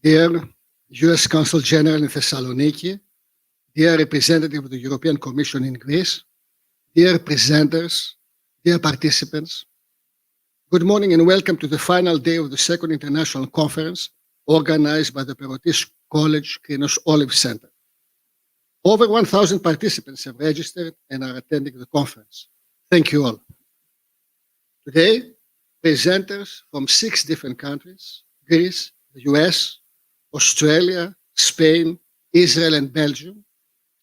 dear U.S. Consul General in Thessaloniki, dear representative of the European Commission in Greece, dear presenters, dear participants, good morning and welcome to the final day of the second international conference organized by the Perrotis College Krinos Olive Center. Over 1,000 participants have registered and are attending the conference. Thank you all. Today, presenters from 6 different countries, Greece, the US, Australia, Spain, Israel, and Belgium,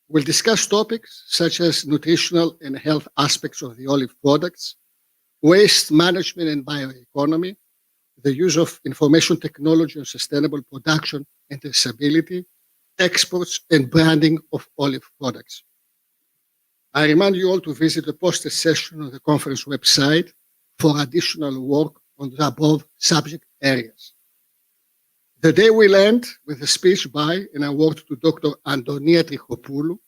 will discuss topics such as nutritional and health aspects of the olive products, waste management and bioeconomy, the use of information technology and sustainable production and traceability, exports and branding of olive products. I remind you all to visit the posted session on the conference website for additional work on the above subject areas. The day will end with a speech by and award to Dr. Antonia Trichopoulou,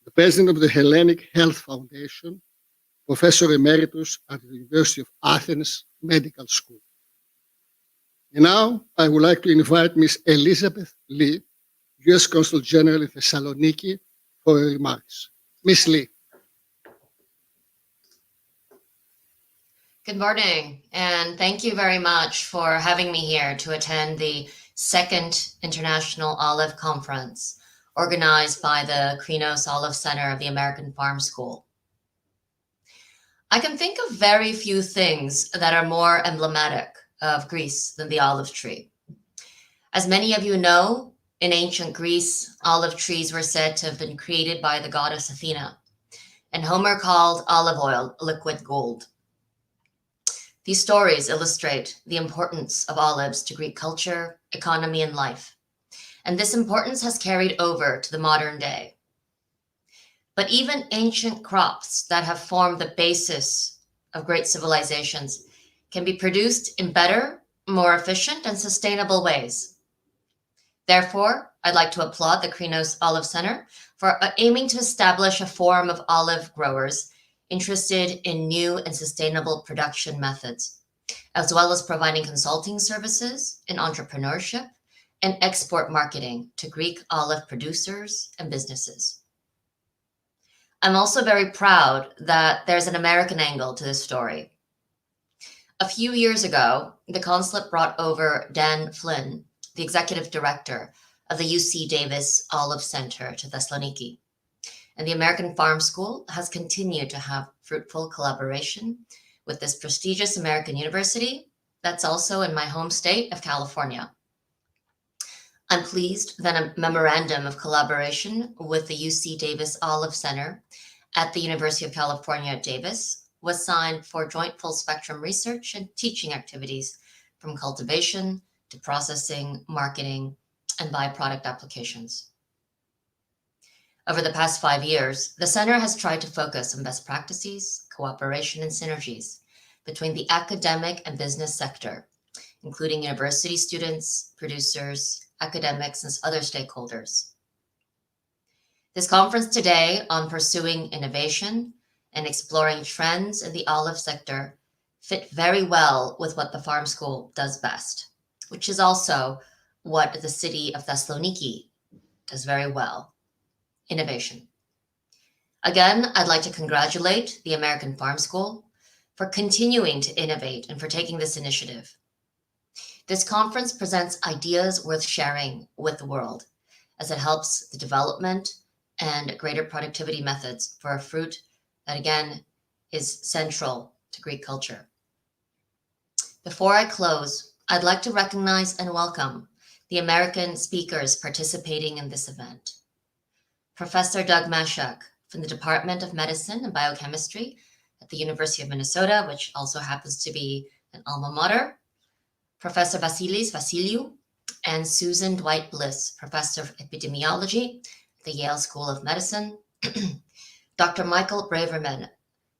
the President of the Hellenic Health Foundation, Professor Emeritus at the University of Athens Medical School. And now I would like to invite Ms. Elizabeth Lee, U.S. Consul General in Thessaloniki, for her remarks. Ms. Lee. Good morning, and thank you very much for having me here to attend the second International Olive Conference organized by the Krinos Olive Center of the American Farm School. I can think of very few things that are more emblematic of Greece than the olive tree. As many of you know, in ancient Greece, olive trees were said to have been created by the goddess Athena, and Homer called olive oil liquid gold. These stories illustrate the importance of olives to Greek culture, economy, and life, and this importance has carried over to the modern day. But even ancient crops that have formed the basis of great civilizations can be produced in better, more efficient, and sustainable ways. Therefore, I'd like to applaud the Krinos Olive Center for aiming to establish a forum of olive growers interested in new and sustainable production methods, as well as providing consulting services in entrepreneurship and export marketing to Greek olive producers and businesses. I'm also very proud that there's an American angle to this story. A few years ago, the consulate brought over Dan Flynn, the executive director of the UC Davis Olive Center, to Thessaloniki. And the American Farm School has continued to have fruitful collaboration with this prestigious American university that's also in my home state of California. I'm pleased that a memorandum of collaboration with the UC Davis Olive Center at the University of California at Davis was signed for joint full spectrum research and teaching activities from cultivation to processing, marketing, and byproduct applications. Over the past 5 years, the center has tried to focus on best practices, cooperation, and synergies between the academic and business sector, including university students, producers, academics, and other stakeholders. This conference today on pursuing innovation and exploring trends in the olive sector fit very well with what the Farm School does best, which is also what the city of Thessaloniki does very well. Innovation. Again, I'd like to congratulate the American Farm School for continuing to innovate and for taking this initiative. This conference presents ideas worth sharing with the world as it helps the development and greater productivity methods for a fruit that, again, is central to Greek culture. Before I close, I'd like to recognize and welcome the American speakers participating in this event. Professor Doug Mashuk from the Department of Medicine and Biochemistry at the University of Minnesota, which also happens to be an alma mater, Professor Vasilis Vasiliou, and Susan Dwight Bliss, Professor of Epidemiology at the Yale School of Medicine, Dr. Michael Braverman,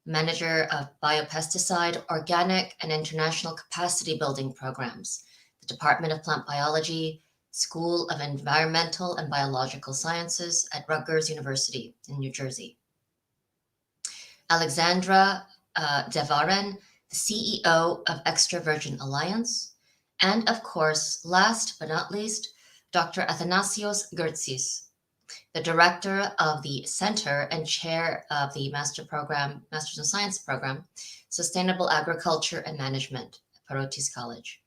Manager of Biopesticide, Organic, and International Capacity Building Programs, the Department of Plant Biology, School of Environmental and Biological Sciences at Rutgers University in New Jersey. Alexandra Devaren, the CEO of Extra Virgin Alliance, And of course, last but not least, Dr. Athanasios Gertsis, the director of the Center and chair of the Master's in Science program, Sustainable Agriculture and Management at Perrotis College.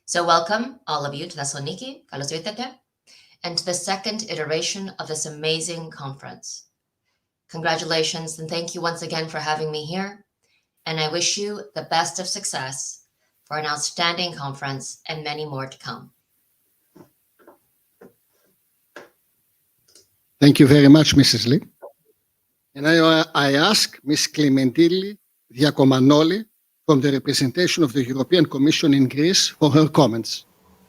So welcome all of you to Thessaloniki, kalos ήρθατε, and to the second iteration of this amazing conference. Congratulations and thank you once again for having me here, and I wish you the best of success for an outstanding conference and many more to come. Thank you very much, Mrs. Lee. And I ask Ms. Klementili Diakomanoli from the representation of the European Commission in Greece for her comments.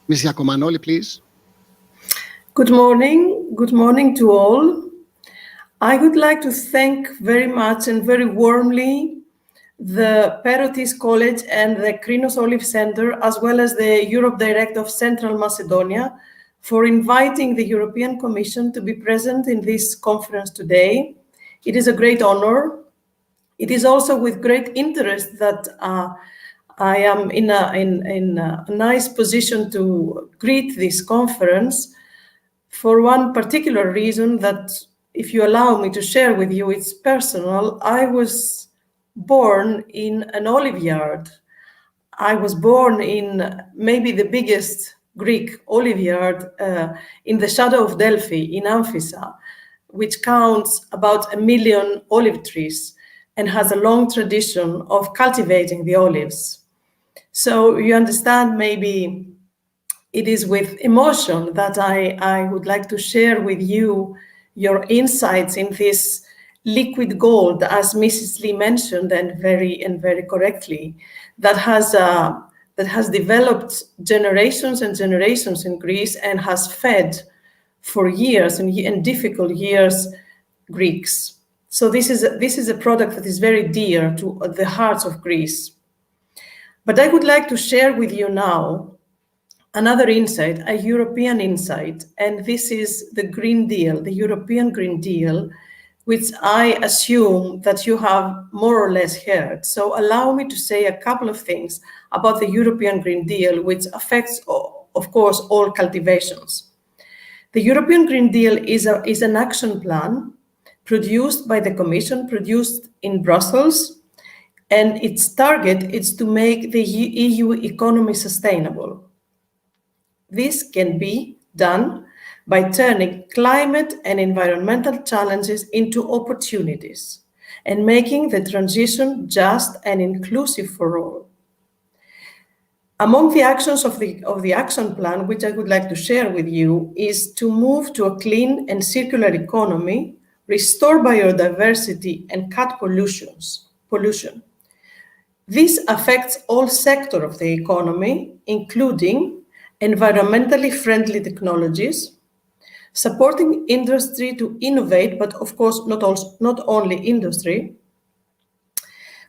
Ms. Diakomanoli, please. Good morning. Good morning to all. I would like to thank very much and very warmly the Perrotis College and the Krinos Olive Center, as well as the Europe Direct of Central Macedonia, for inviting the European Commission to be present in this conference today. It is a great honor. It is also with great interest that I am in a nice position to greet this conference for one particular reason that, if you allow me to share with you, it's personal. I was born in an olive yard. I was born in maybe the biggest Greek olive yard in the shadow of Delphi in Amphissa, which counts about 1 million olive trees and has a long tradition of cultivating the olives. So you understand, maybe it is with emotion that I would like to share with you your insights in this liquid gold, as Mrs. Lee mentioned, and very correctly, that has developed generations and generations in Greece and has fed for years and difficult years Greeks. So this is a product that is very dear to the hearts of Greece. But I would like to share with you now another insight, a European insight, and this is the Green Deal, the European Green Deal, which I assume that you have more or less heard. So allow me to say a couple of things about the European Green Deal, which affects, of course, all cultivations. The European Green Deal is an action plan produced by the Commission, produced in Brussels, and its target is to make the EU economy sustainable. This can be done by turning climate and environmental challenges into opportunities and making the transition just and inclusive for all. Among the actions of the action plan, which I would like to share with you, is to move to a clean and circular economy, restore biodiversity, and cut pollution. This affects all sectors of the economy, including environmentally friendly technologies, supporting industry to innovate, but of course not only industry,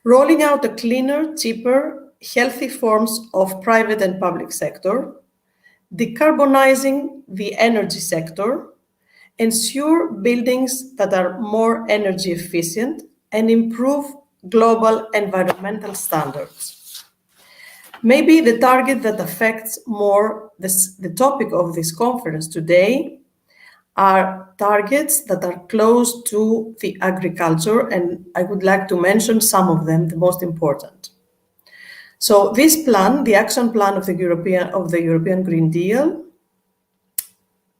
rolling out a cleaner, cheaper, healthy forms of private and public sector, decarbonizing the energy sector, ensure buildings that are more energy efficient, and improve global environmental standards. Maybe the target that affects more the topic of this conference today are targets that are close to the agriculture, and I would like to mention some of them, the most important. So this plan, the action plan of the European Green Deal,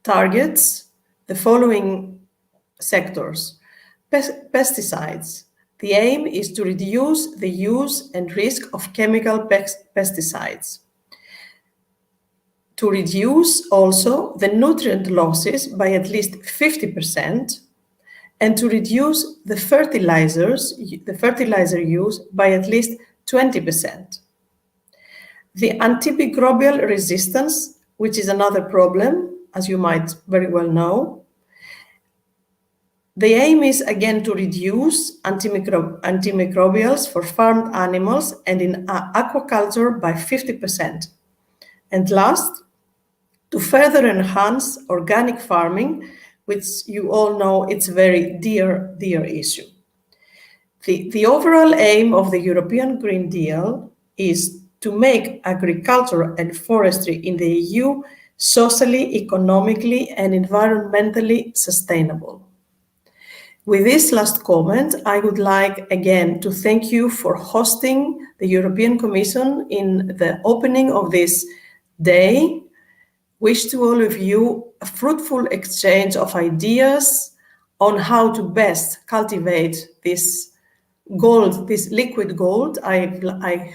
targets the following sectors. Pesticides. The aim is to reduce the use and risk of chemical pesticides. To reduce also the nutrient losses by at least 50%, and to reduce the fertilizer use by at least 20%. The antimicrobial resistance, which is another problem, as you might very well know. The aim is again to reduce antimicrobials for farmed animals and in aquaculture by 50%. And last, to further enhance organic farming, which you all know it's a very dear The overall aim of the European Green Deal is to make agriculture and forestry in the EU socially, economically, and environmentally sustainable. With this last comment, I would like again to thank you for hosting the European Commission in the opening of this day. Wish to all of you a fruitful exchange of ideas on how to best cultivate this gold, this liquid gold. I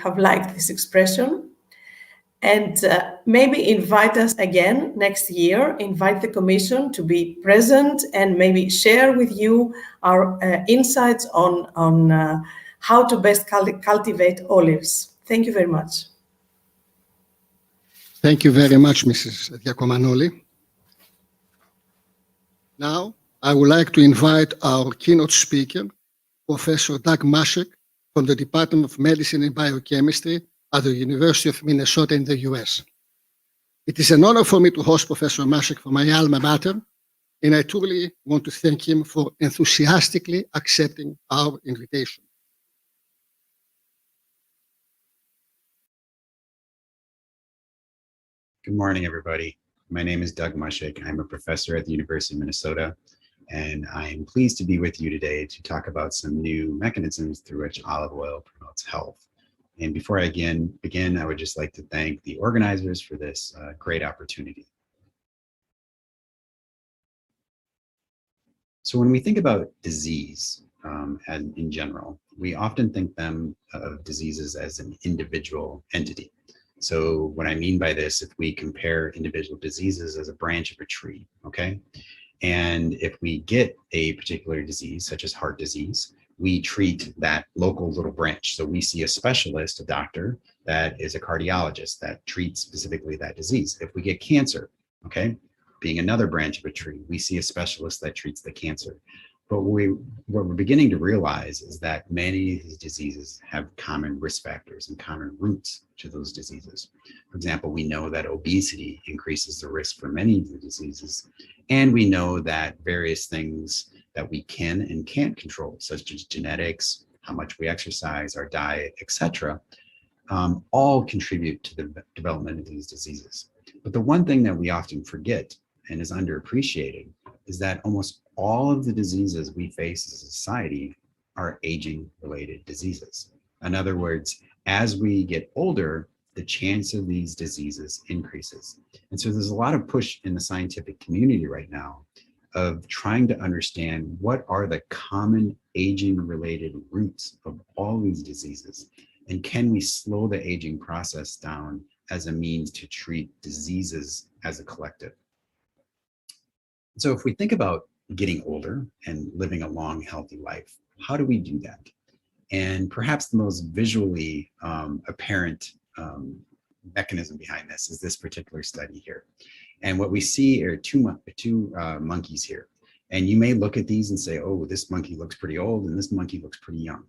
have liked this expression. And maybe invite us again next year, invite the Commission to be present and maybe share with you our insights on how to best cultivate olives. Thank you very much. Thank you very much, Mrs. Diakomanoli. Now, I would like to invite our keynote speaker, Professor Doug Mashek from the Department of Medicine and Biochemistry at the University of Minnesota in the US. It is an honor for me to host Professor Mashek from my alma mater, and I truly want to thank him for enthusiastically accepting our invitation. Good morning, everybody. My name is Doug Mashek. I'm a professor at the University of Minnesota, and I am pleased to be with you today to talk about some new mechanisms through which olive oil promotes health. And before I begin, I would just like to thank the organizers for this great opportunity. So when we think about disease and in general, we often think of diseases as an individual entity. So what I mean by this, if we compare individual diseases as a branch of a tree, okay? And if we get a particular disease, such as heart disease, we treat that local little branch. So we see a specialist, a doctor, that is a cardiologist that treats specifically that disease. If we get cancer, okay, being another branch of a tree, we see a specialist that treats the cancer. But what we're beginning to realize is that many of these diseases have common risk factors and common roots to those diseases. For example, we know that obesity increases the risk for many of the diseases, and we know that various things that we can and can't control, such as genetics, how much we exercise, our diet, etc., all contribute to the development of these diseases. But the one thing that we often forget and is underappreciated is that almost all of the diseases we face as a society are aging-related diseases. In other words, as we get older, the chance of these diseases increases. And so there's a lot of push in the scientific community right now of trying to understand what are the common aging-related roots of all these diseases, and can we slow the aging process down as a means to treat diseases as a collective. So if we think about getting older and living a long, healthy life, how do we do that? And perhaps the most visually apparent mechanism behind this is this particular study here. And what we see are two monkeys here. And you may look at these and say, oh, this monkey looks pretty old and this monkey looks pretty young.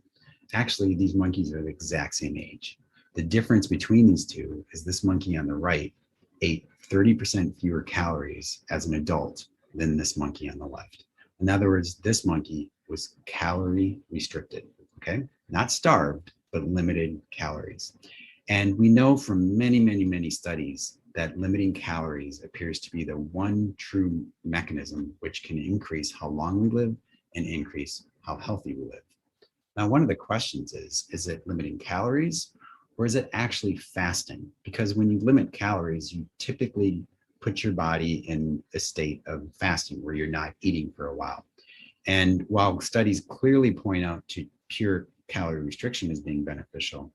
Actually, these monkeys are the exact same age. The difference between these two is this monkey on the right ate 30% fewer calories as an adult than this monkey on the left. In other words, this monkey was calorie restricted, okay? Not starved, but limited calories. And we know from many, many, many studies that limiting calories appears to be the one true mechanism which can increase how long we live and increase how healthy we live. Now, one of the questions is it limiting calories or is it actually fasting? Because when you limit calories, you typically put your body in a state of fasting where you're not eating for a while. And while studies clearly point out to pure calorie restriction as being beneficial,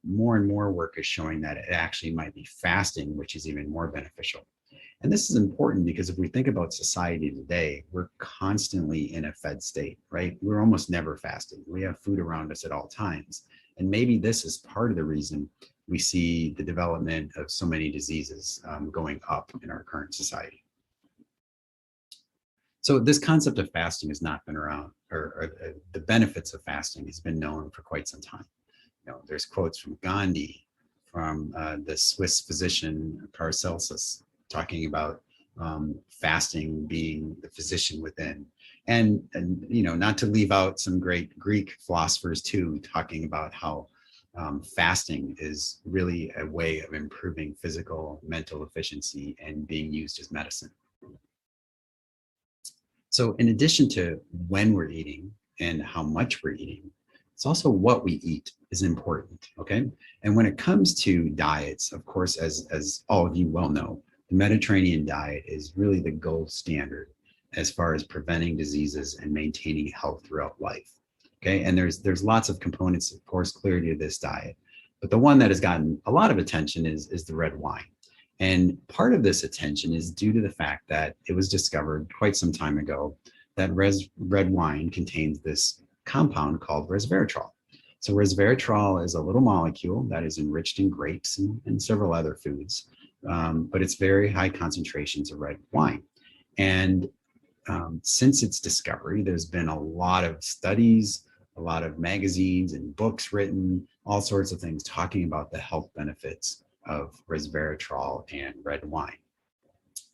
more and more work is showing that it actually might be fasting, which is even more beneficial. And this is important because if we think about society today, we're constantly in a fed state, right? We're almost never fasting. We have food around us at all times. And maybe this is part of the reason we see the development of so many diseases going up in our current society. So this concept of fasting has not been around, or the benefits of fasting has been known for quite some time. You know, there's quotes from Gandhi, from the Swiss physician Paracelsus, talking about fasting being the physician within. And you know, not to leave out some great Greek philosophers too, talking about how fasting is really a way of improving physical, mental efficiency and being used as medicine. So in addition to when we're eating and how much we're eating, it's also what we eat is important, okay? And when it comes to diets, of course, as all of you well know, the Mediterranean diet is really the gold standard as far as preventing diseases and maintaining health throughout life, okay? And there's lots of components, of course, clearly to this diet, but the one that has gotten a lot of attention is the red wine. And part of this attention is due to the fact that it was discovered quite some time ago that red wine contains this compound called resveratrol. So resveratrol is a little molecule that is enriched in grapes and several other foods, but it's very high concentrations of red wine. And since its discovery, there's been a lot of studies, a lot of magazines and books written, all sorts of things talking about the health benefits of resveratrol and red wine.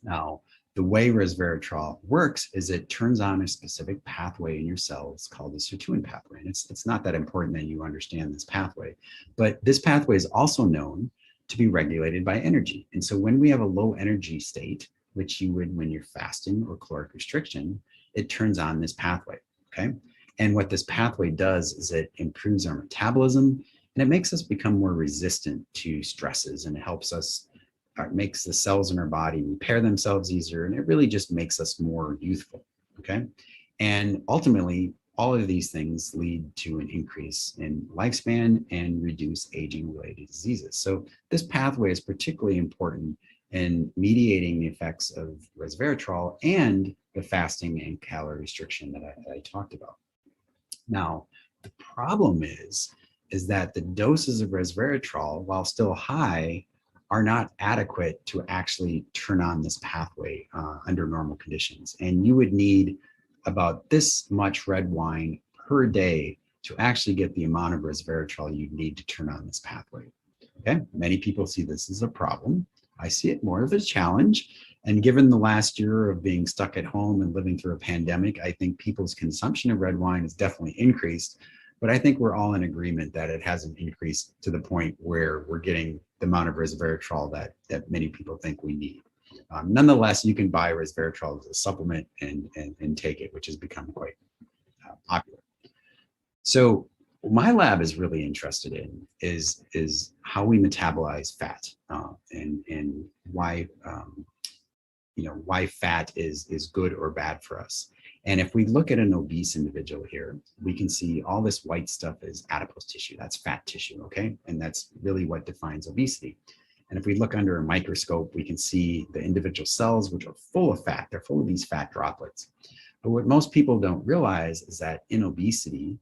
Now, the way resveratrol works is it turns on a specific pathway in your cells called the sirtuin pathway. And it's not that important that you understand this pathway, but this pathway is also known to be regulated by energy. And so when we have a low energy state, which you would when you're fasting or caloric restriction, it turns on this pathway, okay? And what this pathway does is it improves our metabolism and it makes us become more resistant to stresses, and it helps us, makes the cells in our body repair themselves easier, and it really just makes us more youthful, okay? And ultimately, all of these things lead to an increase in lifespan and reduce aging-related diseases. So this pathway is particularly important in mediating the effects of resveratrol and the fasting and calorie restriction that I talked about. Now, the problem is that the doses of resveratrol, while still high, are not adequate to actually turn on this pathway under normal conditions. And you would need about this much red wine per day to actually get the amount of resveratrol you need to turn on this pathway. Okay, many people see this as a problem. I see it more of a challenge. And given the last year of being stuck at home and living through a pandemic, I think people's consumption of red wine has definitely increased. But I think we're all in agreement that it hasn't increased to the point where we're getting the amount of resveratrol that many people think we need. Nonetheless, you can buy resveratrol as a supplement and take it, which has become quite popular. So what my lab is really interested in is how we metabolize fat and why why fat is good or bad for us. And if we look at an obese individual here, we can see all this white stuff is adipose tissue. That's fat tissue, okay? And that's really what defines obesity. And if we look under a microscope, we can see the individual cells, which are full of fat. They're full of these fat droplets. But what most people don't realize is that in obesity,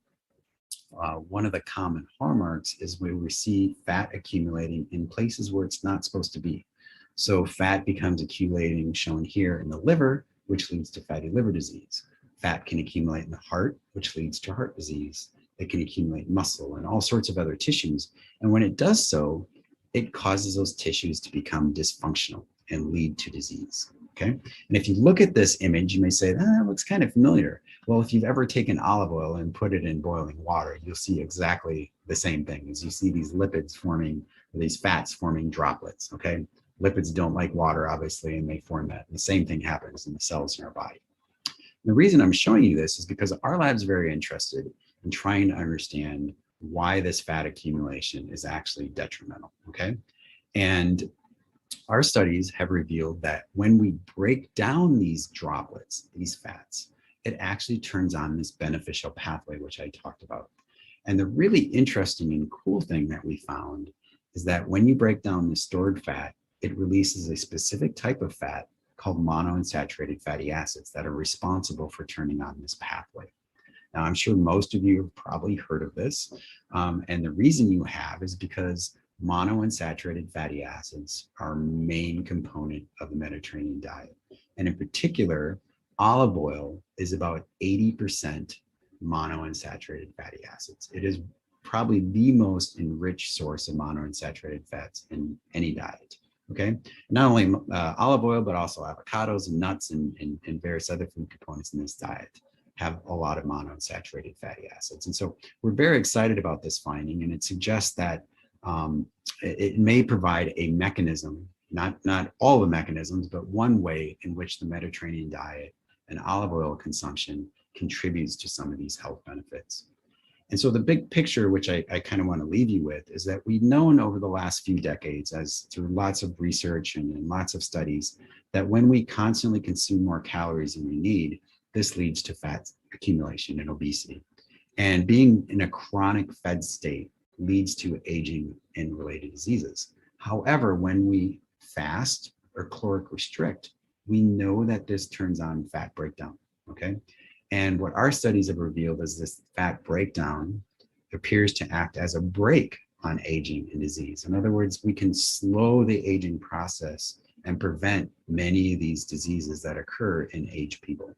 one of the common hallmarks is where we see fat accumulating in places where it's not supposed to be. So fat becomes accumulating, shown here in the liver, which leads to fatty liver disease. Fat can accumulate in the heart, which leads to heart disease. It can accumulate in muscle and all sorts of other tissues. And when it does so, it causes those tissues to become dysfunctional and lead to disease, okay? And if you look at this image, you may say, that looks kind of familiar. Well, if you've ever taken olive oil and put it in boiling water, you'll see exactly the same thing. As you see these lipids forming, these fats forming droplets, okay? Lipids don't like water, obviously, and they form that. And the same thing happens in the cells in our body. And the reason I'm showing you this is because our lab's very interested in trying to understand why this fat accumulation is actually detrimental, okay? And our studies have revealed that when we break down these droplets, these fats, it actually turns on this beneficial pathway, which I talked about. And the really interesting and cool thing that we found is that when you break down the stored fat, it releases a specific type of fat called monounsaturated fatty acids that are responsible for turning on this pathway. Now, I'm sure most of you have probably heard of this. And the reason you have is because monounsaturated fatty acids are a main component of the Mediterranean diet. And in particular, olive oil is about 80% monounsaturated fatty acids. It is probably the most enriched source of monounsaturated fats in any diet. Okay, not only olive oil, but also avocados and nuts and various other food components in this diet have a lot of monounsaturated fatty acids. And so we're very excited about this finding, and it suggests that it may provide a mechanism, not all the mechanisms, but one way in which the Mediterranean diet and olive oil consumption contributes to some of these health benefits. And so the big picture, which I kind of want to leave you with, is that we've known over the last few decades, as through lots of research and lots of studies, that when we constantly consume more calories than we need, this leads to fat accumulation and obesity. And being in a chronic fed state leads to aging and related diseases. However, when we fast or caloric restrict, we know that this turns on fat breakdown, okay? And what our studies have revealed is this fat breakdown appears to act as a brake on aging and disease. In other words, we can slow the aging process and prevent many of these diseases that occur in aged people.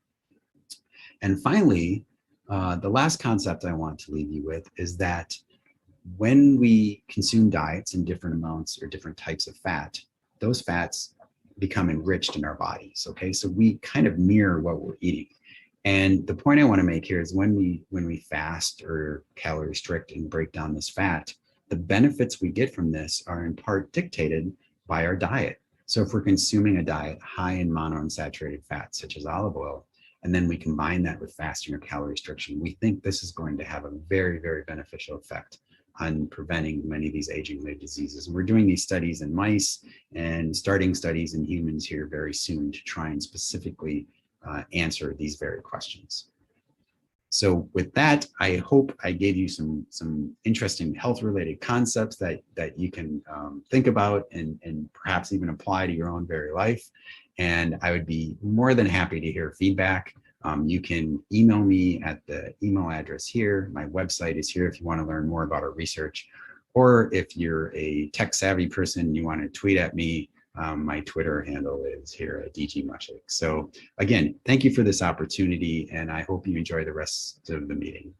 And finally, the last concept I want to leave you with is that when we consume diets in different amounts or different types of fat, those fats become enriched in our bodies, okay? So we kind of mirror what we're eating. And the point I want to make here is when we fast or calorie restrict and break down this fat, the benefits we get from this are in part dictated by our diet. So if we're consuming a diet high in monounsaturated fats, such as olive oil, and then we combine that with fasting or calorie restriction, we think this is going to have a very, very beneficial effect on preventing many of these aging-related diseases. And we're doing these studies in mice and starting studies in humans here very soon to try and specifically answer these very questions. So with that, I hope I gave you some interesting health-related concepts that you can think about and perhaps even apply to your own very life. And I would be more than happy to hear feedback. You can email me at the email address here. My website is here if you want to learn more about our research. Or if you're a tech-savvy person, you want to tweet at me, my Twitter handle is here at DG Mushik. So again, thank you for this opportunity, and I hope you enjoy the rest of the meeting.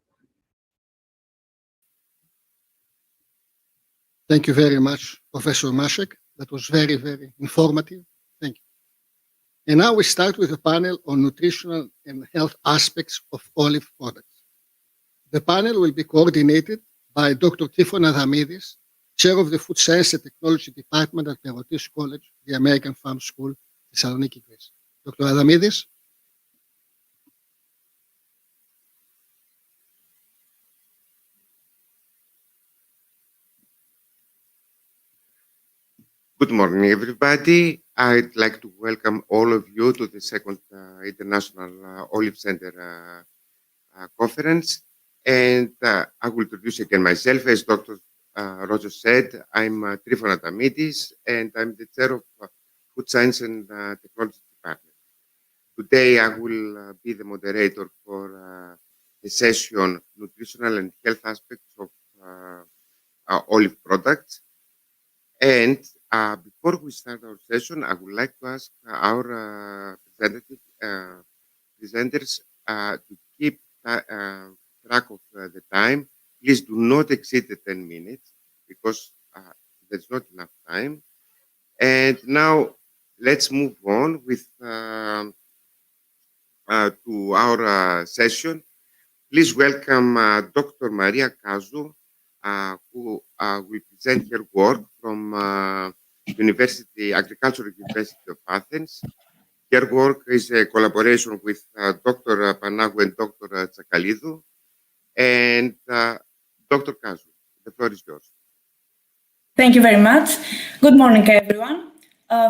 Thank you very much, Professor Mushik. That was very, very informative. Thank you. And now we start with a panel on nutritional and health aspects of olive products. The panel will be coordinated by Dr. Tifon Adamidis, Chair of the Food Science and Technology Department at Perrotis College, the American Farm School, Thessaloniki, Greece. Dr. Adamidis. Good morning, everybody. I'd like to welcome all of you to the second International Olive Center conference. And I will introduce again myself. As Dr. Roger said, I'm Tifon Adamidis, and I'm the chair of Food Science and Technology Department. Today, I will be the moderator for the session, Nutritional and Health Aspects of Olive Products. And before we start our session, I would like to ask our presenters to keep track of the time. Please do not exceed the 10 minutes because there's not enough time. And now let's move on with to our session. Please welcome Dr. Maria Kazu, who will present her work from Agricultural University of Athens. Her work is a collaboration with Dr. Panagu and Dr. Tsakalidou. And Dr. Kazu, the floor is yours. Thank you very much. Good morning, everyone.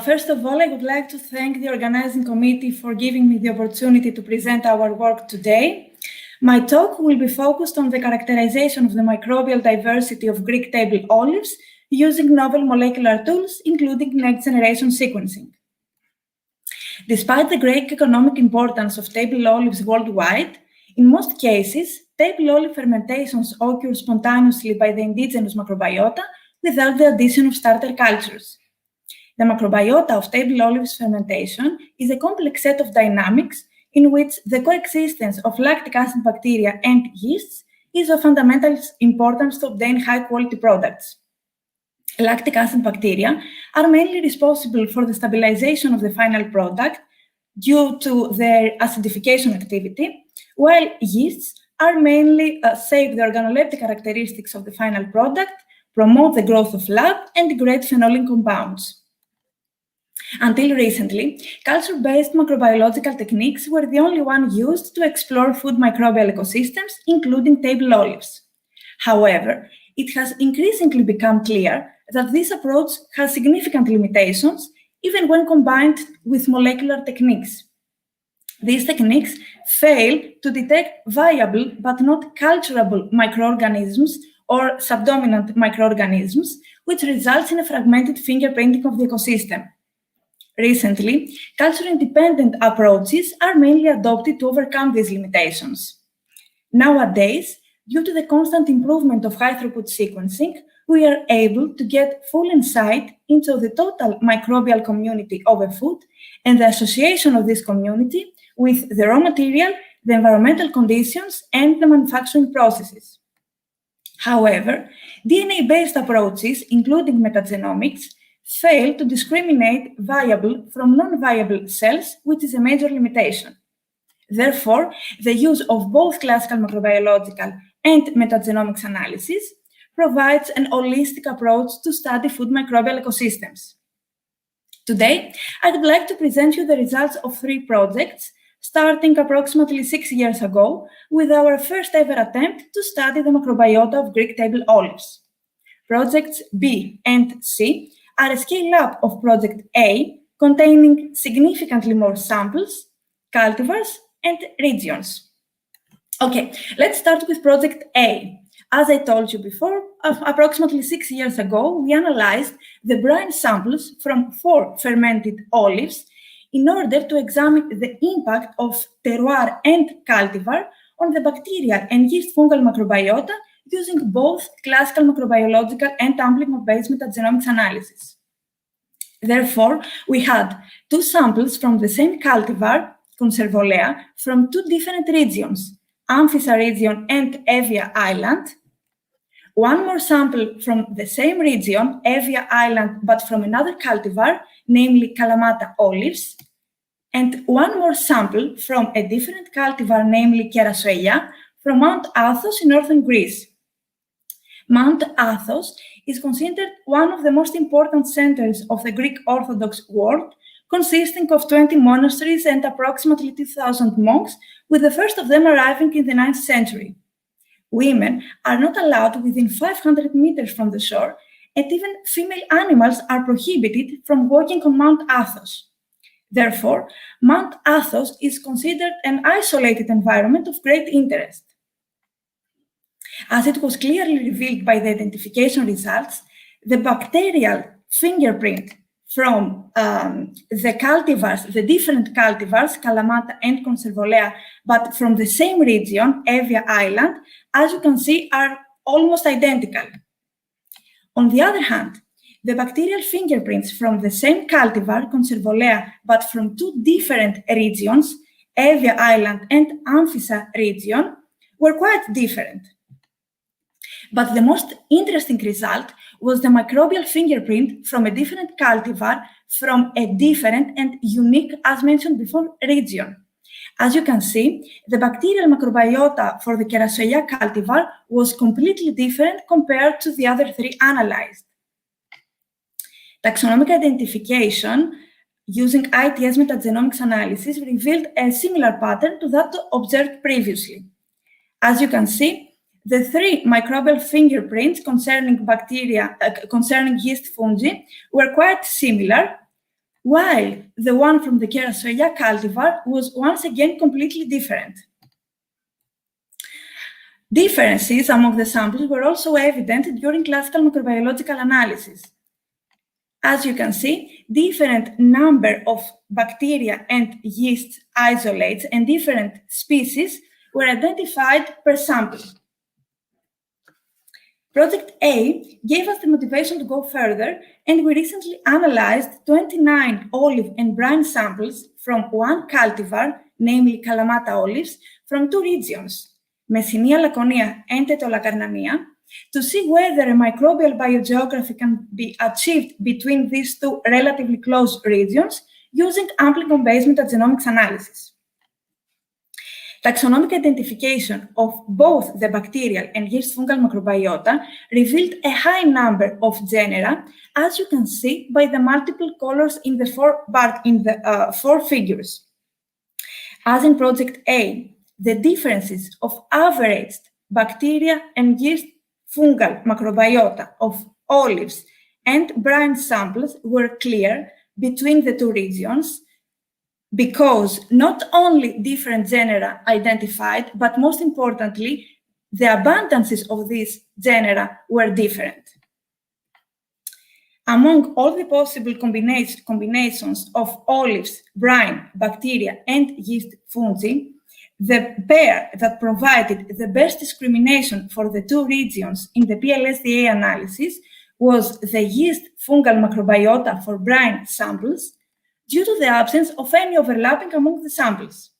First of all, I would like to thank the organizing committee for giving me the opportunity to present our work today. My talk will be focused on the characterization of the microbial diversity of Greek table olives using novel molecular tools, including next-generation sequencing. Despite the great economic importance of table olives worldwide, in most cases, table olive fermentations occur spontaneously by the indigenous macrobiota without the addition of starter cultures. The macrobiota of table olives fermentation is a complex set of dynamics in which the coexistence of lactic acid bacteria and yeasts is of fundamental importance to obtain high-quality products. Lactic acid bacteria are mainly responsible for the stabilization of the final product due to their acidification activity, while yeasts are mainly save the organoleptic characteristics of the final product, promote the growth of lab, and degrade phenolic compounds. Until recently, culture-based microbiological techniques were the only one used to explore food microbial ecosystems, including table olives. However, it has increasingly become clear that this approach has significant limitations, even when combined with molecular techniques. These techniques fail to detect viable but not culturable microorganisms or subdominant microorganisms, which results in a fragmented fingerprinting of the ecosystem. Recently, culture-independent approaches are mainly adopted to overcome these limitations. Nowadays, due to the constant improvement of high-throughput sequencing, we are able to get full insight into the total microbial community of a food and the association of this community with the raw material, the environmental conditions, and the manufacturing processes. However, DNA-based approaches, including metagenomics, fail to discriminate viable from non-viable cells, which is a major limitation. Therefore, the use of both classical microbiological and metagenomics analysis provides an holistic approach to study food microbial ecosystems. Today, I would like to present you the results of 3 projects, starting approximately 6 years ago with our first ever attempt to study the microbiota of Greek table olives. Projects B and C are a scale-up of Project A, containing significantly more samples, cultivars, and regions. Okay, let's start with Project A. As I told you before, approximately 6 years ago, we analyzed the brine samples from 4 fermented olives in order to examine the impact of terroir and cultivar on the bacterial and yeast fungal microbiota using both classical microbiological and amplicon-based metagenomics analysis. Therefore, we had 2 samples from the same cultivar, Conservolea, from 2 different regions, Amphissa region and Evia Island, 1 more sample from the same region, Evia Island, but from another cultivar, namely Kalamata olives, and 1 more sample from a different cultivar, namely Kerasoelia, from Mount Athos in northern Greece. Mount Athos is considered one of the most important centers of the Greek Orthodox world, consisting of 20 monasteries and approximately 2,000 monks, with the first of them arriving in the 9th century. Women are not allowed within 500 meters from the shore, and even female animals are prohibited from walking on Mount Athos. Therefore, Mount Athos is considered an isolated environment of great interest. As it was clearly revealed by the identification results, the bacterial fingerprint from the cultivars, the different cultivars, Kalamata and Conservolea, but from the same region, Evia Island, as you can see, are almost identical. On the other hand, the bacterial fingerprints from the same cultivar, Conservolea, but from 2 different regions, Evia Island and Amphissa region, were quite different. But the most interesting result was the microbial fingerprint from a different cultivar from a different and unique, as mentioned before, region. As you can see, the bacterial microbiota for the Kerasoelia cultivar was completely different compared to the other 3 analyzed. Taxonomic identification using ITS metagenomics analysis revealed a similar pattern to that observed previously. As you can see, the 3 microbial fingerprints concerning bacteria, concerning yeast fungi, were quite similar, while the one from the Kerasoelia cultivar was once again completely different. Differences among the samples were also evident during classical microbiological analysis. As you can see, different number of bacteria and yeast isolates and different species were identified per sample. Project A gave us the motivation to go further, and we recently analyzed 29 olive and brine samples from 1 cultivar, namely Kalamata olives, from 2 regions, Messinia Laconia and Etolacarnania, to see whether a microbial biogeography can be achieved between these 2 relatively close regions using amplicon-based metagenomics analysis. Taxonomic identification of both the bacterial and yeast fungal microbiota revealed a high number of genera, as you can see by the multiple colors in the four figures. As in Project A, the differences of averaged bacteria and yeast fungal microbiota of olives and brine samples were clear between the two regions, because not only different genera identified, but most importantly, the abundances of these genera were different. Among all the possible combinations of olives, brine, bacteria, and yeast fungi, the pair that provided the best discrimination for the two regions in the PLSDA analysis was the yeast fungal microbiota for brine samples, due to the absence of any overlapping among the samples.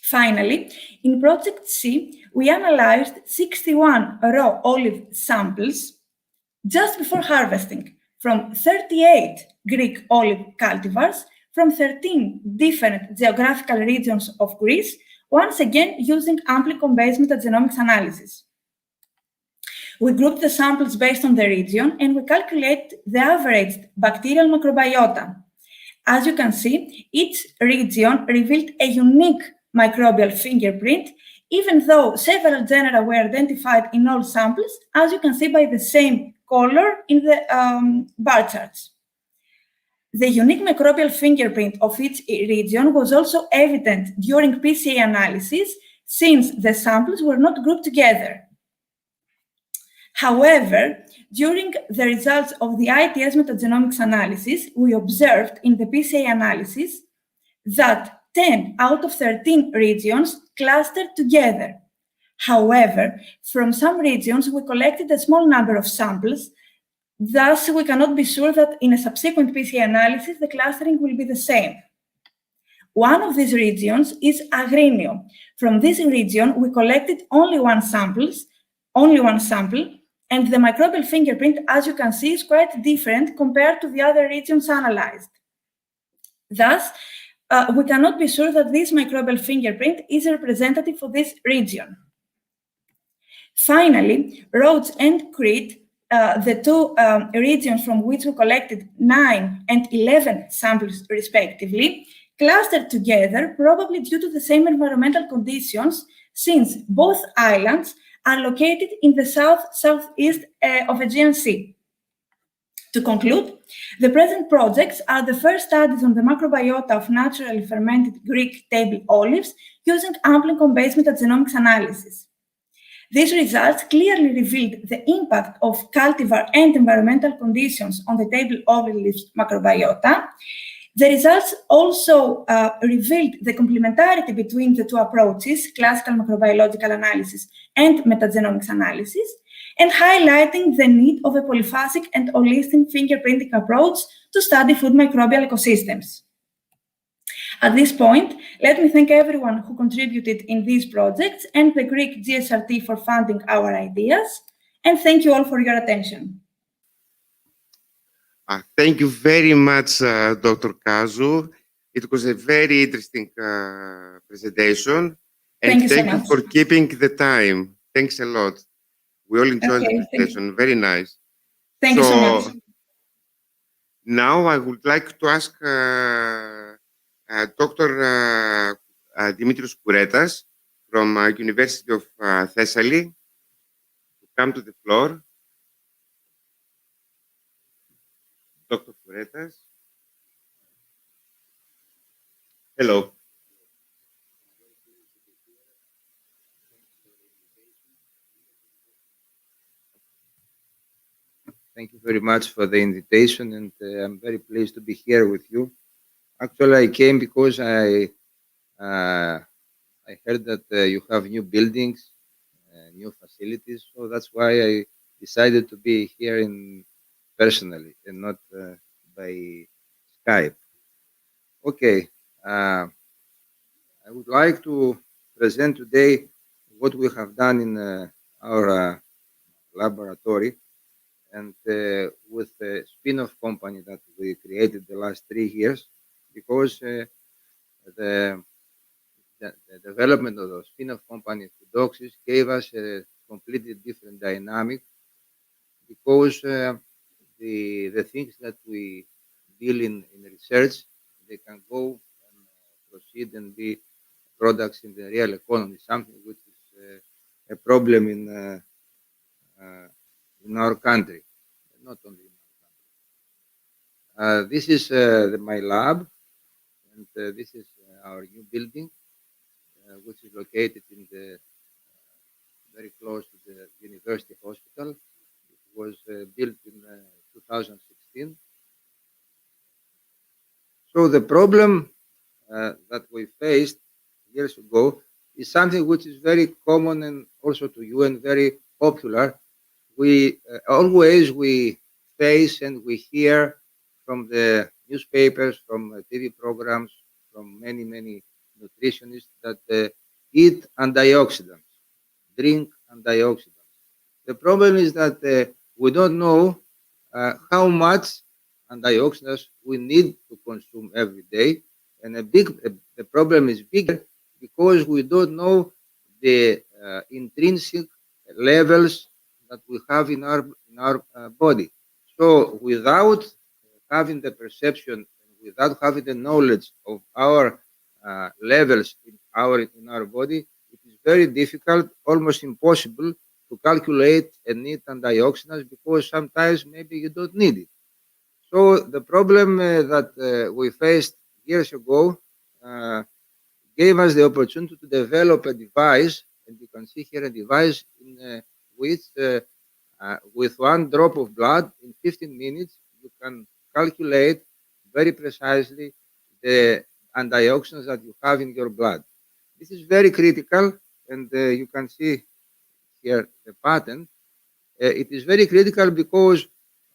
Finally, in Project C, we analyzed 61 raw olive samples just before harvesting from 38 Greek olive cultivars from 13 different geographical regions of Greece, once again using amplicon-based metagenomics analysis. We grouped the samples based on the region, and we calculate the average bacterial microbiota. As you can see, each region revealed a unique microbial fingerprint, even though several genera were identified in all samples, as you can see by the same color in the bar charts. The unique microbial fingerprint of each region was also evident during PCA analysis, since the samples were not grouped together. However, during the results of the ITS metagenomics analysis, we observed in the PCA analysis that 10 out of 13 regions clustered together. However, from some regions, we collected a small number of samples. Thus, we cannot be sure that in a subsequent PCA analysis, the clustering will be the same. One of these regions is Agrinio. From this region, we collected only one sample, and the microbial fingerprint, as you can see, is quite different compared to the other regions analyzed. Thus, we cannot be sure that this microbial fingerprint is representative for this region. Finally, Rhodes and Crete, the two regions from which we collected 9 and 11 samples respectively, clustered together, probably due to the same environmental conditions, since both islands are located in the southeast of Aegean Sea. To conclude, the present projects are the first studies on the microbiota of naturally fermented Greek table olives using amplicon-based metagenomics analysis. These results clearly revealed the impact of cultivar and environmental conditions on the table olives microbiota. The results also revealed the complementarity between the two approaches, classical microbiological analysis and metagenomics analysis, and highlighting the need of a polyphasic and holistic fingerprinting approach to study food microbial ecosystems. At this point, let me thank everyone who contributed in these projects and the Greek GSRT for funding our ideas, and thank you all for your attention. Thank you very much, Dr. Kazu. It was a very interesting presentation. And thank you for keeping the time. Thanks a lot. We all enjoyed the presentation. Very nice. Thank you so much. Now I would like to ask Dr. Dimitris Kouretas from University of Thessaly to come to the floor. Dr. Kouretas. Hello. Thank you very much for the invitation, and I'm very pleased to be here with you. Actually, I came because I heard that you have new buildings, new facilities, so that's why I decided to be here personally and not by Skype. Okay, I would like to present today what we have done in our laboratory, and with a spin-off company that we created the last 3 years, because the development of the spin-off company Perrotis gave us a completely different dynamic, because the things that we deal in research, they can go and proceed and be products in the real economy, something which is a problem in our country, not only in our country. This is my lab, and this is our new building, which is located in the very close to the university hospital. It was built in 2016. So the problem that we faced years ago is something which is very common and also to you and very popular. We always face and we hear from the newspapers, from TV programs, from many nutritionists that eat antioxidants, drink antioxidants. The problem is that we don't know how much antioxidants we need to consume every day, and the problem is bigger because we don't know the intrinsic levels that we have in our body. So without having the perception and without having the knowledge of our levels in our body, it is very difficult, almost impossible, to calculate and need antioxidants, because sometimes maybe you don't need it. So the problem that we faced years ago gave us the opportunity to develop a device, and you can see here a device in which with one drop of blood in 15 minutes, you can calculate very precisely the antioxidants that you have in your blood. This is very critical, and you can see here the patent. It is very critical because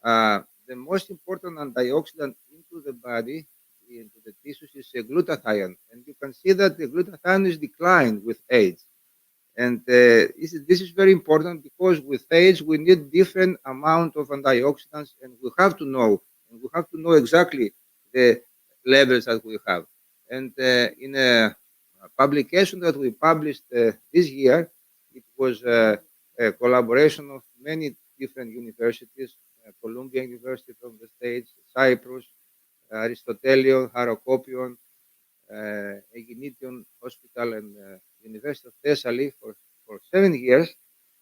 the most important antioxidant into the body, into the tissues, is a glutathione, and you can see that the glutathione is declined with age. And this is very important because with age we need different amount of antioxidants, and we have to know exactly the levels that we have. And in a publication that we published this year, it was a collaboration of many different universities, Columbia University from the States, Cyprus, Aristotelion, Harokopion, Aeginetian Hospital, and University of Thessaly for 7 years.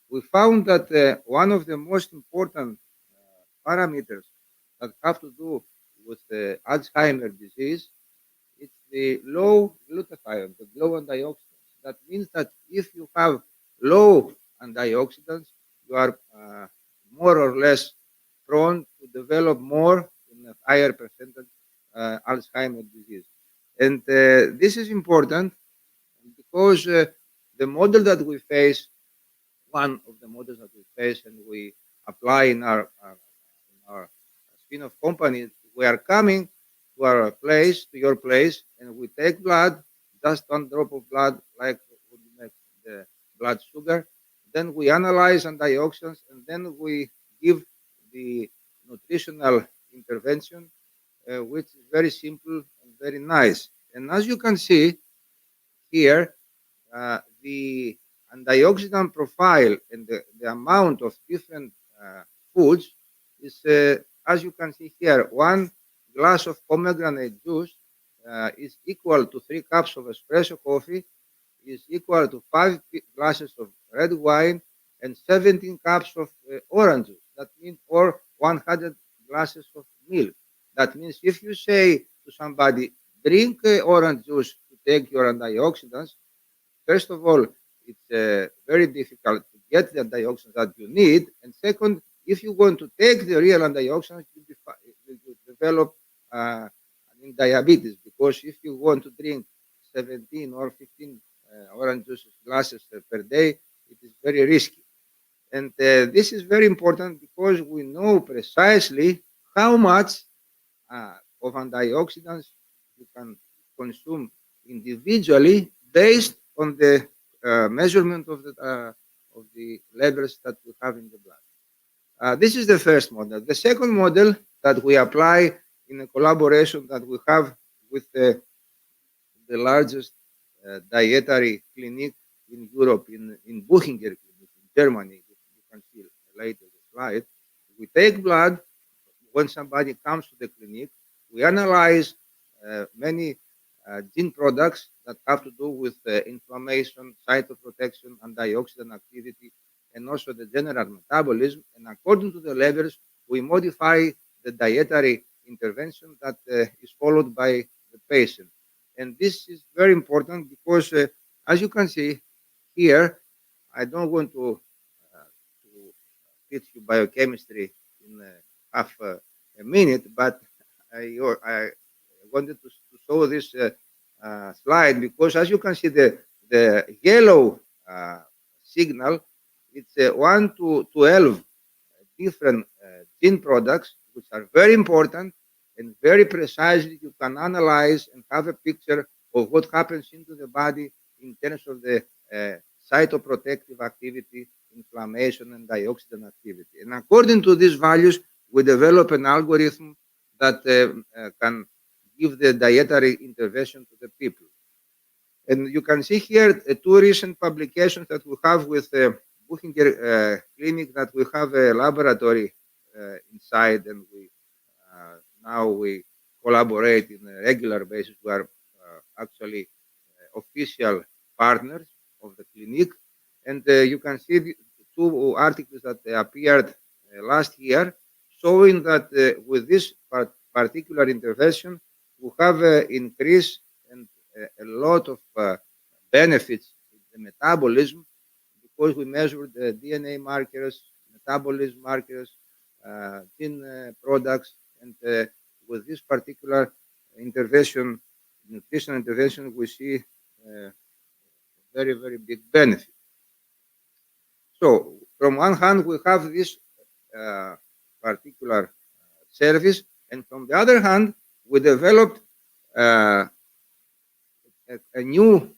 We found that one of the most important parameters that have to do with Alzheimer's disease is the low glutathione, the low antioxidants. That means that if you have low antioxidants, you are more or less prone to develop more in a higher percentage Alzheimer's disease. And this is important because the model that we face, one of the models that we face and we apply in our spin-off company, we are coming to our place, to your place, and we take blood, just one drop of blood, like when you make the blood sugar. Then we analyze antioxidants, and then we give the nutritional intervention, which is very simple and very nice. And as you can see here, the antioxidant profile and the amount of different foods is, as you can see here, 1 glass of pomegranate juice is equal to 3 cups of espresso coffee, is equal to 5 glasses of red wine, and 17 cups of orange juice. That means, or 100 glasses of milk. That means if you say to somebody, drink orange juice to take your antioxidants, first of all, it's very difficult to get the antioxidants that you need. And second, if you want to take the real antioxidants, you develop diabetes, because if you want to drink 17 or 15 orange juice glasses per day, it is very risky. And this is very important because we know precisely how much of antioxidants you can consume individually based on the measurement of the levels that we have in the blood. This is the first model. The second model that we apply in a collaboration that we have with the largest dietary clinic in Europe, in Buchinger clinic in Germany. You can see later the slide. We take blood when somebody comes to the clinic. We analyze many gene products that have to do with inflammation, cytoprotection, antioxidant activity, and also the general metabolism. And according to the levels, we modify the dietary intervention that is followed by the patient. And this is very important because, as you can see here, I don't want to teach you biochemistry in half a minute, but I wanted to show this slide because, as you can see, the yellow signal, it's 1 to 12 different gene products, which are very important and very precisely you can analyze and have a picture of what happens into the body in terms of the cytoprotective activity, inflammation, and antioxidant activity. And according to these values, we develop an algorithm that can give the dietary intervention to the people. And you can see here two recent publications that we have with the Buchinger clinic, that we have a laboratory inside, and we now we collaborate in a regular basis. We are actually official partners of the clinic. And you can see the two articles that appeared last year showing that with this particular intervention, we have increased and a lot of benefits in the metabolism, because we measured the DNA markers, metabolism markers, gene products, and with this particular intervention, nutritional intervention, we see very, very big benefit. So, from one hand, we have this particular service, and from the other hand, we developed a new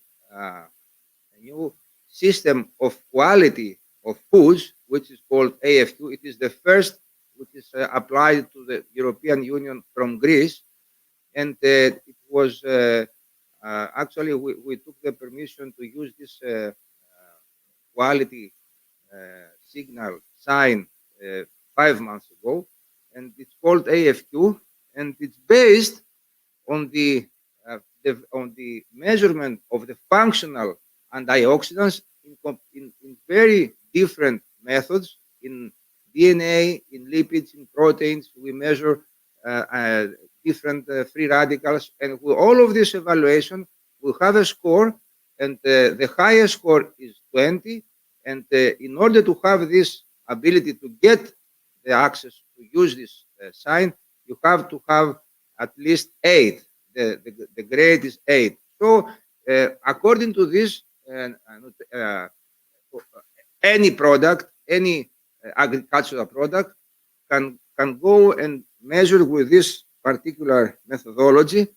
system of quality of foods, which is called AFQ. It is the first which is applied to the European Union from Greece, and it was actually we took the permission to use this quality signal sign 5 months ago, and it's called AFQ, and it's based on the measurement of the functional antioxidants in very different methods, in DNA, in lipids, in proteins. We measure different free radicals, and with all of this evaluation, we have a score, and the highest score is 20. And in order to have this ability to get the access to use this sign, you have to have at least 8. The grade is 8. So according to this, any product, any agricultural product can go and measure with this particular methodology,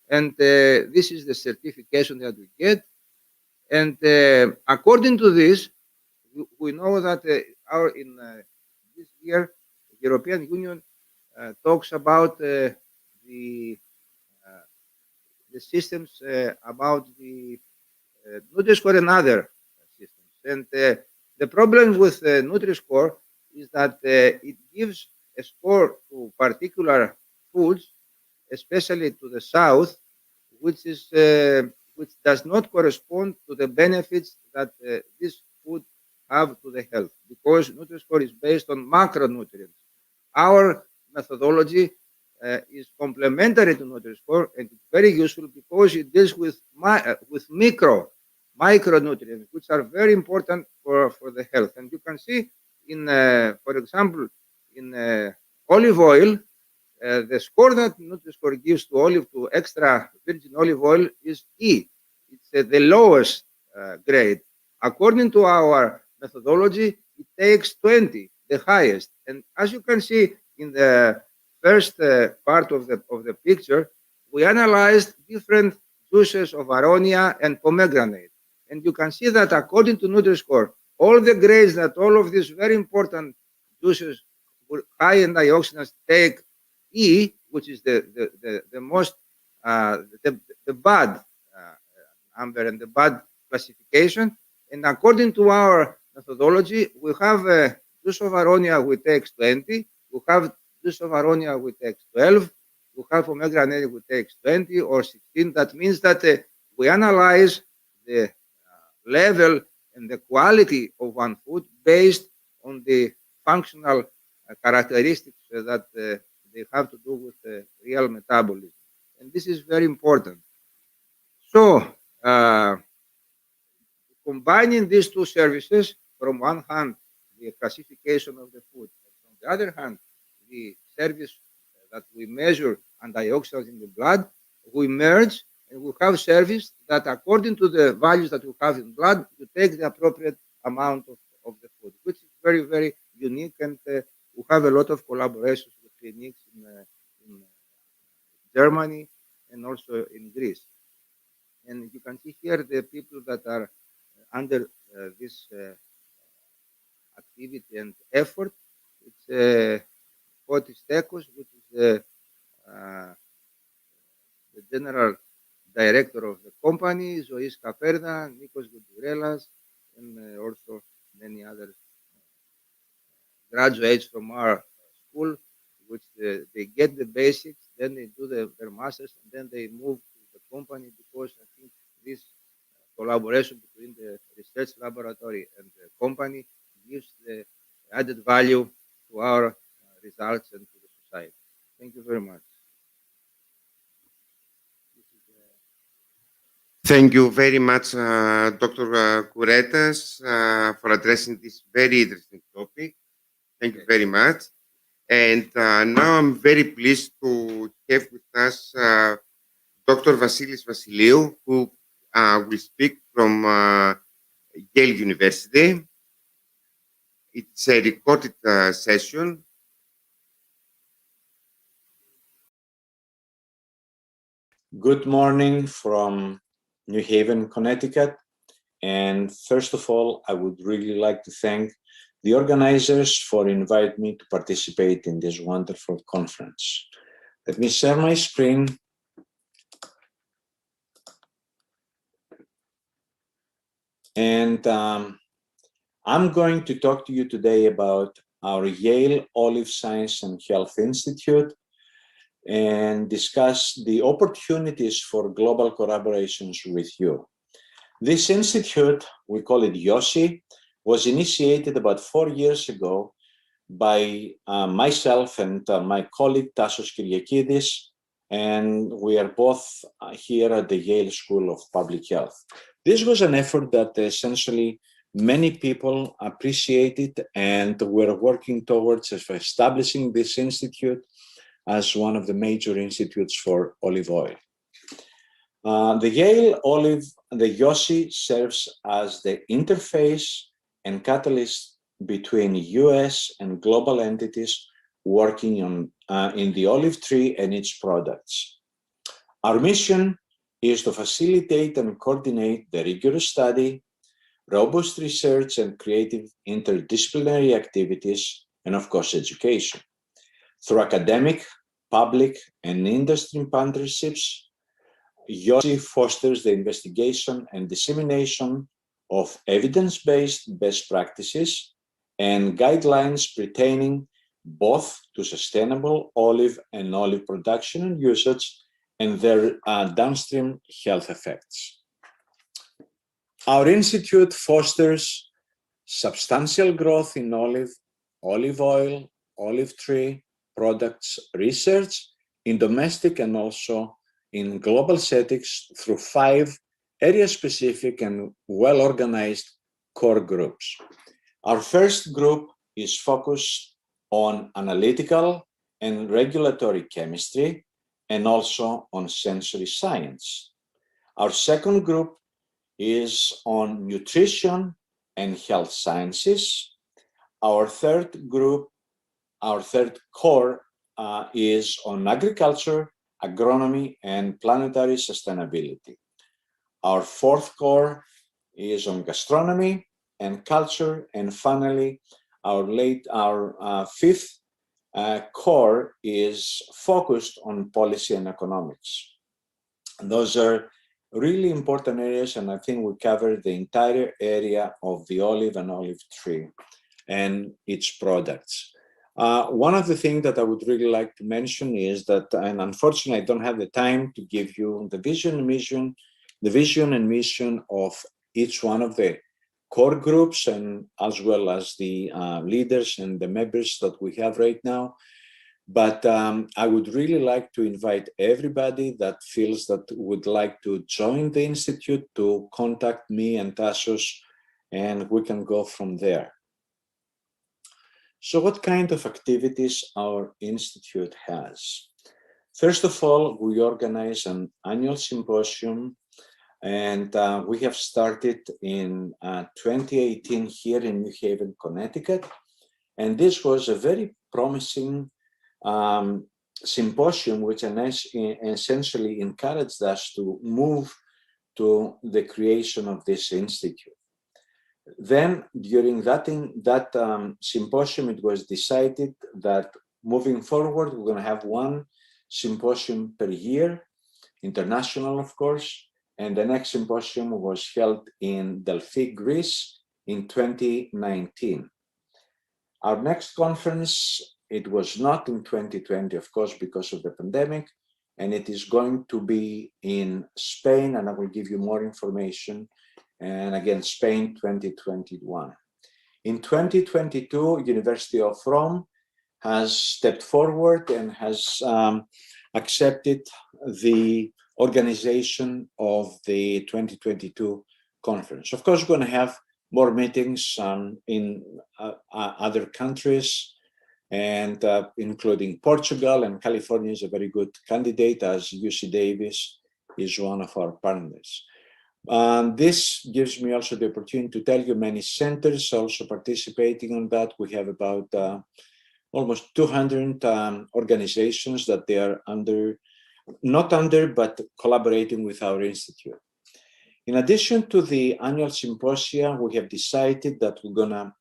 and this is the certification that we get. And according to this, we know that in this year, the European Union talks about the systems about the Nutri-Score and other systems. And the problem with Nutri-Score is that it gives a score to particular foods, especially to the south, which does not correspond to the benefits that this food have to the health, because Nutri-Score is based on macronutrients. Our methodology is complementary to Nutri-Score, and it's very useful because it deals with micronutrients, which are very important for the health. And you can see in, for example, in olive oil, the score that Nutri-Score gives to extra virgin olive oil is E. It's the lowest grade. According to our methodology, it takes 20, the highest. And as you can see in the first part of the picture, we analyzed different juices of aronia and pomegranate. And you can see that according to Nutri-Score, all the grades that all of these very important juices high in antioxidants take E, which is the most the bad amber and the bud classification. And according to our methodology, we have juice of aronia with X20, we have juice of aronia with X12, we have pomegranate with X20 or 16. That means that we analyze the level and the quality of one food based on the functional characteristics that they have to do with real metabolism. And this is very important. So, combining these two services, from one hand, the classification of the food, and from the other hand, the service that we measure antioxidants in the blood, we merge and we have service that according to the values that you have in blood, you take the appropriate amount of the food, which is very, very unique. And we have a lot of collaborations with clinics in Germany and also in Greece. And you can see here the people that are under this activity and effort. It's Perrotis College, which is the general director of the company, Zois Kaperda, Nikos Goudirelas, and also many other graduates from our school, which they get the basics, then they do their masters, and then they move to the company, because I think this collaboration between the research laboratory and the company gives the added value to our results and to the society. Thank you very much. Thank you very much, Dr. Kouretas, for addressing this very interesting topic. Thank you very much. And now I'm very pleased to have with us Dr. Vasilis Vasiliou, who will speak from Yale University. It's a recorded session. Good morning from New Haven, Connecticut. And first of all, I would really like to thank the organizers for inviting me to participate in this wonderful conference. Let me share my screen. And I'm going to talk to you today about our Yale Olive Science and Health Institute and discuss the opportunities for global collaborations with you. This institute, we call it YOSI, was initiated about 4 years ago by myself and my colleague Tassos Kyriakidis, and we are both here at the Yale School of Public Health. This was an effort that essentially many people appreciated, and we're working towards establishing this institute as one of the major institutes for olive oil. The Yale Olive, the YOSI, serves as the interface and catalyst between US and global entities working on, in the olive tree and its products. Our mission is to facilitate and coordinate the rigorous study, robust research, and creative interdisciplinary activities, and of course, education. Through academic, public, and industry partnerships, YOSI fosters the investigation and dissemination of evidence-based best practices and guidelines pertaining both to sustainable olive and olive production and usage and their downstream health effects. Our institute fosters substantial growth in olive oil, olive tree products research in domestic and also in global settings through 5 area-specific and well-organized core groups. Our first group is focused on analytical and regulatory chemistry and also on sensory science. Our second group is on nutrition and health sciences. Our third core is on agriculture, agronomy, and planetary sustainability. Our fourth core is on gastronomy and culture, and finally, our fifth core is focused on policy and economics. Those are really important areas, and I think we covered the entire area of the olive and olive tree and its products. One of the things that I would really like to mention is that, and unfortunately I don't have the time to give you the vision and mission of each one of the core groups, and as well as the leaders and the members that we have right now. But I would really like to invite everybody that feels that would like to join the Institute to contact me and Tassos, and we can go from there. So what kind of activities our Institute has? First of all, we organize an annual symposium, and we have started in 2018 here in New Haven, Connecticut. And this was a very promising symposium, which essentially encouraged us to move to the creation of this institute. Then during that symposium, it was decided that moving forward, we're going to have one symposium per year, international, of course, and the next symposium was held in Delphi, Greece in 2019. Our next conference, it was not in 2020, of course, because of the pandemic, and it is going to be in Spain, and I will give you more information. And again, Spain 2021. In 2022, University of Rome has stepped forward and has accepted the organization of the 2022 conference. Of course, we're going to have more meetings in other countries, and including Portugal, and California is a very good candidate, as UC Davis is one of our partners. This gives me also the opportunity to tell you many centers also participating on that. We have about almost 200 organizations that they are but collaborating with our institute. In addition to the annual symposia, we have decided that we're going to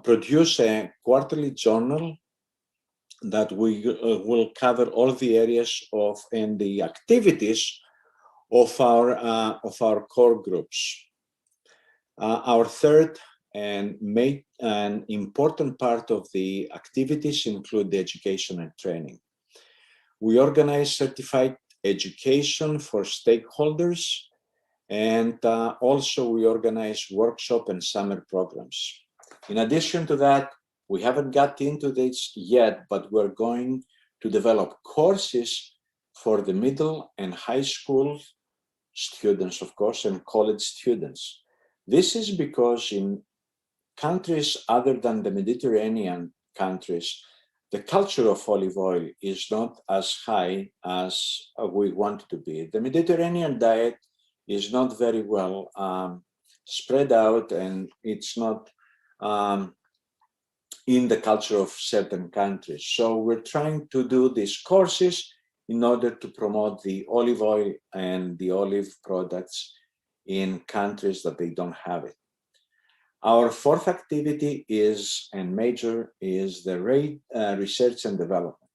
produce a quarterly journal that we will cover all the areas of and the activities of our core groups. Our third and important part of the activities include the education and training. We organize certified education for stakeholders, and also we organize workshop and summer programs. In addition to that, we haven't got into this yet, but we're going to develop courses for the middle and high school students, of course, and college students. This is because in countries other than the Mediterranean countries, the culture of olive oil is not as high as we want it to be. The Mediterranean diet is not very well spread out, and it's not in the culture of certain countries. So we're trying to do these courses in order to promote the olive oil and the olive products in countries that they don't have it. Our fourth activity is the research and development.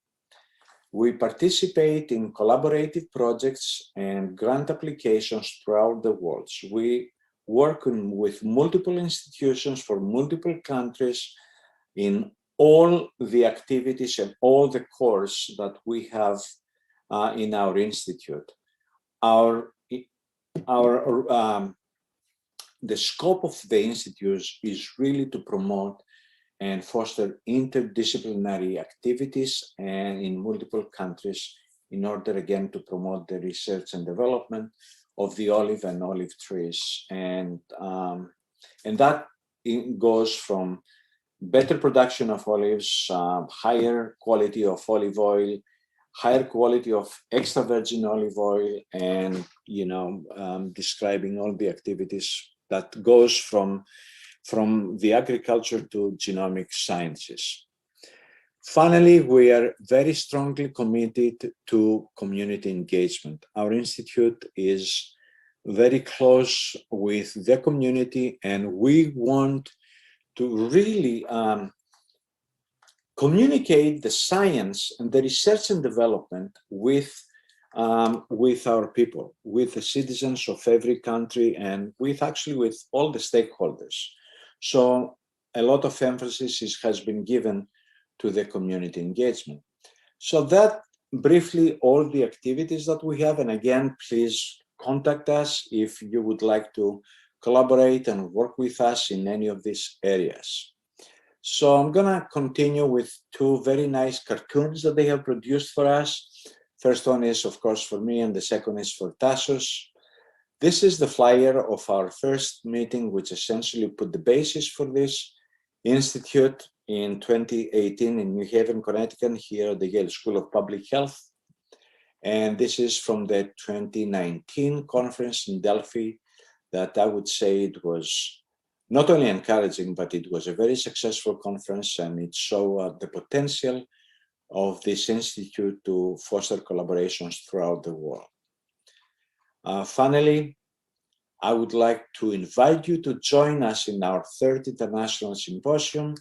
We participate in collaborative projects and grant applications throughout the world. So we work with multiple institutions for multiple countries in all the activities and all the courses that we have in our institute. The scope of the institute is really to promote and foster interdisciplinary activities and in multiple countries in order, again, to promote the research and development of the olive and olive trees. And that goes from better production of olives, higher quality of olive oil, higher quality of extra virgin olive oil, and describing all the activities that goes from the agriculture to genomic sciences. Finally, we are very strongly committed to community engagement. Our institute is very close with the community, and we want to really communicate the science and the research and development with with our people, with the citizens of every country, and with all the stakeholders. So a lot of emphasis has been given to the community engagement. So that briefly all the activities that we have. And again, please contact us if you would like to collaborate and work with us in any of these areas. So I'm gonna continue with two very nice cartoons that they have produced for us. First one is, of course, for me, and the second is for Tassos. This is the flyer of our first meeting, which essentially put the basis for this institute in 2018 in New Haven, Connecticut, here at the Yale School of Public Health. And this is from the 2019 conference in Delphi that I would say it was not only encouraging, but it was a very successful conference, and it showed the potential of this institute to foster collaborations throughout the world. Finally, I would like to invite you to join us in our third international symposium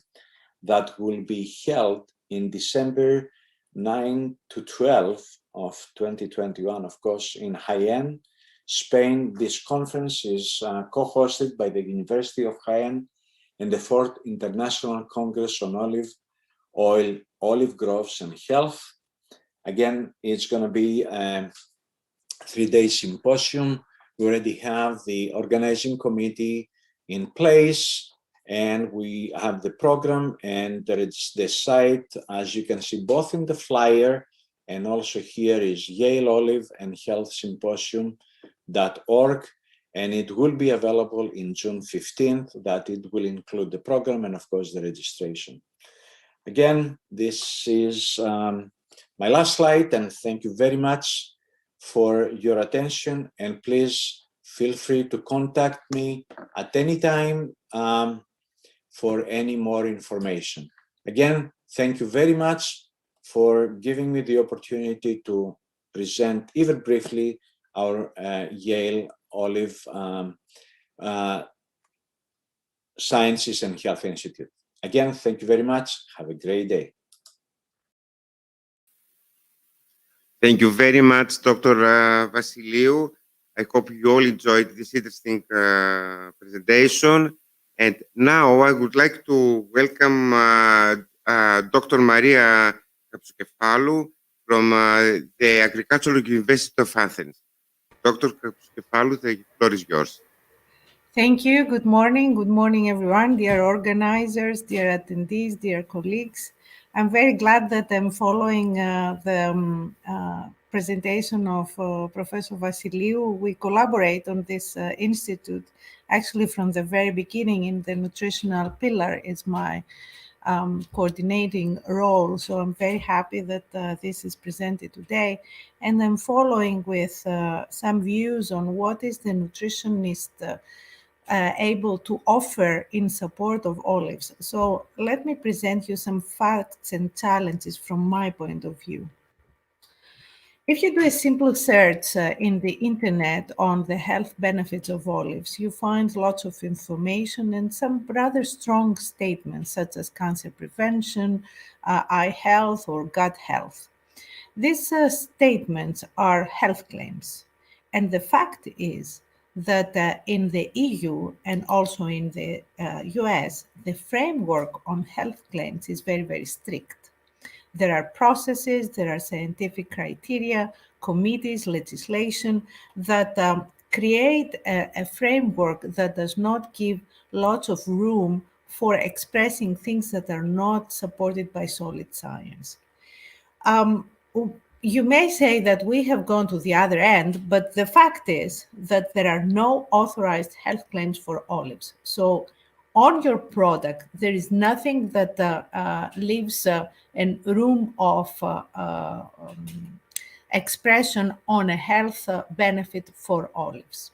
that will be held in December 9 to 12 of 2021, of course, in Jaén, Spain. This conference is co-hosted by the University of Jaén and the Fourth International Congress on Olive Oil, Olive Groves and Health. Again, it's going to be a 3-day symposium. We already have the organizing committee in place, and we have the program, and there is the site, as you can see, both in the flyer and also here is Yale Olive and Health Symposium.org, and it will be available in June 15th, that it will include the program and of course the registration. Again, this is my last slide, and thank you very much for your attention, and please feel free to contact me at any time for any more information. Again, thank you very much for giving me the opportunity to present even briefly our Yale Olive Sciences and Health Institute. Again, thank you very much. Have a great day. Thank you very much, Dr. Vassiliou. I hope you all enjoyed this interesting presentation. And now I would like to welcome Dr. Maria Kapsukefalou from the Agricultural University of Athens. Dr. Kapsukefalou, the floor is yours. Thank you. Good morning. Good morning, everyone, dear organizers, dear attendees, dear colleagues. I'm very glad that I'm following the presentation of Professor Vassiliou. We collaborate on this institute actually from the very beginning in the nutritional pillar is my coordinating role. So I'm very happy that this is presented today. And I'm following with some views on what is the nutritionist able to offer in support of olives. So let me present you some facts and challenges from my point of view. If you do a simple search in the internet on the health benefits of olives, you find lots of information and some rather strong statements such as cancer prevention, eye health, or gut health. These statements are health claims. And the fact is that in the EU and also in the US, the framework on health claims is very, very strict. There are processes, there are scientific criteria, committees, legislation that create a framework that does not give lots of room for expressing things that are not supported by solid science. You may say that we have gone to the other end, but the fact is that there are no authorized health claims for olives. So on your product, there is nothing that leaves a room of expression on a health benefit for olives.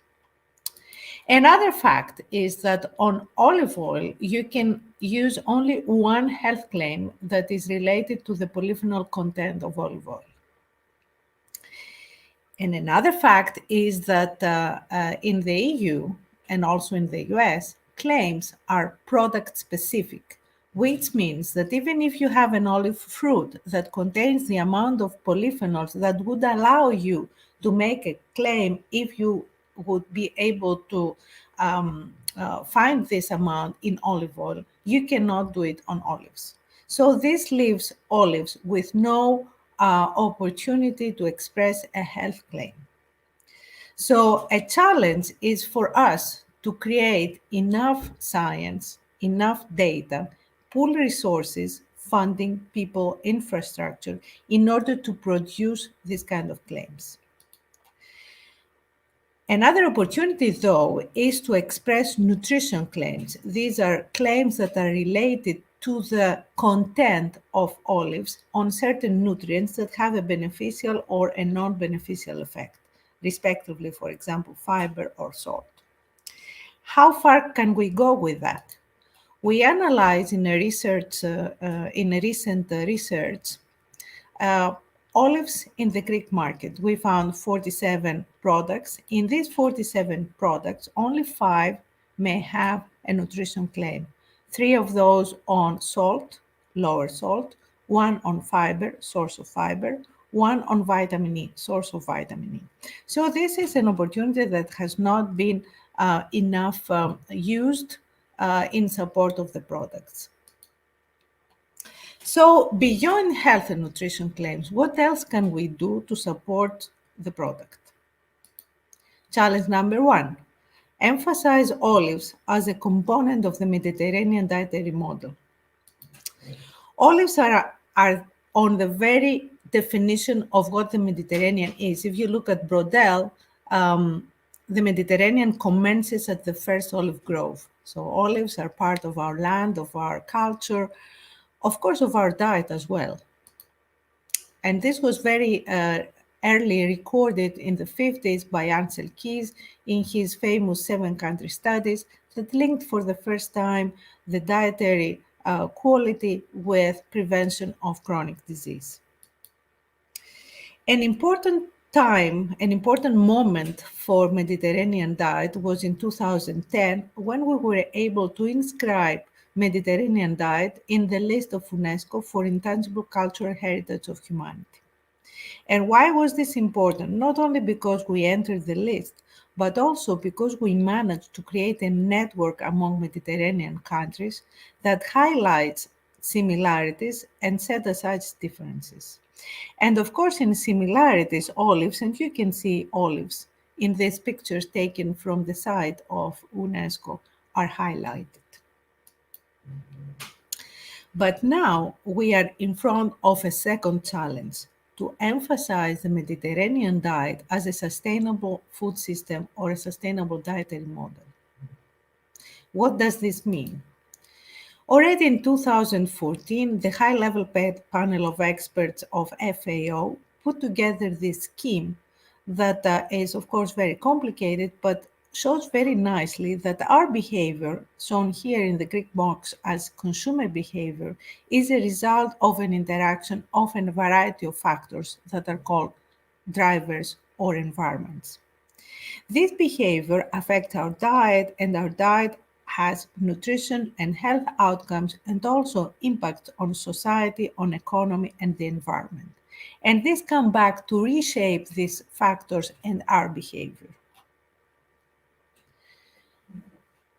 Another fact is that on olive oil, you can use only one health claim that is related to the polyphenol content of olive oil. And another fact is that in the EU and also in the US, claims are product specific. which means that even if you have an olive fruit that contains the amount of polyphenols that would allow you to make a claim if you would be able to find this amount in olive oil, you cannot do it on olives. So this leaves olives with no opportunity to express a health claim. So a challenge is for us to create enough science, enough data, pool resources, funding, people, infrastructure, in order to produce this kind of claims. Another opportunity, though, is to express nutrition claims. These are claims that are related to the content of olives on certain nutrients that have a beneficial or a non-beneficial effect, respectively, for example, fiber or salt. How far can we go with that? We analyzed in a recent research olives in the Greek market. We found 47 products. In these 47 products, only 5 may have a nutrition claim. 3 of those on salt, lower salt, 1 on fiber, source of fiber, 1 on vitamin E, source of vitamin E. So this is an opportunity that has not been enough used in support of the products. So beyond health and nutrition claims, what else can we do to support the product? Challenge number 1, emphasize olives as a component of the Mediterranean dietary model. Olives are on the very definition of what the Mediterranean is. If you look at Brodel, the Mediterranean commences at the first olive grove. So olives are part of our land, of our culture, of course, of our diet as well. And this was very early recorded in the 50s by Ansel Keys in his famous 7-country studies that linked for the first time the dietary quality with prevention of chronic disease. An important moment for Mediterranean diet was in 2010 when we were able to inscribe Mediterranean diet in the list of UNESCO for intangible cultural heritage of humanity. And why was this important? Not only because we entered the list, but also because we managed to create a network among Mediterranean countries that highlights similarities and set aside differences. And of course, in similarities, olives, and you can see olives in these pictures taken from the site of UNESCO, are highlighted. But now we are in front of a second challenge, to emphasize the Mediterranean diet as a sustainable food system or a sustainable dietary model. What does this mean? Already in 2014, the high-level panel of experts of FAO put together this scheme that is, of course, very complicated, but shows very nicely that our behavior, shown here in the Greek box as consumer behavior, is a result of an interaction of a variety of factors that are called drivers or environments. This behavior affects our diet, and our diet has nutrition and health outcomes and also impacts on society, on economy, and the environment. And this comes back to reshape these factors and our behavior.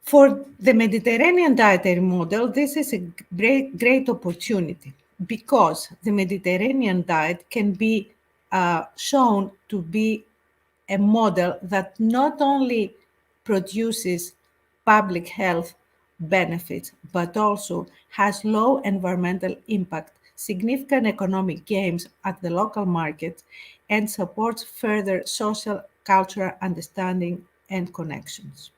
For the Mediterranean dietary model, this is a great opportunity because the Mediterranean diet can be shown to be a model that not only produces public health benefits, but also has low environmental impact, significant economic gains at the local market, and supports further social, cultural understanding and connections.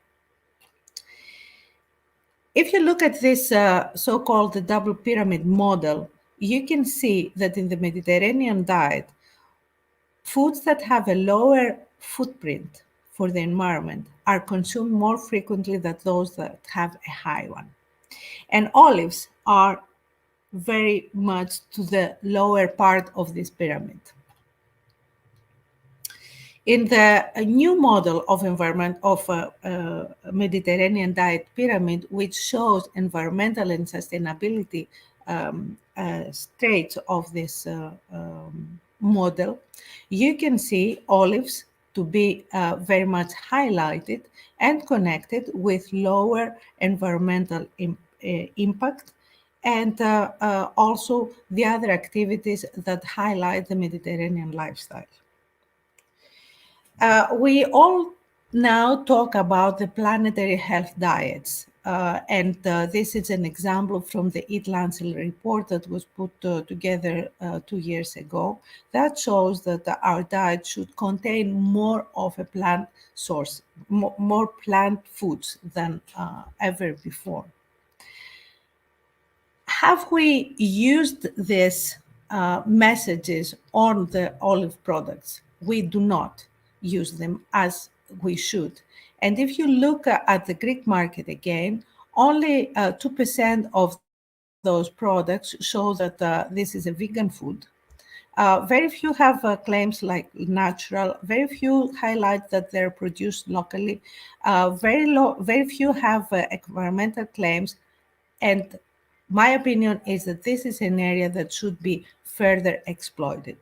If you look at this so-called double pyramid model, you can see that in the Mediterranean diet, foods that have a lower footprint for the environment are consumed more frequently than those that have a high one. And olives are very much to the lower part of this pyramid. In the new model of Mediterranean diet pyramid, which shows environmental and sustainability traits of this model, you can see olives to be very much highlighted and connected with lower environmental impact, and also the other activities that highlight the Mediterranean lifestyle. We all now talk about the planetary health diets, and this is an example from the Eat Lancel report that was put together 2 years ago that shows that our diet should contain more of a plant source, more plant foods than ever before. Have we used these messages on the olive products? We do not use them as we should. And if you look at the Greek market again, only 2% of those products show that this is a vegan food. Very few have claims like natural. Very few highlight that they're produced locally. Very few have environmental claims. And my opinion is that this is an area that should be further exploited.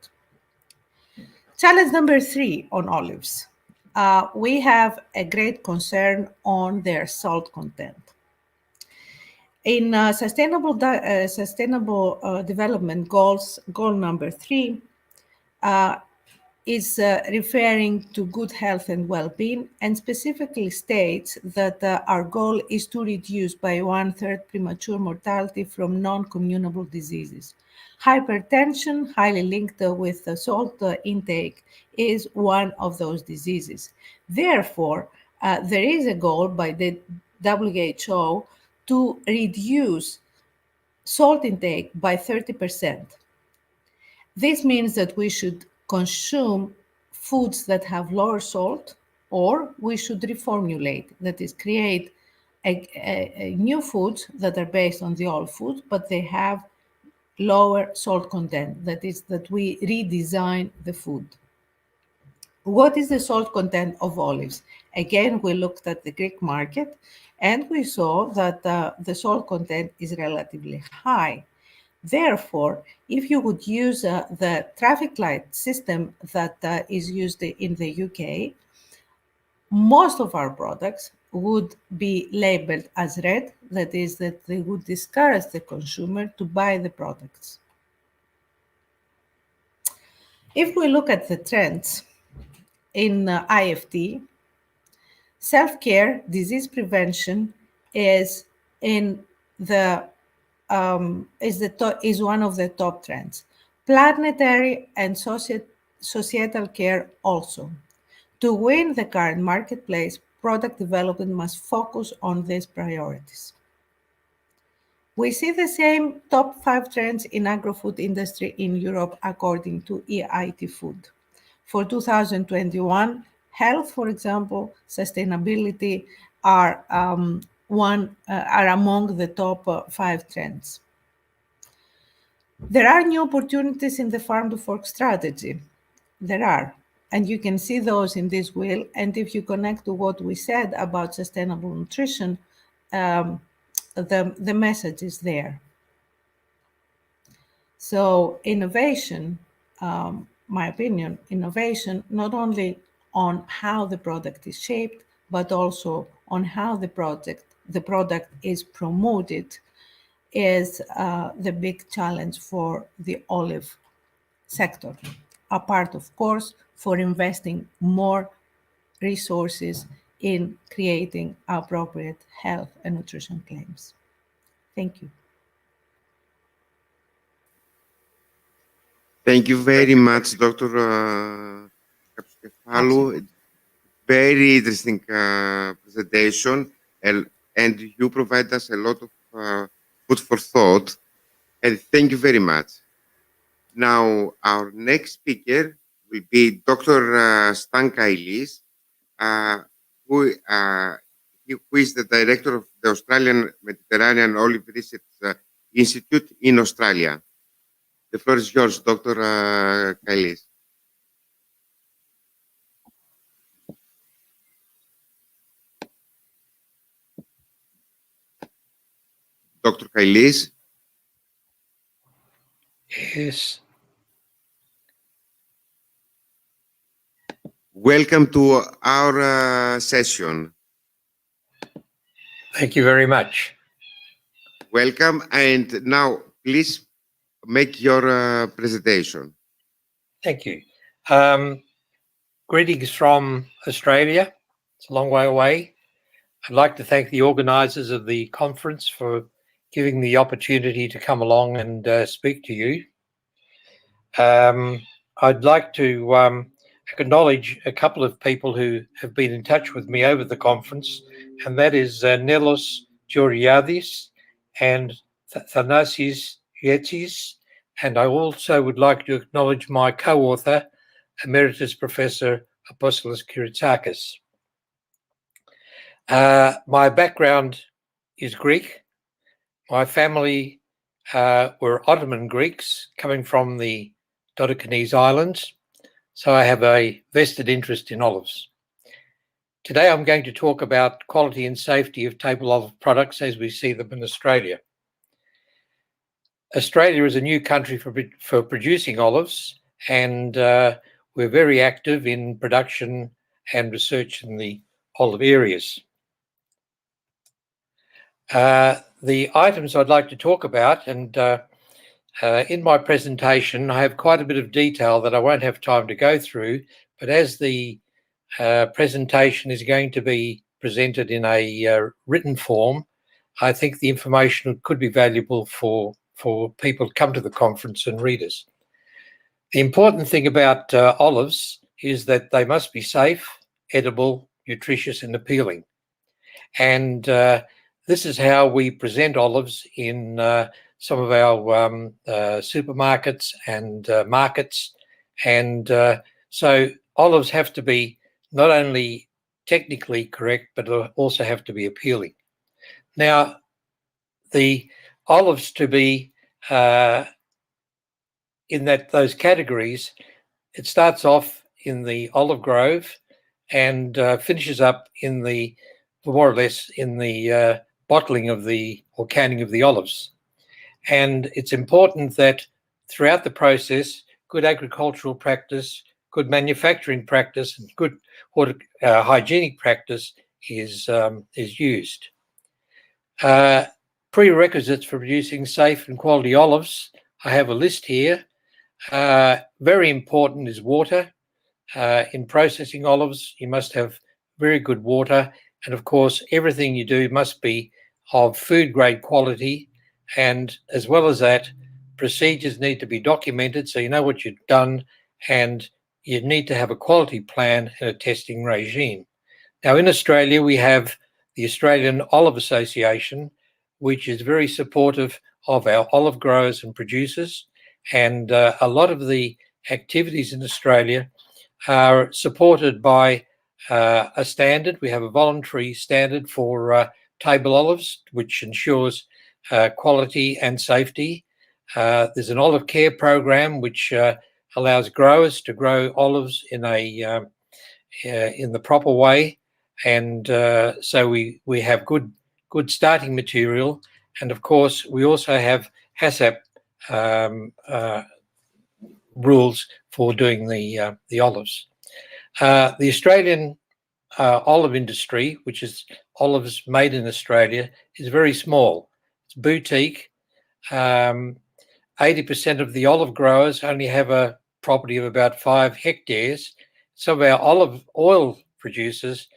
Challenge number 3 on olives. We have a great concern on their salt content. In sustainable development goals, goal number 3 is referring to good health and well-being, and specifically states that our goal is to reduce by 1/3 premature mortality from non-communicable diseases. Hypertension, highly linked with salt intake, is one of those diseases. Therefore, there is a goal by the WHO to reduce salt intake by 30%. This means that we should consume foods that have lower salt, or we should reformulate, that is, create new foods that are based on the old food, but they have lower salt content, that is, that we redesign the food. What is the salt content of olives? Again, we looked at the Greek market, and we saw that the salt content is relatively high. Therefore, if you would use the traffic light system that is used in the UK, most of our products would be labeled as red, that is, that they would discourage the consumer to buy the products. If we look at the trends in IFT, self-care, disease prevention is is one of the top trends. Planetary and societal care also. To win the current marketplace, product development must focus on these priorities. We see the same top 5 trends in agro-food industry in Europe according to EIT Food. For 2021, health, for example, sustainability are among the top 5 trends. There are new opportunities in the farm to fork strategy. There are, and you can see those in this wheel. And if you connect to what we said about sustainable nutrition, the message is there. So innovation, my opinion, innovation not only on how the product is shaped, but also on how the product is promoted, is the big challenge for the olive sector, apart, of course, for investing more resources in creating appropriate health and nutrition claims. Thank you. Thank you very much, Dr. Kapskefalou. Very interesting presentation, and you provide us a lot of food for thought, and thank you very much. Now, our next speaker will be Dr. Stanka Ellis, who is the director of the Australian Mediterranean Olive Research Institute in Australia. The floor is yours, Dr. Ellis. Dr. Kailis. Yes. Welcome to our session. Thank you very much. Welcome. And now, please make your presentation. Thank you. Greetings from Australia. It's a long way away. I'd like to thank the organisers of the conference for giving me the opportunity to come along and speak to you. I'd like to acknowledge a couple of people who have been in touch with me over the conference, and that is Nelos Georgiadis and Thanasis Yetis. And I also would like to acknowledge my co-author, Emeritus Professor Apostolos Kyritzakis. My background is Greek. My family were Ottoman Greeks coming from the Dodecanese Islands, so I have a vested interest in olives. Today I'm going to talk about quality and safety of table olive products as we see them in Australia. Australia is a new country for producing olives, and we're very active in production and research in the olive areas. The items I'd like to talk about, and in my presentation I have quite a bit of detail that I won't have time to go through, but as the presentation is going to be presented in a written form, I think the information could be valuable for people to come to the conference and readers. The important thing about olives is that they must be safe, edible, nutritious and appealing. And this is how we present olives in some of our supermarkets and markets. And so olives have to be not only technically correct, but also have to be appealing. Now, the olives to be in those categories, it starts off in the olive grove and finishes up in the, more or less, in the bottling of or canning of the olives. And it's important that throughout the process, good agricultural practice, good manufacturing practice, and good hygienic practice is used. Prerequisites for producing safe and quality olives, I have a list here. Very important is water. In processing olives, you must have very good water. And of course, everything you do must be of food grade quality. And as well as that, procedures need to be documented so you know what you've done, and you need to have a quality plan and a testing regime. Now in Australia, we have the Australian Olive Association, which is very supportive of our olive growers and producers. And a lot of the activities in Australia are supported by a standard. We have a voluntary standard for table olives, which ensures quality and safety. There's an olive care program which allows growers to grow olives in the proper way, and so we have good starting material. And of course, we also have HACCP rules for doing the olives. The Australian olive industry, which is olives made in Australia, is very small. It's boutique. 80% of the olive growers only have a property of about 5 hectares. Some of our olive oil producers,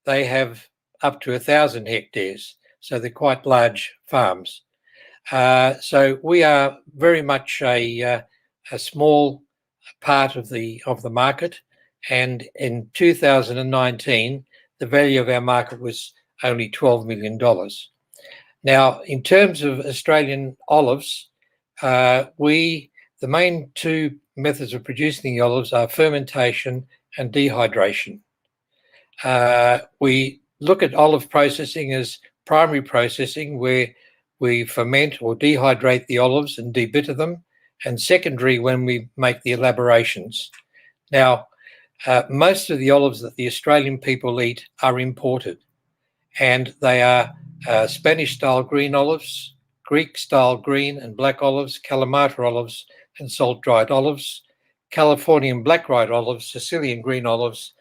they have up to 1,000 hectares. So they're quite large farms. So we are very much a small part of the market. And in 2019, the value of our market was only $12 million. Now, in terms of Australian olives, the main two methods of producing the olives are fermentation and dehydration. We look at olive processing as primary processing, where we ferment or dehydrate the olives and debitter them, and secondary when we make the elaborations. Now, most of the olives that the Australian people eat are imported, and they are Spanish-style green olives, Greek-style green and black olives, Kalamata olives, and salt-dried olives, Californian black-rind olives, Sicilian green olives,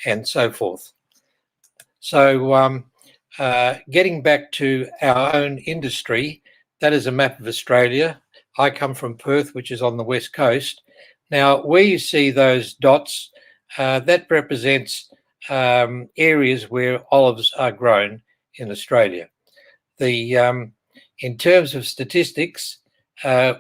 and so forth. So getting back to our own industry, that is a map of Australia. I come from Perth, which is on the west coast. Now, where you see those dots, that represents areas where olives are grown in Australia. In terms of statistics,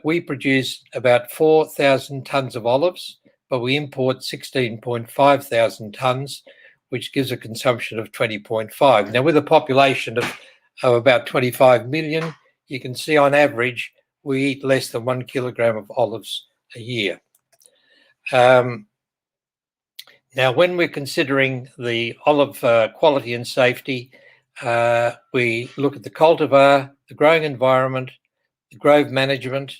we produce about 4,000 tonnes of olives, but we import 16.5 thousand tonnes, which gives a consumption of 20.5. Now, with a population of about 25 million, you can see on average we eat less than 1 kilogram of olives a year. Now, when we're considering the olive quality and safety, we look at the cultivar, the growing environment, the grove management,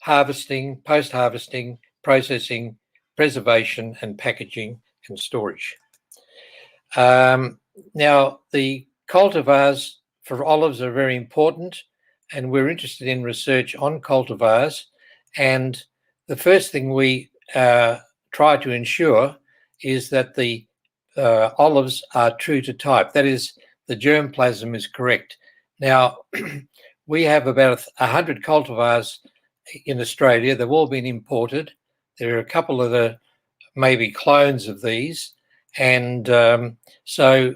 harvesting, post-harvesting, processing, preservation, and packaging and storage. Now, the cultivars for olives are very important, and we're interested in research on cultivars. And the first thing we try to ensure is that the olives are true to type. That is, the germplasm is correct. Now, we have about 100 cultivars in Australia. They've all been imported. There are a couple of the maybe clones of these. And so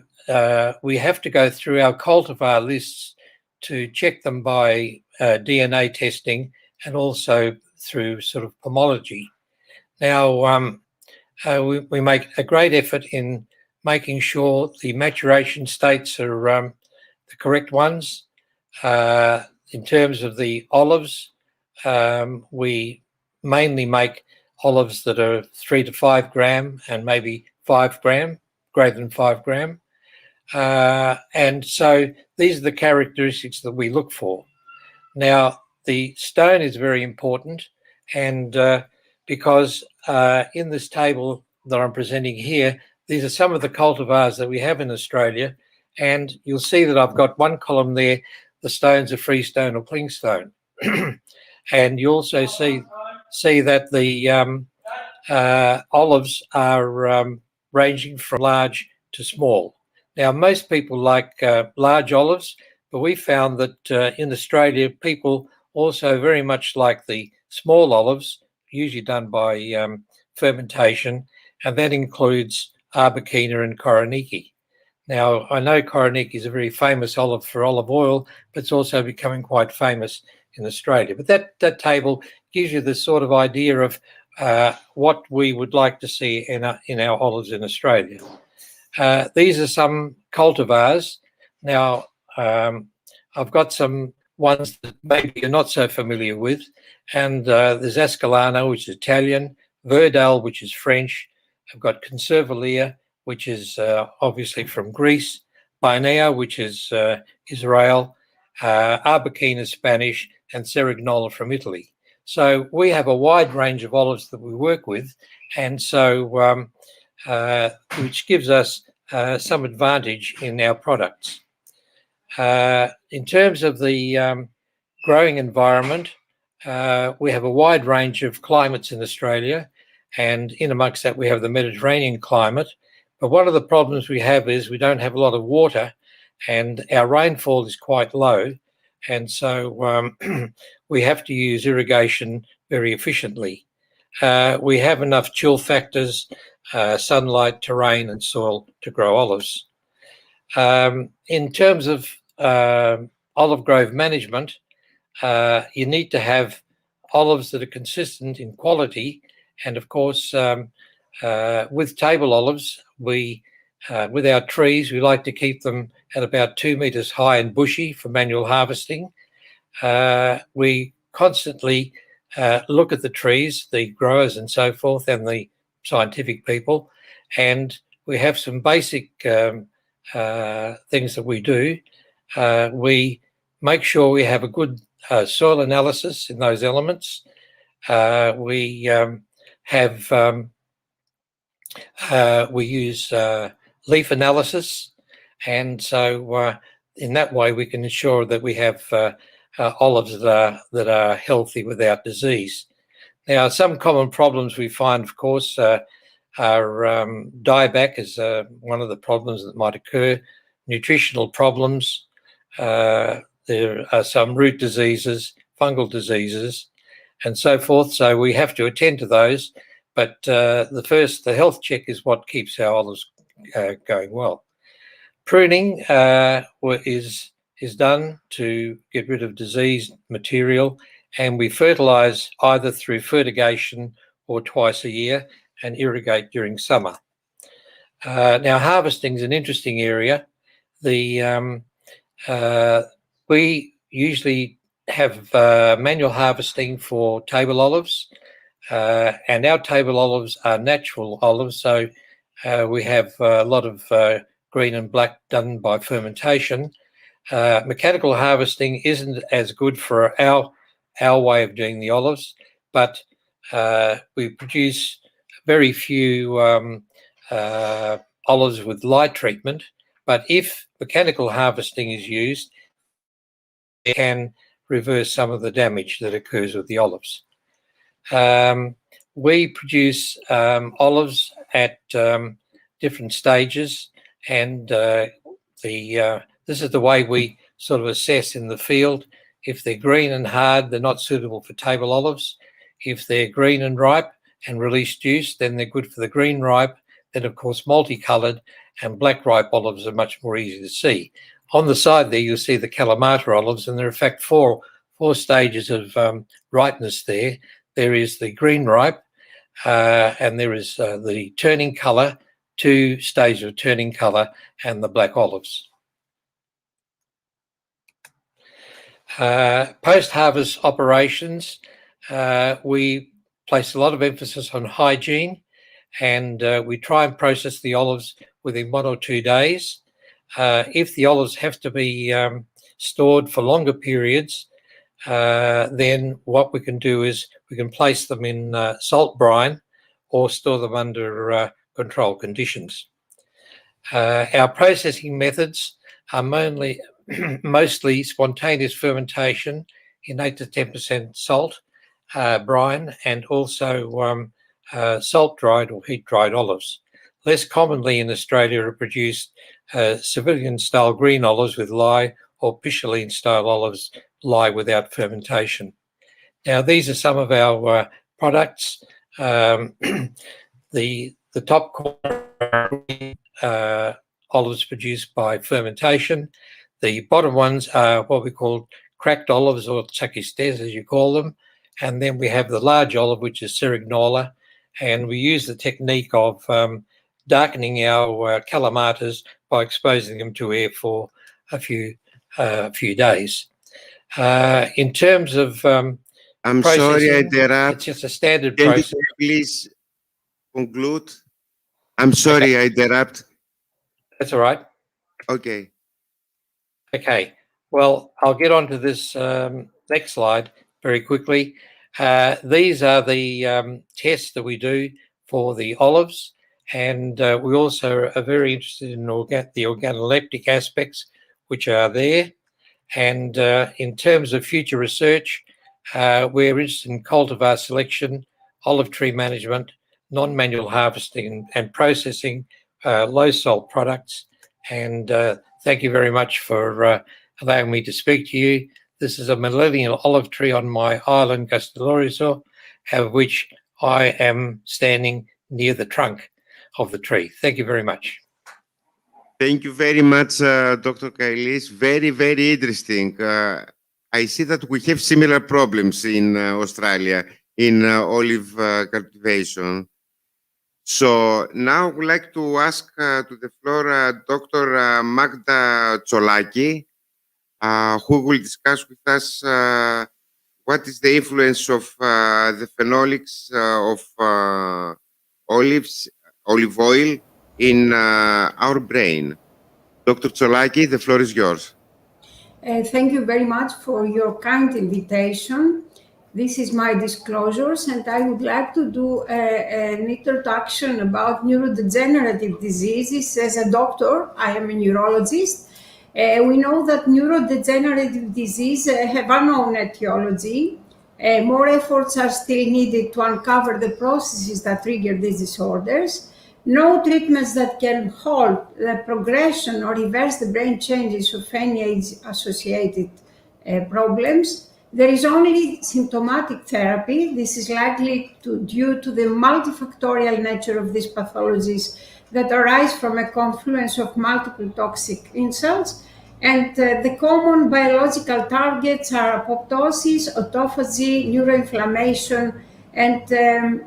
we have to go through our cultivar lists to check them by DNA testing and also through sort of pomology. Now, we make a great effort in making sure the maturation states are the correct ones. In terms of the olives, we mainly make olives that are 3 to 5 gram and maybe 5 gram, greater than 5 gram. And so these are the characteristics that we look for. Now, the stone is very important, and because in this table that I'm presenting here, these are some of the cultivars that we have in Australia, and you'll see that I've got one column there, the stones are freestone or clingstone. And you also see that the olives are ranging from large to small. Now, most people like large olives, but we found that in Australia, people also very much like the small olives, usually done by fermentation, and that includes Arbequina and Koroniki. Now, I know Koroniki is a very famous olive for olive oil, but it's also becoming quite famous in Australia. But that table gives you the sort of idea of what we would like to see in our olives in Australia. These are some cultivars. Now, I've got some ones that maybe you're not so familiar with, and there's Ascolano, which is Italian, Verdal, which is French. I've got Conservalia, which is obviously from Greece, Bainea, which is Israel, Arbequina, Spanish, and Cerignola from Italy. So we have a wide range of olives that we work with, and so which gives us some advantage in our products. In terms of the growing environment, we have a wide range of climates in Australia, and in amongst that we have the Mediterranean climate. But one of the problems we have is we don't have a lot of water, and our rainfall is quite low, and so we have to use irrigation very efficiently. We have enough chill factors, sunlight, terrain, and soil to grow olives. In terms of olive grove management, you need to have olives that are consistent in quality, and of course, with table olives, we with our trees, we like to keep them at about 2 meters high and bushy for manual harvesting. We constantly look at the trees, the growers and so forth, and the scientific people, and we have some basic things that we do. We make sure we have a good soil analysis in those elements. We use leaf analysis, and so in that way we can ensure that we have olives that are healthy without disease. Now, some common problems we find, of course, are dieback is one of the problems that might occur, nutritional problems, there are some root diseases, fungal diseases, and so forth. So we have to attend to those. But the health check is what keeps our olives going well. Pruning is done to get rid of diseased material, and we fertilise either through fertigation or twice a year and irrigate during summer. Now, harvesting is an interesting area. We usually have manual harvesting for table olives, and our table olives are natural olives, so we have a lot of green and black done by fermentation. Mechanical harvesting isn't as good for our way of doing the olives, but we produce very few olives with light treatment. But if mechanical harvesting is used, it can reverse some of the damage that occurs with the olives. We produce olives at different stages, and this is the way we sort of assess in the field. If they're green and hard, they're not suitable for table olives. If they're green and ripe and release juice, then they're good for the green ripe. Then, of course, multicoloured and black ripe olives are much more easy to see. On the side there, you'll see the Kalamata olives, and there are in fact four stages of ripeness there. There is the green ripe, and there is the turning colour, 2 stages of turning colour, and the black olives. Post-harvest operations, we place a lot of emphasis on hygiene, and we try and process the olives within 1 or 2 days. If the olives have to be stored for longer periods, then what we can do is we can place them in salt brine or store them under controlled conditions. Our processing methods are mostly spontaneous fermentation in 8 to 10% salt brine, and also salt dried or heat dried olives. Less commonly in Australia are produced civilian style green olives with lye, or Picholine style olives lye without fermentation. Now, these are some of our products. The top corner olives produced by fermentation. The bottom ones are what we call cracked olives, or tsakistes as you call them. And then we have the large olive, which is Cerignola, and we use the technique of darkening our calamatas by exposing them to air for a few days. In terms of I'm sorry I interrupt. It's just a standard Can process. you please conclude? I'm sorry I interrupt. That's all right. Okay. Okay. Well, I'll get on to this next slide very quickly. These are the tests that we do for the olives, and we also are very interested in the organoleptic aspects, which are there. And in terms of future research, we're interested in cultivar selection, olive tree management, non-manual harvesting and processing, low salt products. And thank you very much for allowing me to speak to you. This is a millennial olive tree on my island, Castellorizo, of which I am standing near the trunk of the tree. Thank you very much. Thank you very much, Dr. Kailis. Very, very interesting. I see that we have similar problems in Australia in olive cultivation. So now I would like to ask to the floor Dr. Magda Tsolaki, who will discuss with us what is the influence of the phenolics of olive oil in our brain. Dr. Tsolaki, the floor is yours. Thank you very much for your kind invitation. This is my disclosures, and I would like to do an introduction about neurodegenerative diseases. As a doctor, I am a neurologist, We know that neurodegenerative disease have unknown etiology. More efforts are still needed to uncover the processes that trigger these disorders. No treatments that can halt the progression or reverse the brain changes of any age-associated problems. There is only symptomatic therapy. This is likely due to the multifactorial nature of these pathologies that arise from a confluence of multiple toxic insults. And the common biological targets are apoptosis, autophagy, neuroinflammation, and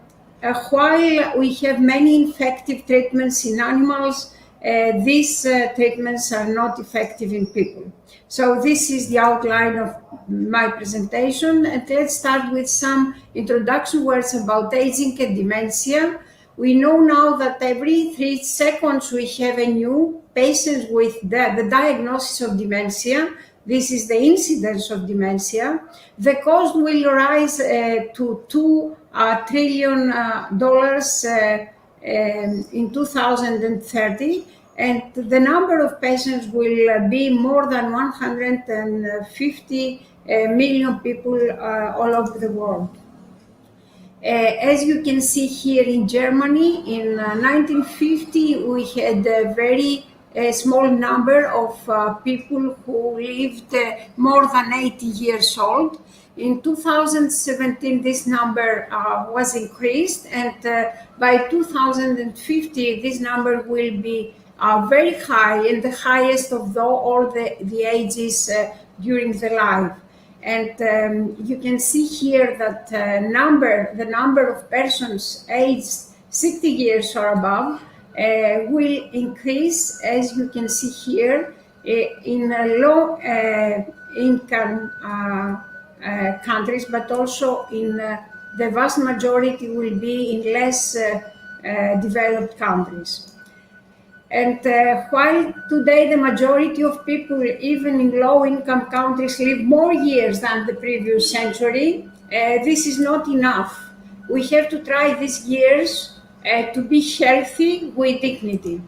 while we have many effective treatments in animals, these treatments are not effective in people. So this is the outline of my presentation. And let's start with some introduction words about aging and dementia. We know now that every 3 seconds we have a new patient with the diagnosis of dementia. This is the incidence of dementia. The cost will rise to $2 trillion in 2030, and the number of patients will be more than 150 million people all over the world. As you can see here in Germany, in 1950, we had a very small number of people who lived more than 80 years old. In 2017, this number was increased, and by 2050, this number will be very high, and the highest of all the ages during the life. And you can see here that the number of persons aged 60 years or above will increase, as you can see here, in low income countries, but also in the vast majority will be in less developed countries. And while today the majority of people, even in low-income countries, live more years than the previous century, this is not enough. We have to try these years to be healthy with dignity.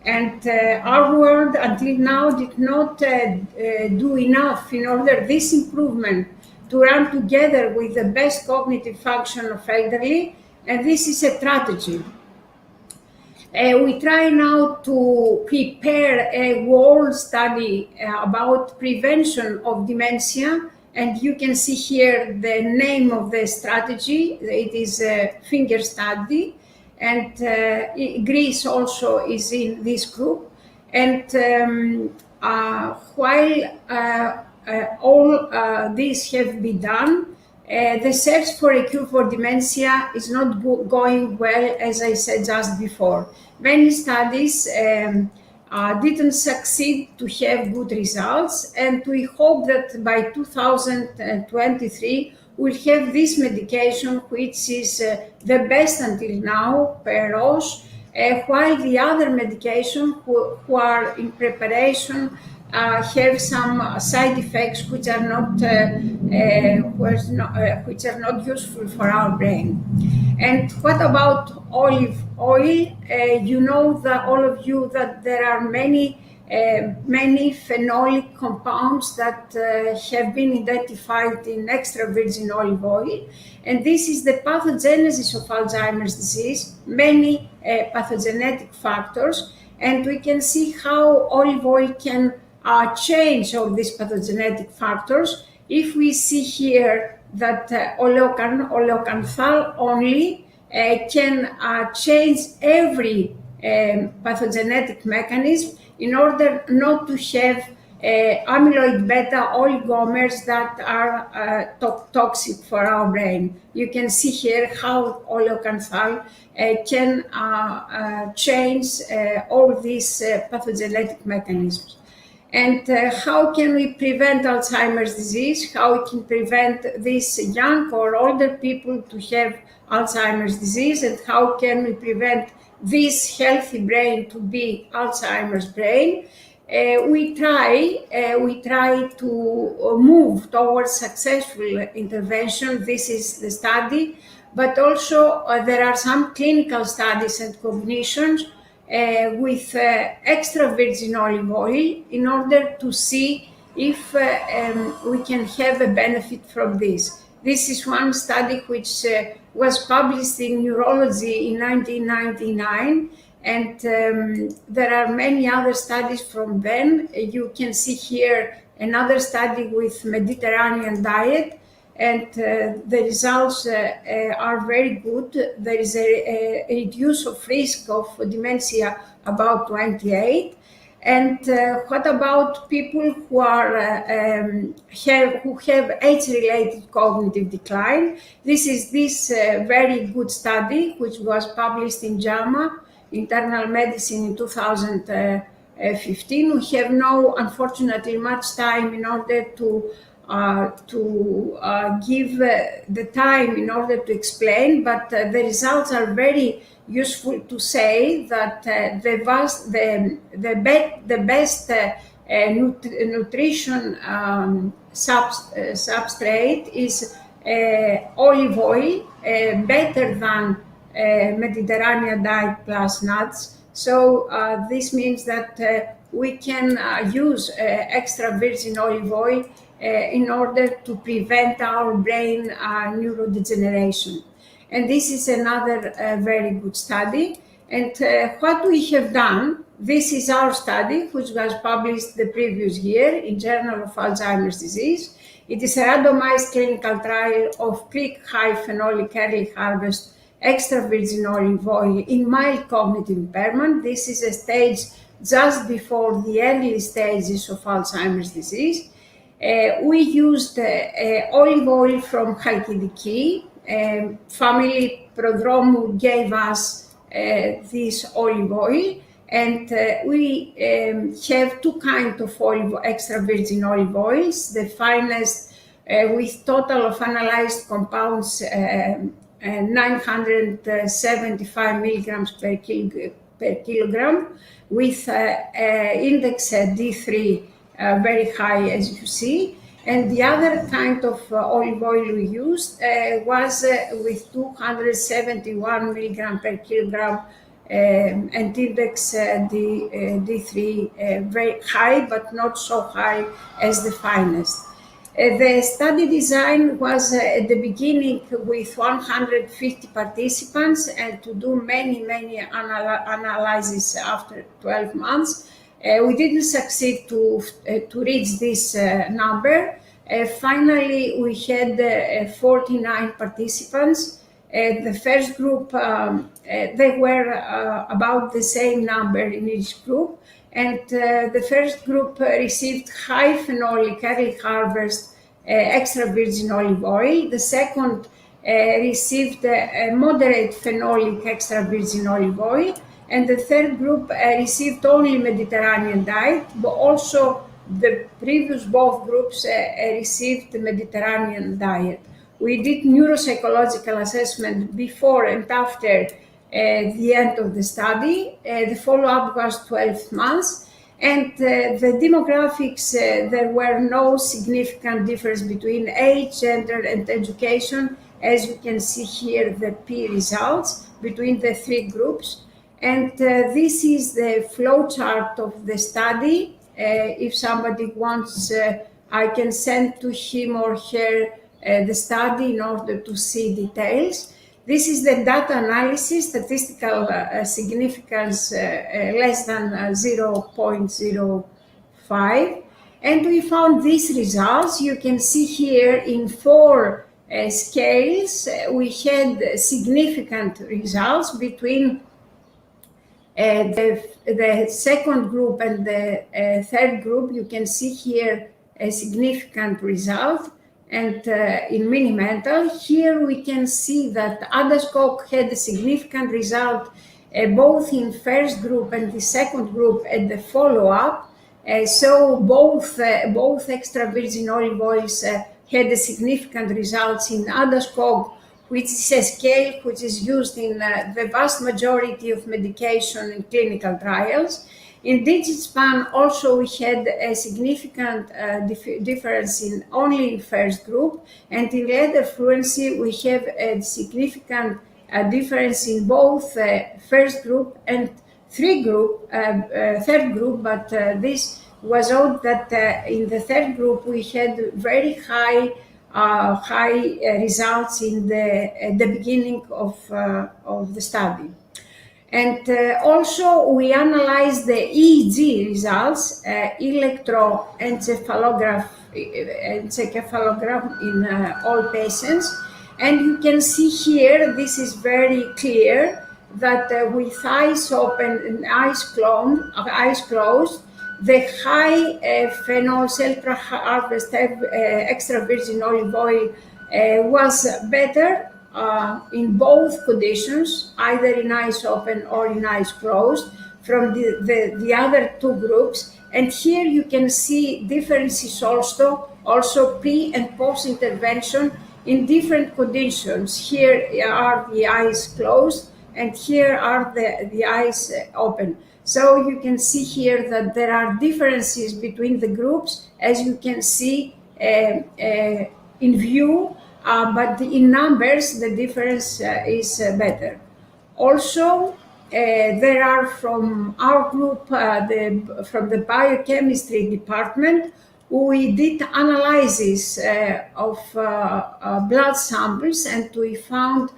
And our world until now did not do enough in order this improvement to run together with the best cognitive function of elderly, and this is a tragedy. We try now to prepare a world study about prevention of dementia, and you can see here the name of the strategy. It is a finger study, and Greece also is in this group. And while all these have been done, the search for a cure for dementia is not going well, as I said just before. Many studies didn't succeed to have good results, and we hope that by 2023 we'll have this medication, which is the best until now, Perrotis, while the other medication who are in preparation have some side effects which are not useful for our brain. And what about olive oil? You know that all of you that there are many phenolic compounds that have been identified in extra virgin olive oil, and this is the pathogenesis of Alzheimer's disease. Many pathogenetic factors, and we can see how olive oil can change all these pathogenetic factors. If we see here that oleocanthal only can change every pathogenetic mechanism in order not to have amyloid beta oligomers that are toxic for our brain. You can see here how oleocanthal can change all these pathogenic mechanisms. And how can we prevent Alzheimer's disease? How we can prevent these young or older people to have Alzheimer's disease? And how can we prevent this healthy brain to be Alzheimer's brain? We try to move towards successful intervention. This is the study, but also there are some clinical studies and cognitions with extra virgin olive oil in order to see if we can have a benefit from this. This is one study which was published in Neurology in 1999, and there are many other studies from then. You can see here another study with Mediterranean diet, and the results are very good. There is a reduce of risk of dementia about 28. And what about people who are have age-related cognitive decline? This is this very good study which was published in JAMA, Internal Medicine, in 2015. We have no, unfortunately, much time in order to give the time in order to explain, but the results are very useful to say that the best nutrition substrate is olive oil, better than Mediterranean diet plus nuts. So this means that we can use extra virgin olive oil in order to prevent our brain neurodegeneration. And this is another very good study. And what we have done, this is our study, which was published the previous year in Journal of Alzheimer's Disease. It is a randomized clinical trial of click high phenolic early harvest extra virgin olive oil in mild cognitive impairment. This is a stage just before the early stages of Alzheimer's disease. We used olive oil from Chalkidiki. Family Prodromou gave us this olive oil, and we have two kinds of extra virgin olive oils. The finest with total of analyzed compounds 975 milligrams per kilogram, with index D3 very high, as you see. And the other kind of olive oil we used was with 271 milligram per kilogram and index D3 very high, but not so high as the finest. The study design was at the beginning with 150 participants, and to do many analyses after 12 months. We didn't succeed to reach this number. Finally, we had 49 participants. The first group, they were about the same number in each group. And the first group received high phenolic early harvest extra virgin olive oil. The second received moderate phenolic extra virgin olive oil. And the third group received only Mediterranean diet, but also the previous both groups received the Mediterranean diet. We did neuropsychological assessment before and after the end of the study. The follow-up was 12 months. And the demographics, there were no significant difference between age, gender, and education. As you can see here, the P results between the three groups. And this is the flow chart of the study. If somebody wants, I can send to him or her the study in order to see details. This is the data analysis, statistical significance less than 0.05. And we found these results. You can see here in 4 scales, we had significant results between the second group and the third group. You can see here a significant result. And in mini-mental, here we can see that Adascock had a significant result both in first group and the second group at the follow-up. So both extra virgin olive oils had a significant results in Adascock, which is a scale which is used in the vast majority of medication in clinical trials. In DigitSpan also we had a significant difference in only in first group, and in letter fluency we have a significant difference in both first group and third group, but this was out that in the third group we had very high results in the beginning of the study. And also we analyzed the EEG results, electroencephalogram in all patients. And you can see here, this is very clear, that with eyes open and eyes closed, the high phenol ultra-harvest extra virgin olive oil was better in both conditions, either in eyes open or in eyes closed, from the other two groups. And here you can see differences also pre- and post-intervention in different conditions. Here are the eyes closed, and here are the eyes open. So you can see here that there are differences between the groups, as you can see in view, but in numbers the difference is better. Also, there are from our group, from the biochemistry department, we did analysis of blood samples, and we found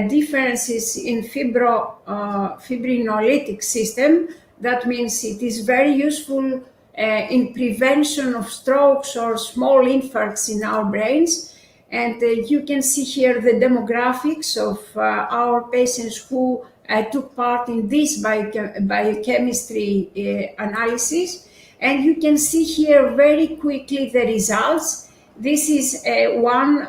differences in fibrinolytic system. That means it is very useful in prevention of strokes or small infarcts in our brains. And you can see here the demographics of our patients who took part in this biochemistry analysis. And you can see here very quickly the results. This is one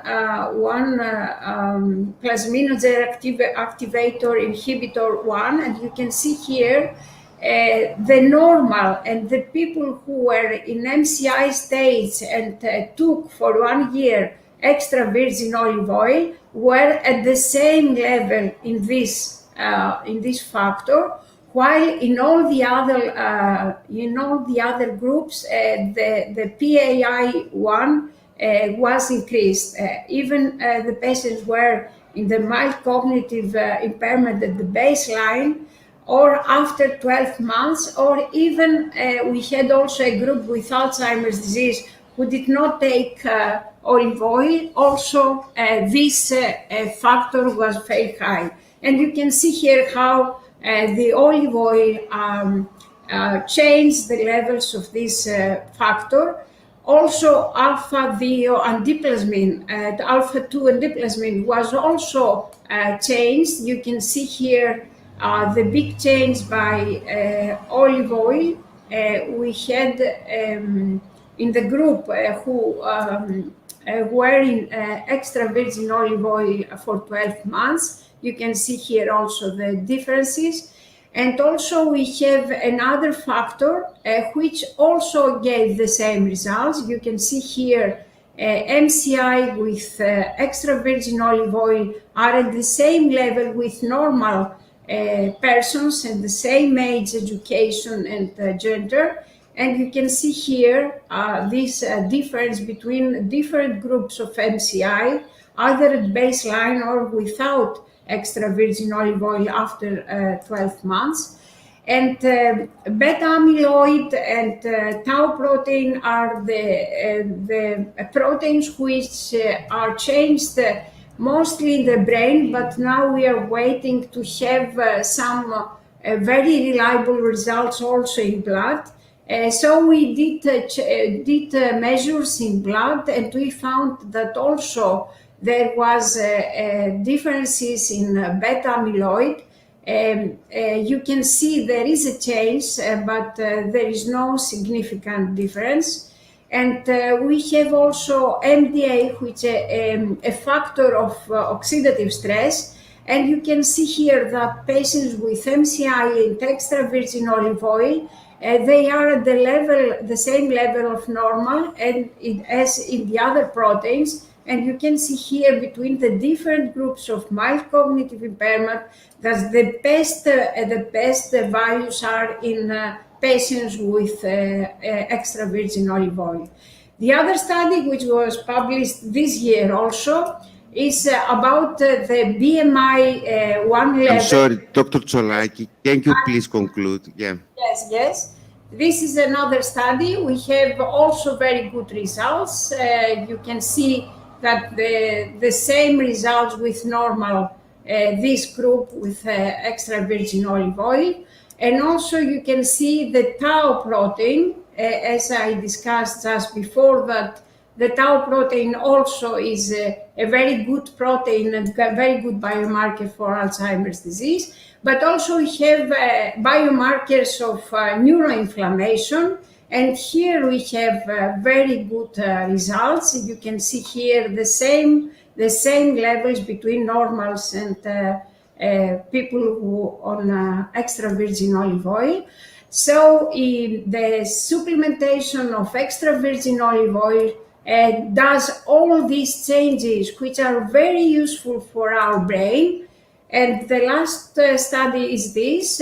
plasminogen activator inhibitor 1, and you can see here the normal and the people who were in MCI states and took for 1 year extra virgin olive oil were at the same level in this factor, while in all the other groups the PAI-1 was increased. Even the patients were in the mild cognitive impairment at the baseline, or after 12 months, or even we had also a group with Alzheimer's disease who did not take olive oil. Also, this factor was very high. And you can see here how the olive oil changed the levels of this factor. Also, alpha-DO-antiplasmin, alpha-2 antiplasmin was also changed. You can see here the big change by olive oil. We had in the group who were in extra virgin olive oil for 12 months. You can see here also the differences. And also we have another factor which also gave the same results. You can see here MCI with extra virgin olive oil are at the same level with normal persons and the same age, education, and gender. And you can see here this difference between different groups of MCI, either at baseline or without extra virgin olive oil after 12 months. And beta amyloid and tau protein are the proteins which are changed mostly in the brain, but now we are waiting to have some very reliable results also in blood. So we did measures in blood, and we found that also there was differences in beta amyloid. You can see there is a change, but there is no significant difference. And we have also MDA, which is a factor of oxidative stress. And you can see here that patients with MCI and extra virgin olive oil, they are at the same level of normal as in the other proteins. And you can see here between the different groups of mild cognitive impairment that the best values are in patients with extra virgin olive oil. The other study, which was published this year also, is about the BMI 1 level. I'm sorry, Dr. Tsolaki, can you please conclude? Yeah. Yes. This is another study. We have also very good results. You can see that the same results with normal, this group with extra virgin olive oil. And also you can see the tau protein, as I discussed just before, that the tau protein also is a very good protein and a very good biomarker for Alzheimer's disease. But also we have biomarkers of neuroinflammation. And here we have very good results. You can see here the same levels between normals and people who on extra virgin olive oil. So the supplementation of extra virgin olive oil does all these changes, which are very useful for our brain. And the last study is this,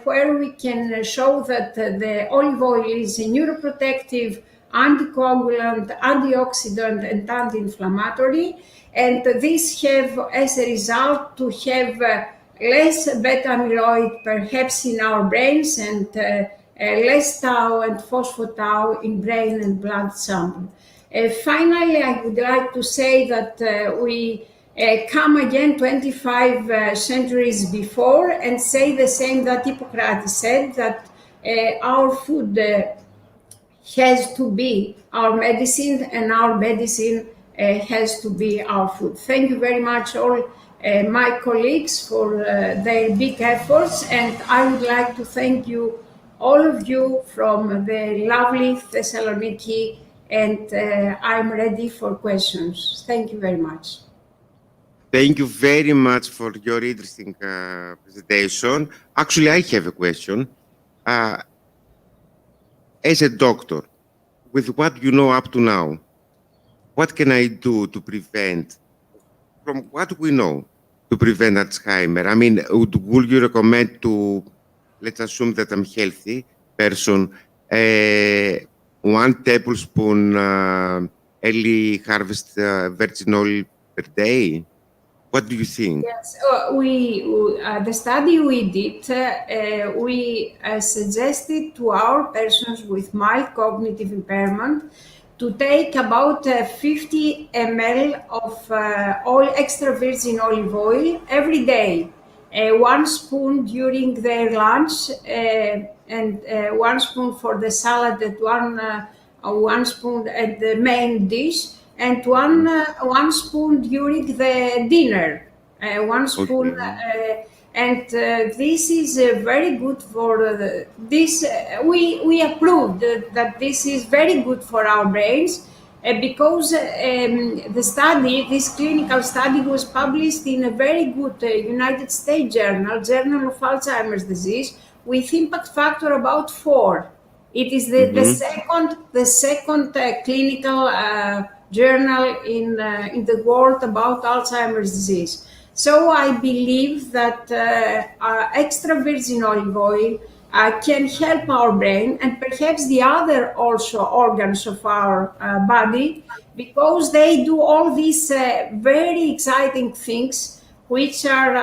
where we can show that the olive oil is a neuroprotective, anticoagulant, antioxidant, and anti-inflammatory. And this have, as a result, to have less beta amyloid perhaps in our brains and less tau and phospho-tau in brain and blood sample. Finally, I would like to say that we come again 25 centuries before and say the same that Hippocrates said, that our food has to be our medicine and our medicine has to be our food. Thank you very much all my colleagues for their big efforts, and I would like to thank you, all of you from the lovely Thessaloniki, and I'm ready for questions. Thank you very much. Thank you very much for your interesting presentation. Actually, I have a question. As a doctor, with what you know up to now, what can I do to prevent, from what we know, to prevent Alzheimer? I mean, would you recommend to, let's assume that I'm a healthy person, 1 tablespoon early harvest virgin oil per day? What do you think? Yes, the study we did, we suggested to our persons with mild cognitive impairment to take about 50 ml of extra virgin olive oil every day, 1 spoon during their lunch, and 1 spoon for the salad, at 1 spoon at the main dish, and one spoon during the dinner, 1 spoon, Okay. and this is very good for this. We approved that this is very good for our brains because the study, this clinical study, was published in a very good United States journal, Journal of Alzheimer's Disease, with impact factor about 4. It is the second clinical journal in the world about Alzheimer's disease. So I believe that extra virgin olive oil can help our brain and perhaps the other also organs of our body, because they do all these very exciting things which are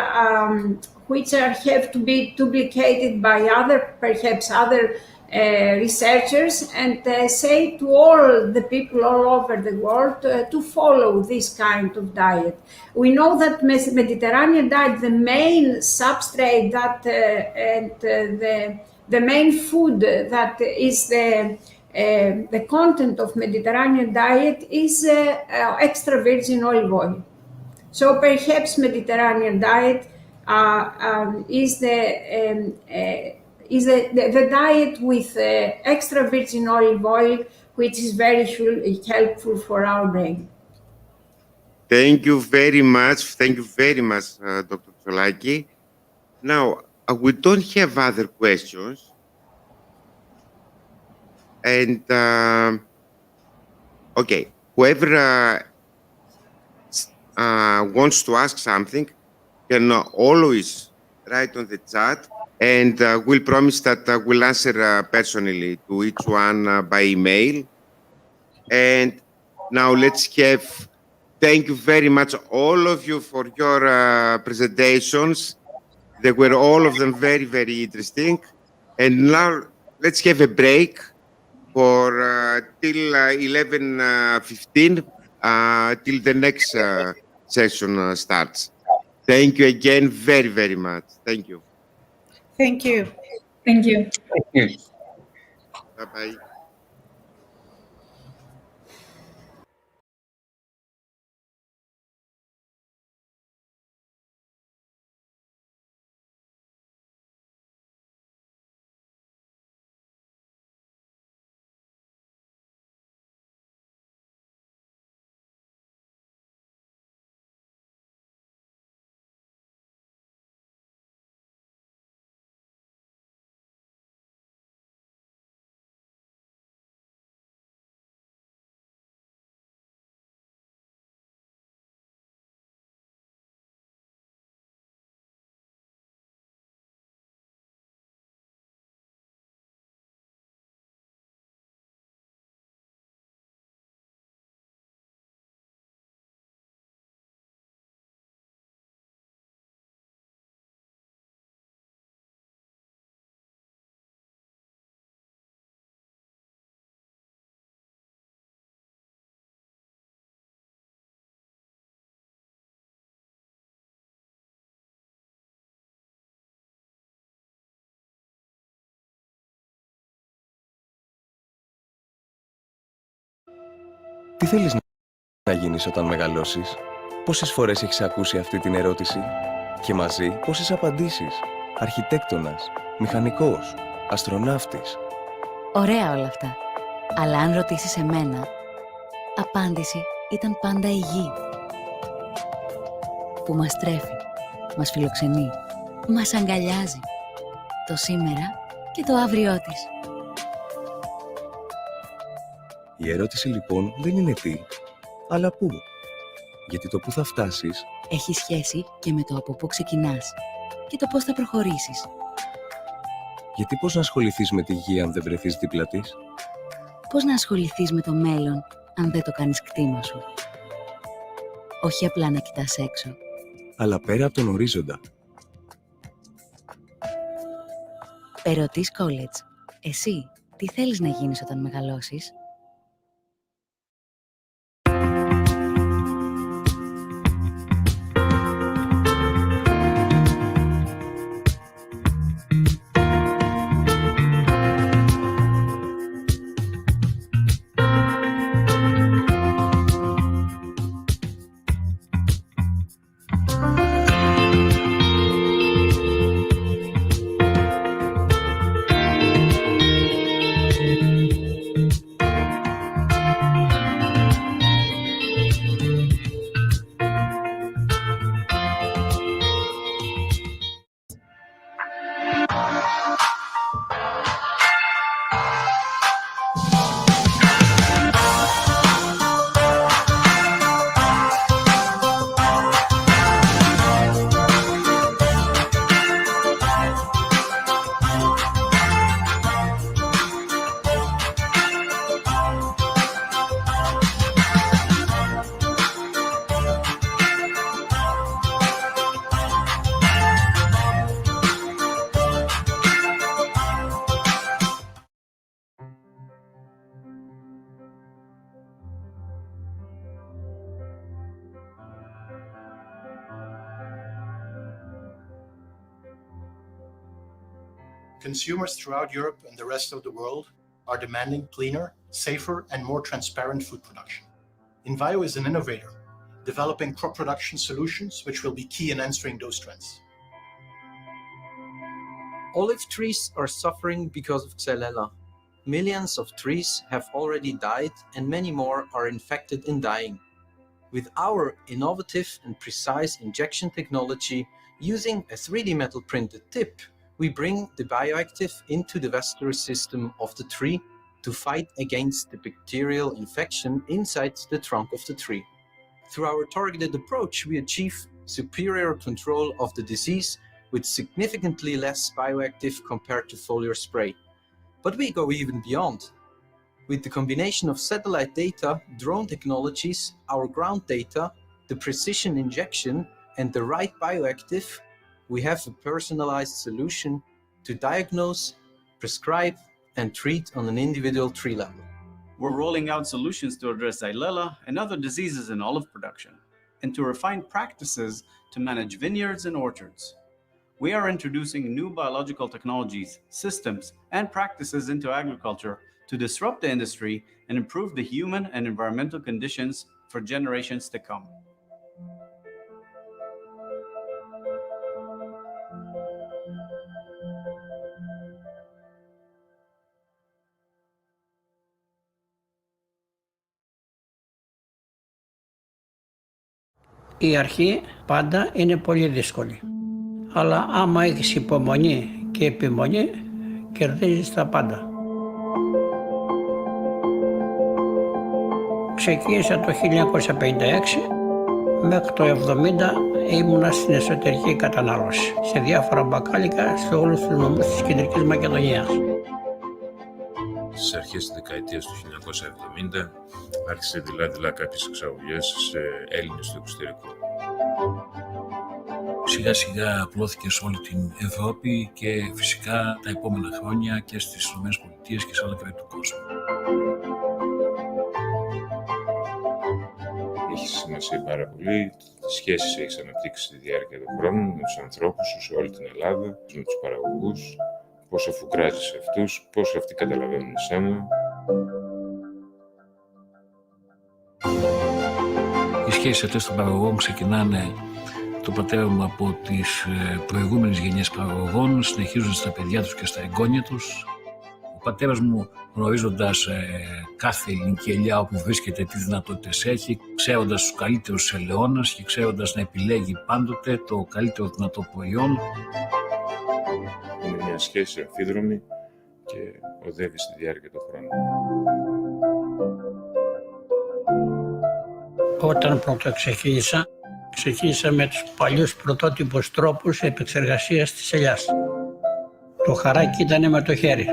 have to be duplicated by perhaps other researchers, and say to all the people all over the world to follow this kind of diet. We know that Mediterranean diet, the main substrate that and the main food that is the content of Mediterranean diet is extra virgin olive oil. So perhaps Mediterranean diet is the diet with extra virgin olive oil, which is very helpful for our brain. Thank you very much. Thank you very much, Dr. Tsolaki. Now, we don't have other questions. And, okay, whoever wants to ask something can always write on the chat, and we'll promise that we'll answer personally to each one by email. And now let's have Thank you very much, all of you, for your presentations. They were all of them very, very interesting. And now let's have a break for till 11:15 till the next session starts. Thank you again very, very much. Thank you. Thank you. Thank you. Bye-bye. Τι θέλεις να γίνεις όταν μεγαλώσεις? Πόσες φορές έχεις ακούσει αυτή την ερώτηση? Και μαζί πόσες απαντήσεις? Αρχιτέκτονας, μηχανικός, αστροναύτης. Ωραία όλα αυτά. Αλλά αν ρωτήσεις εμένα, απάντηση ήταν πάντα η γη. Που μας τρέφει, μας φιλοξενεί, μας αγκαλιάζει. Το σήμερα και το αύριό της. Η ερώτηση λοιπόν δεν είναι τι, αλλά πού. Γιατί το πού θα φτάσεις έχει σχέση και με το από πού ξεκινάς και το πώς θα προχωρήσεις. Γιατί πώς να ασχοληθείς με τη γη αν δεν βρεθείς δίπλα της? Πώς να ασχοληθείς με το μέλλον αν δεν το κάνεις κτήμα σου? Όχι απλά να κοιτάς έξω, αλλά πέρα από τον ορίζοντα. Perrotis College. Εσύ, τι θέλεις να γίνεις όταν μεγαλώσεις? Consumers throughout Europe and the rest of the world are demanding cleaner, safer, and more transparent food production. Envio is an innovator, developing crop production solutions which will be key in answering those trends. Olive trees are suffering because of Xylella. Millions of trees have already died and many more are infected and dying. With our innovative and precise injection technology, using a 3D metal printed tip, we bring the bioactive into the vascular system of the tree to fight against the bacterial infection inside the trunk of the tree. Through our targeted approach, we achieve superior control of the disease with significantly less bioactive compared to foliar spray. But we go even beyond. With the combination of satellite data, drone technologies, our ground data, the precision injection, and the right bioactive, we have a personalized solution to diagnose, prescribe, and treat on an individual tree level. We're rolling out solutions to address Xylella and other diseases in olive production, and to refine practices to manage vineyards and orchards. We are introducing new biological technologies, systems, and practices into agriculture to disrupt the industry and improve the human and environmental conditions for generations to come. Η αρχή πάντα είναι πολύ δύσκολη. Αλλά άμα έχεις υπομονή και επιμονή, κερδίζεις τα πάντα. Ξεκίνησα το 1956, μέχρι το 1970 ήμουνα στην εσωτερική κατανάλωση, σε διάφορα μπακάλικα σε όλους τους νομούς της Κεντρικής Μακεδονίας. Στις αρχές της δεκαετίας του 1970 άρχισε δειλά κάποιες εξαγωγές σε Έλληνες του εξωτερικού. Σιγά σιγά απλώθηκε σε όλη την Ευρώπη και φυσικά τα επόμενα χρόνια και στις ΗΠΑ και σε άλλα κράτη του κόσμου. Έχει σημασία πάρα πολύ τις σχέσεις έχεις αναπτύξει στη διάρκεια του χρόνου με τους ανθρώπους σου σε όλη την Ελλάδα, με τους παραγωγούς, πώς αφουγκράζεις αυτούς, πώς αυτοί καταλαβαίνουν εσένα. Οι σχέσεις αυτές των παραγωγών ξεκινάνε το πατέρα μου από τις προηγούμενες γενιές παραγωγών, συνεχίζουν στα παιδιά τους και στα εγγόνια τους. Ο πατέρας μου, γνωρίζοντας κάθε ελληνική ελιά όπου βρίσκεται, τι δυνατότητες έχει, ξέροντας τους καλύτερους ελαιώνας και ξέροντας να επιλέγει πάντοτε το καλύτερο δυνατό προϊόν. Είναι μια σχέση αμφίδρομη και οδεύει στη διάρκεια του χρόνου. Όταν πρώτα ξεκίνησα με τους παλιούς πρωτότυπους τρόπους επεξεργασίας της ελιάς. Το χαράκι ήταν με το χέρι.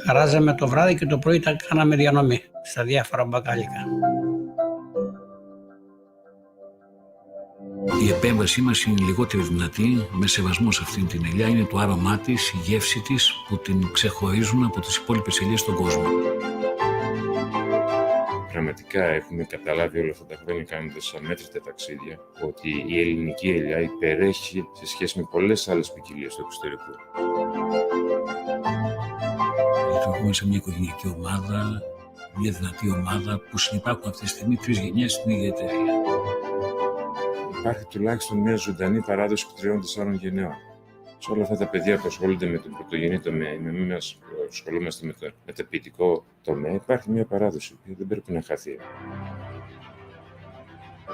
Χαράζαμε το βράδυ και το πρωί τα κάναμε διανομή στα διάφορα μπακάλικα. Η επέμβασή μας είναι λιγότερη δυνατή, με σεβασμό σε αυτήν την ελιά. Είναι το άρωμά της, η γεύση της που την ξεχωρίζουν από τις υπόλοιπες ελιές στον κόσμο. Πραγματικά έχουμε καταλάβει όλα αυτά τα χρόνια, κάνοντας αμέτρητα ταξίδια, ότι η ελληνική ελιά υπερέχει σε σχέση με πολλές άλλες ποικιλίες του εξωτερικού. Λειτουργούμε σε μια οικογενειακή ομάδα, μια δυνατή ομάδα που συνυπάρχουν αυτή τη στιγμή 3 γενιές στην ίδια εταιρεία. Υπάρχει τουλάχιστον μια ζωντανή παράδοση 3-4 γενναιών. Σε όλα αυτά τα παιδιά που ασχολούνται με τον πρωτογενή τομέα, εμείς ασχολούμαστε με το μεταποιητικό τομέα, υπάρχει μια παράδοση που δεν πρέπει να χαθεί.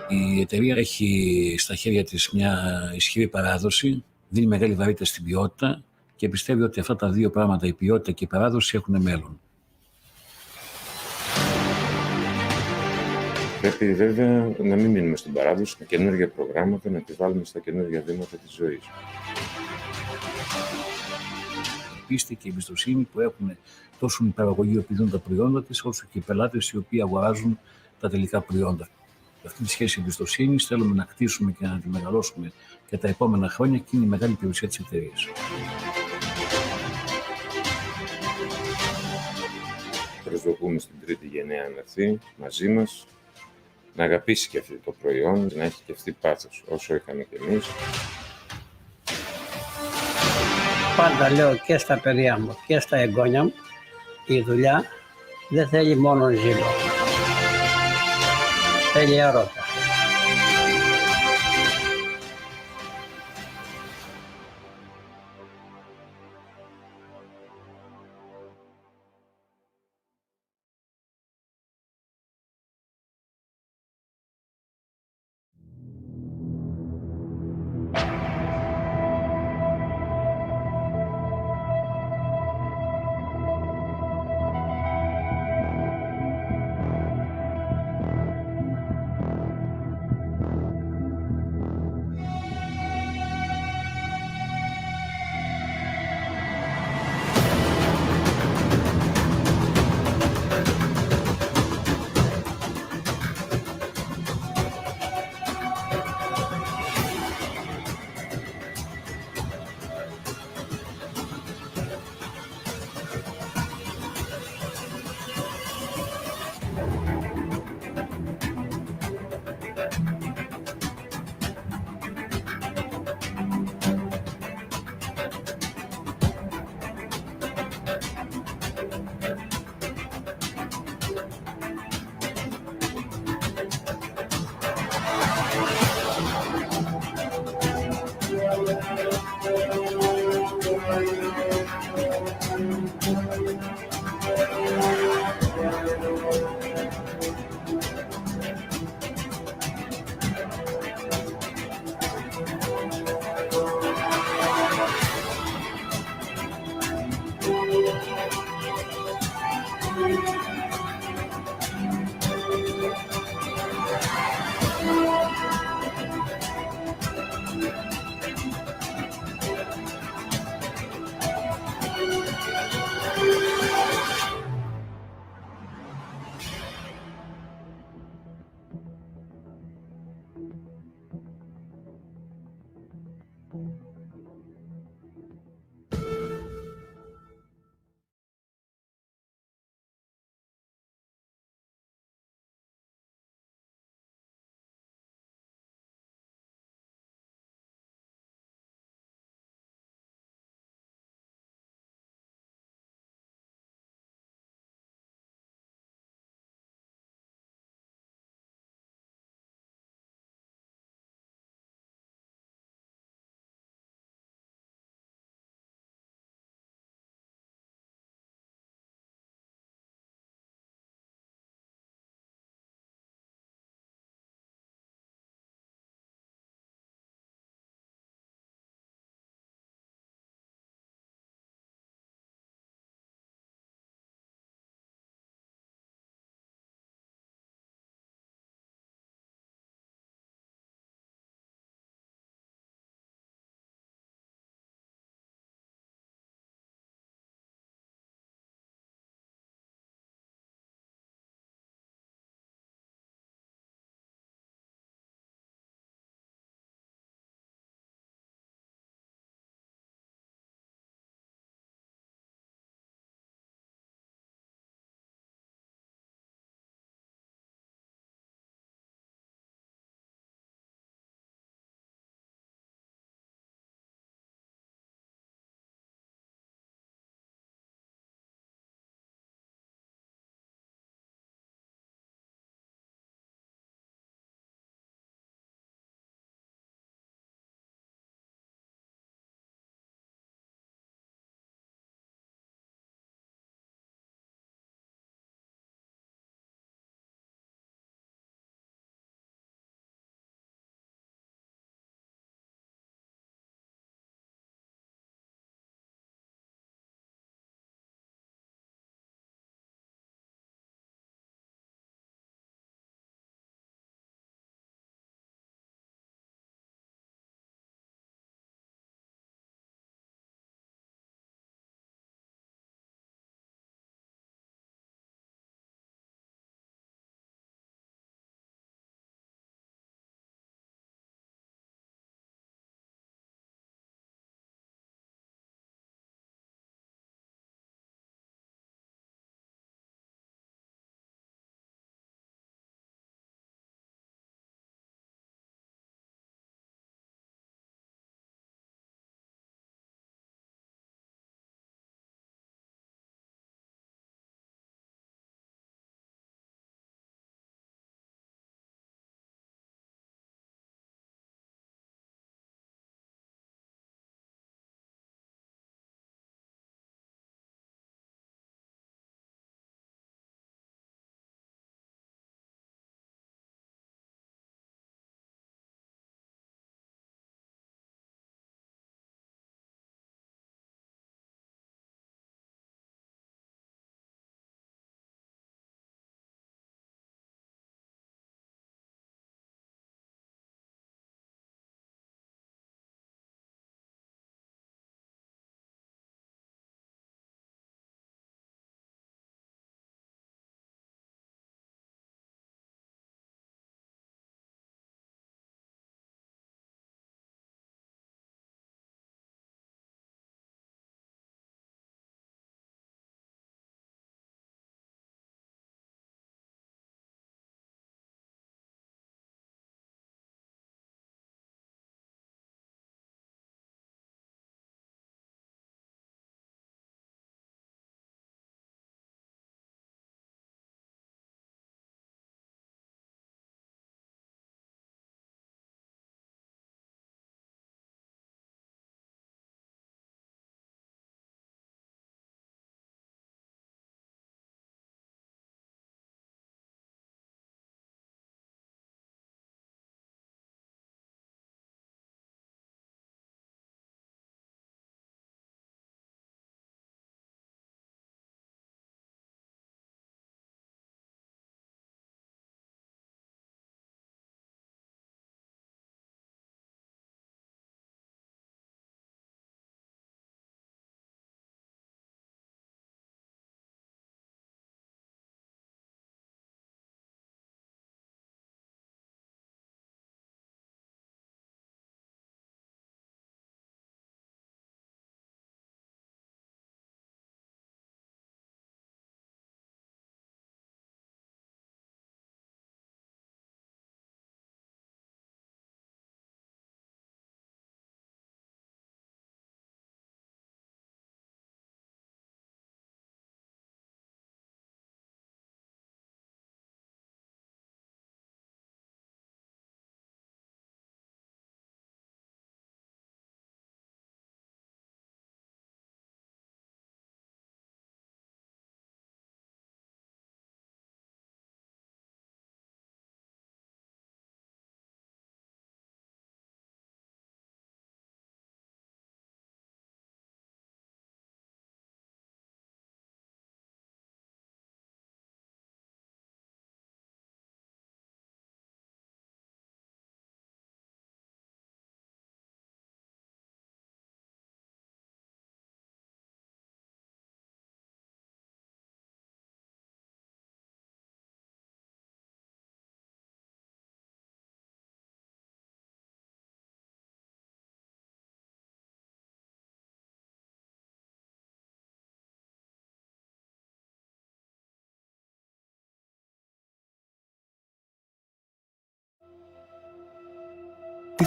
Η εταιρεία έχει στα χέρια της μια ισχυρή παράδοση, δίνει μεγάλη βαρύτητα στην ποιότητα και πιστεύει ότι αυτά τα δύο πράγματα, η ποιότητα και η παράδοση, έχουν μέλλον. Πρέπει βέβαια να μην μείνουμε στην παράδοση, με καινούργια προγράμματα να επιβάλλουμε στα καινούργια βήματα της ζωής. Η πίστη και η εμπιστοσύνη που έχουν τόσο οι παραγωγοί που δίνουν τα προϊόντα της, όσο και οι πελάτες οι οποίοι αγοράζουν τα τελικά προϊόντα. Αυτή τη σχέση εμπιστοσύνης θέλουμε να κτίσουμε και να τη μεγαλώσουμε και τα επόμενα χρόνια και είναι η μεγάλη περιουσία της εταιρείας. Προσδοκούμε στην τρίτη γενναία να έρθει μαζί μας, να αγαπήσει και αυτό το προϊόν, να έχει και αυτή πάθος όσο είχαμε κι εμείς. Πάντα λέω και στα παιδιά μου και στα εγγόνια μου, η δουλειά δεν θέλει μόνο ζήλο. Θέλει έρωτα.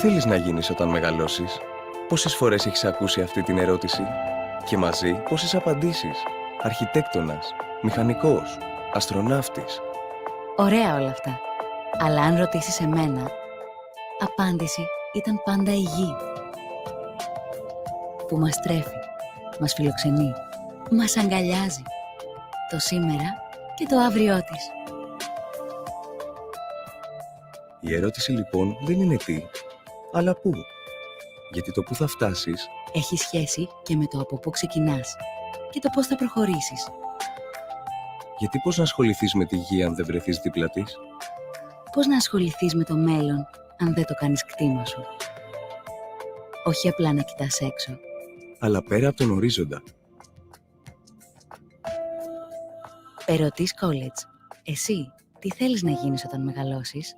θέλεις να γίνεις όταν μεγαλώσεις? Πόσες φορές έχεις ακούσει αυτή την ερώτηση? Και μαζί πόσες απαντήσεις? Αρχιτέκτονας, μηχανικός, αστροναύτης. Ωραία όλα αυτά. Αλλά αν ρωτήσεις εμένα, απάντηση ήταν πάντα η γη. Που μας τρέφει, μας φιλοξενεί, μας αγκαλιάζει. Το σήμερα και το αύριό της. Η ερώτηση λοιπόν δεν είναι τι, αλλά πού. Γιατί το πού θα φτάσεις έχει σχέση και με το από πού ξεκινάς και το πώς θα προχωρήσεις. Γιατί πώς να ασχοληθείς με τη γη αν δεν βρεθείς δίπλα της? Πώς να ασχοληθείς με το μέλλον αν δεν το κάνεις κτήμα σου. Όχι απλά να κοιτάς έξω. Αλλά πέρα από τον ορίζοντα. Perrotis College. Εσύ, τι θέλεις να γίνεις όταν μεγαλώσεις?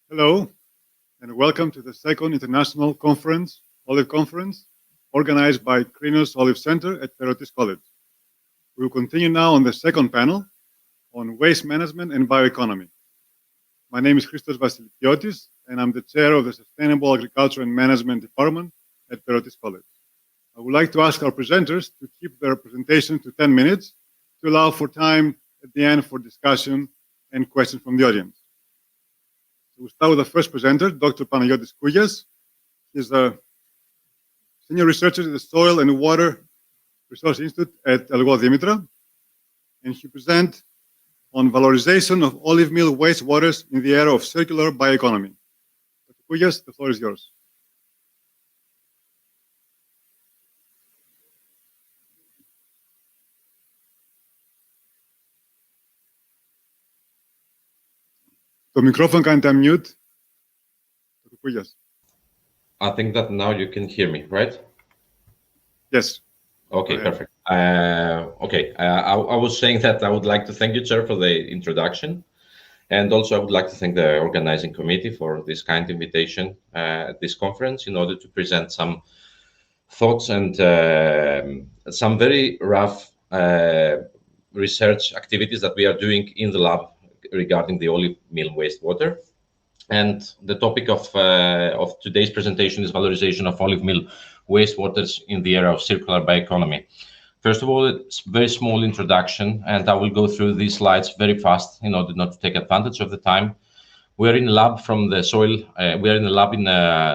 Hello, and welcome to the second international conference, Olive Conference, organized by Krinos Olive Center at Perrotis College. We will continue now on the second panel on waste management and bioeconomy. My name is Christos Vasilipiotis, and I'm the chair of the Sustainable Agriculture and Management Department at Perrotis College. I would like to ask our presenters to keep their presentation to 10 minutes to allow for time at the end for discussion and questions from the audience. So we'll start with the first presenter, Dr. Panagiotis Kougias. He's a senior researcher at the Soil and Water Resource Institute at Elgo Dimitra, and he presents on valorization of olive meal wastewaters in the era of circular bioeconomy. Dr. Kougias, the floor is yours. Το μικρόφωνο κάνετε unmute. Dr. Kougias. I think that now you can hear me, right? Yes. Okay, perfect. I was saying that I would like to thank you, Chair, for the introduction. And also I would like to thank the organizing committee for this kind invitation at this conference in order to present some thoughts and some very rough research activities that we are doing in the lab regarding the olive meal wastewater. And the topic of today's presentation is valorization of olive meal wastewaters in the era of circular bioeconomy. First of all, it's a very small introduction, and I will go through these slides very fast in order not to take advantage of the time. We are in a lab from the soil. We are in a lab in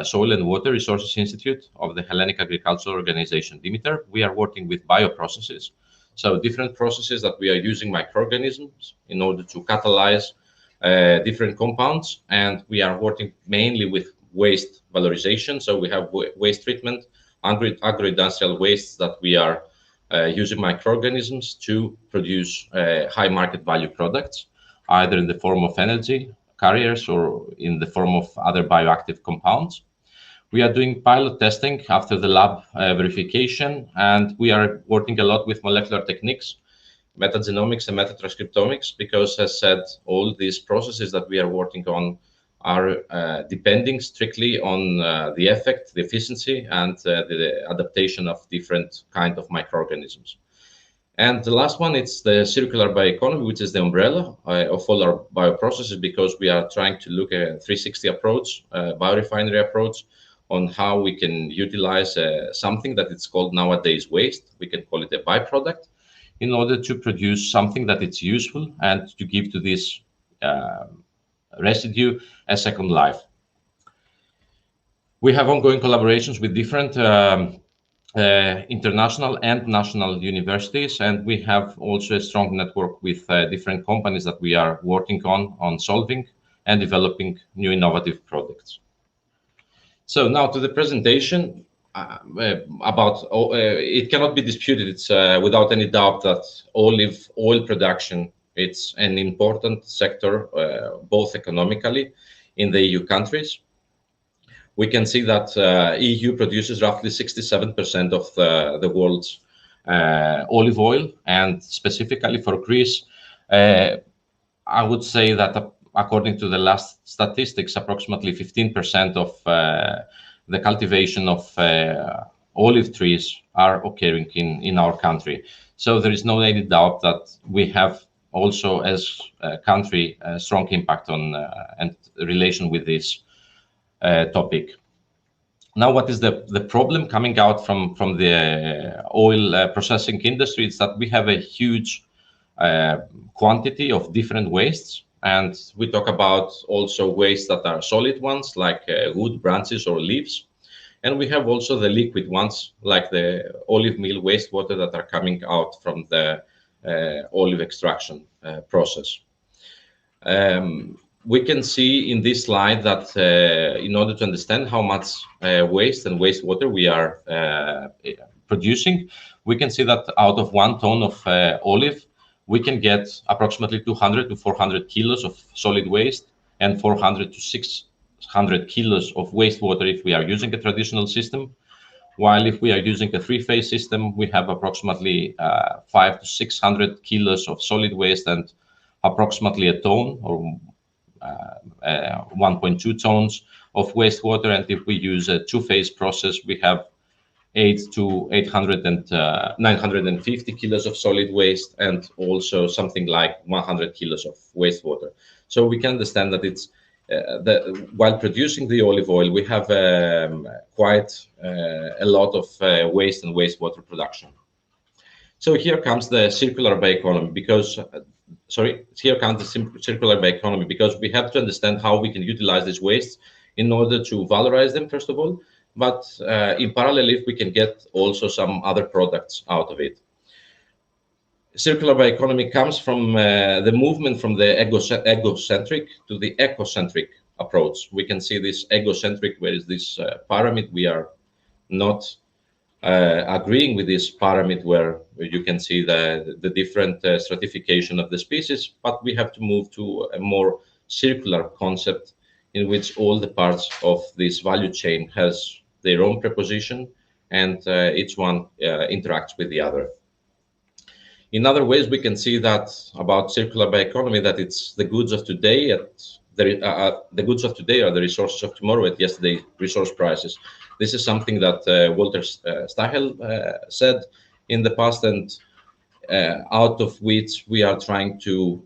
Soil and Water Resources Institute of the Hellenic Agricultural Organization Dimiter. We are working with bioprocesses, so different processes that we are using microorganisms in order to catalyze different compounds, and we are working mainly with waste valorization. So we have waste treatment, agro-industrial wastes that we are using microorganisms to produce high market value products, either in the form of energy carriers or in the form of other bioactive compounds. We are doing pilot testing after the lab verification, and we are working a lot with molecular techniques, metagenomics and metatranscriptomics, because as said, all these processes that we are working on are depending strictly on the effect, the efficiency, and the adaptation of different kind of microorganisms. And the last one, it's the circular bioeconomy, which is the umbrella of all our bioprocesses, because we are trying to look at a 360 approach, biorefinery approach, on how we can utilize something that it's called nowadays waste. We can call it a byproduct, in order to produce something that it's useful and to give to this residue a second life. We have ongoing collaborations with different international and national universities, and we have also a strong network with different companies that we are working on solving and developing new innovative products. So now to the presentation. It cannot be disputed, it's without any doubt that olive oil production, it's an important sector, both economically in the EU countries. We can see that EU produces roughly 67% of the world's olive oil, and specifically for Greece, I would say that according to the last statistics, approximately 15% of the cultivation of olive trees are occurring in our country. So there is no any doubt that we have also as a country a strong impact on and relation with this topic. Now, what is the problem coming out from the oil processing industry? Is that we have a huge quantity of different wastes. And we talk about also wastes that are solid ones, like wood, branches, or leaves. And we have also the liquid ones, like the olive meal wastewater that are coming out from the olive extraction process. We can see in this slide that in order to understand how much waste and wastewater we are producing, we can see that out of 1 ton of olive, we can get approximately 200 to 400 kilos of solid waste and 400 to 600 kilos of wastewater if we are using a traditional system. While if we are using a three-phase system, we have approximately 500 to 600 kilos of solid waste and approximately a ton or 1.2 tons of wastewater, and if we use a two-phase process, we have 950 kilos of solid waste, and also something like 100 kilos of wastewater. So we can understand that it's while producing the olive oil, we have quite a lot of waste and wastewater production. So here comes the circular bioeconomy, because because we have to understand how we can utilize these wastes in order to valorize them, first of all, but in parallel, if we can get also some other products out of it. Circular bioeconomy comes from the movement from the egocentric to the ecocentric approach. We can see this egocentric, where is this pyramid. We are not agreeing with this pyramid, where you can see the different stratification of the species, but we have to move to a more circular concept in which all the parts of this value chain has their own preposition, and each one interacts with the other. In other ways, we can see that about circular bioeconomy, that it's the goods of today the goods of today are the resources of tomorrow at yesterday's resource prices. This is something that Walter Stahel said in the past, and out of which we are trying to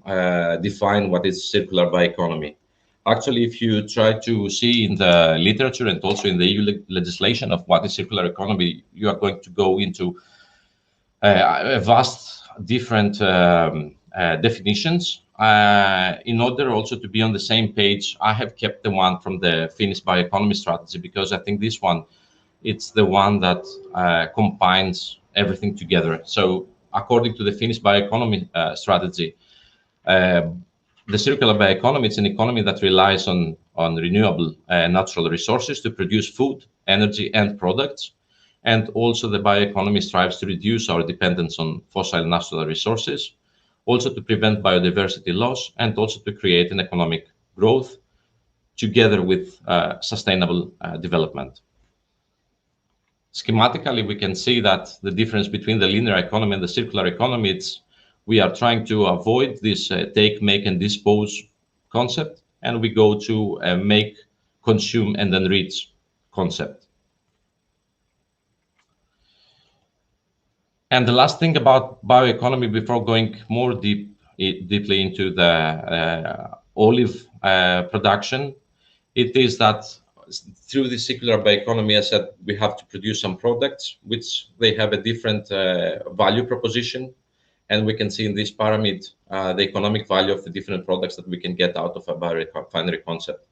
define what is circular bioeconomy. Actually, if you try to see in the literature and also in the EU legislation of what is circular economy, you are going to go into a vast different definitions. In order also to be on the same page, I have kept the one from the Finnish bioeconomy strategy, because I think this one, it's the one that combines everything together. So according to the Finnish bioeconomy strategy, the circular bioeconomy is an economy that relies on renewable natural resources to produce food, energy, and products. And also the bioeconomy strives to reduce our dependence on fossil natural resources, also to prevent biodiversity loss, and also to create an economic growth together with sustainable development. Schematically, we can see that the difference between the linear economy and the circular economy, we are trying to avoid this take, make, and dispose concept, and we go to make, consume, and enrich concept. And the last thing about bioeconomy, before going more deeply into the olive production, it is that through the circular bioeconomy, as I said, we have to produce some products which they have a different value proposition. And we can see in this pyramid the economic value of the different products that we can get out of a biorefinery concept.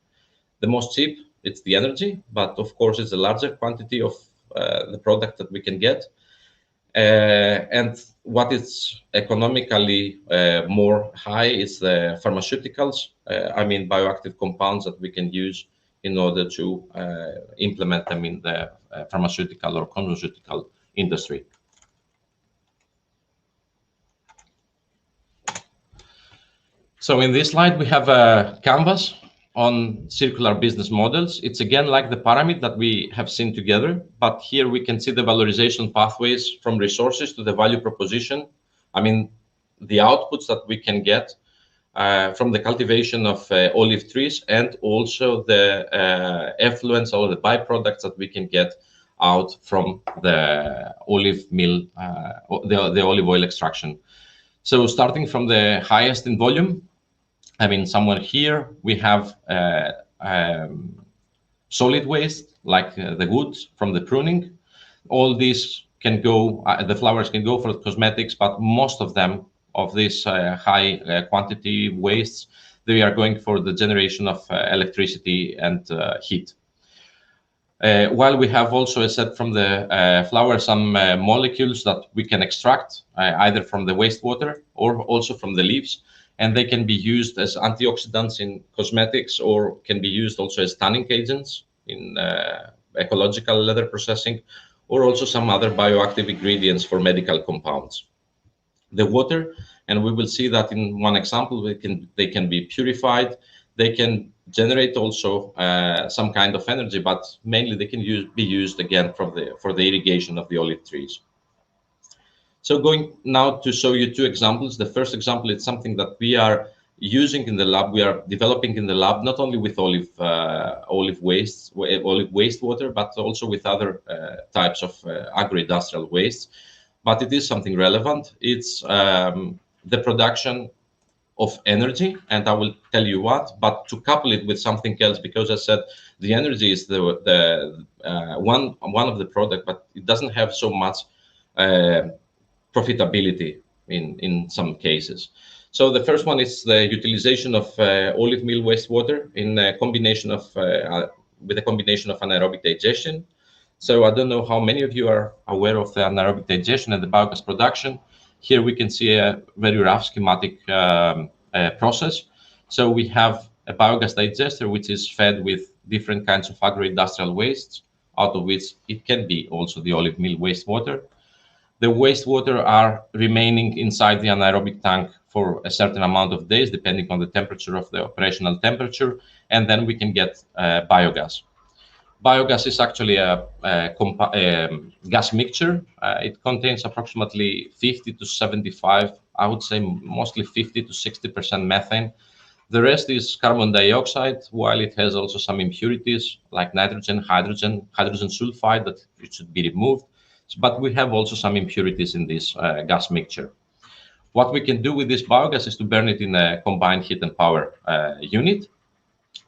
The most cheap, it's the energy, but of course it's a larger quantity of the product that we can get. And what is economically more high is the pharmaceuticals, bioactive compounds that we can use in order to implement them in the pharmaceutical or cosmeceutical industry. So in this slide, we have a canvas on circular business models. It's again like the pyramid that we have seen together, but here we can see the valorization pathways from resources to the value proposition. The outputs that we can get from the cultivation of olive trees, and also the effluents or the byproducts that we can get out from the olive mill, the olive oil extraction. So starting from the highest in volume, somewhere here we have solid waste, like the wood from the pruning. All these can go, the flowers can go for cosmetics, but most of them, of this high quantity wastes, they are going for the generation of electricity and heat. While we have also, as said, from the flower, some molecules that we can extract either from the wastewater or also from the leaves, and they can be used as antioxidants in cosmetics, or can be used also as tanning agents in ecological leather processing, or also some other bioactive ingredients for medical compounds. The water, and we will see that in one example, they can be purified, they can generate also some kind of energy, but mainly they can be used again for the irrigation of the olive trees. So going now to show you two examples. The first example is something that we are using in the lab. We are developing in the lab not only with olive wastewater, but also with other types of agro-industrial wastes. But it is something relevant. It's the production of energy, and I will tell you what. But to couple it with something else, because I said the energy is the one of the product, but it doesn't have so much profitability in some cases. So the first one is the utilization of olive meal wastewater in a combination of with a combination of anaerobic digestion. So I don't know how many of you are aware of the anaerobic digestion and the biogas production. Here we can see a very rough schematic process. So we have a biogas digester which is fed with different kinds of agro-industrial wastes, out of which it can be also the olive meal wastewater. The wastewater are remaining inside the anaerobic tank for a certain amount of days, depending on the temperature of the operational temperature, and then we can get biogas. Biogas is actually a gas mixture. It contains approximately 50 to 75, I would say mostly 50 to 60% methane. The rest is carbon dioxide, while it has also some impurities like nitrogen, hydrogen sulfide that it should be removed. But we have also some impurities in this gas mixture. What we can do with this biogas is to burn it in a combined heat and power unit,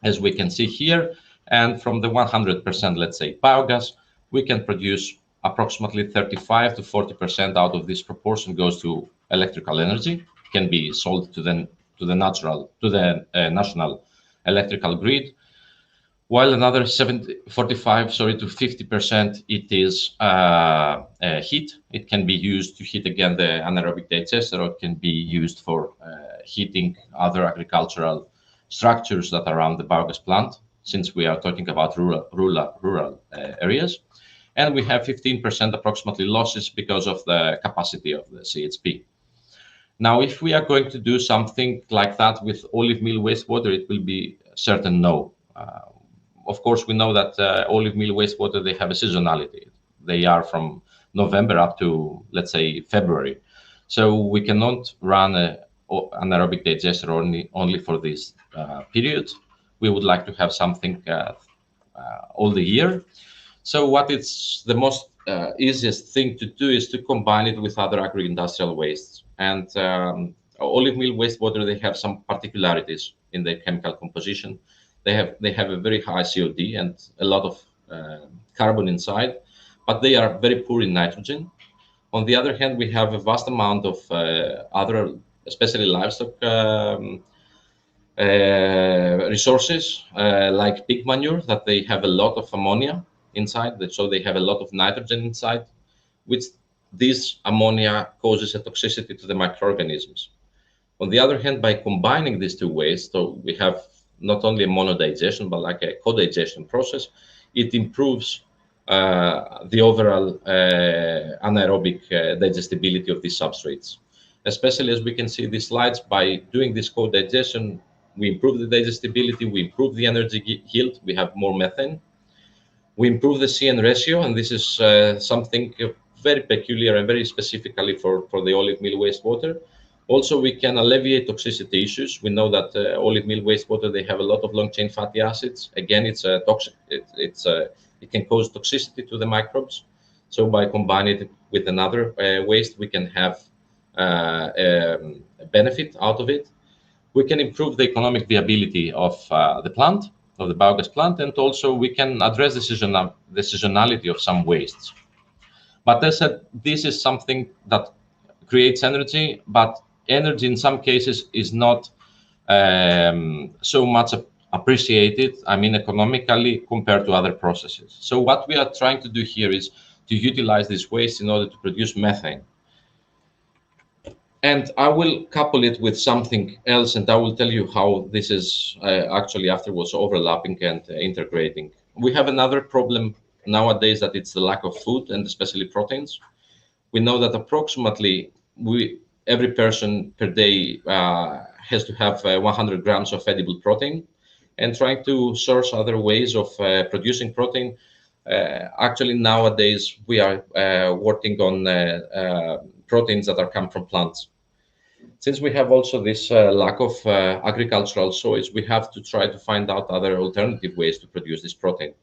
as we can see here. And from the 100%, let's say, biogas, we can produce approximately 35 to 40% out of this proportion goes to electrical energy, can be sold to the national electrical grid, while another 45 to 50% it is heat. It can be used to heat again the anaerobic digester, or it can be used for heating other agricultural structures that are around the biogas plant, since we are talking about rural areas. And we have 15% approximately losses because of the capacity of the CHP. Now, if we are going to do something like that with olive meal wastewater, it will be certain no. Of course, we know that olive meal wastewater, they have a seasonality. They are from November up to, let's say, February. So we cannot run an anaerobic digester only for this period. We would like to have something all the year. So what it's the most easiest thing to do is to combine it with other agro-industrial wastes. And olive meal wastewater, they have some particularities in their chemical composition. They have a very high COD and a lot of carbon inside, but they are very poor in nitrogen. On the other hand, we have a vast amount of other, especially livestock resources, like pig manure, that they have a lot of ammonia inside, so they have a lot of nitrogen inside, which this ammonia causes a toxicity to the microorganisms. On the other hand, by combining these two wastes, so we have not only a monodigestion, but like a co-digestion process, it improves the overall anaerobic digestibility of these substrates. Especially as we can see these slides, by doing this co-digestion, we improve the digestibility, we improve the energy yield, we have more methane, we improve the CN ratio, and this is something very peculiar and very specifically for the olive meal wastewater. Also, we can alleviate toxicity issues. We know that olive meal wastewater, they have a lot of long-chain fatty acids. Again, it's toxic. It can cause toxicity to the microbes. So by combining it with another waste, we can have a benefit out of it. We can improve the economic viability of the plant, of the biogas plant, and also we can address the seasonality of some wastes. But as I said, this is something that creates energy, but energy in some cases is not so much appreciated, I mean, economically compared to other processes. So what we are trying to do here is to utilize this waste in order to produce methane. And I will couple it with something else, and I will tell you how this is actually afterwards overlapping and integrating. We have another problem nowadays, that it's the lack of food, and especially proteins. We know that approximately every person per day has to have 100 grams of edible protein, and trying to source other ways of producing protein. Actually, nowadays, we are working on proteins that are come from plants. Since we have also this lack of agricultural soils, we have to try to find out other alternative ways to produce this protein.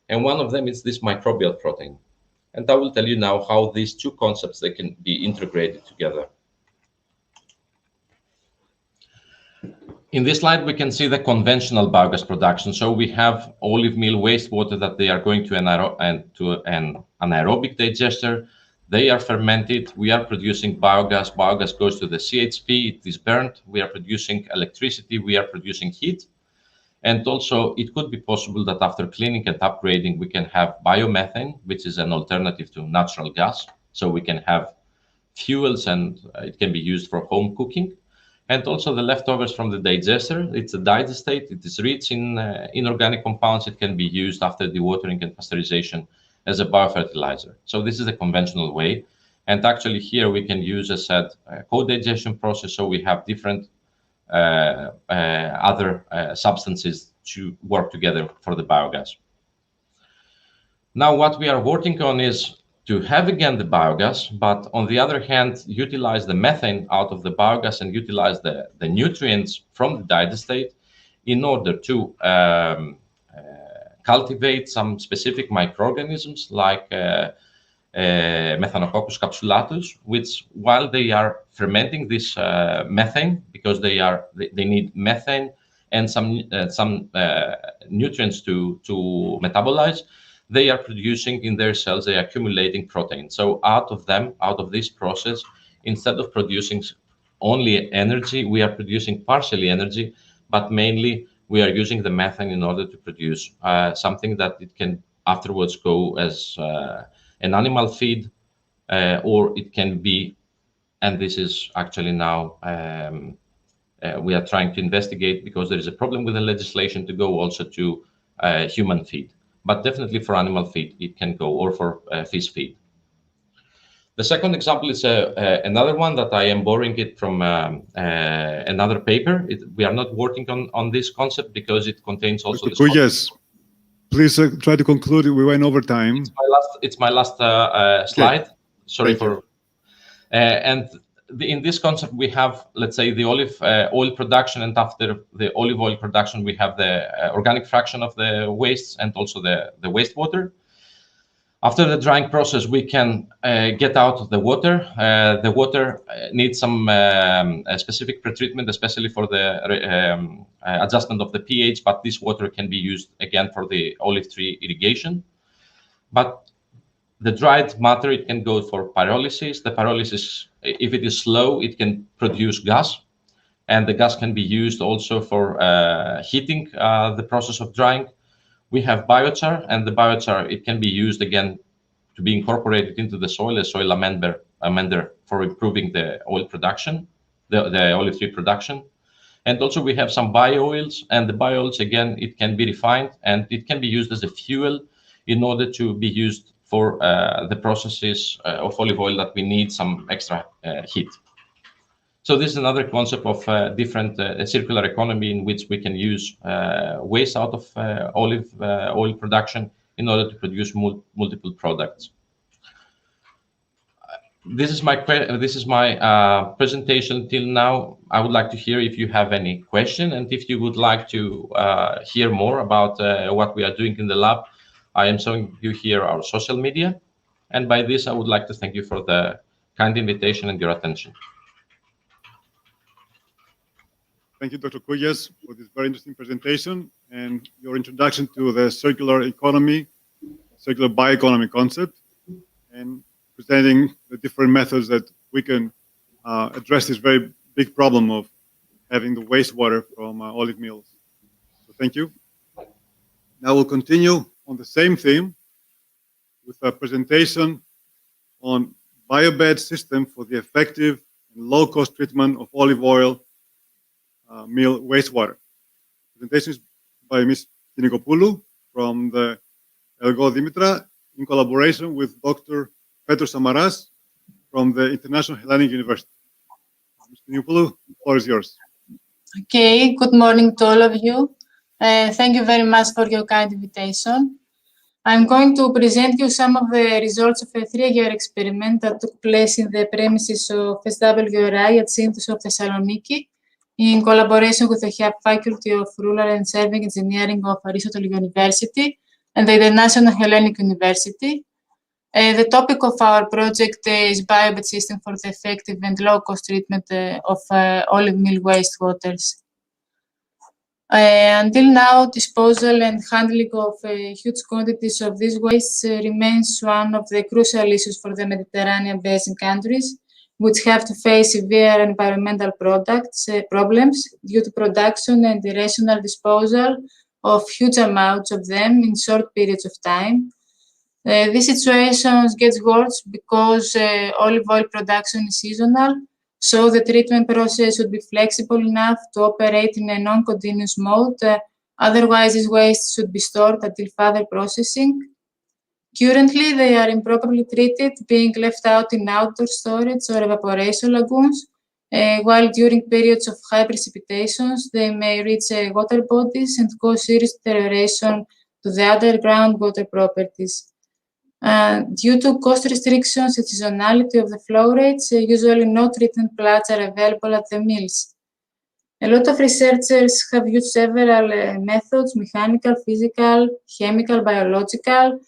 And one of them is this microbial protein. And I will tell you now how these two concepts, they can be integrated together. In this slide, we can see the conventional biogas production. So we have olive meal wastewater that they are going to an anaerobic digester. They are fermented. We are producing biogas. Biogas goes to the CHP. It is burnt. We are producing electricity. We are producing heat. And also, it could be possible that after cleaning and upgrading, we can have biomethane, which is an alternative to natural gas. So we can have fuels, and it can be used for home cooking. And also the leftovers from the digester, it's a digestate, it is rich in inorganic compounds. It can be used after dewatering and pasteurization as a biofertilizer. So this is the conventional way. And actually here we can use, as said, a co-digestion process. So we have different other substances to work together for the biogas. Now what we are working on is to have again the biogas, but on the other hand, utilize the methane out of the biogas and utilize the nutrients from the digestate in order to cultivate some specific microorganisms like Methanococcus capsulatus, which while they are fermenting this methane, because they need methane and some nutrients to metabolize, they are producing in their cells, they are accumulating protein. So out of this process, instead of producing only energy, we are producing partially energy, but mainly we are using the methane in order to produce something that it can afterwards go as an animal feed, or it can be, and this is actually now, we are trying to investigate because there is a problem with the legislation to go also to human feed. But definitely for animal feed, it can go, or for fish feed. The second example is another one that I am borrowing it from another paper. We are not working on this concept because it contains also this. Yes, please try to conclude. We went over time. It's my last slide. Okay. Sorry for. And in this concept, we have, let's say, the olive oil production, and after the olive oil production, we have the organic fraction of the wastes and also the wastewater. After the drying process, we can get out the water. The water needs some specific pretreatment, especially for the adjustment of the pH, but this water can be used again for the olive tree irrigation. But the dried matter, it can go for pyrolysis. The pyrolysis, if it is slow, it can produce gas, and the gas can be used also for heating the process of drying. We have biochar, and the biochar, it can be used again to be incorporated into the soil, a soil amender for improving the oil production, the olive tree production. And also we have some bio-oils, and the bio-oils, again, it can be refined and it can be used as a fuel in order to be used for the processes of olive oil that we need some extra heat. So this is another concept of different circular economy in which we can use waste out of olive oil production in order to produce multiple products. This is my presentation till now. I would like to hear if you have any question, and if you would like to hear more about what we are doing in the lab, I am showing you here our social media. And by this, I would like to thank you for the kind invitation and your attention. Thank you, Dr. Kougias, for this very interesting presentation and your introduction to the circular economy, circular bioeconomy concept, and presenting the different methods that we can address this very big problem of having the wastewater from olive mills. So thank you. Now we'll continue on the same theme with a presentation on biobed system for the effective and low-cost treatment of olive oil mill wastewater. Presentation is by Ms. Kinikopoulou from the Elgo Dimitra in collaboration with Dr. Petros Samaras from the International Hellenic University. Ms. Kinikopoulou, the floor is yours. Okay, good morning to all of you. Thank you very much for your kind invitation. I'm going to present you some of the results of a 3-year experiment that took place in the premises of SWRI at Synthesis of Thessaloniki in collaboration with the Faculty of Rural and Urban Engineering of Aristotle University and the International Hellenic University. The topic of our project is biobed system for the effective and low-cost treatment of olive meal wastewaters. Until now, disposal and handling of huge quantities of these wastes remains one of the crucial issues for the Mediterranean basin countries, which have to face severe environmental problems due to production and irrational disposal of huge amounts of them in short periods of time. This situation gets worse because olive oil production is seasonal, so the treatment process should be flexible enough to operate in a non-continuous mode. Otherwise, these wastes should be stored until further processing. Currently, they are improperly treated, being left out in outdoor storage or evaporation lagoons, while during periods of high precipitations, they may reach water bodies and cause serious deterioration to the underground water properties. Due to cost restrictions and seasonality of the flow rates, usually no treatment plants are available at the mills. A lot of researchers have used several methods, mechanical, physical, chemical, biological,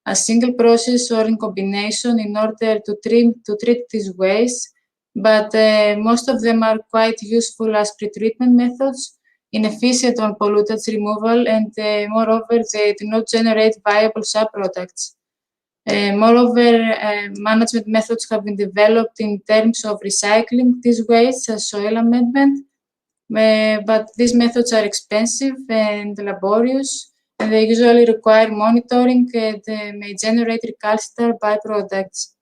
a single process or in combination in order to treat these wastes, but most of them are quite useful as pre-treatment methods, inefficient on pollutants removal, and moreover, they do not generate viable subproducts. Moreover, management methods have been developed in terms of recycling these wastes as soil amendment, but these methods are expensive and laborious, and they usually require monitoring and may generate recalcitrant byproducts.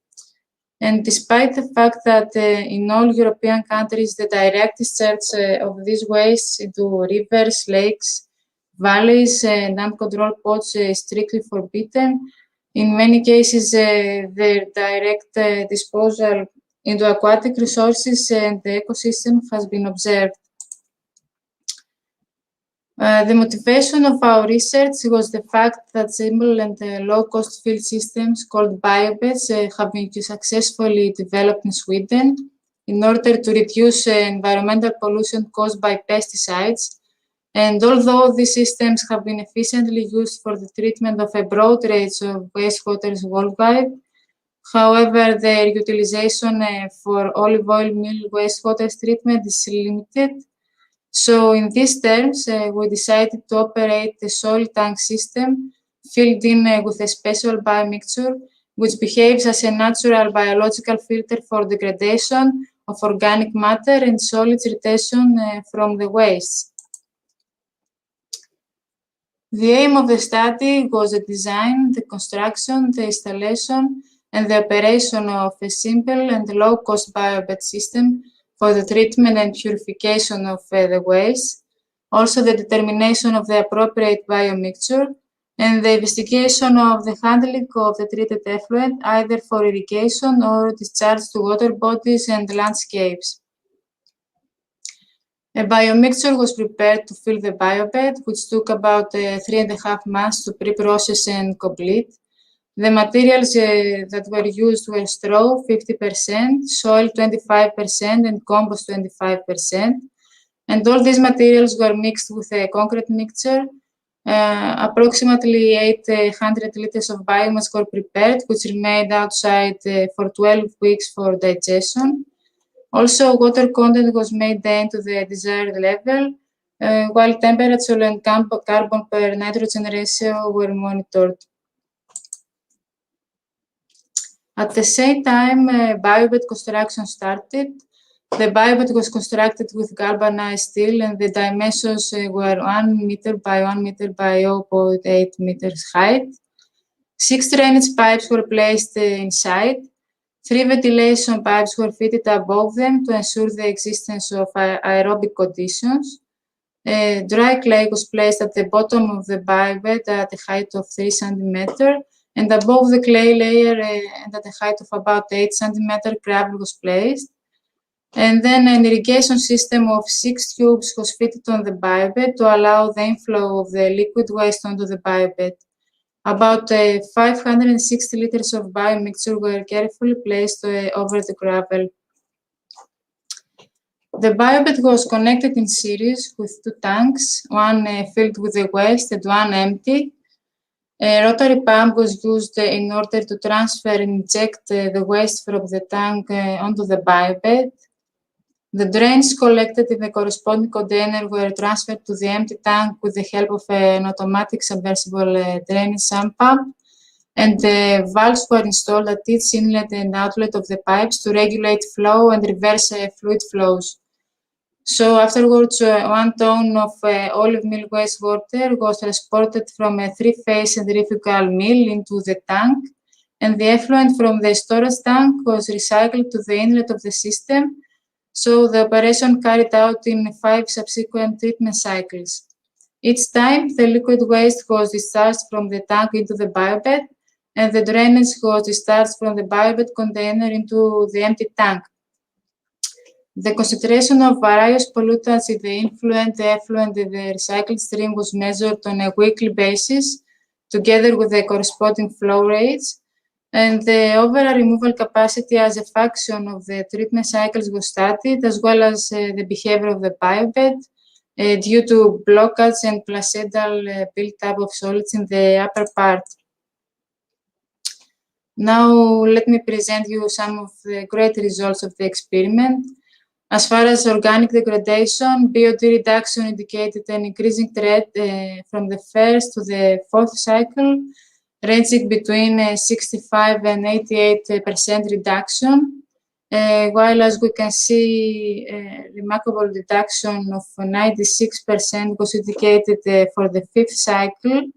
And despite the fact that in all European countries, the direct discharge of these wastes into rivers, lakes, valleys, and uncontrolled ponds is strictly forbidden, in many cases, their direct disposal into aquatic resources and the ecosystem has been observed. The motivation of our research was the fact that simple and low-cost field systems called biobeds have been successfully developed in Sweden in order to reduce environmental pollution caused by pesticides. And although these systems have been efficiently used for the treatment of a broad range of wastewaters worldwide, however, their utilization for olive oil meal wastewater treatment is limited. So in these terms, we decided to operate a soil tank system filled in with a special biomixture, which behaves as a natural biological filter for degradation of organic matter and solids retention from the wastes. The aim of the study was the design, the construction, the installation, and the operation of a simple and low-cost biobed system for the treatment and purification of the waste, also the determination of the appropriate biomixture, and the investigation of the handling of the treated effluent, either for irrigation or discharge to water bodies and landscapes. A biomixture was prepared to fill the biobed, which took about 3.5 months to pre-process and complete. The materials that were used were straw, 50%, soil, 25%, and compost, 25%. And all these materials were mixed with a concrete mixture. Approximately 800 liters of biomass were prepared, which remained outside for 12 weeks for digestion. Also, water content was maintained to the desired level, while temperature and carbon per nitrogen ratio were monitored. At the same time, biobed construction started. The biobed was constructed with galvanized steel, and the dimensions were 1 meter by 1 meter by 0.8 meters height. 6 drainage pipes were placed inside. 3 ventilation pipes were fitted above them to ensure the existence of aerobic conditions. Dry clay was placed at the bottom of the biobed at a height of 3 centimeters, and above the clay layer and at a height of about 8 centimeters, gravel was placed. And then an irrigation system of 6 tubes was fitted on the biobed to allow the inflow of the liquid waste onto the biobed. About 560 liters of biomixture were carefully placed over the gravel. The biobed was connected in series with 2 tanks, one filled with the waste and one empty. A rotary pump was used in order to transfer and inject the waste from the tank onto the biobed. The drains collected in the corresponding container were transferred to the empty tank with the help of an automatic submersible drainage sump pump, and the valves were installed at each inlet and outlet of the pipes to regulate flow and reverse fluid flows. So afterwards, 1 ton of olive meal wastewater was transported from a 3-phase centrifugal mill into the tank, and the effluent from the storage tank was recycled to the inlet of the system. So the operation carried out in 5 subsequent treatment cycles. Each time, the liquid waste was discharged from the tank into the biobed, and the drainage was discharged from the biobed container into the empty tank. The concentration of various pollutants in the influent, the effluent, and the recycled stream was measured on a weekly basis, together with the corresponding flow rates, and the overall removal capacity as a function of the treatment cycles was studied, as well as the behavior of the biobed due to blockage and placental build-up of solids in the upper part. Now, let me present you some of the great results of the experiment. As far as organic degradation, BOD reduction indicated an increasing trend from the 1st to the 4th cycle, ranging between 65 and 88% reduction, while as we can see, a remarkable reduction of 96% was indicated for the 5th cycle.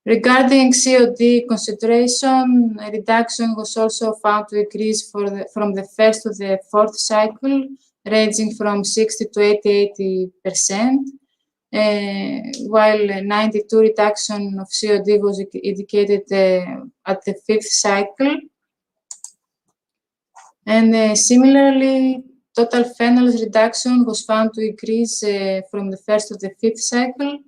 Regarding COD concentration, a reduction was also found to increase from the 1st to the 4th cycle, ranging from 60 to 80%, while 92 reduction of COD was indicated at the 5th cycle. And similarly, total phenols reduction was found to increase from the 1st to the 5th cycle.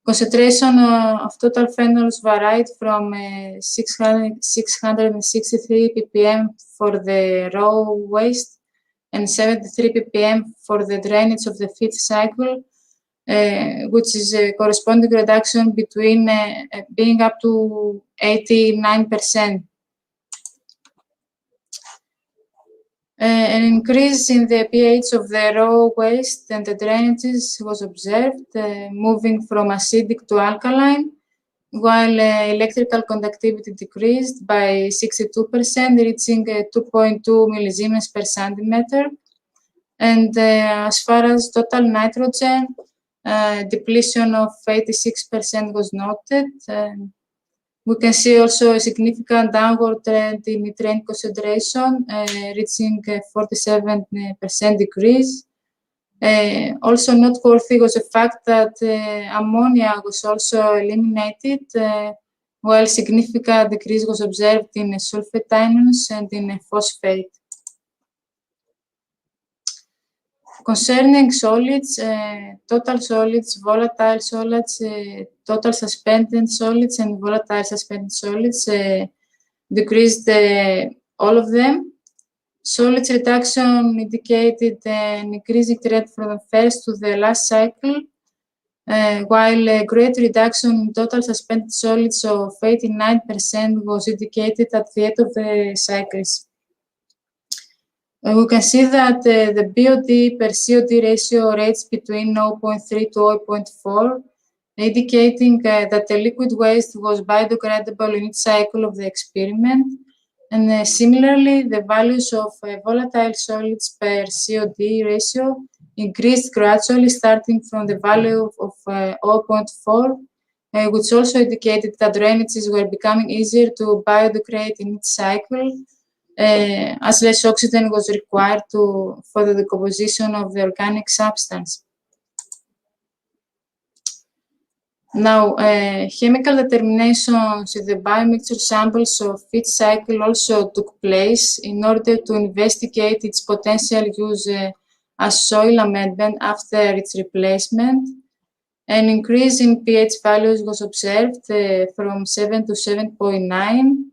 Concentration of total phenols varied from 663 ppm for the raw waste and 73 ppm for the drainage of the 5th cycle, which is a corresponding reduction between being up to 89%. An increase in the pH of the raw waste and the drainages was observed, moving from acidic to alkaline, while electrical conductivity decreased by 62%, reaching 2.2 millisiemens per centimeter. And as far as total nitrogen, depletion of 86% was noted. We can see also a significant downward trend in nitrate concentration, reaching 47% decrease. Also noteworthy was the fact that ammonia was also eliminated, while significant decrease was observed in sulfate ions and in phosphate. Concerning solids, total solids, volatile solids, total suspended solids, and volatile suspended solids decreased all of them. Solids reduction indicated an increasing trend from the 1st to the last cycle, while a great reduction in total suspended solids of 89% was indicated at the end of the cycles. We can see that the BOD per COD ratio rates between 0.3 to 0.4, indicating that the liquid waste was biodegradable in each cycle of the experiment. And similarly, the values of volatile solids per COD ratio increased gradually, starting from the value of 0.4, which also indicated that drainages were becoming easier to biodegrade in each cycle, as less oxygen was required for the decomposition of the organic substance. Now, chemical determinations in the biomixture samples of each cycle also took place in order to investigate its potential use as soil amendment after its replacement. An increase in pH values was observed from 7 to 7.9.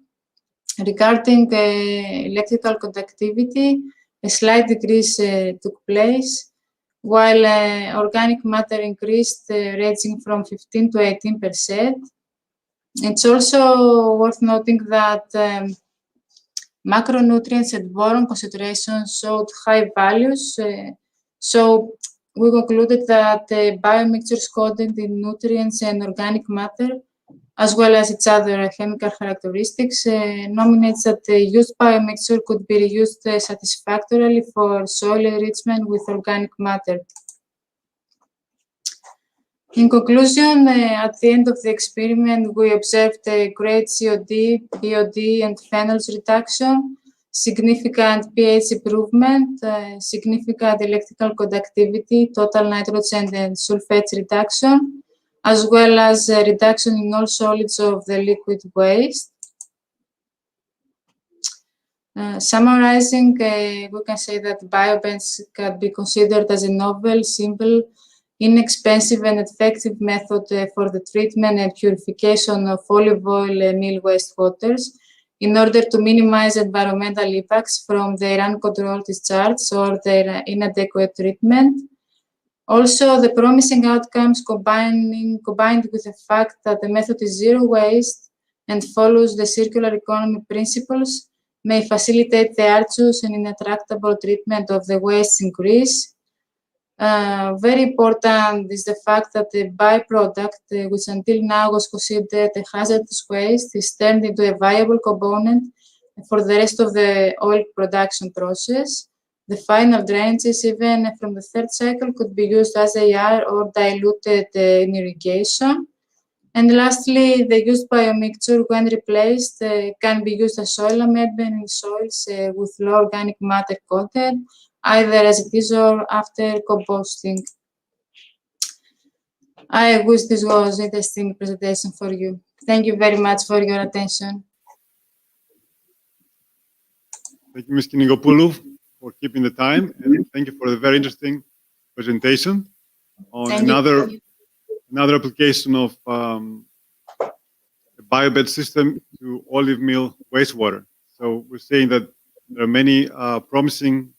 Regarding electrical conductivity, a slight decrease took place, while organic matter increased, ranging from 15 to 18%. It's also worth noting that macronutrients and boron concentrations showed high values. So we concluded that biomixtures content in nutrients and organic matter, as well as its other chemical characteristics, nominates that the used biomixture could be reused satisfactorily for soil enrichment with organic matter. In conclusion, at the end of the experiment, we observed a great COD, BOD, and phenols reduction, significant pH improvement, significant electrical conductivity, total nitrogen and sulfates reduction, as well as a reduction in all solids of the liquid waste. Summarizing, we can say that biobends can be considered as a novel, simple, inexpensive and effective method for the treatment and purification of olive oil meal wastewaters in order to minimize environmental impacts from their uncontrolled discharge or their inadequate treatment. Also, the promising outcomes combined with the fact that the method is zero waste and follows the circular economy principles may facilitate the arduous and intractable treatment of the waste in Greece. Very important is the fact that the byproduct, which until now was considered a hazardous waste, is turned into a viable component for the rest of the oil production process. The final drainages, even from the third cycle, could be used as they are or diluted in irrigation. And lastly, the used biomixture, when replaced, can be used as soil amendment in soils with low organic matter content, either as it is or after composting. I wish this was an interesting presentation for you. Thank you very much for your attention. Thank you, Ms. Kinigopoulou, for keeping the time, and thank you for the very interesting presentation on another application of the biobed system to olive meal wastewater. So we're saying that there are many promising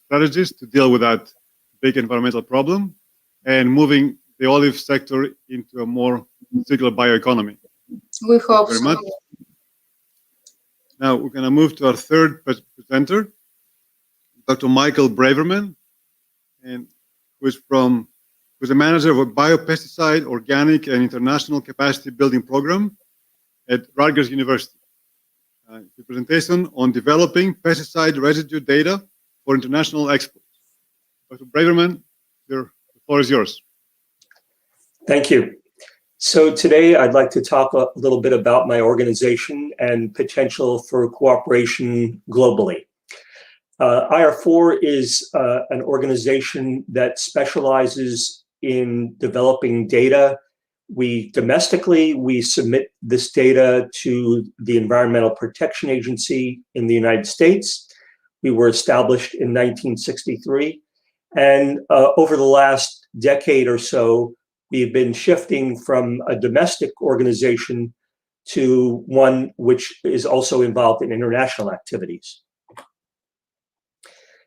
strategies to deal with that big environmental problem and moving the olive sector into a more circular bioeconomy. We hope very so. Much. Now we're going to move to our third presenter, Dr. Michael Braverman, and who's the manager of a biopesticide, organic, and international capacity building program at Rutgers University. The presentation on developing pesticide residue data for international exports. Dr. Braverman, the floor is yours. Thank you. So today I'd like to talk a little bit about my organization and potential for cooperation globally. IR4 is an organization that specializes in developing data. Domestically, we submit this data to the Environmental Protection Agency in the United States. We were established in 1963. And over the last decade or so, we've been shifting from a domestic organization to one which is also involved in international activities.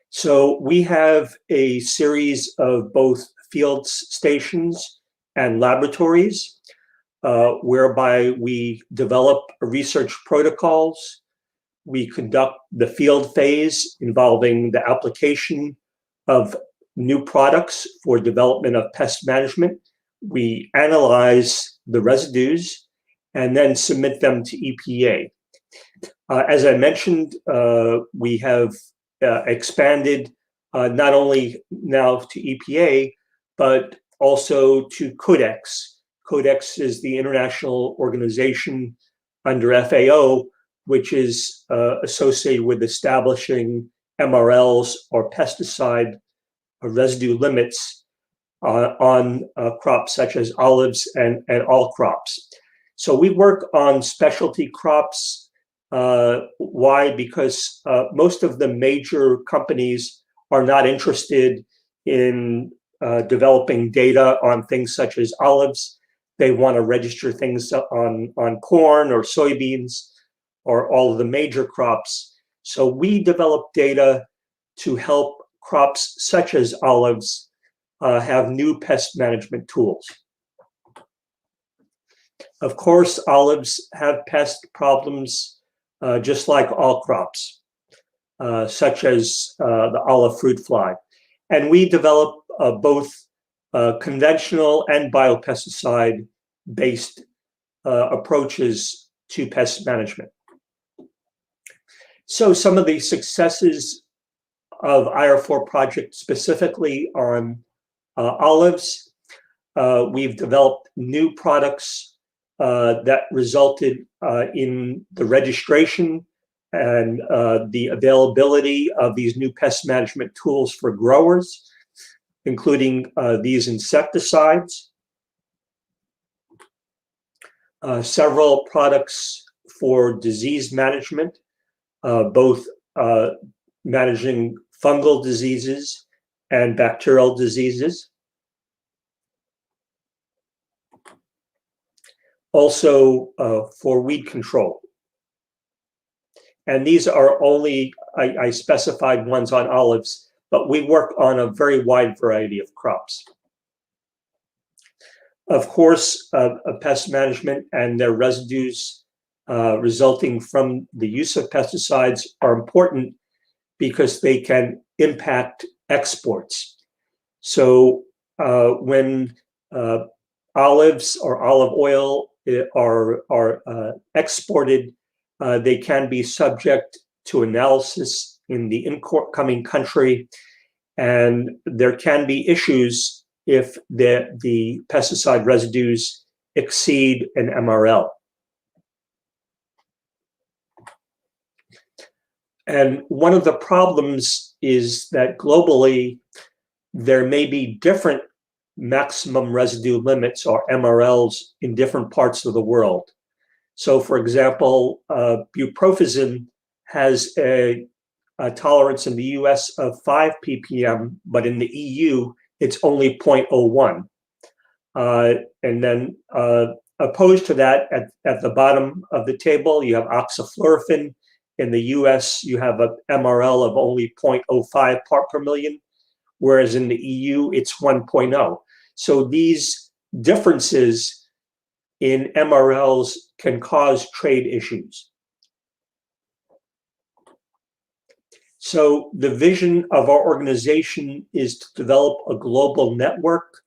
So we have a series of both field stations and laboratories whereby we develop research protocols. We conduct the field phase involving the application of new products for development of pest management. We analyze the residues and then submit them to EPA. As I mentioned, we have expanded not only now to EPA, but also to Codex. Codex is the international organization under FAO, which is associated with establishing MRLs or pesticide residue limits on crops such as olives and all crops. So we work on specialty crops. Why? Because most of the major companies are not interested in developing data on things such as olives. They want to register things on corn or soybeans or all of the major crops. So we develop data to help crops such as olives have new pest management tools. Of course, olives have pest problems just like all crops, such as the olive fruit fly. And we develop both conventional and biopesticide-based approaches to pest management. So some of the successes of IR4 project specifically on olives, we've developed new products that resulted in the registration and the availability of these new pest management tools for growers, including these insecticides. Several products for disease management, both managing fungal diseases and bacterial diseases. Also for weed control. And these are only, I specified ones on olives, but we work on a very wide variety of crops. Of course, pest management and their residues resulting from the use of pesticides are important because they can impact exports. So when olives or olive oil are exported, they can be subject to analysis in the incoming country, and there can be issues if the pesticide residues exceed an MRL. And one of the problems is that globally, there may be different maximum residue limits or MRLs in different parts of the world. So for example, buprofizin has a tolerance in the US of 5 ppm, but in the EU, it's only 0.01. And then opposed to that, at the bottom of the table, you have oxaflurofin. In the US, you have an MRL of only 0.05 part per million, whereas in the EU, it's 1.0. So these differences in MRLs can cause trade issues. So the vision of our organization is to develop a global network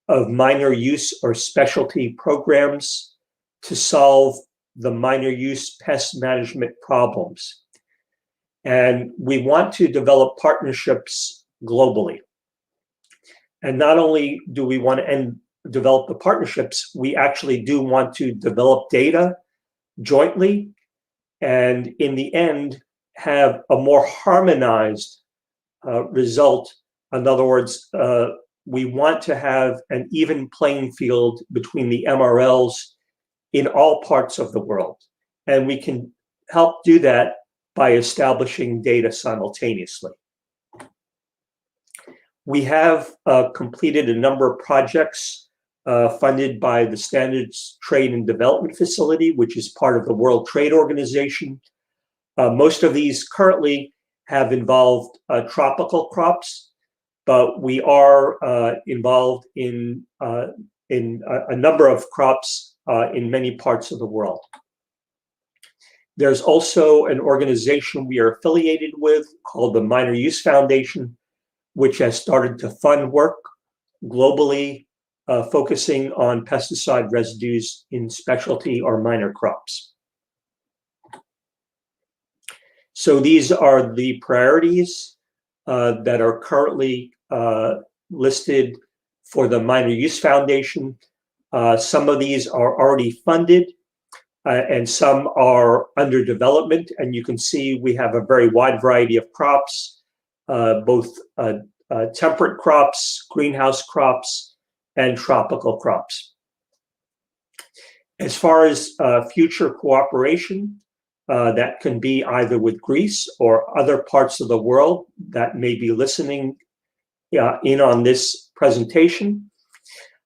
of minor use or specialty programs to solve the minor use pest management problems. And we want to develop partnerships globally. And not only do we want to develop the partnerships, we actually do want to develop data jointly, and in the end, have a more harmonized result. In other words, we want to have an even playing field between the MRLs in all parts of the world. And we can help do that by establishing data simultaneously. We have completed a number of projects funded by the Standards Trade and Development Facility, which is part of the World Trade Organization. Most of these currently have involved tropical crops, but we are involved in a number of crops in many parts of the world. There's also an organization we are affiliated with called the Minor Use Foundation, which has started to fund work globally, focusing on pesticide residues in specialty or minor crops. So these are the priorities that are currently listed for the Minor Use Foundation. Some of these are already funded and some are under development. And you can see we have a very wide variety of crops, both temperate crops, greenhouse crops, and tropical crops. As far as future cooperation, that can be either with Greece or other parts of the world that may be listening in on this presentation.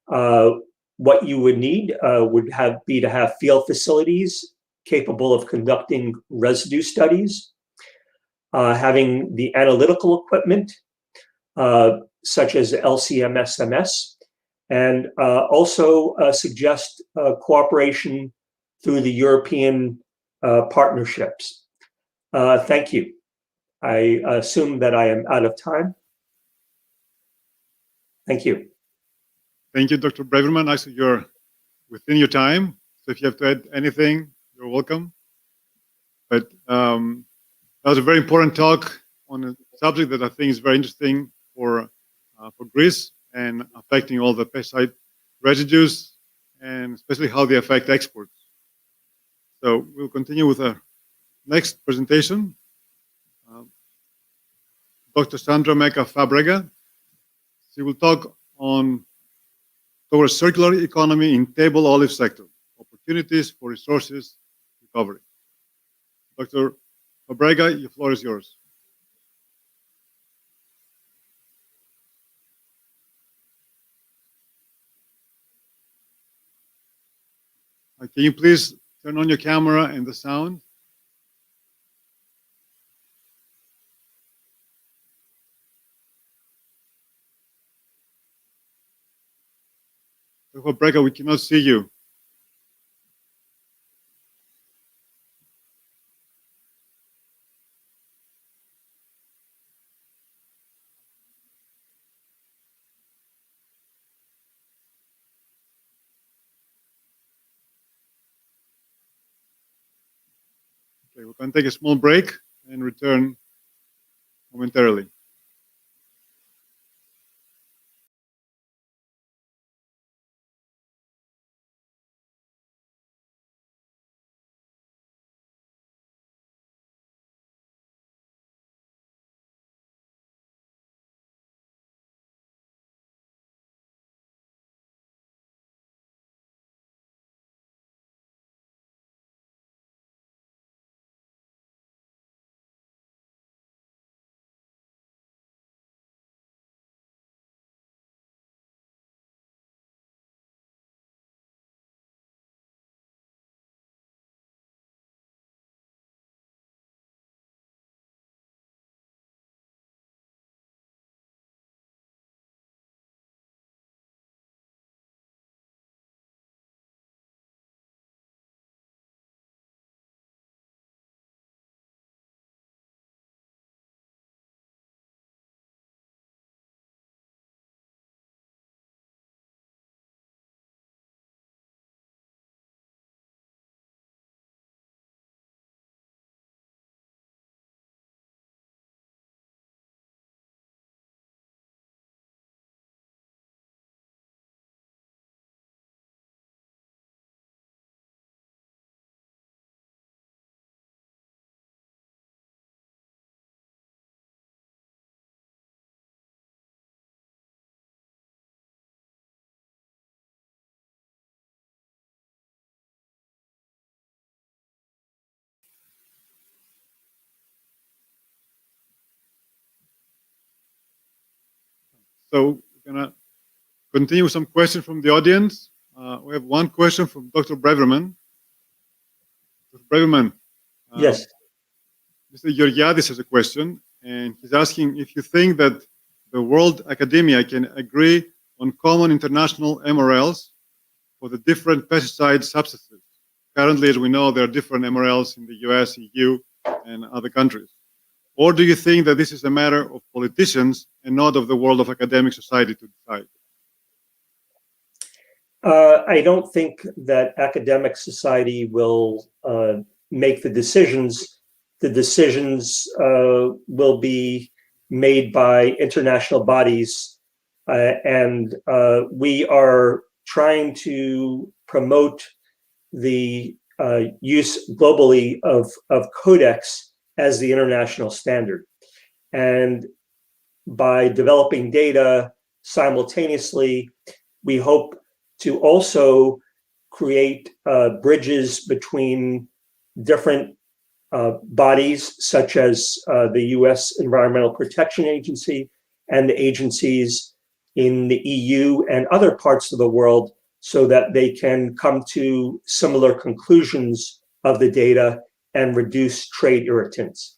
What you would need would be to have field facilities capable of conducting residue studies, having the analytical equipment, such as LC-MS, and also suggest cooperation through the European partnerships. Thank you. I assume that I am out of time. Thank you. Thank you, Dr. Braverman. Actually, you're within your time, so if you have to add anything, you're welcome. But that was a very important talk on a subject that I think is very interesting for Greece and affecting all the pesticide residues, and especially how they affect exports. So we'll continue with our next presentation. Dr. Sandra Mecca Fabrega. She will talk on towards circular economy in table olive sector, opportunities for resources recovery. Dr. Fabrega, the floor is yours. Can you please turn on your camera and the sound? Dr. Fabrega, we cannot see you. Okay, we can take a small break and return momentarily. So we're going to continue with some questions from the audience. We have one question from Dr. Braverman. Dr. Braverman. Yes. Mr. Georgiadis has a question, and he's asking if you think that the world academia can agree on common international MRLs for the different pesticide substances. Currently, as we know, there are different MRLs in the US, EU, and other countries. Or do you think that this is a matter of politicians and not of the world of academic society to decide? I don't think that academic society will make the decisions. The decisions will be made by international bodies, and we are trying to promote the use globally of Codex as the international standard. And by developing data simultaneously, we hope to also create bridges between different bodies, such as the US Environmental Protection Agency and the agencies in the EU and other parts of the world so that they can come to similar conclusions of the data and reduce trade irritants.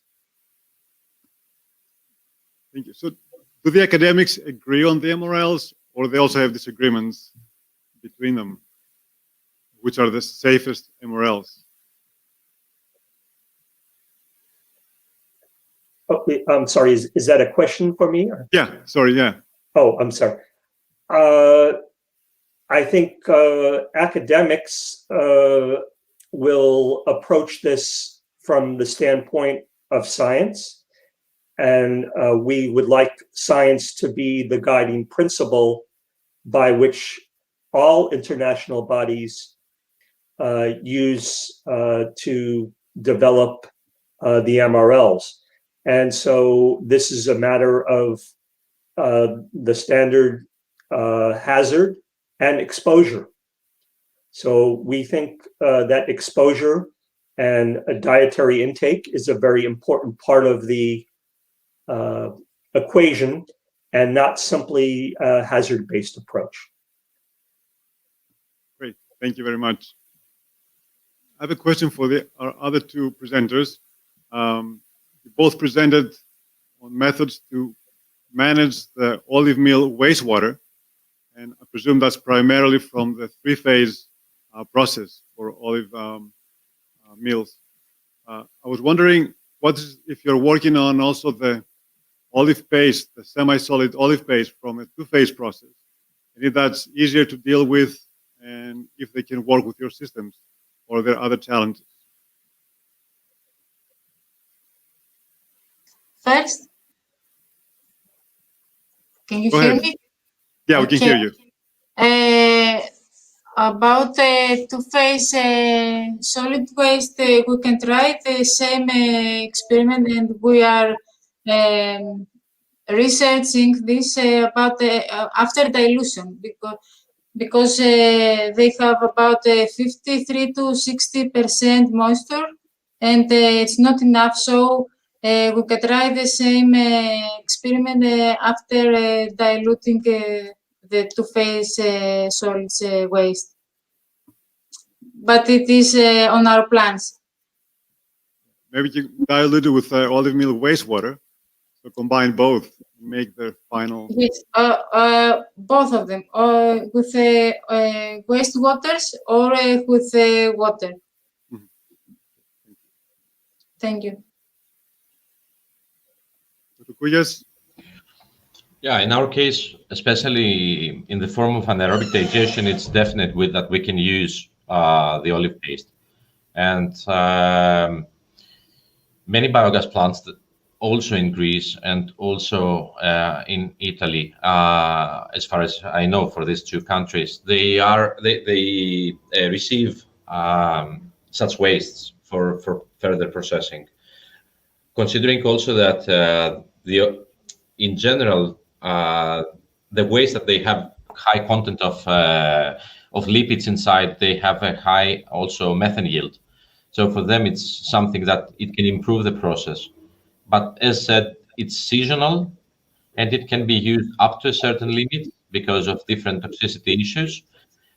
Thank you. So do the academics agree on the MRLs, or they also have disagreements between them? Which are the safest MRLs? Oh, I'm sorry, is that a question for me? Or? Yeah, sorry, yeah. Oh, I'm sorry. I think academics will approach this from the standpoint of science, and we would like science to be the guiding principle by which all international bodies use to develop the MRLs. And so this is a matter of the standard hazard and exposure. So we think that exposure and a dietary intake is a very important part of the equation and not simply a hazard-based approach. Great, thank you very much. I have a question for our other two presenters. You both presented on methods to manage the olive meal wastewater, and I presume that's primarily from the three-phase process for olive meals. I was wondering, if you're working on also the olive paste, the semi-solid olive paste from a two-phase process, and if that's easier to deal with, and if they can work with your systems, or are there other challenges? First, can you Go hear ahead. me? Yeah, we can hear you. About two-phase solid waste, we can try the same experiment, and we are researching this about after dilution, because they have about 53 to 60% moisture, and it's not enough. So we can try the same experiment after diluting the two-phase solids waste. But it is on our plans. Maybe you dilute it with olive meal wastewater, so combine both, make the final. Yes, both of them, with waste waters or with water. Mm-hmm. Thank you. Yeah, in our case, especially in the form of anaerobic digestion, it's definite that we can use the olive paste. And many biogas plants that also in Greece and also in Italy, as far as I know, for these two countries, they receive such wastes for further processing. Considering also that in general, the waste that they have high content of lipids inside, they have a high also methane yield. So for them, it's something that it can improve the process. But as said, it's seasonal, and it can be used up to a certain limit because of different toxicity issues.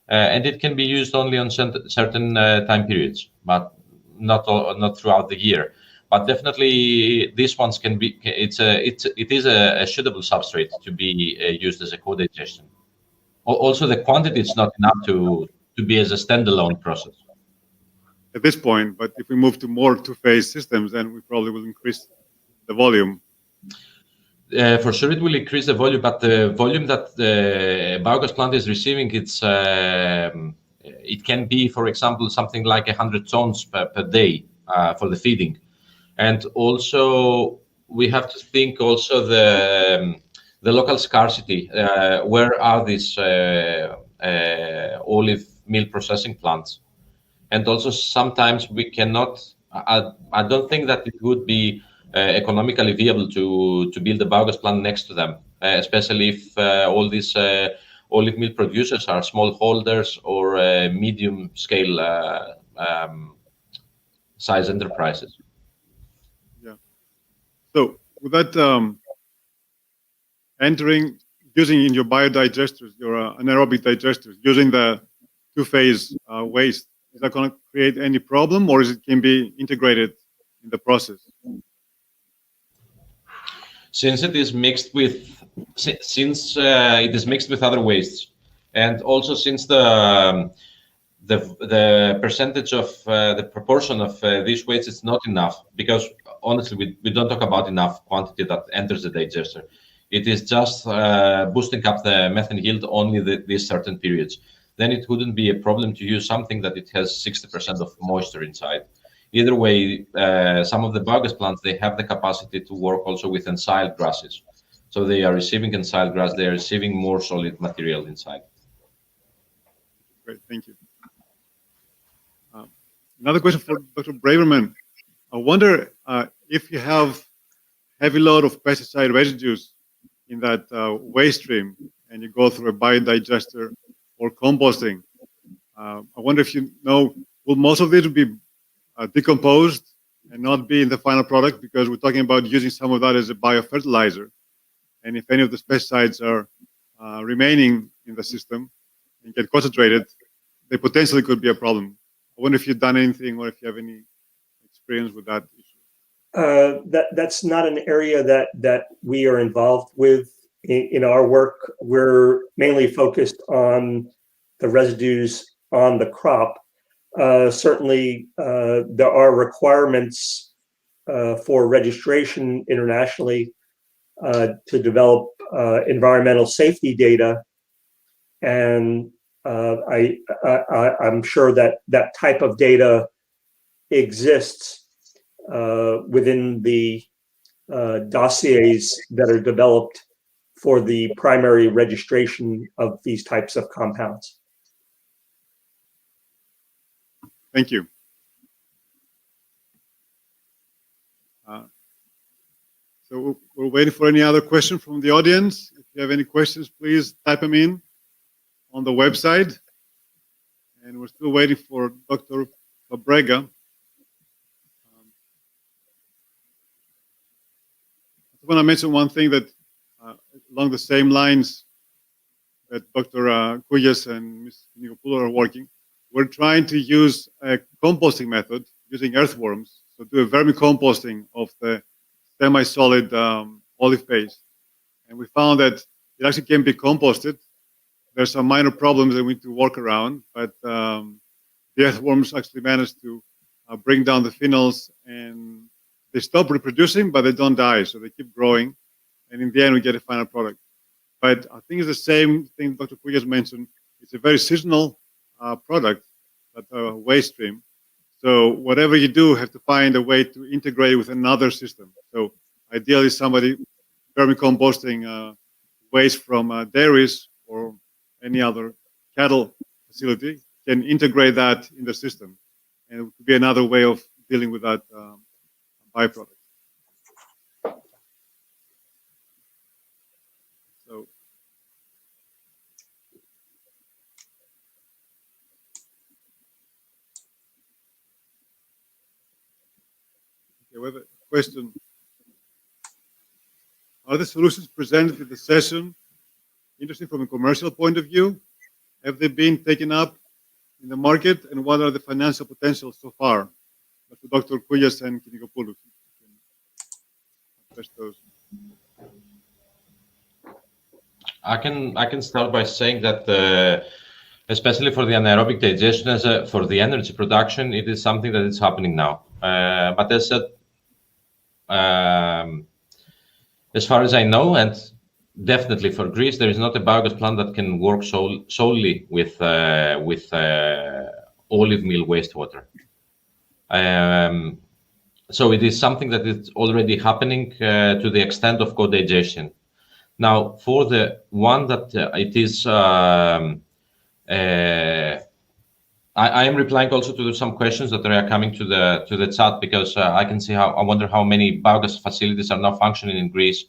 And it can be used only on certain time periods, but not throughout the year. But definitely, these ones can be. It is a suitable substrate to be used as a co-digestion. Also, the quantity is not enough to be as a standalone process at this point. But if we move to more two-phase systems, then we probably will increase the volume. For sure, it will increase the volume, but the volume that the biogas plant is receiving, it can be, for example, something like 100 tons per day for the feeding. And also, we have to think also the local scarcity. Where are these olive meal processing plants? And also, sometimes we cannot. I don't think that it would be economically viable to build a biogas plant next to them, especially if all these olive meal producers are small holders or medium scale size enterprises. Yeah. So with that using in your biodigesters, your anaerobic digesters, using the two-phase waste, is that going to create any problem, or is it can be integrated in the process? Since it is mixed with, it is mixed with other wastes, and also since the percentage of the proportion of these wastes is not enough, because honestly we don't talk about enough quantity that enters the digester. It is just boosting up the methane yield only these certain periods. Then it wouldn't be a problem to use something that it has 60% of moisture inside. Either way, some of the biogas plants, they have the capacity to work also with ensiled grasses. So they are receiving ensiled grass, they are receiving more solid material inside. Great, thank you. Another question for Dr. Braverman. I wonder if you have heavy load of pesticide residues in that waste stream and you go through a biodigester or composting. I wonder if you know, will most of it be decomposed and not be in the final product, because we're talking about using some of that as a biofertilizer. And if any of the pesticides are remaining in the system and get concentrated, they potentially could be a problem. I wonder if you've done anything or if you have any experience with that issue. That's not an area that we are involved with in our work. We're mainly focused on the residues on the crop. Certainly, there are requirements for registration internationally to develop environmental safety data, and I'm sure that type of data exists within the dossiers that are developed for the primary registration of these types of compounds. Thank you. So we're waiting for any other question from the audience. If you have any questions, please type them in on the website. And we're still waiting for Dr. Fabrega. I want to mention one thing that along the same lines that Dr. Koulias and Ms. Nicopoulou are working. We're trying to use a composting method using earthworms, so do a vermicomposting of the semi-solid olive paste. And we found that it actually can be composted. There's some minor problems that we need to work around, but the earthworms actually managed to bring down the phenols, and they stop reproducing, but they don't die, so they keep growing. And in the end, we get a final product. But I think it's the same thing Dr. Koulias mentioned. It's a very seasonal product, that waste stream. So whatever you do, have to find a way to integrate with another system. So ideally, somebody vermicomposting waste from dairies or any other cattle facility can integrate that in the system, and it could be another way of dealing with that byproduct. So. We have a question. Are the solutions presented in the session interesting from a commercial point of view? Have they been taken up in the market, and what are the financial potentials so far? Dr. Koulias and Nicopoulou. I can start by saying that especially for the anaerobic digestion, for the energy production, it is something that is happening now. But as said, as far as I know, and definitely for Greece, there is not a biogas plant that can work solely with olive meal wastewater. So it is something that is already happening to the extent of co-digestion. Now, for the one that it is, I am replying also to some questions that are coming to the chat, because I can see I wonder how many biogas facilities are now functioning in Greece.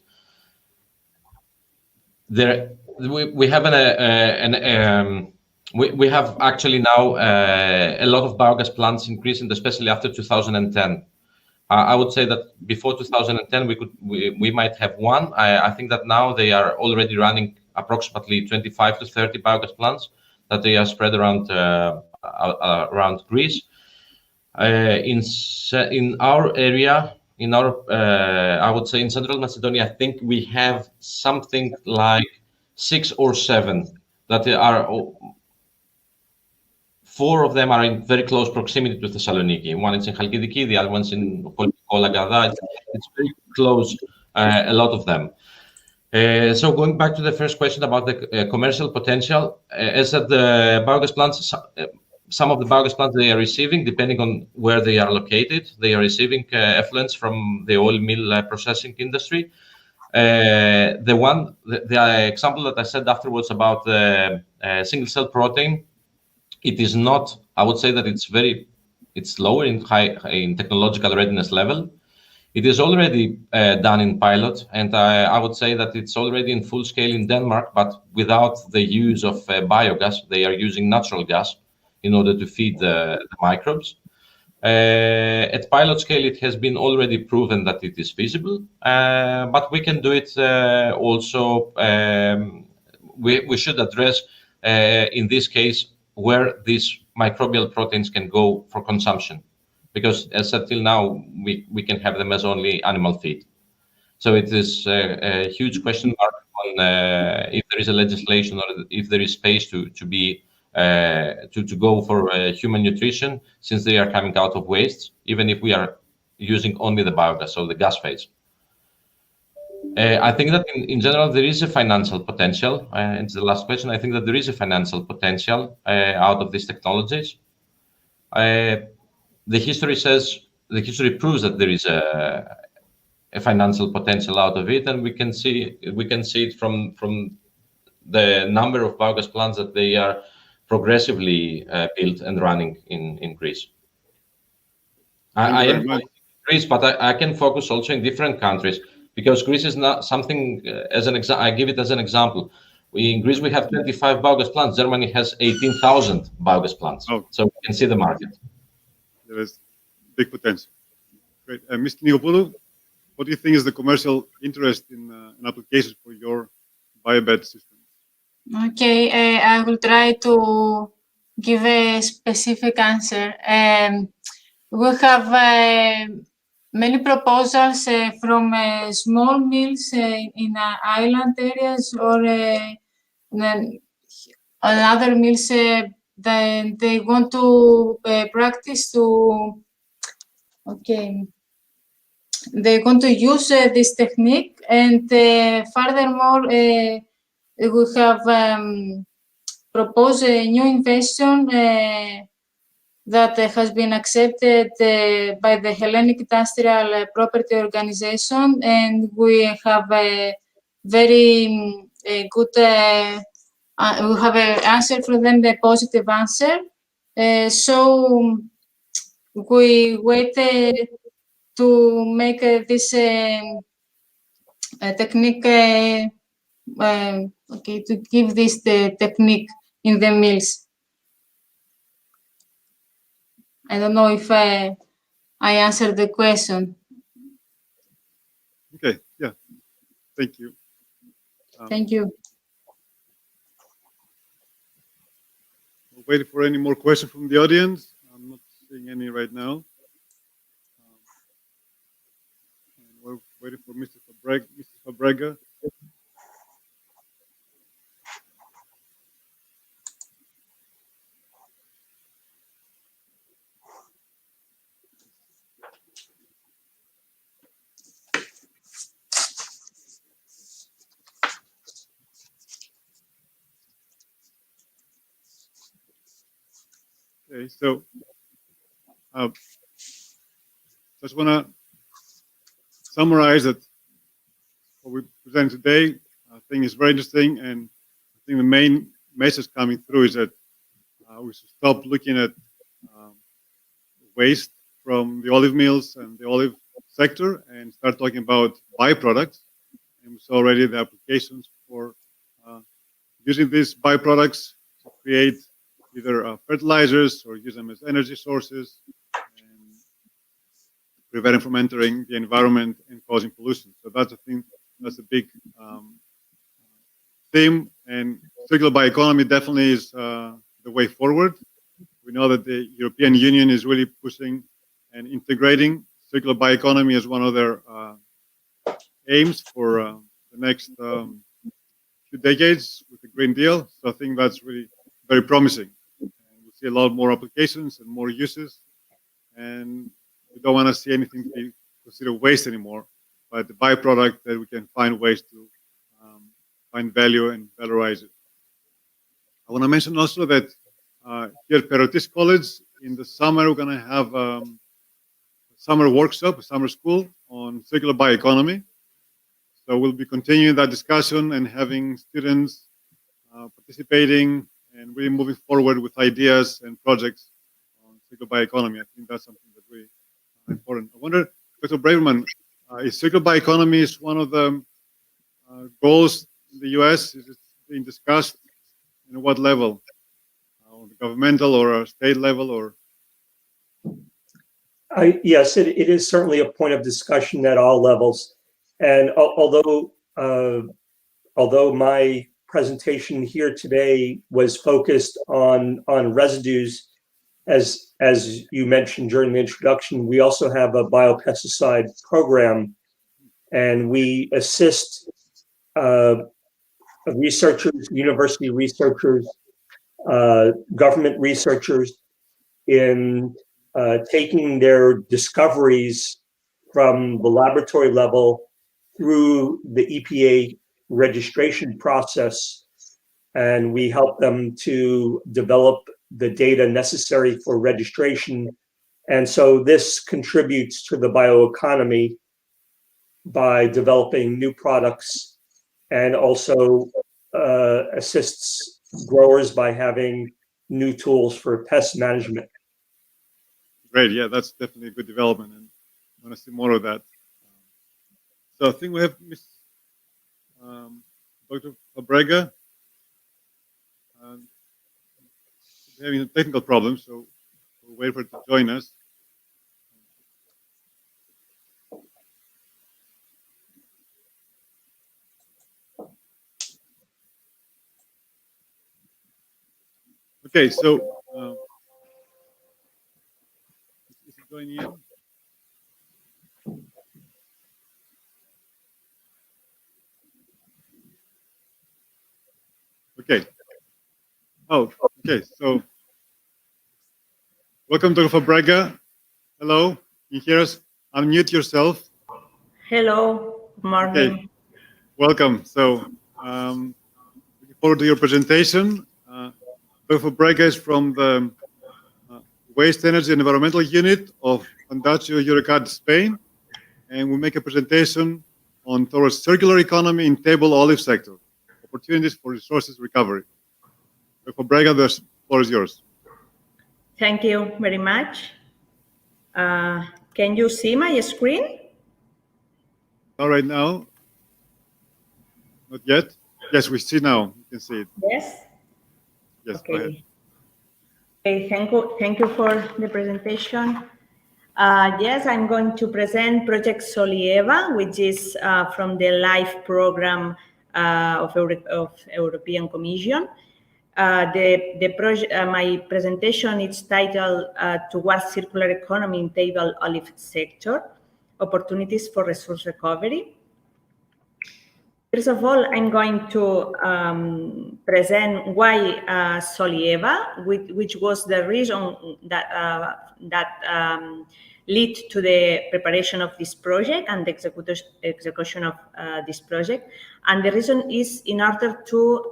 We have we have actually now a lot of biogas plants in Greece, and especially after 2010. I would say that before 2010 we might have one. I think that now they are already running approximately 25 to 30 biogas plants that they are spread around Greece. In our area, I would say in Central Macedonia, I think we have something like 6 or 7 that are. 4 of them are in very close proximity to Thessaloniki. One is in Chalkidiki, the other one's in Kolagada. It's very close, a lot of them. So going back to the first question about the commercial potential, as at the biogas plants, some of the biogas plants they are receiving, depending on where they are located, they are receiving effluents from the oil mill processing industry. The example that I said afterwards about the single cell protein, it is not, I would say that it's lower in technological readiness level. It is already done in pilot, and I would say that it's already in full scale in Denmark, but without the use of biogas. They are using natural gas in order to feed the microbes. At pilot scale, it has been already proven that it is feasible, but we can do it also. We should address, in this case, where these microbial proteins can go for consumption, because as said till now, we can have them as only animal feed. So it is a huge question mark on if there is a legislation or if there is space to go for human nutrition, since they are coming out of waste, even if we are using only the biogas, so the gas phase. I think that in general, there is a financial potential. And the last question, I think that there is a financial potential out of these technologies. The history proves that there is a financial potential out of it, and we can see it from the number of biogas plants that they are progressively built and running in Greece. I am in Greece, but I can focus also in different countries, because Greece is not something, I give it as an example. In Greece, we have 25 biogas plants. Germany has 18,000 biogas plants. Oh. So we can see the market. There is big potential. Great. Mr. Niopoulou, what do you think is the commercial interest in applications for your biobed system? Okay, I will try to give a specific answer. We have many proposals from small mills in island areas, or other mills that they want to practice they want to use this technique, and furthermore, we have proposed a new invention that has been accepted by the Hellenic Industrial Property Organization, and we have a very good, we have an answer from them, the positive answer. So we waited to make this technique, to give this the technique in the mills. I don't know if I answered the question. Okay, yeah, thank you. Thank you. We're waiting for any more questions from the audience. I'm not seeing any right now. We're waiting for Mr. Fabrega. Okay, so just want to summarize that what we present today, I think is very interesting, and I think the main message coming through is that we should stop looking at waste from the olive mills and the olive sector and start talking about byproducts. And we saw already the applications for using these byproducts to create either fertilizers or use them as energy sources. prevent it from entering the environment and causing pollution. So that's a thing, that's a big theme, and circular bioeconomy definitely is the way forward. We know that the European Union is really pushing and integrating circular bioeconomy as one of their aims for the next few decades with the Green Deal. So I think that's really very promising. And we see a lot more applications and more uses, and we don't want to see anything to be considered waste anymore, but the byproduct that we can find ways to find value and valorize it. I want to mention also that here at Perrotis College, in the summer, we're going to have a summer workshop, a summer school on circular bioeconomy. So we'll be continuing that discussion and having students participating and really moving forward with ideas and projects on circular bioeconomy. I think that's something that's really important. I wonder, Dr. Braverman, is circular bioeconomy is one of the goals in the US? Is it being discussed? And what level? On the governmental or a state level, or? Yes, it is certainly a point of discussion at all levels. And although my presentation here today was focused on residues, as you mentioned during the introduction, we also have a biopesticide program, and we assist researchers, university researchers, government researchers in taking their discoveries from the laboratory level through the EPA registration process, and we help them to develop the data necessary for registration. And so this contributes to the bioeconomy by developing new products, and also assists growers by having new tools for pest management. Great, yeah, that's definitely a good development, and I want to see more of that. So I think we have Ms. Dr. Fabrega. We're having a technical problem, so we'll wait for her to join us. Okay, so is it joining in? Okay. Oh, okay. So, welcome, Dr. Fabrega. Hello. Can you hear us? Unmute yourself. Hello. Good morning. Okay. Welcome. So, looking forward to your presentation. Dr. Fabrega is from the Waste, Energy and Environmental Unit of Fundació Llobregat, Spain, and we make a presentation on towards circular economy in table olive sector, opportunities for resources recovery. Dr. Fabrega, the floor is yours. Thank you very much. Can you see my screen? All right now. Not yet. Yes, we see now. You can see it. Yes. Yes. Okay. Go ahead. Okay, thank you for the presentation. Yes, I'm going to present Project Solieva, which is from the LIFE program of European Commission. My presentation is titled Towards Circular Economy in Table Olive Sector, Opportunities for Resource Recovery. First of all, I'm going to present why Solieva, which was the reason that led to the preparation of this project and the execution of this project. And the reason is in order to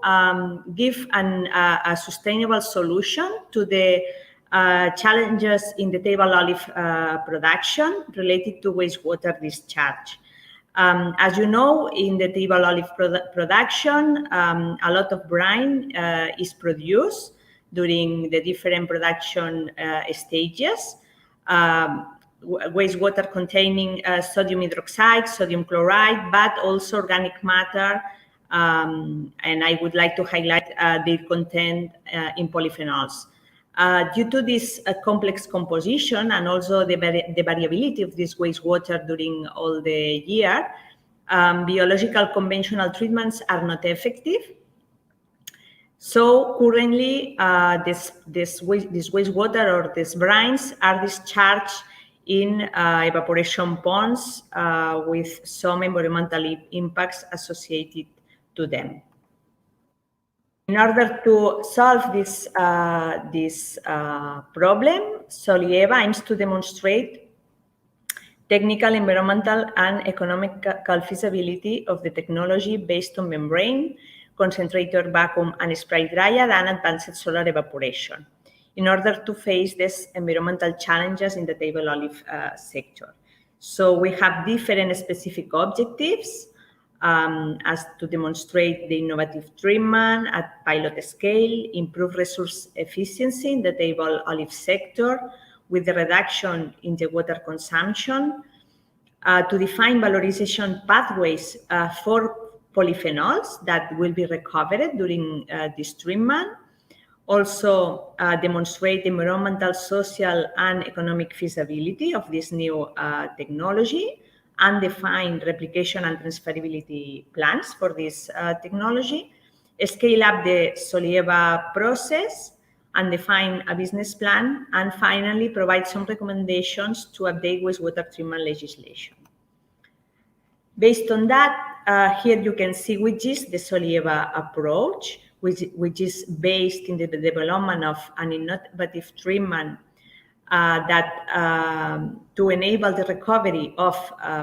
give a sustainable solution to the challenges in the table olive production related to wastewater discharge. As you know, in the table olive production, a lot of brine is produced during the different production stages. Wastewater containing sodium hydroxide, sodium chloride, but also organic matter, and I would like to highlight their content in polyphenols. Due to this complex composition and also the variability of this wastewater during all the year, biological conventional treatments are not effective. So currently, this wastewater or these brines are discharged in evaporation ponds with some environmental impacts associated to them. In order to solve this problem, Solieva aims to demonstrate technical, environmental, and economical feasibility of the technology based on membrane, concentrator vacuum and spray dryer, and advanced solar evaporation in order to face these environmental challenges in the table olive sector. So we have different specific objectives as to demonstrate the innovative treatment at pilot scale, improve resource efficiency in the table olive sector with the reduction in the water consumption, to define valorization pathways for polyphenols that will be recovered during this treatment. Also demonstrate environmental, social, and economic feasibility of this new technology, and define replication and transferability plans for this technology, scale up the Solieva process, and define a business plan, and finally provide some recommendations to update wastewater treatment legislation. Based on that, here you can see which is the Solieva approach, which is based in the development of an innovative treatment that to enable the recovery of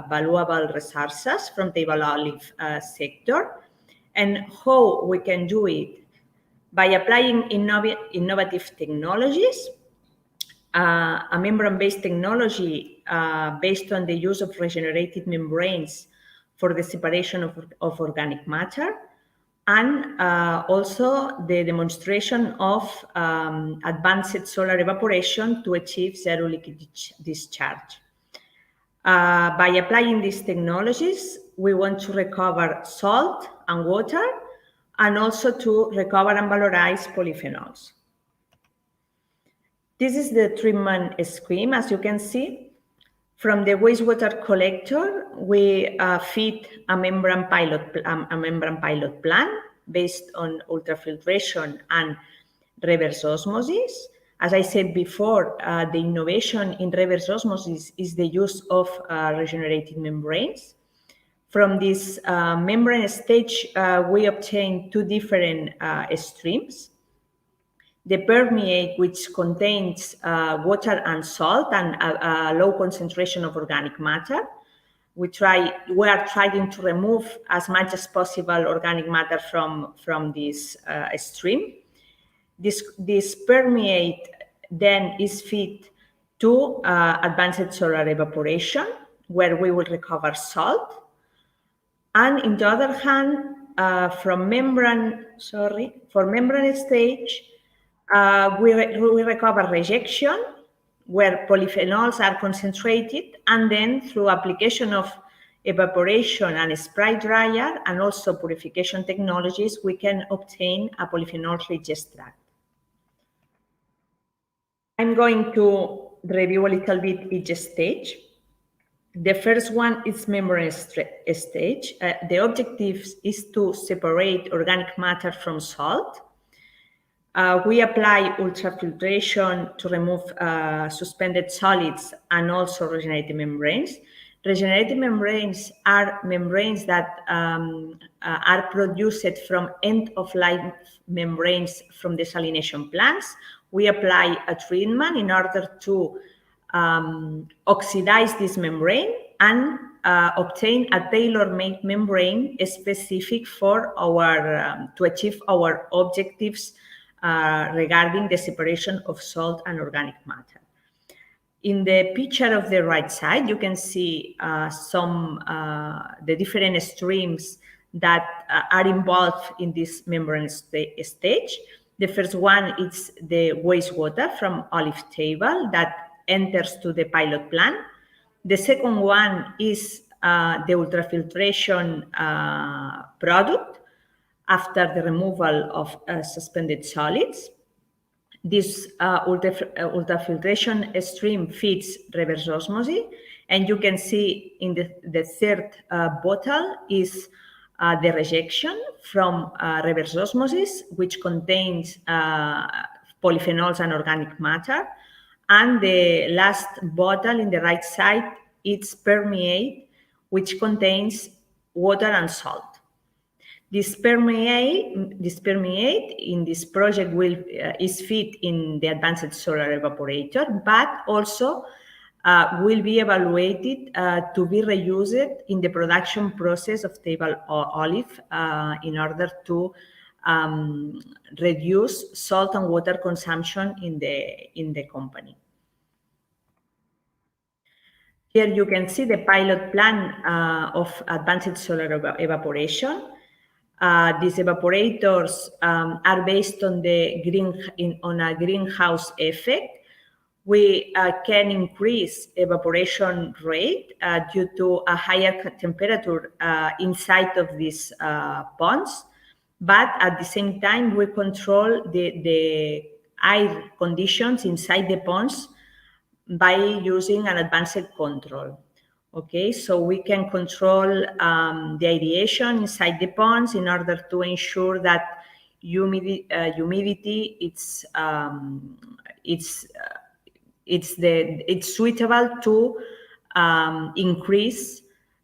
valuable resources from table olive sector, and how we can do it by applying innovative technologies, a membrane-based technology based on the use of regenerated membranes for the separation of organic matter, and also the demonstration of advanced solar evaporation to achieve zero liquid discharge. By applying these technologies, we want to recover salt and water, and also to recover and valorize polyphenols. This is the treatment scheme, as you can see. From the wastewater collector, we feed a membrane pilot plant based on ultrafiltration and reverse osmosis. As I said before, the innovation in reverse osmosis is the use of regenerated membranes. From this membrane stage, we obtain two different streams. The permeate, which contains water and salt and a low concentration of organic matter. We are trying to remove as much as possible organic matter from this stream. This permeate then is fed to advanced solar evaporation, where we will recover salt. And on the other hand, for membrane stage, we recover rejection, where polyphenols are concentrated, and then through application of evaporation and spray dryer and also purification technologies, we can obtain a polyphenol-rich extract. I'm going to review a little bit each stage. The first one is membrane stage. The objective is to separate organic matter from salt. We apply ultrafiltration to remove suspended solids and also regenerated membranes. Regenerated membranes are membranes that are produced from end-of-life membranes from desalination plants. We apply a treatment in order to oxidize this membrane and obtain a tailor-made membrane specific for our to achieve our objectives regarding the separation of salt and organic matter. In the picture of the right side, you can see the different streams that are involved in this membrane stage. The first one is the wastewater from olive table that enters to the pilot plant. The second one is the ultrafiltration product after the removal of suspended solids. This ultrafiltration stream feeds reverse osmosis, and you can see in the third bottle is the rejection from reverse osmosis, which contains polyphenols and organic matter. And the last bottle in the right side, it's permeate, which contains water and salt. This permeate in this project is fit in the advanced solar evaporator, but also will be evaluated to be reused in the production process of table olive in order to reduce salt and water consumption in the company. Here you can see the pilot plan of advanced solar evaporation. These evaporators are based on a greenhouse effect. We can increase evaporation rate due to a higher temperature inside of these ponds, but at the same time we control the air conditions inside the ponds by using an advanced control. Okay, so we can control the aeration inside the ponds in order to ensure that humidity it's suitable to increase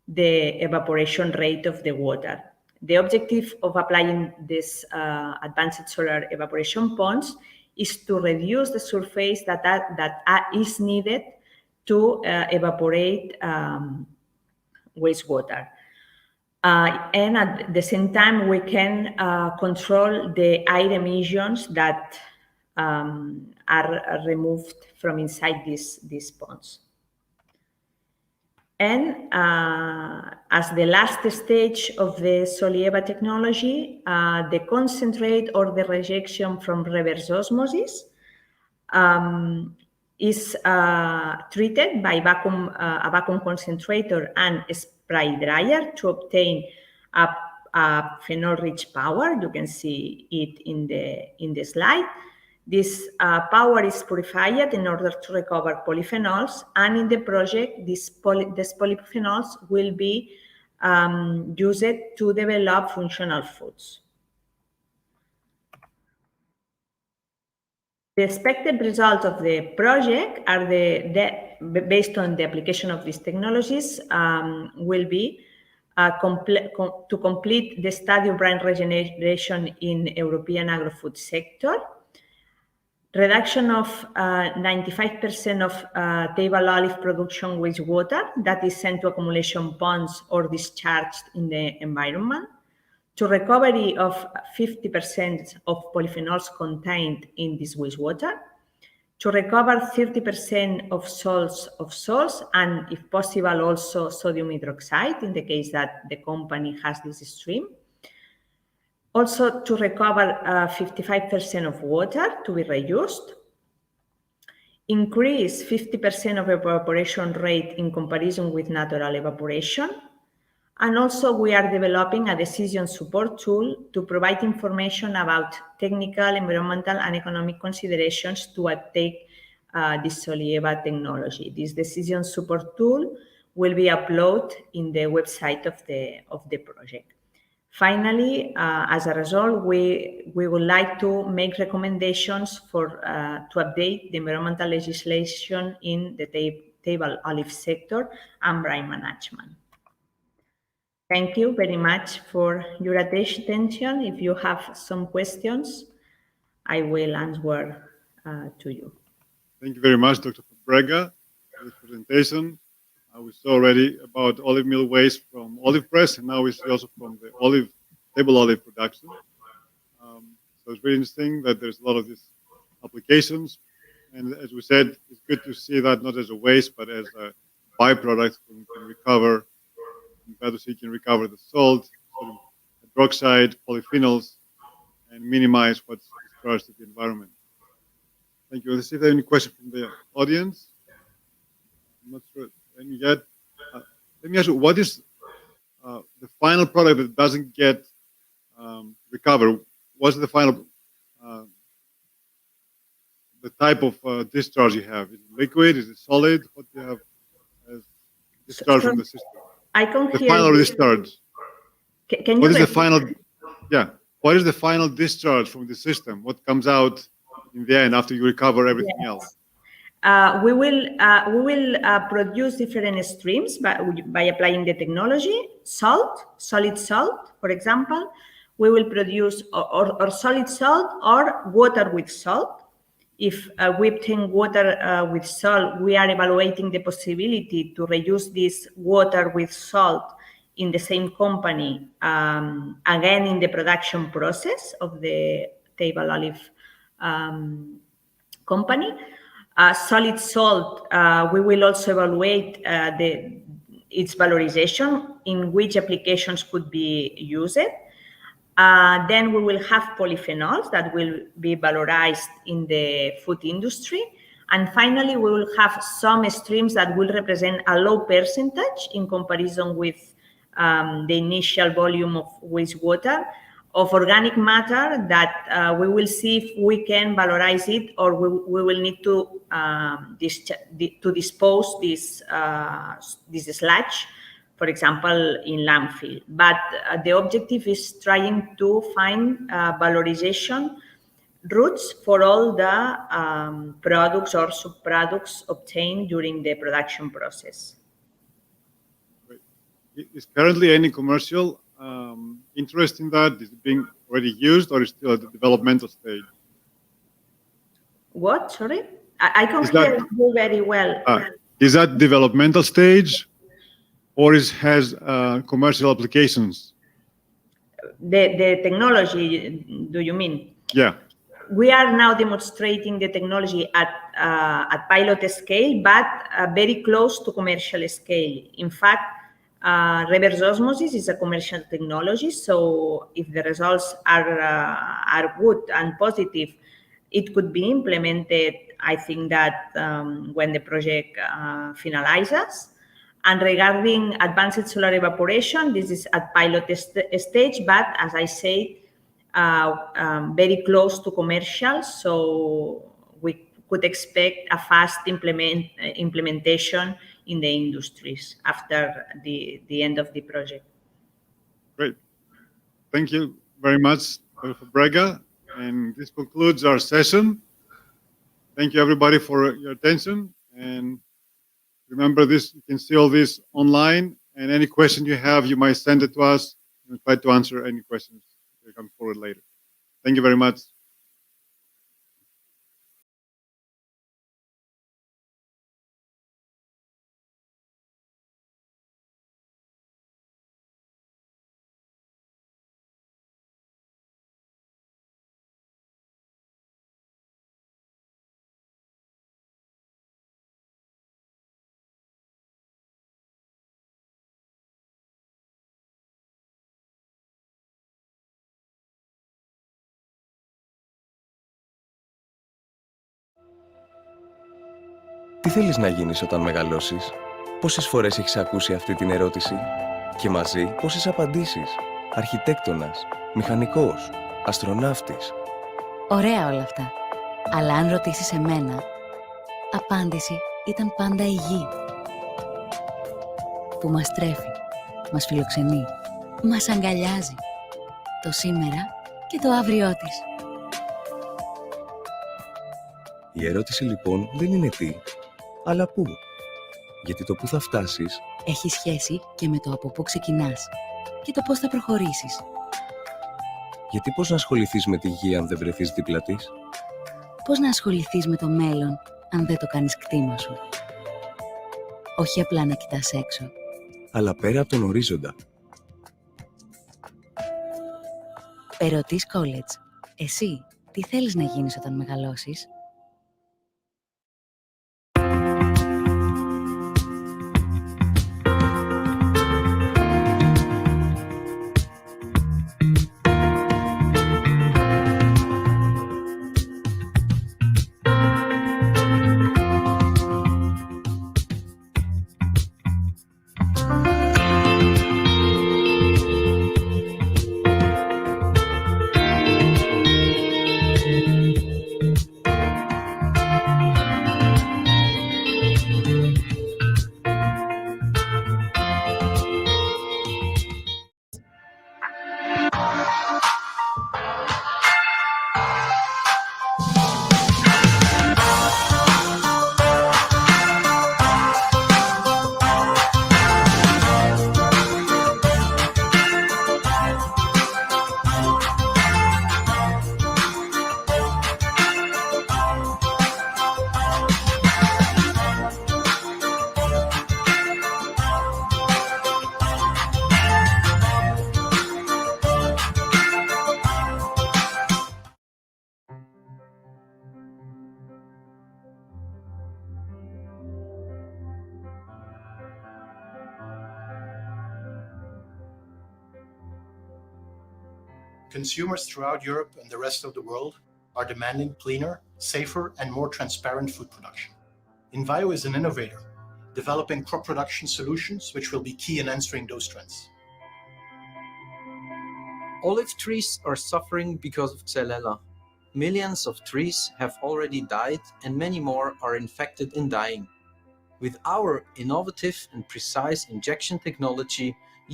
the evaporation rate of the water. The objective of applying this advanced solar evaporation ponds is to reduce the surface that is needed to evaporate wastewater. And at the same time, we can control the air emissions that are removed from inside these ponds. And as the last stage of the Solieva technology, the concentrate or the rejection from reverse osmosis is treated by a vacuum concentrator and a spray dryer to obtain a phenol-rich powder. You can see it in the slide. This powder is purified in order to recover polyphenols, and in the project, these polyphenols will be used to develop functional foods. The expected results of the project are based on the application of these technologies will be to complete the study of brine regeneration in European agri-food sector, reduction of 95% of table olive production wastewater that is sent to accumulation ponds or discharged in the environment, to recovery of 50% of polyphenols contained in this wastewater, to recover 30% of salts and, if possible, also sodium hydroxide in the case that the company has this stream. Also to recover 55% of water to be reused, increase 50% of evaporation rate in comparison with natural evaporation, and also we are developing a decision support tool to provide information about technical, environmental, and economic considerations to uptake this Solieva technology. This decision support tool will be uploaded in the website of the project. Finally, as a result, we would like to make recommendations to update the environmental legislation in the table olive sector and brine management. Thank you very much for your attention. If you have some questions, I will answer to you. Thank you very much, Dr. Brega, for this presentation. We saw already about olive meal waste from olive press, and now we see also from the table olive production. So it's very interesting that there's a lot of these applications. And as we said, it's good to see that not as a waste, but as a byproduct we can recover. You can recover the salt, sodium hydroxide, polyphenols, and minimize what's discharged to the environment. Thank you. Let's see if there are any questions from the audience. I'm not sure any yet. Let me ask you, what is the final product that doesn't get recovered? What's the final the type of discharge you have. Is it liquid? Is it solid? What do you have as discharge from the system? I can't The hear final you. discharge. Can you What is the repeat? final? Yeah. What is the final discharge from the system? What comes out in the end after you recover everything Yes. else? We will produce different streams by applying the technology. Salt, solid salt, for example. We will produce or solid salt or water with salt. If we obtain water with salt, we are evaluating the possibility to reuse this water with salt in the same company, again in the production process of the table olive company. Solid salt, we will also evaluate its valorization, in which applications could be used. Then we will have polyphenols that will be valorized in the food industry. And finally, we will have some streams that will represent a low percentage in comparison with the initial volume of wastewater of organic matter that we will see if we can valorize it, or we will need to dispose this sludge, for example, in landfill. But the objective is trying to find valorization routes for all the products or subproducts obtained during the production process. Is currently any commercial interest in that? Is it being already used, or is it still at the developmental stage? What? Sorry? I can't hear you very well. Is that developmental stage, or has commercial applications? The technology, do you mean? Yeah. We are now demonstrating the technology at pilot scale, but very close to commercial scale. In fact, reverse osmosis is a commercial technology, so if the results are good and positive, it could be implemented, I think that when the project finalizes. And regarding advanced solar evaporation, this is at pilot stage, but as I said, very close to commercial, so we could expect a fast implementation in the industries after the end of the project. Great. Thank you very much, Dr. Brega. And this concludes our session. Thank you, everybody, for your attention. And remember this, you can see all this online. And any question you have, you might send it to us. We'll try to answer any questions that come forward later. Thank you very much. Τι θέλεις να γίνεις όταν μεγαλώσεις? Πόσες φορές έχεις ακούσει αυτή την ερώτηση? Και μαζί πόσες απαντήσεις? Αρχιτέκτονας, μηχανικός, αστροναύτης. Ωραία όλα αυτά. Αλλά αν ρωτήσεις εμένα, απάντηση ήταν πάντα η γη. Που μας τρέφει, μας φιλοξενεί, μας αγκαλιάζει. Το σήμερα και το αύριό της. Η ερώτηση λοιπόν δεν είναι τι, αλλά πού. Γιατί το πού θα φτάσεις έχει σχέση και με το από πού ξεκινάς και το πώς θα προχωρήσεις. Γιατί πώς να ασχοληθείς με τη γη αν δεν βρεθείς δίπλα της? Πώς να ασχοληθείς με το μέλλον αν δεν το κάνεις κτήμα σου? Όχι απλά να κοιτάς έξω, αλλά πέρα από τον ορίζοντα. Perrotis College. Εσύ, τι θέλεις να γίνεις όταν μεγαλώσεις? consumers throughout Europe and the rest of the world are demanding cleaner, safer, and more transparent food production. Envio is an innovator, developing crop production solutions which will be key in answering those trends. Olive trees are suffering because of Xylella. Millions of trees have already died and many more are infected and dying. With our innovative and precise injection technology,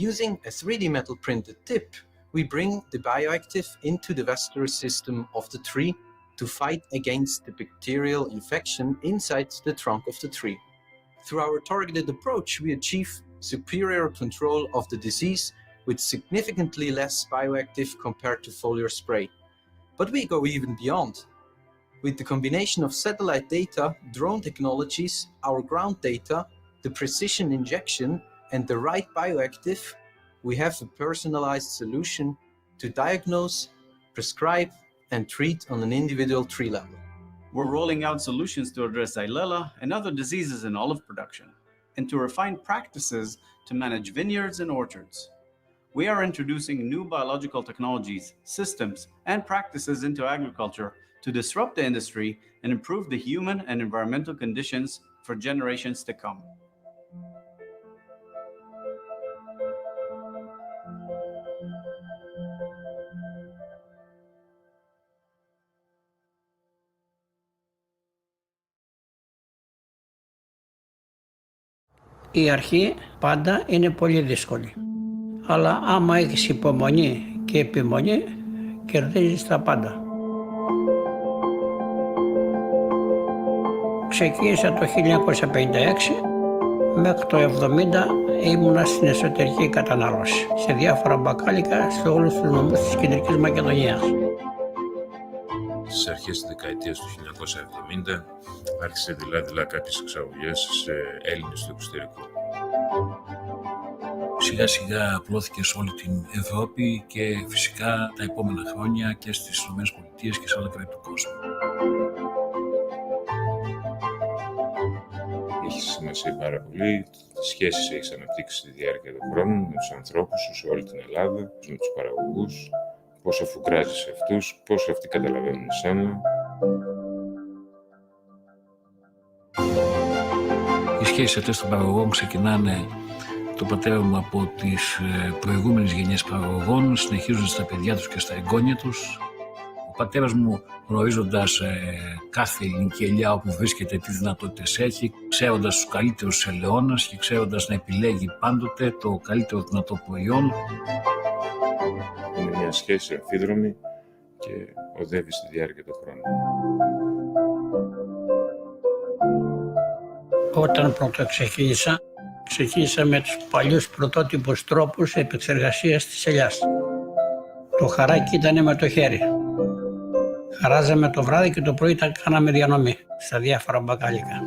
using a 3D metal printed tip, we bring the bioactive into the vascular system of the tree to fight against the bacterial infection inside the trunk of the tree. Through our targeted approach, we achieve superior control of the disease with significantly less bioactive compared to foliar spray. But we go even beyond. With the combination of satellite data, drone technologies, our ground data, the precision injection, and the right bioactive, we have a personalized solution to diagnose, prescribe, and treat on an individual tree level. We're rolling out solutions to address Xylella and other diseases in olive production, and to refine practices to manage vineyards and orchards. We are introducing new biological technologies, systems, and practices into agriculture to disrupt the industry and improve the human and environmental conditions for generations to come. Η αρχή πάντα είναι πολύ δύσκολη. Αλλά άμα έχεις υπομονή και επιμονή, κερδίζεις τα πάντα. Ξεκίνησα το 1956, μέχρι το 1970 ήμουνα στην εσωτερική κατανάλωση, σε διάφορα μπακάλικα σε όλους τους νομούς της Κεντρικής Μακεδονίας. Στις αρχές της δεκαετίας του 1970 άρχισε δειλά κάποιες εξαγωγές σε Έλληνες του εξωτερικού. Σιγά σιγά απλώθηκε σε όλη την Ευρώπη και φυσικά τα επόμενα χρόνια και στις ΗΠΑ και σε άλλα κράτη του κόσμου. Έχει σημασία πάρα πολύ τι σχέσεις έχεις αναπτύξει στη διάρκεια του χρόνου με τους ανθρώπους σου σε όλη την Ελλάδα, με τους παραγωγούς, πώς αφουγκράζεις αυτούς, πώς αυτοί καταλαβαίνουν εσένα. Οι σχέσεις αυτές των παραγωγών ξεκινάνε το πατέρα μου από τις προηγούμενες γενιές παραγωγών, συνεχίζονται στα παιδιά τους και στα εγγόνια τους. Ο πατέρας μου, γνωρίζοντας κάθε ελληνική ελιά όπου βρίσκεται, τι δυνατότητες έχει, ξέροντας τους καλύτερους ελαιώνας και ξέροντας να επιλέγει πάντοτε το καλύτερο δυνατό προϊόν. Είναι μια σχέση αμφίδρομη και οδεύει στη διάρκεια του χρόνου. Όταν πρώτο ξεκίνησα με τους παλιούς πρωτότυπους τρόπους επεξεργασίας της ελιάς. Το χαράκι ήταν με το χέρι. Χαράζαμε το βράδυ και το πρωί τα κάναμε διανομή στα διάφορα μπακάλικα.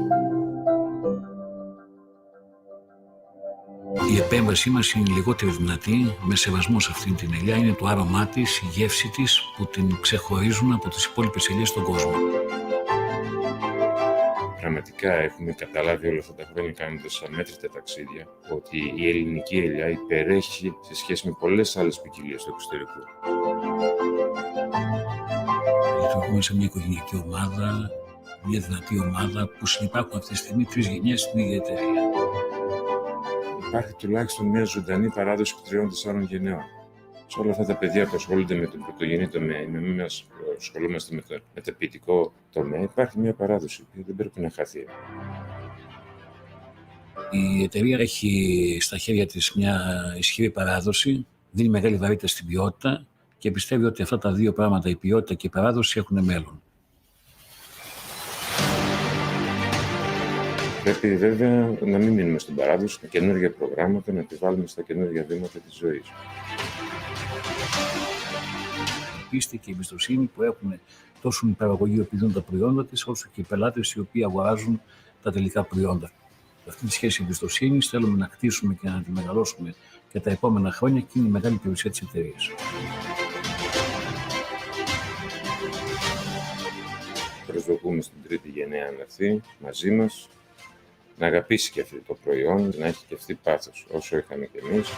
Η επέμβασή μας είναι λιγότερο δυνατή, με σεβασμό σε αυτήν την ελιά. Είναι το άρωμά της, η γεύση της που την ξεχωρίζουν από τις υπόλοιπες ελιές στον κόσμο. Πραγματικά έχουμε καταλάβει όλα αυτά τα χρόνια, κάνοντας αμέτρητα ταξίδια, ότι η ελληνική ελιά υπερέχει σε σχέση με πολλές άλλες ποικιλίες του εξωτερικού. Λειτουργούμε σε μια οικογενειακή ομάδα, μια δυνατή ομάδα που συνυπάρχουν αυτή τη στιγμή 3 γενιές στην ίδια εταιρεία. Υπάρχει τουλάχιστον μια ζωντανή παράδοση 3-4 γενναιών. Σε όλα αυτά τα παιδιά που ασχολούνται με τον πρωτογενή τομέα, εμείς ασχολούμαστε με το μεταποιητικό τομέα, υπάρχει μια παράδοση που δεν πρέπει να χαθεί. Η εταιρεία έχει στα χέρια της μια ισχυρή παράδοση, δίνει μεγάλη βαρύτητα στην ποιότητα και πιστεύει ότι αυτά τα δύο πράγματα, η ποιότητα και η παράδοση, έχουν μέλλον. Πρέπει βέβαια να μην μείνουμε στην παράδοση, με καινούργια προγράμματα, να επιβάλλουμε στα καινούργια βήματα της ζωής. Η πίστη και η εμπιστοσύνη που έχουν τόσο οι παραγωγοί που δίνουν τα προϊόντα της, όσο και οι πελάτες οι οποίοι αγοράζουν τα τελικά προϊόντα. Αυτή τη σχέση εμπιστοσύνης θέλουμε να χτίσουμε και να τη μεγαλώσουμε και τα επόμενα χρόνια και είναι η μεγάλη περιουσία της εταιρείας. Προσδοκούμε στην τρίτη γενναία να έρθει μαζί μας, να αγαπήσει και αυτό το προϊόν, να έχει και αυτή πάθος όσο είχαμε κι εμείς.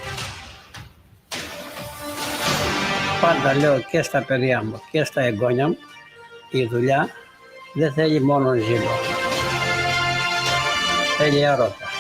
πάντα λέω και στα παιδιά μου και στα εγγόνια μου, η δουλειά δεν θέλει μόνο ζήλο. Θέλει έρωτα.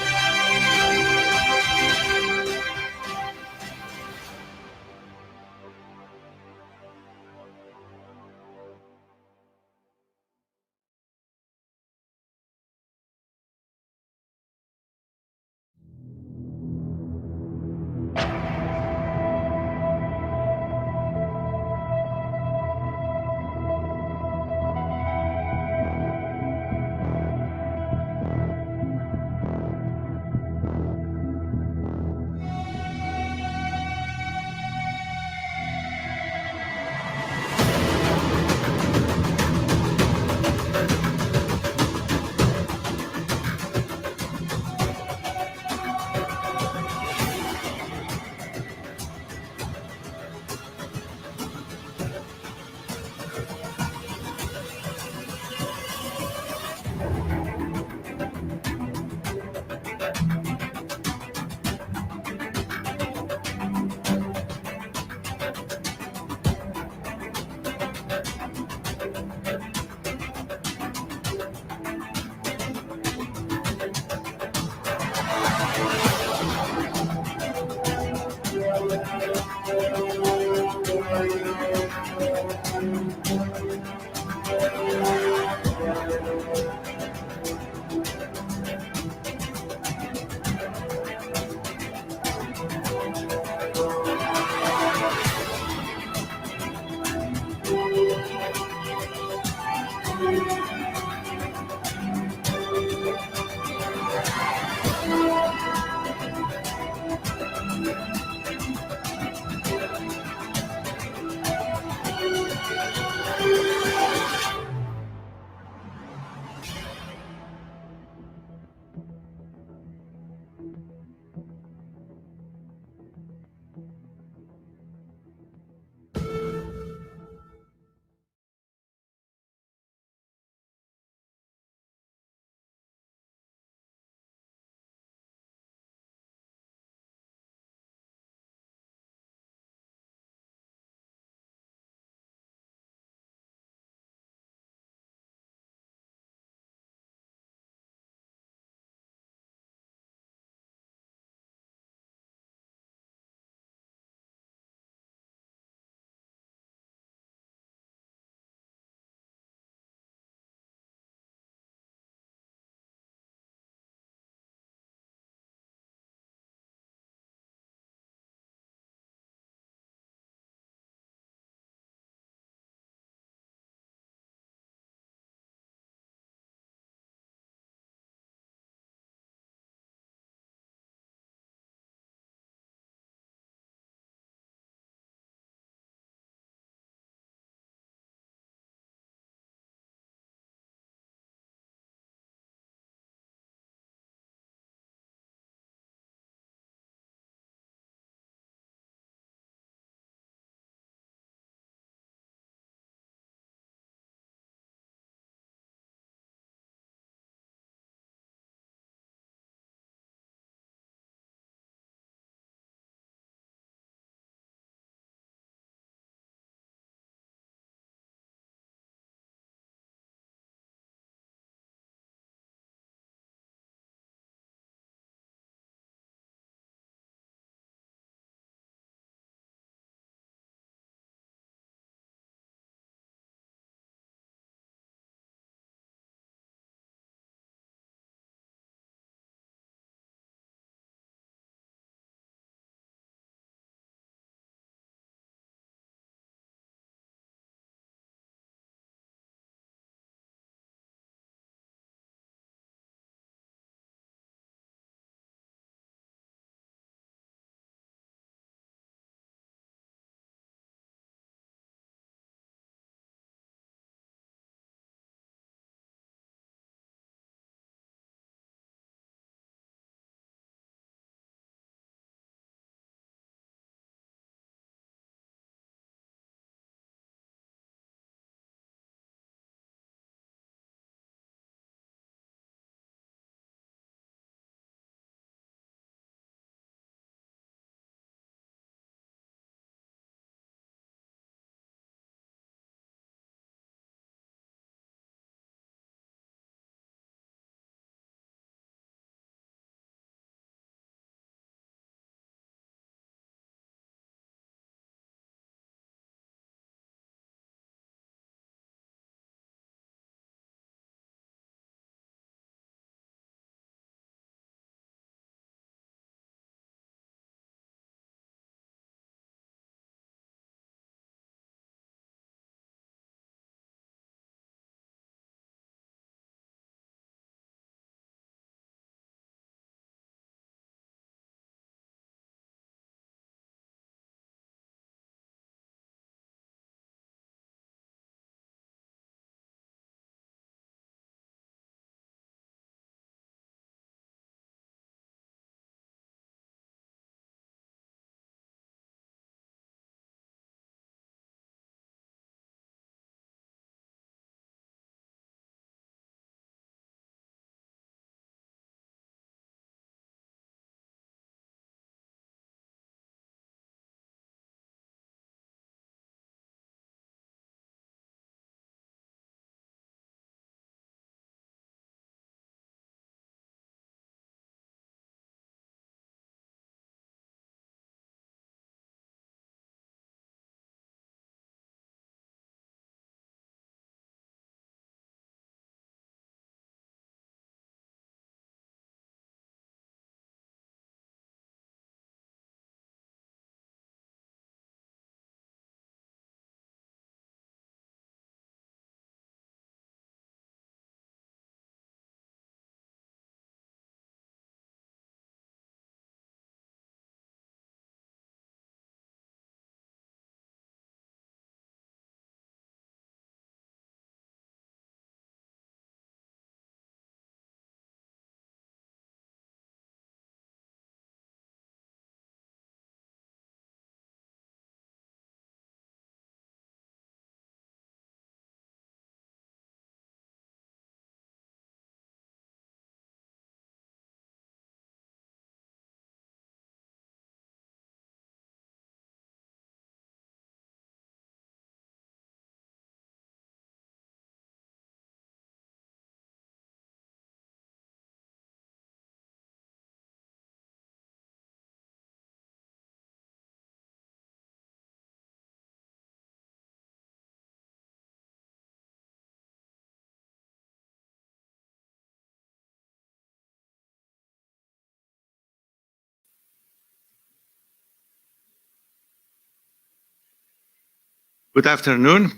Good afternoon,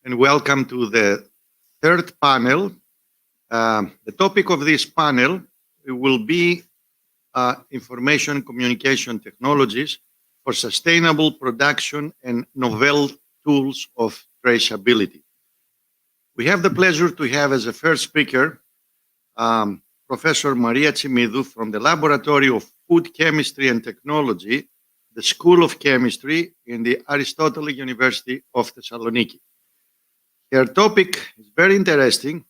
and welcome to the third panel. The topic of this panel will be information communication technologies for sustainable production and novel tools of traceability. We have the pleasure to have as a first speaker Professor Maria Tsimidou from the Laboratory of Food Chemistry and Technology, the School of Chemistry in the Aristotle University of Thessaloniki. Her topic is very interesting,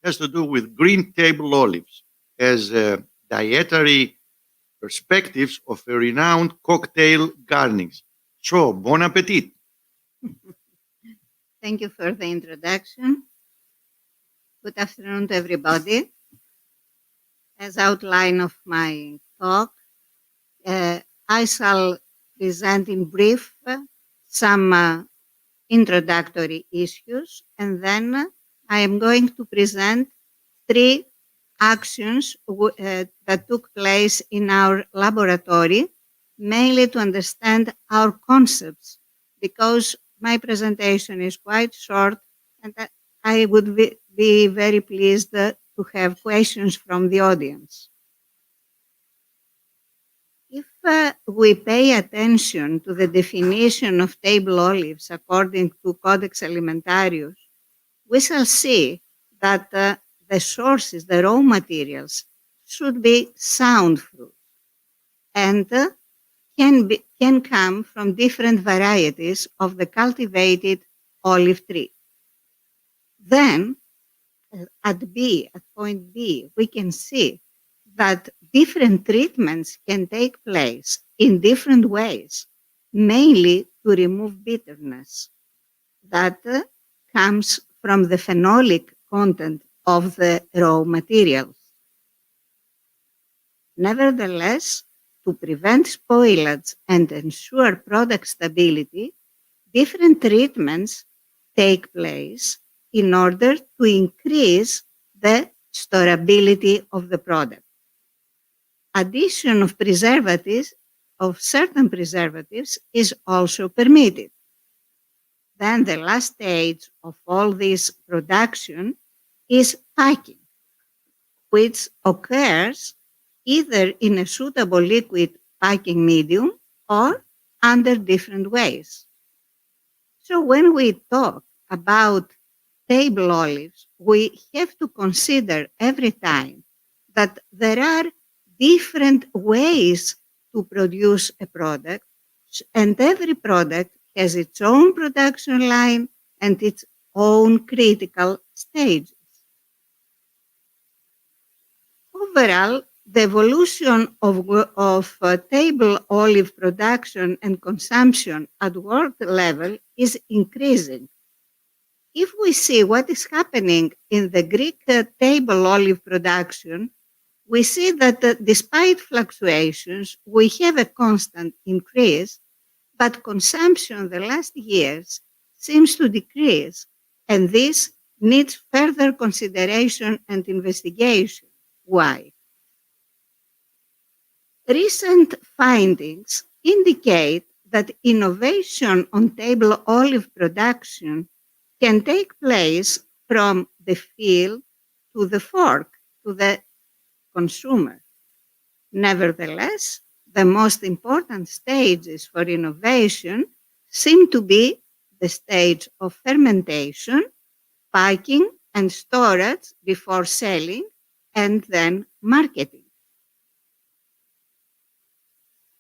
has to do with green table olives as dietary perspectives of a renowned cocktail garnishing. So, bon appetit. Thank you for the introduction. Good afternoon to everybody. As outline of my talk, I shall present in brief some introductory issues, and then I am going to present 3 actions that took place in our laboratory, mainly to understand our concepts, because my presentation is quite short, and I would be very pleased to have questions from the audience. If we pay attention to the definition of table olives according to Codex Alimentarius, we shall see that the sources, the raw materials, should be sound fruit and can come from different varieties of the cultivated olive tree. Then, at point B, we can see that different treatments can take place in different ways, mainly to remove bitterness that comes from the phenolic content of the raw materials. Nevertheless, to prevent spoilage and ensure product stability, different treatments take place in order to increase the storability of the product. Addition of preservatives, of certain preservatives, is also permitted. Then the last stage of all this production is packing, which occurs either in a suitable liquid packing medium or under different ways. So when we talk about table olives, we have to consider every time that there are different ways to produce a product, and every product has its own production line and its own critical stages. Overall, the evolution of table olive production and consumption at world level is increasing. If we see what is happening in the Greek table olive production, we see that despite fluctuations, we have a constant increase, but consumption the last years seems to decrease, and this needs further consideration and investigation. Why? Recent findings indicate that innovation on table olive production can take place from the field to the fork, to the consumer. Nevertheless, the most important stages for innovation seem to be the stage of fermentation, packing and storage before selling, and then marketing.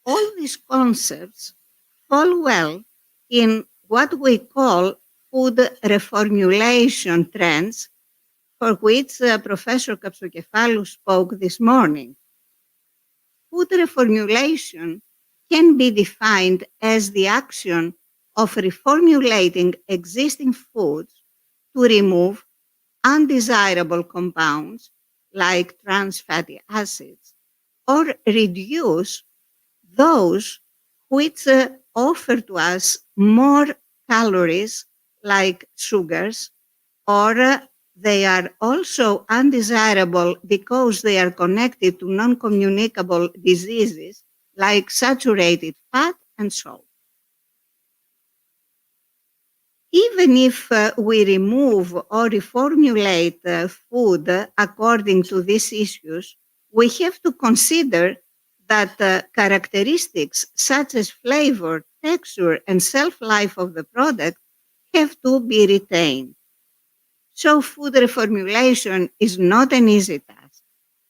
All these concepts fall well in what we call food reformulation trends, for which Professor Kapsokefalou spoke this morning. Food reformulation can be defined as the action of reformulating existing foods to remove undesirable compounds like trans fatty acids, or reduce those which offer to us more calories like sugars, or they are also undesirable because they are connected to non-communicable diseases like saturated fat and salt. even if we remove or reformulate food according to these issues, we have to consider that characteristics such as flavor, texture, and shelf life of the product have to be retained. So food reformulation is not an easy task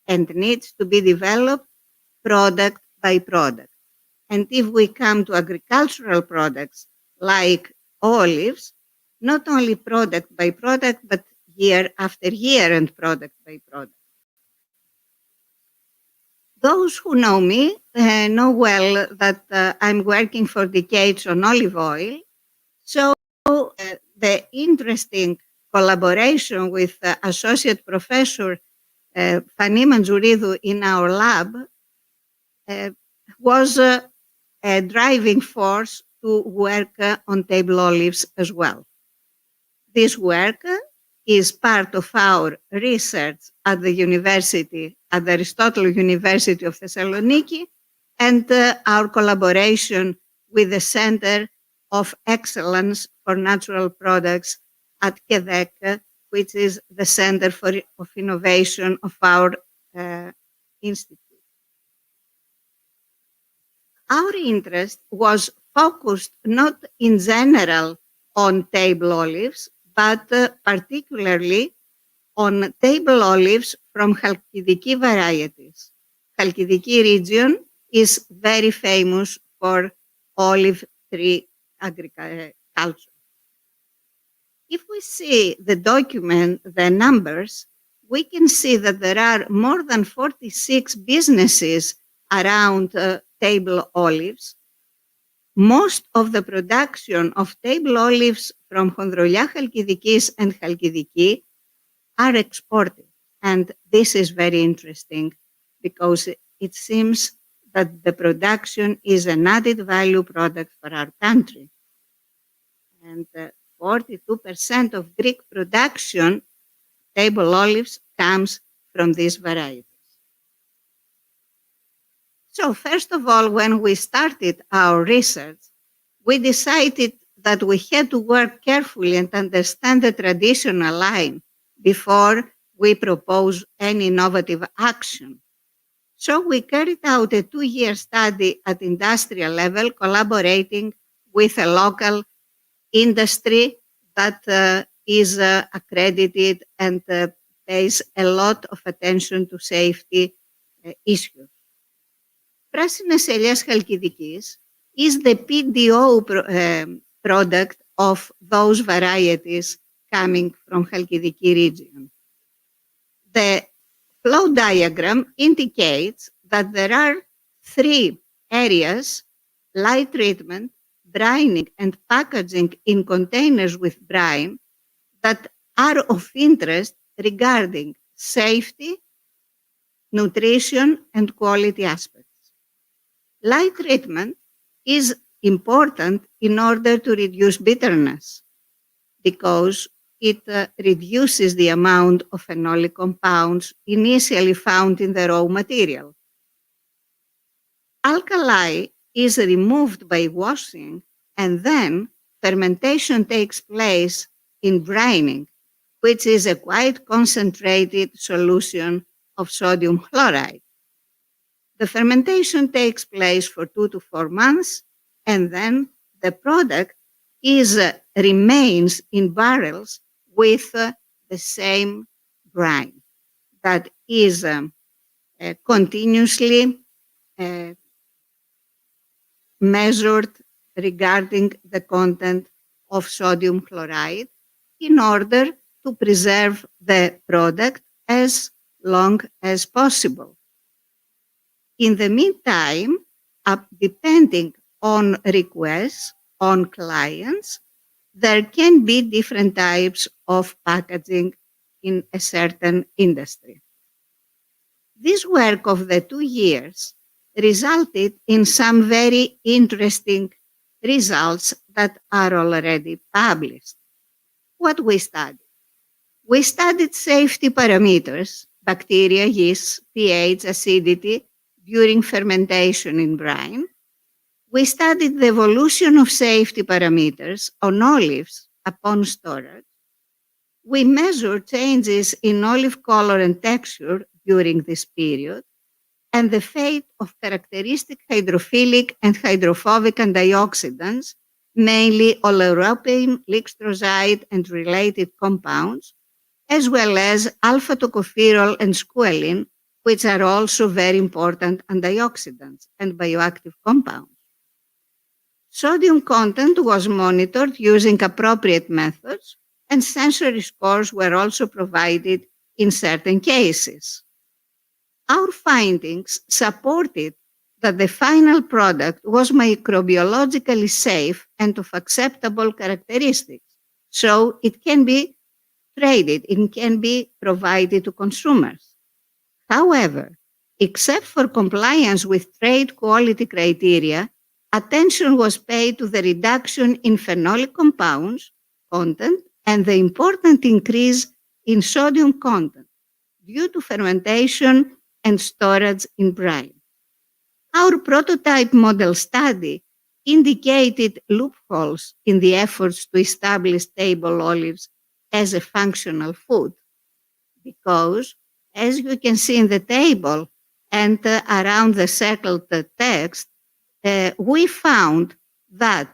and needs to be developed product by product. And if we come to agricultural products like olives, not only product by product, but year after year and product by product. Those who know me know well that I'm working for decades on olive oil. So the interesting collaboration with Associate Professor Fani Manzouridu in our lab was a driving force to work on table olives as well. This work is part of our research at the university, at the Aristotle University of Thessaloniki, and our collaboration with the Center of Excellence for Natural Products at Quebec, which is the Center of Innovation of our institute. Our interest was focused not in general on table olives, but particularly on table olives from Chalkidiki varieties. Chalkidiki region is very famous for olive tree agriculture. If we see the document, the numbers, we can see that there are more than 46 businesses around table olives. Most of the production of table olives from Chondrolia Chalkidikis and Chalkidiki are exported. And this is very interesting because it seems that the production is an added value product for our country. And 42% of Greek production, table olives, comes from these varieties. So first of all, when we started our research, we decided that we had to work carefully and understand the traditional line before we propose any innovative action. So we carried out a 2-year study at industrial level, collaborating with a local industry that is accredited and pays a lot of attention to safety issues. Πράσινες ελιάς Χαλκιδικής is the PDO product of those varieties coming from Chalkidiki region. The flow diagram indicates that there are 3 areas: light treatment, brining, and packaging in containers with brine that are of interest regarding safety, nutrition, and quality aspects. Light treatment is important in order to reduce bitterness because it reduces the amount of phenolic compounds initially found in the raw material. Alkali is removed by washing, and then fermentation takes place in brining, which is a quite concentrated solution of sodium chloride. The fermentation takes place for 2 to 4 months, and then the product remains in barrels with the same brine that is continuously measured regarding the content of sodium chloride in order to preserve the product as long as possible. In the meantime, depending on requests on clients, there can be different types of packaging in a certain industry. This work of the 2 years resulted in some very interesting results that are already published. What we studied? We studied safety parameters, bacteria, yeast, pH, acidity, during fermentation in brine. We studied the evolution of safety parameters on olives upon storage. We measure changes in olive color and texture during this period, and the fate of characteristic hydrophilic and hydrophobic antioxidants, mainly oleuropein, lixtroside, and related compounds, as well as alpha-tocopherol and squalene, which are also very important antioxidants and bioactive compounds. Sodium content was monitored using appropriate methods, and sensory scores were also provided in certain cases. Our findings supported that the final product was microbiologically safe and of acceptable characteristics, so it can be traded, it can be provided to consumers. However, except for compliance with trade quality criteria, attention was paid to the reduction in phenolic compounds content and the important increase in sodium content due to fermentation and storage in brine. Our prototype model study indicated loopholes in the efforts to establish table olives as a functional food, because, as you can see in the table and around the circled text, we found that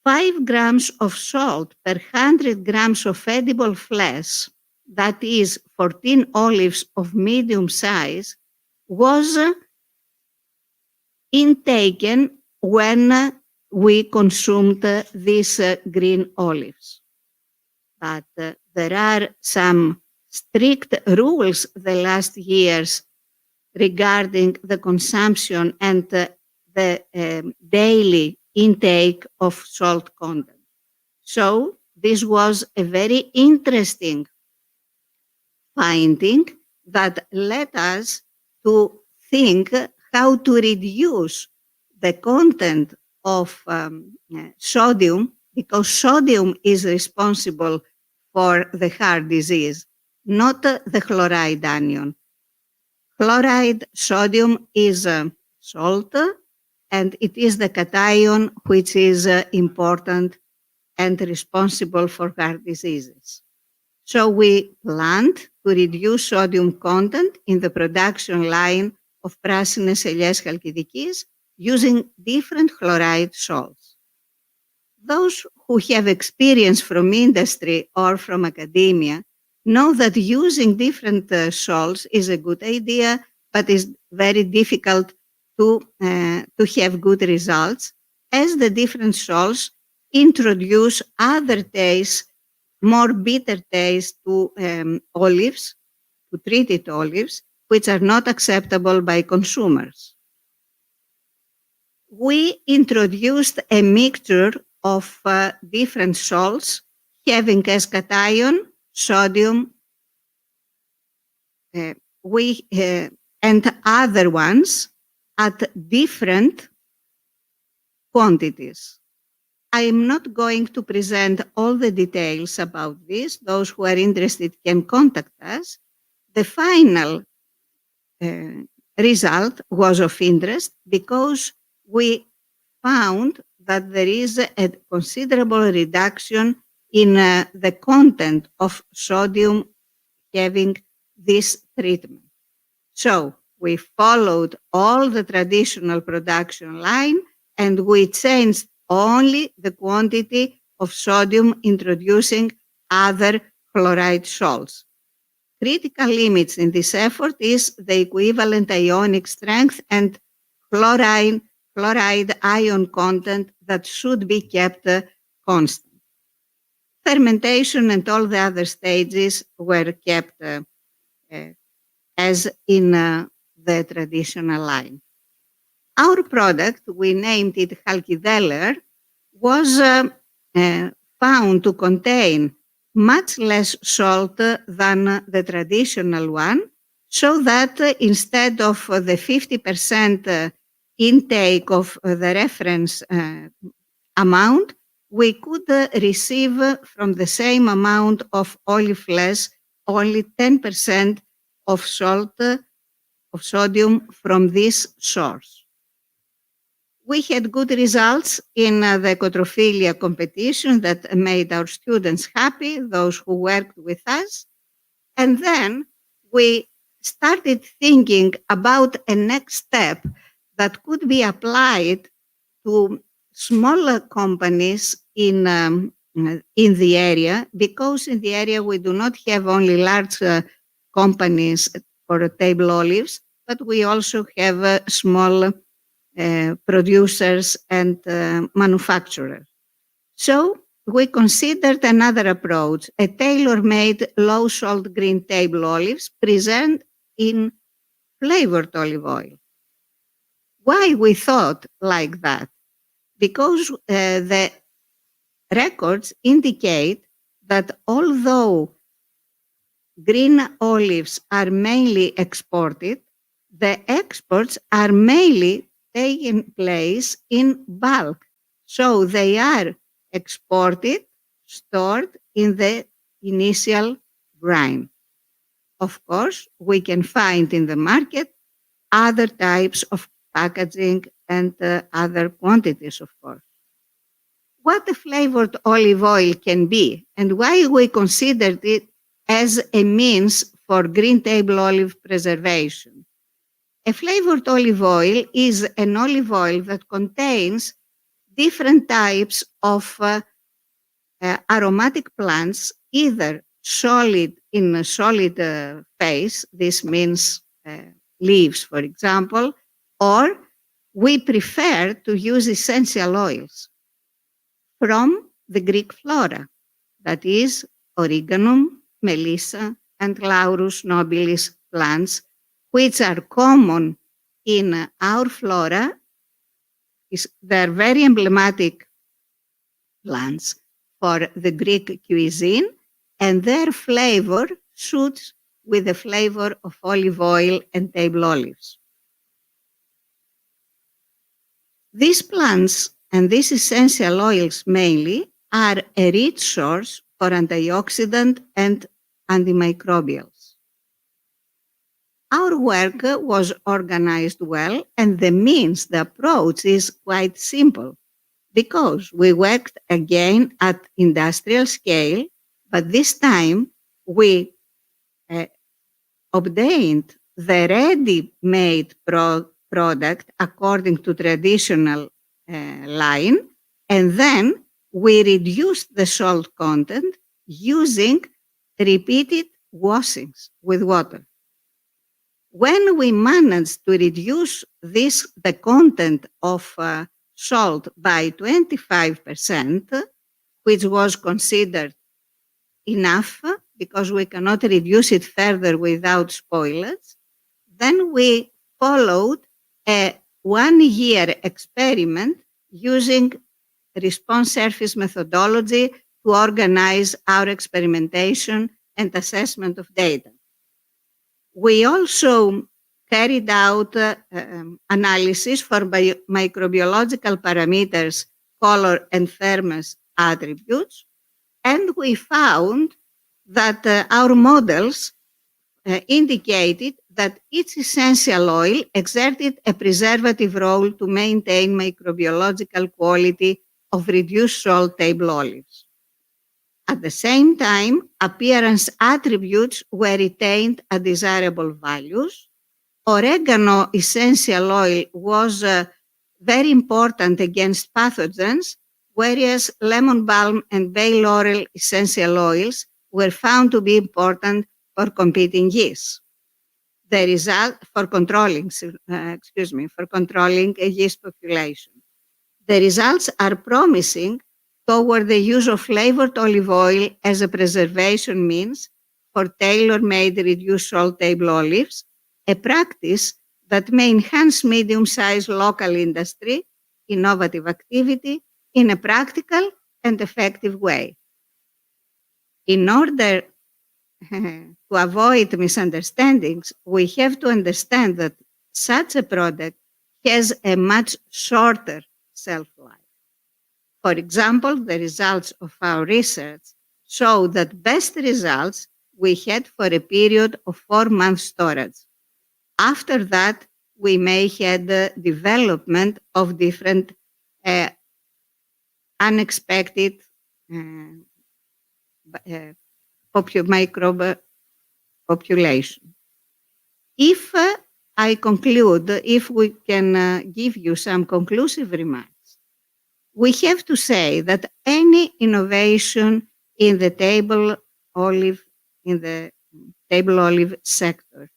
5 grams of salt per 100 grams of edible flesh, that is 14 olives of medium size, was intaken when we consumed these green olives. But there are some strict rules the last years regarding the consumption and the daily intake of salt content. So this was a very interesting finding that led us to think how to reduce the content of sodium, because sodium is responsible for the heart disease, not the chloride anion. Chloride sodium is salt, and it is the cation which is important and responsible for heart diseases. So we planned to reduce sodium content in the production line of Perrotis College using different chloride salts. Those who have experience from industry or from academia know that using different salts is a good idea, but is very difficult to have good results, as the different salts introduce other tastes, more bitter taste to olives, to treated olives, which are not acceptable by consumers. We introduced a mixture of different salts having as cation sodium and other ones at different quantities. I am not going to present all the details about this. Those who are interested can contact us. The final result was of interest because we found that there is a considerable reduction in the content of sodium having this treatment. So we followed all the traditional production line and we changed only the quantity of sodium introducing other chloride salts. Critical limits in this effort is the equivalent ionic strength and chloride ion content that should be kept constant. Fermentation and all the other stages were kept as in the traditional line. Our product, we named it Halkideller, was found to contain much less salt than the traditional one, so that instead of the 50% intake of the reference amount, we could receive from the same amount of olive flesh only 10% of salt, of sodium from this source. We had good results in the ecotrophilia competition that made our students happy, those who worked with us. And then we started thinking about a next step that could be applied to smaller companies in the area, because in the area we do not have only large companies for table olives, but we also have small producers and manufacturers. So we considered another approach, a tailor-made low-salt green table olives present in flavored olive oil. Why we thought like that? Because the records indicate that although green olives are mainly exported, the exports are mainly taking place in bulk. So they are exported, stored in the initial brine. Of course, we can find in the market other types of packaging and other quantities, of course. What a flavored olive oil can be, and why we considered it as a means for green table olive preservation. A flavored olive oil is an olive oil that contains different types of aromatic plants, either solid in a solid phase, this means leaves, for example, or we prefer to use essential oils from the Greek flora, that is origanum, melissa, and laurus nobilis plants, which are common in our flora. They're very emblematic plants for the Greek cuisine, and their flavor suits with the flavor of olive oil and table olives. These plants and these essential oils mainly are a rich source for antioxidant and antimicrobials. Our work was organized well, and the approach is quite simple, because we worked again at industrial scale, but this time we obtained the ready-made product according to traditional line, and then we reduced the salt content using repeated washings with water. When we managed to reduce the content of salt by 25%, which was considered enough because we cannot reduce it further without spoilage, then we followed a 1-year experiment using response surface methodology to organize our experimentation and assessment of data. We also carried out analysis for microbiological parameters, color and firmness attributes, and we found that our models indicated that each essential oil exerted a preservative role to maintain microbiological quality of reduced salt table olives. At the same time, appearance attributes were retained at desirable values. Oregano essential oil was very important against pathogens, whereas lemon balm and bay laurel essential oils were found to be important for competing yeasts. The result for controlling a yeast population. The results are promising toward the use of flavored olive oil as a preservation means for tailor-made reduced salt table olives, a practice that may enhance medium-sized local industry, innovative activity in a practical and effective way. In order to avoid misunderstandings, we have to understand that such a product has a much shorter shelf life. For example, the results of our research show that best results we had for a period of 4 months storage. After that, we may have the development of different unexpected microbe population. If I conclude, if we can give you some conclusive remarks, we have to say that any innovation in the table olive sector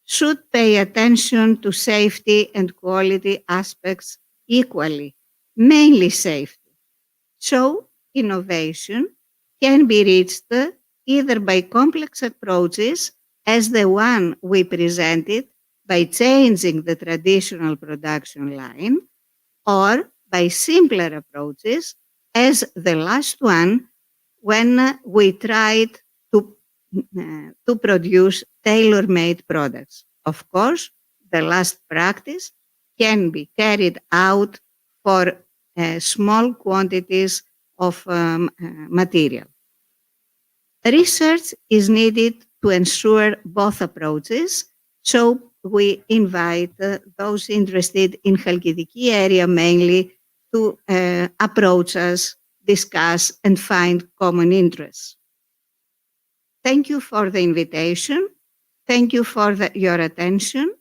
should pay attention to safety and quality aspects equally, mainly safety. So innovation can be reached either by complex approaches as the one we presented by changing the traditional production line, or by simpler approaches as the last one when we tried to produce tailor-made products. Of course, the last practice can be carried out for small quantities of material. Research is needed to ensure both approaches, so we invite those interested in Chalkidiki area mainly to approach us, discuss, and find common interests. Thank you for the invitation. Thank you for your attention.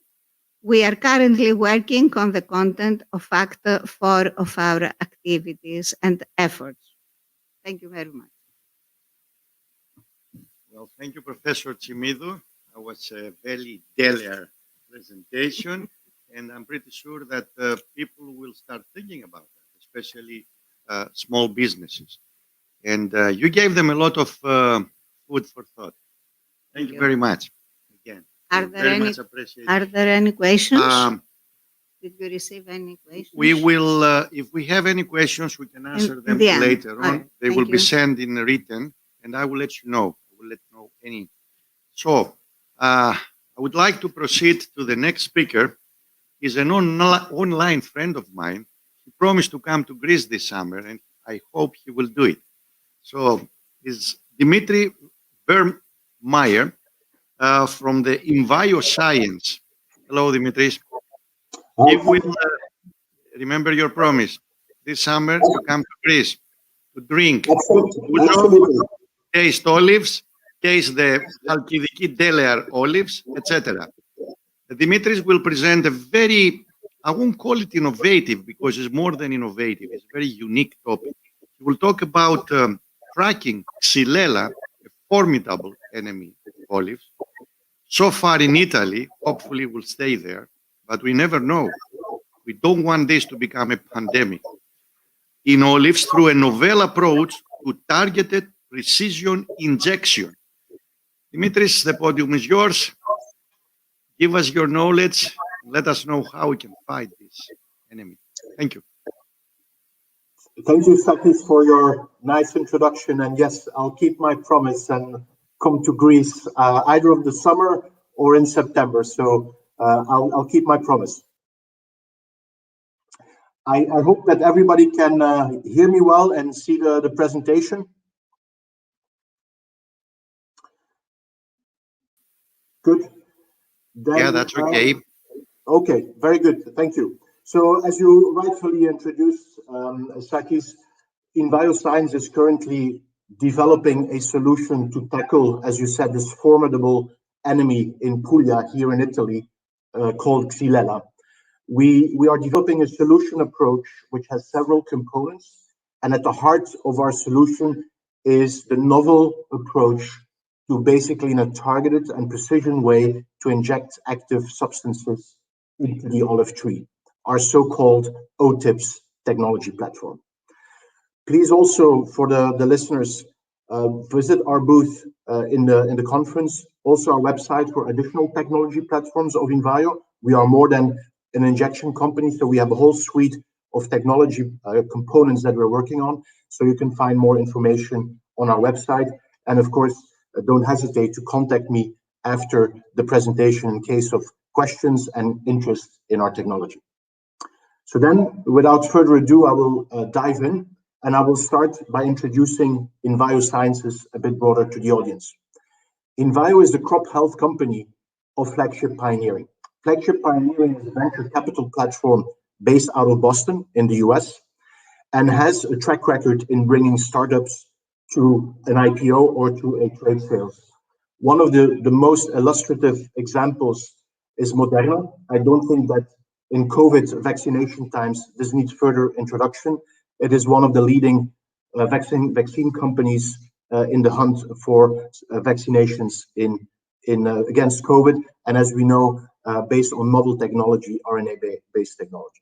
We are currently working on the content of Act 4 of our activities and efforts. Thank you very much. Well, thank you, Professor Chimidou. That was a very stellar presentation, and I'm pretty sure that people will start thinking about that, especially small businesses. And you gave them a lot of food for thought. Thank you very much. Again, Are there any questions? Did you receive any questions? We will, if we have any questions, we can answer them later on. Right. They will be sent in written, and I will let you know. I will let you know any. So, I would like to proceed to the next speaker. He's an online friend of mine. He promised to come to Greece this summer, and I hope he will do it. So, is Dimitri Vermeyer from the Envio Science. Hello, Dimitri. If we remember your promise, this summer you come to Greece to drink, taste olives, taste the Chalkidiki Delear olives, etc. Dimitris will present a very, I won't call it innovative because it's more than innovative, it's a very unique topic. He will talk about tracking Xylella, a formidable enemy of olives. So far in Italy, hopefully we'll stay there, but we never know. We don't want this to become a pandemic. In olives, through a novel approach to targeted precision injection. Dimitris, the podium is yours. Give us your knowledge. Let us know how we can fight this enemy. Thank you. Thank you, Sakis, for your nice introduction. And yes, I'll keep my promise and come to Greece either of the summer or in September. So I'll keep my promise. I hope that everybody can hear me well and see the presentation. Good. Then, yeah, that's okay. Okay, very good. Thank you. So as you rightfully introduced, Sakis, Envio Science is currently developing a solution to tackle, as you said, this formidable enemy in Puglia here in Italy called Xylella. We are developing a solution approach which has several components, and at the heart of our solution is the novel approach to basically, in a targeted and precision way, to inject active substances into the olive tree, our so-called OTIPS technology platform. Please also, for the listeners, visit our booth in the conference, also our website for additional technology platforms of Envio. We are more than an injection company, so we have a whole suite of technology components that we're working on. So you can find more information on our website. And of course, don't hesitate to contact me after the presentation in case of questions and interest in our technology. So then, without further ado, I will dive in, and I will start by introducing Envio Sciences a bit broader to the audience. Envio is the crop health company of Flagship Pioneering. Flagship Pioneering is a venture capital platform based out of Boston in the US and has a track record in bringing startups to an IPO or to a trade sales. One of the most illustrative examples is Moderna. I don't think that in COVID vaccination times, this needs further introduction. It is one of the leading vaccine companies in the hunt for vaccinations against COVID. And as we know, based on novel technology, RNA-based technology.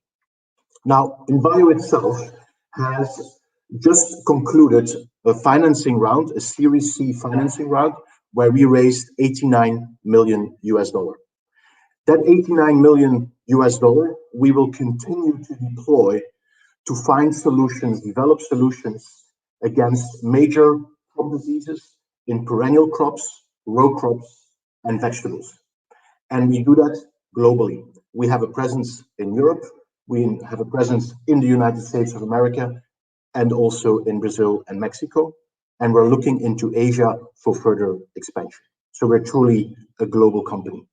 Now, Envio itself has just concluded a financing round, a Series C financing round, where we raised $89 million. That $89 million, we will continue to deploy to find solutions, develop solutions against major crop diseases in perennial crops, row crops, and vegetables. And we do that globally. We have a presence in Europe, we have a presence in the United States of America, and also in Brazil and Mexico. And we're looking into Asia for further expansion. So we're truly a global company.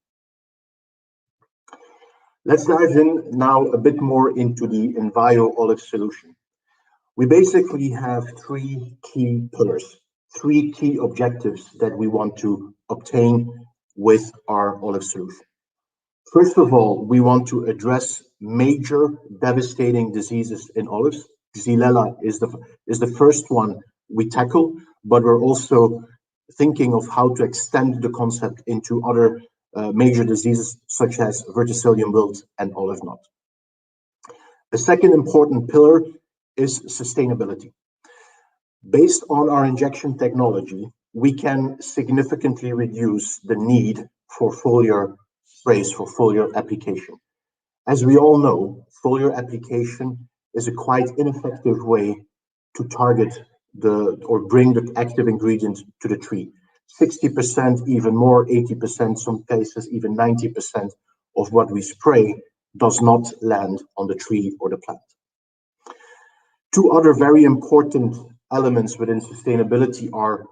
Let's dive in now a bit more into the Envio olive solution. We basically have three key pillars, three key objectives that we want to obtain with our olive solution. First of all, we want to address major devastating diseases in olives. Xylella is the first one we tackle, but we're also thinking of how to extend the concept into other major diseases such as verticillium wilt and olive knot. The second important pillar is sustainability. Based on our injection technology, we can significantly reduce the need for foliar sprays, for foliar application. As we all know, foliar application is a quite ineffective way to target or bring the active ingredient to the tree. 60%, even more, 80%, some cases even 90% of what we spray does not land on the tree or the plant. Two other very important elements within sustainability are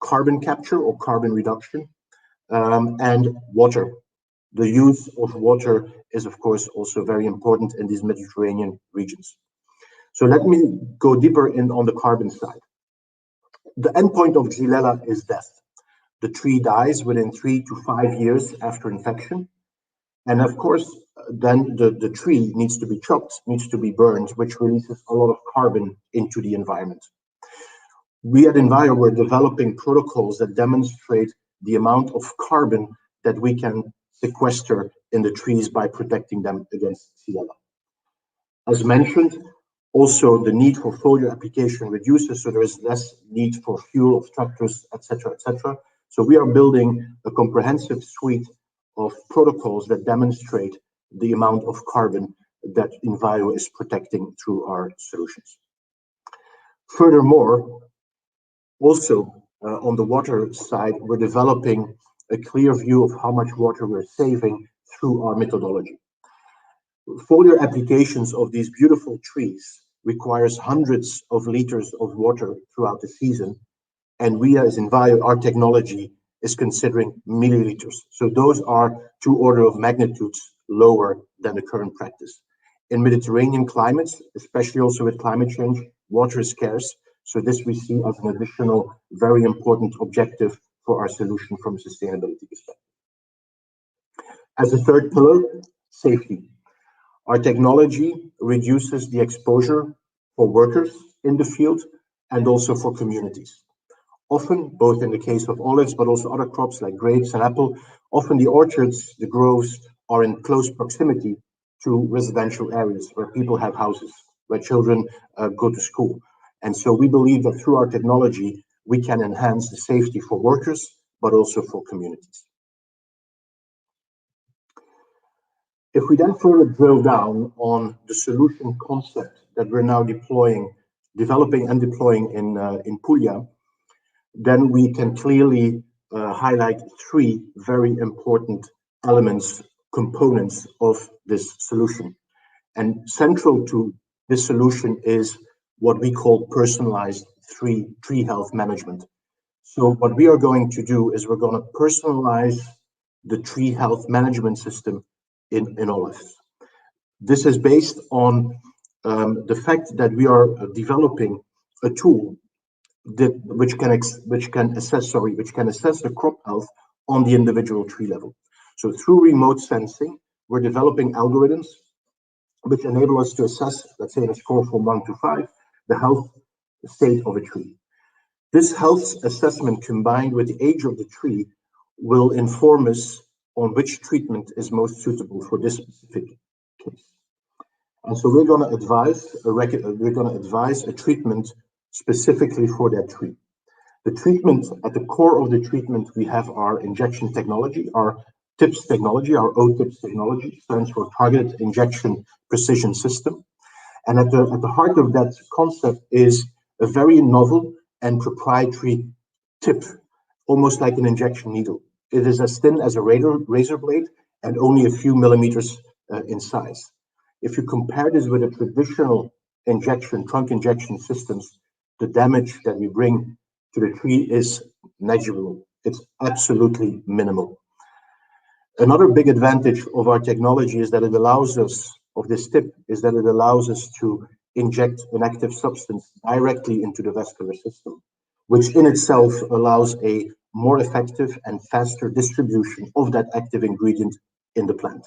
carbon capture or carbon reduction and water. The use of water is, of course, also very important in these Mediterranean regions. So let me go deeper in on the carbon side. The endpoint of Xylella is death. The tree dies within 3 to 5 years after infection. And of course, then the tree needs to be chopped, needs to be burned, which releases a lot of carbon into the environment. We at Envio were developing protocols that demonstrate the amount of carbon that we can sequester in the trees by protecting them against Xylella. As mentioned, also the need for foliar application reduces, so there is less need for fuel of tractors, etc., etc. So we are building a comprehensive suite of protocols that demonstrate the amount of carbon that Envio is protecting through our solutions. Furthermore, also on the water side, we're developing a clear view of how much water we're saving through our methodology. Foliar applications of these beautiful trees requires hundreds of liters of water throughout the season. And we as Envio, our technology is considering milliliters. So those are 2 orders of magnitudes lower than the current practice. In Mediterranean climates, especially also with climate change, water is scarce. So this we see as an additional very important objective for our solution from a sustainability perspective. As a third pillar, safety. Our technology reduces the exposure for workers in the field and also for communities. Often, both in the case of olives, but also other crops like grapes and apple, often the orchards, the groves are in close proximity to residential areas where people have houses, where children go to school. And so we believe that through our technology, we can enhance the safety for workers, but also for communities. If we then further drill down on the solution concept that we're now developing and deploying in Puglia, then we can clearly highlight 3 very important elements, components of this solution. And central to this solution is what we call personalized tree health management. So what we are going to do is we're going to personalize the tree health management system in olives. This is based on the fact that we are developing a tool which can assess the crop health on the individual tree level. So through remote sensing, we're developing algorithms which enable us to assess, let's say, in a score from 1 to 5, the health state of a tree. This health assessment, combined with the age of the tree, will inform us on which treatment is most suitable for this specific case. And so we're going to advise a treatment specifically for that tree. The treatment, at the core of the treatment, we have our injection technology, our TIPS technology, our OTIPS technology, stands for Targeted Injection Precision System. And at the heart of that concept is a very novel and proprietary tip, almost like an injection needle. It is as thin as a razor blade and only a few millimeters in size. If you compare this with a traditional trunk injection systems, the damage that we bring to the tree is negligible. It's absolutely minimal. Another big advantage of our technology is that it allows us, to inject an active substance directly into the vascular system, which in itself allows a more effective and faster distribution of that active ingredient in the plant.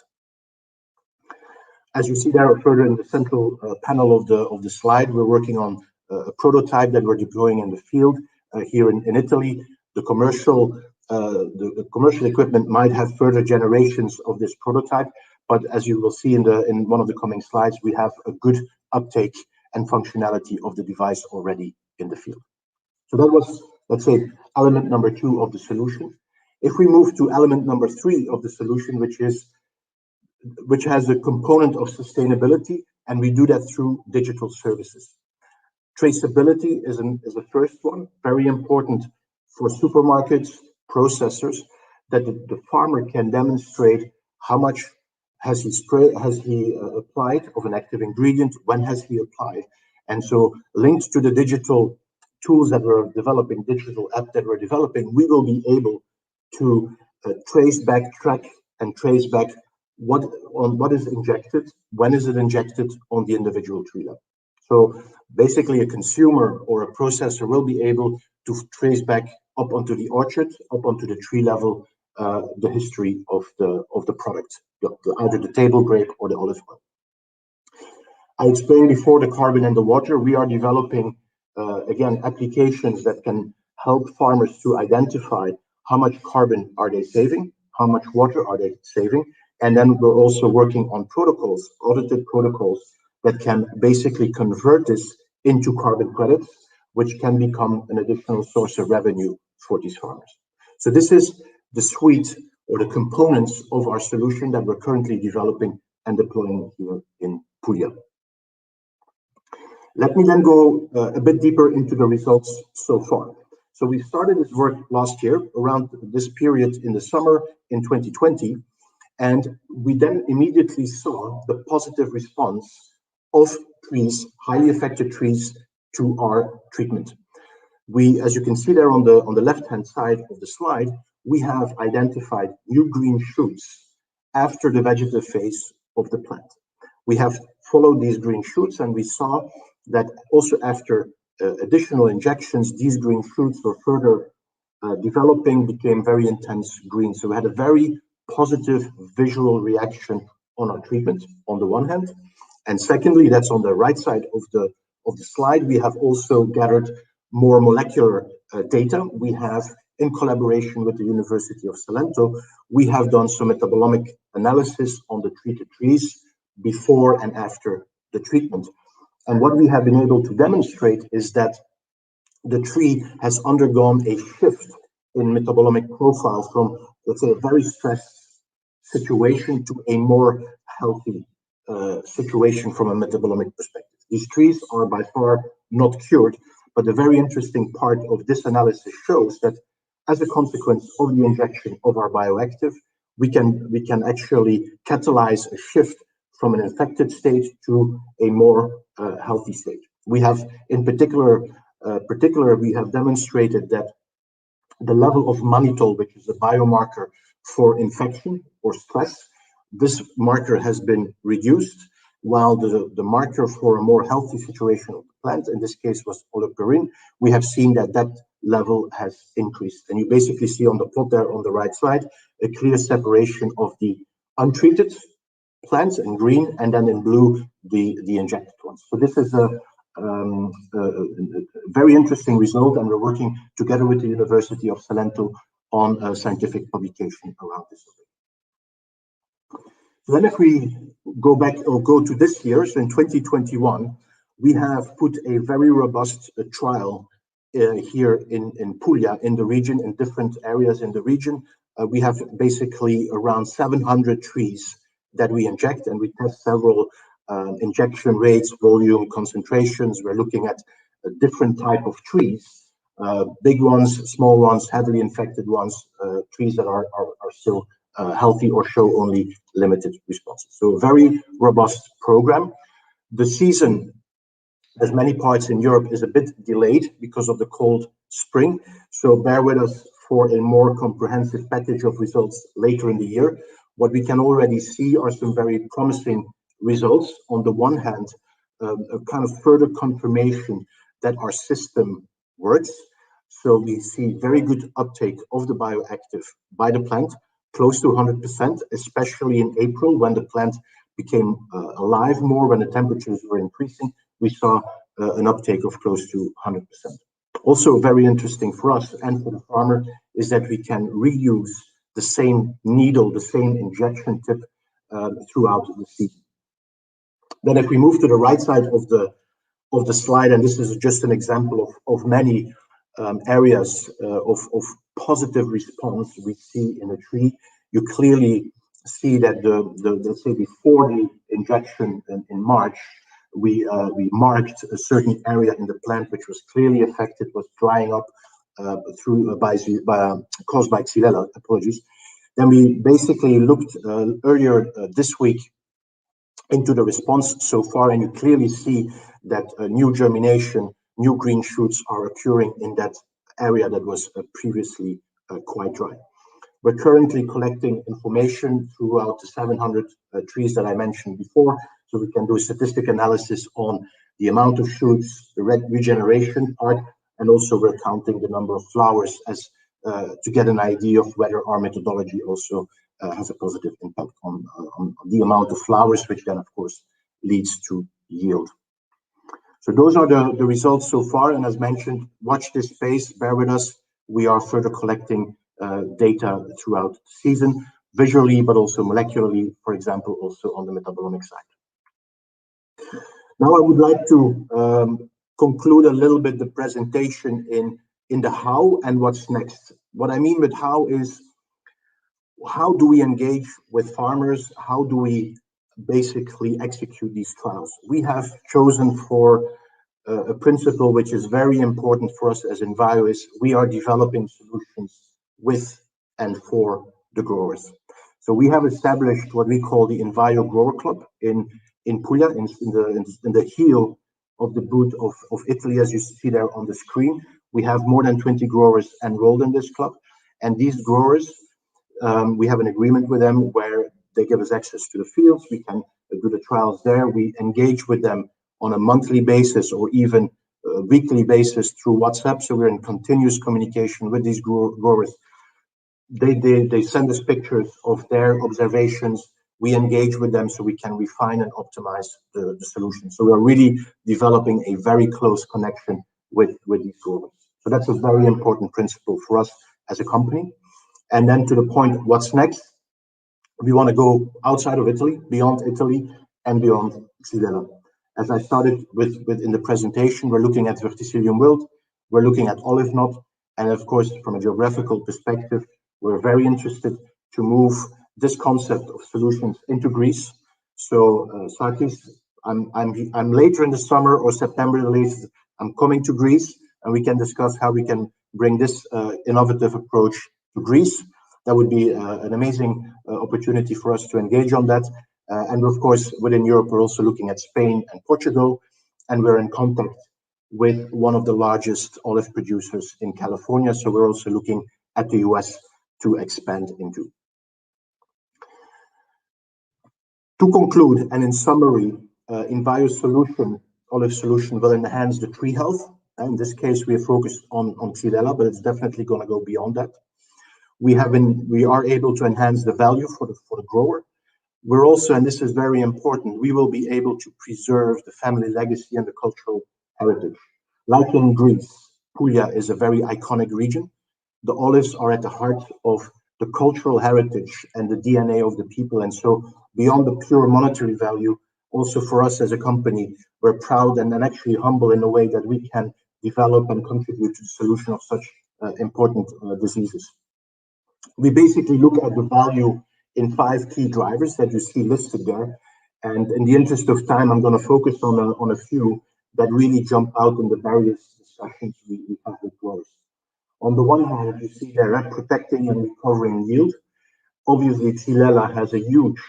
As you see there further in the central panel of the slide, we're working on a prototype that we're deploying in the field here in Italy. The commercial equipment might have further generations of this prototype, but as you will see in one of the coming slides, we have a good uptake and functionality of the device already in the field. So that was, let's say, element number 2 of the solution. If we move to element number 3 of the solution, which has a component of sustainability, and we do that through digital services. Traceability is the first one, very important for supermarkets, processors, that the farmer can demonstrate how much has he applied of an active ingredient, when has he applied. And so linked to the digital tools that we're developing, digital app that we're developing, we will be able to track what is injected, when is it injected on the individual tree level. So basically a consumer or a processor will be able to trace back up onto the orchard, up onto the tree level, the history of the product, either the table grape or the olive oil. I explained before the carbon and the water. We are developing, again, applications that can help farmers to identify how much carbon are they saving, how much water are they saving, and then we're also working on protocols, audited protocols, that can basically convert this into carbon credits, which can become an additional source of revenue for these farmers. So this is the suite or the components of our solution that we're currently developing and deploying here in Puglia. Let me then go a bit deeper into the results so far. So we started this work last year, around this period in the summer in 2020, and we then immediately saw the positive response of trees, highly affected trees, to our treatment. As you can see there on the left-hand side of the slide, we have identified new green shoots after the vegetative phase of the plant. We have followed these green shoots, and we saw that also after additional injections, these green shoots were further developing, became very intense green. So we had a very positive visual reaction on our treatment on the one hand. And secondly, that's on the right side of the slide, we have also gathered more molecular data. We have, in collaboration with the University of Salento, we have done some metabolomic analysis on the treated trees before and after the treatment. And what we have been able to demonstrate is that the tree has undergone a shift in metabolomic profile from, let's say, a very stressed situation to a more healthy situation from a metabolomic perspective. These trees are by far not cured, but the very interesting part of this analysis shows that as a consequence of the injection of our bioactive, we can actually catalyze a shift from an infected state to a more healthy state. We have, in particular, we have demonstrated that the level of mannitol, which is a biomarker for infection or stress, this marker has been reduced, while the marker for a more healthy situation of the plant, in this case was oleucorin, we have seen that that level has increased. And you basically see on the plot there on the right side, a clear separation of the untreated plants in green, and then in blue, the injected ones. So this is a very interesting result, and we're working together with the University of Salento on a scientific publication around this. So then if we go back or go to this year, so in 2021, we have put a very robust trial here in Puglia, in the region, in different areas in the region. We have basically around 700 trees that we inject, and we test several injection rates, volume, concentrations. We're looking at a different type of trees, big ones, small ones, heavily infected ones, trees that are still healthy or show only limited responses. So a very robust program. The season, as many parts in Europe, is a bit delayed because of the cold spring. So bear with us for a more comprehensive package of results later in the year. What we can already see are some very promising results. On the one hand, a kind of further confirmation that our system works. So we see very good uptake of the bioactive by the plant, close to 100%, especially in April when the plant became alive more, when the temperatures were increasing. We saw an uptake of close to 100%. Also very interesting for us and for the farmer is that we can reuse the same needle, the same injection tip throughout the season. Then if we move to the right side of the slide, and this is just an example of many areas of positive response we see in a tree, you clearly see that let's say before the injection in March, we marked a certain area in the plant which was clearly affected, was drying up caused by Xylella, apologies. Then we basically looked earlier this week into the response so far, and you clearly see that new germination, new green shoots are occurring in that area that was previously quite dry. We're currently collecting information throughout the 700 trees that I mentioned before, so we can do a statistic analysis on the amount of shoots, the regeneration part, and also we're counting the number of flowers as to get an idea of whether our methodology also has a positive impact on the amount of flowers, which then of course leads to yield. So those are the results so far, and as mentioned, watch this space, bear with us. We are further collecting data throughout the season, visually, but also molecularly, for example, also on the metabolomic side. Now I would like to conclude a little bit the presentation in the how and what's next. What I mean with how is, how do we engage with farmers? How do we basically execute these trials? We have chosen for a principle which is very important for us as Envio is we are developing solutions with and for the growers. So we have established what we call the Envio Grower Club in Puglia, in the heel of the boot of Italy, as you see there on the screen. We have more than 20 growers enrolled in this club, and these growers, we have an agreement with them where they give us access to the fields. We can do the trials there. We engage with them on a monthly basis or even a weekly basis through WhatsApp. So we're in continuous communication with these growers. They send us pictures of their observations. We engage with them so we can refine and optimize the solution. So we're really developing a very close connection with these growers. So that's a very important principle for us as a company. And then to the point, what's next? We want to go outside of Italy, beyond Italy, and beyond Xylella. As I started with in the presentation, we're looking at Verticillium wilt, we're looking at olive knot, and of course, from a geographical perspective, we're very interested to move this concept of solutions into Greece. So, Sakis, I'm later in the summer or September at least, I'm coming to Greece, and we can discuss how we can bring this innovative approach to Greece. That would be an amazing opportunity for us to engage on that. And of course, within Europe, we're also looking at Spain and Portugal, and we're in contact with one of the largest olive producers in California. So we're also looking at the US to expand into. To conclude, and in summary, Envio solution, olive solution, will enhance the tree health. In this case, we are focused on Xylella, but it's definitely going to go beyond that. We are able to enhance the value for the grower. We're also, and this is very important, we will be able to preserve the family legacy and the cultural heritage. Like in Greece, Puglia is a very iconic region. The olives are at the heart of the cultural heritage and the DNA of the people. And so beyond the pure monetary value, also for us as a company, we're proud and actually humble in a way that we can develop and contribute to the solution of such important diseases. We basically look at the value in 5 key drivers that you see listed there. And in the interest of time, I'm going to focus on a few that really jump out in the various discussions we have with growers. On the one hand, you see there protecting and recovering yield. Obviously, Xylella has a huge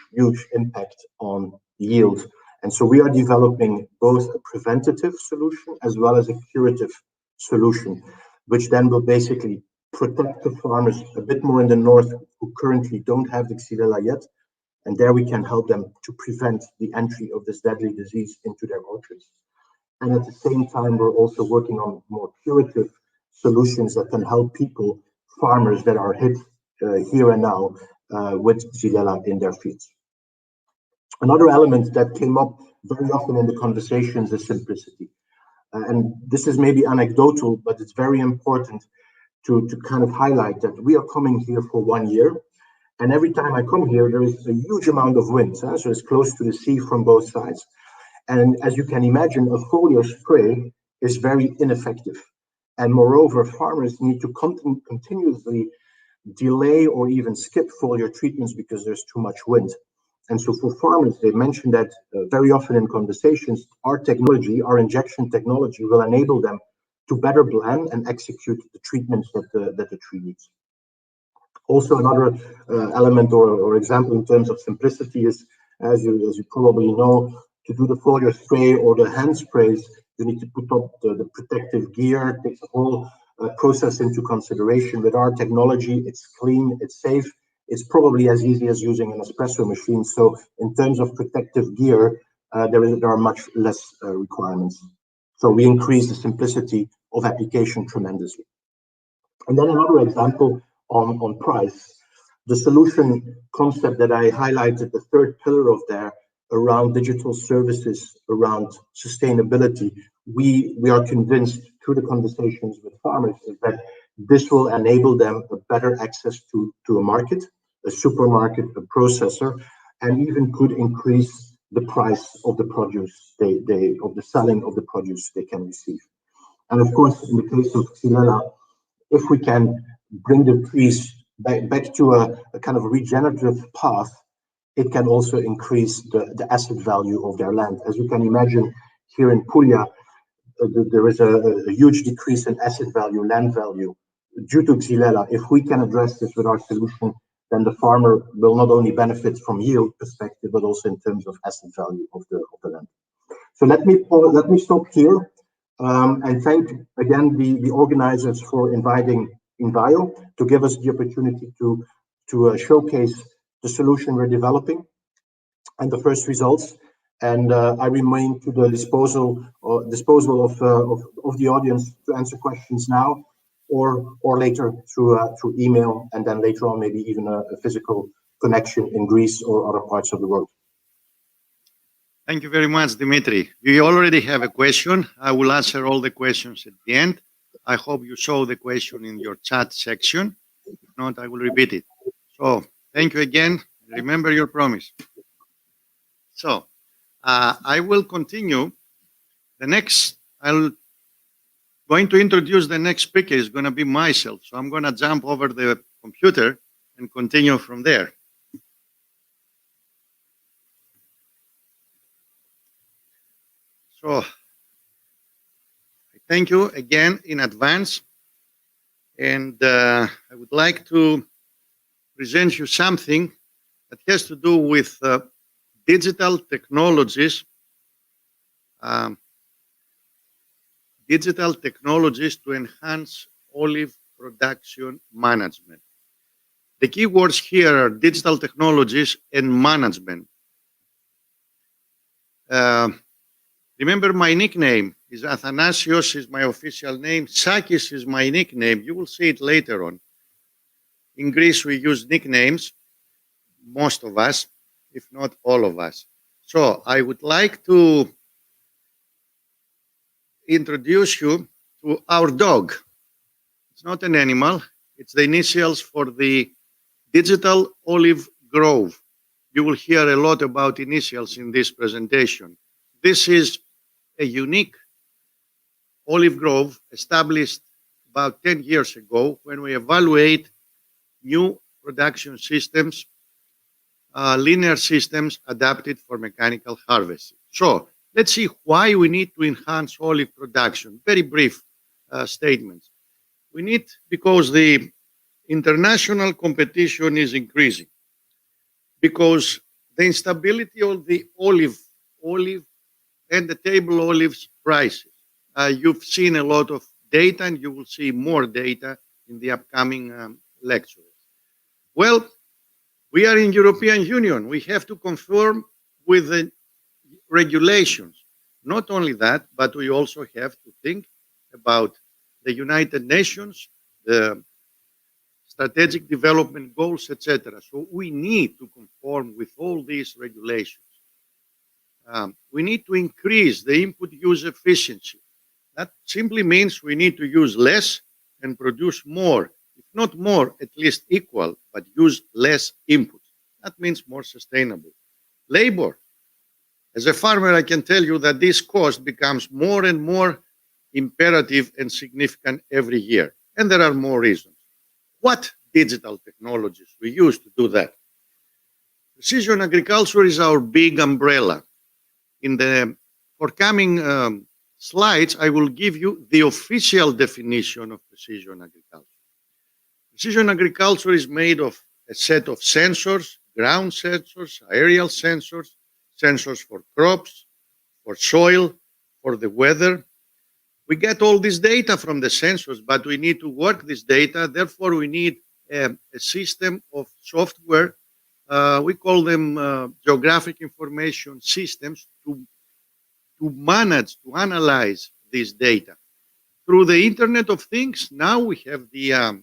impact on yield. And so we are developing both a preventative solution as well as a curative solution, which then will basically protect the farmers a bit more in the north who currently don't have the Xylella yet. And there we can help them to prevent the entry of this deadly disease into their orchards. And at the same time, we're also working on more curative solutions that can help people, farmers that are hit here and now with Xylella in their fields. Another element that came up very often in the conversations is simplicity. And this is maybe anecdotal, but it's very important to kind of highlight that we are coming here for 1 year. And every time I come here, there is a huge amount of wind. So it's close to the sea from both sides. And as you can imagine, a foliar spray is very ineffective. And moreover, farmers need to continuously delay or even skip foliar treatments because there's too much wind. And so for farmers, they mentioned that very often in conversations, our technology, our injection technology will enable them to better blend and execute the treatments that the tree needs. Also, another element or example in terms of simplicity is, as you probably know, to do the foliar spray or the hand sprays, you need to put up the protective gear. It takes a whole process into consideration. With our technology, it's clean, it's safe. It's probably as easy as using an espresso machine. So in terms of protective gear, there are much less requirements. So we increase the simplicity of application tremendously. And then another example on price. The solution concept that I highlighted, the third pillar of there, around digital services, around sustainability, we are convinced through the conversations with farmers is that this will enable them a better access to a market, a supermarket, a processor, and even could increase the price of the produce of the selling of the produce they can receive. And of course, in the case of Xylella, if we can bring the trees back to a kind of regenerative path, it can also increase the asset value of their land. As you can imagine, here in Puglia, there is a huge decrease in asset value, land value, due to Xylella. If we can address this with our solution, then the farmer will not only benefit from yield perspective, but also in terms of asset value of the land. So let me stop here and thank again the organizers for inviting Envio to give us the opportunity to showcase the solution we're developing and the first results. And I remain to the disposal of the audience to answer questions now or later through email, and then later on maybe even a physical connection in Greece or other parts of the world. Thank you very much, Dimitri. We already have a question. I will answer all the questions at the end. I hope you saw the question in your chat section. If not, I will repeat it. So thank you again. Remember your promise. So I will continue. I'm going to introduce the next speaker. Is going to be myself. So I'm going to jump over the computer and continue from there. So thank you again in advance. And I would like to present you something that has to do with digital technologies, to enhance olive production management. The key words here are digital technologies and management. Remember, my nickname is Athanasios, is my official name. Sakis is my nickname. You will see it later on. In Greece, we use nicknames, most of us, if not all of us. So I would like to introduce you to our dog. It's not an animal. It's the initials for the Digital Olive Grove. You will hear a lot about initials in this presentation. This is a unique olive grove established about 10 years ago when we evaluate new production systems, linear systems adapted for mechanical harvesting. So let's see why we need to enhance olive production. Very brief statements. We need because the international competition is increasing, because the instability of the olive and the table olives prices. You've seen a lot of data, and you will see more data in the upcoming lectures. Well, we are in European Union. We have to conform with the regulations. Not only that, but we also have to think about the United Nations, the strategic development goals, etc. So we need to conform with all these regulations. We need to increase the input use efficiency. That simply means we need to use less and produce more. If not more, at least equal, but use less input. That means more sustainable. Labor. As a farmer, I can tell you that this cost becomes more and more imperative and significant every year. And there are more reasons. What digital technologies we use to do that? Precision agriculture is our big umbrella. In the forthcoming slides, I will give you the official definition of precision agriculture. Precision agriculture is made of a set of sensors, ground sensors, aerial sensors, sensors for crops, for soil, for the weather. We get all this data from the sensors, but we need to work this data. Therefore, we need a system of software. We call them geographic information systems to manage, to analyze this data. Through the Internet of Things, now we have the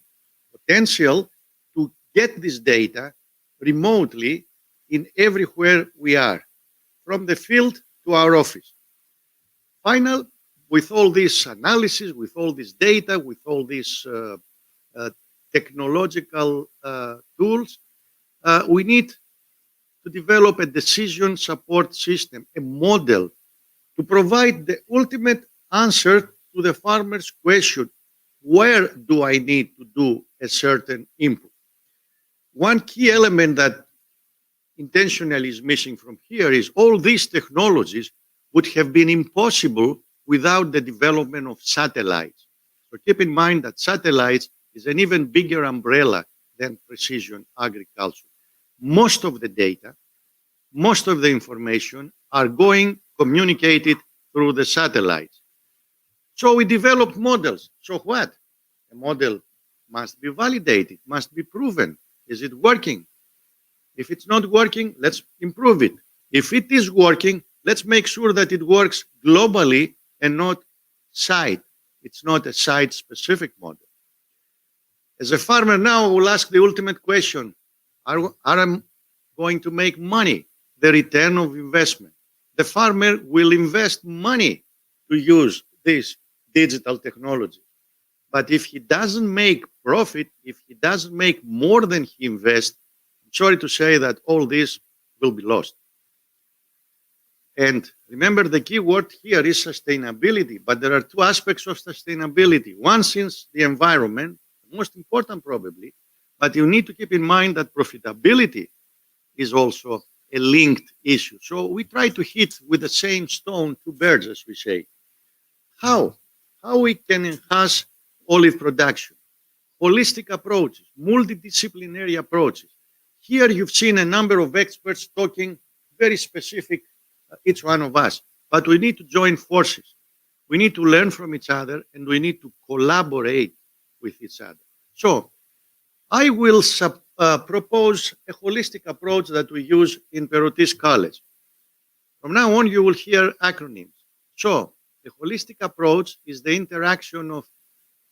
potential to get this data remotely in everywhere we are, from the field to our office. Finally, with all this analysis, with all this data, with all these technological tools, we need to develop a decision support system, a model to provide the ultimate answer to the farmer's question, where do I need to do a certain input? One key element that intentionally is missing from here is all these technologies would have been impossible without the development of satellites. So keep in mind that satellites is an even bigger umbrella than precision agriculture. Most of the data, most of the information are communicated through the satellites. So we developed models. So what? A model must be validated, must be proven. Is it working? If it's not working, let's improve it. If it is working, let's make sure that it works globally and not site. It's not a site-specific model. As a farmer now, I will ask the ultimate question. Are I going to make money? The return of investment. The farmer will invest money to use this digital technology. But if he doesn't make profit, if he doesn't make more than he invests, I'm sorry to say that all this will be lost. And remember, the key word here is sustainability, but there are two aspects of sustainability. One is the environment, the most important probably, but you need to keep in mind that profitability is also a linked issue. So we try to hit with the same stone two birds, as we say. How? How we can enhance olive production? Holistic approaches, multidisciplinary approaches. Here you've seen a number of experts talking very specific, each one of us, but we need to join forces. We need to learn from each other, and we need to collaborate with each other. So I will propose a holistic approach that we use in Perrotis College. From now on, you will hear acronyms. So, the holistic approach is the interaction of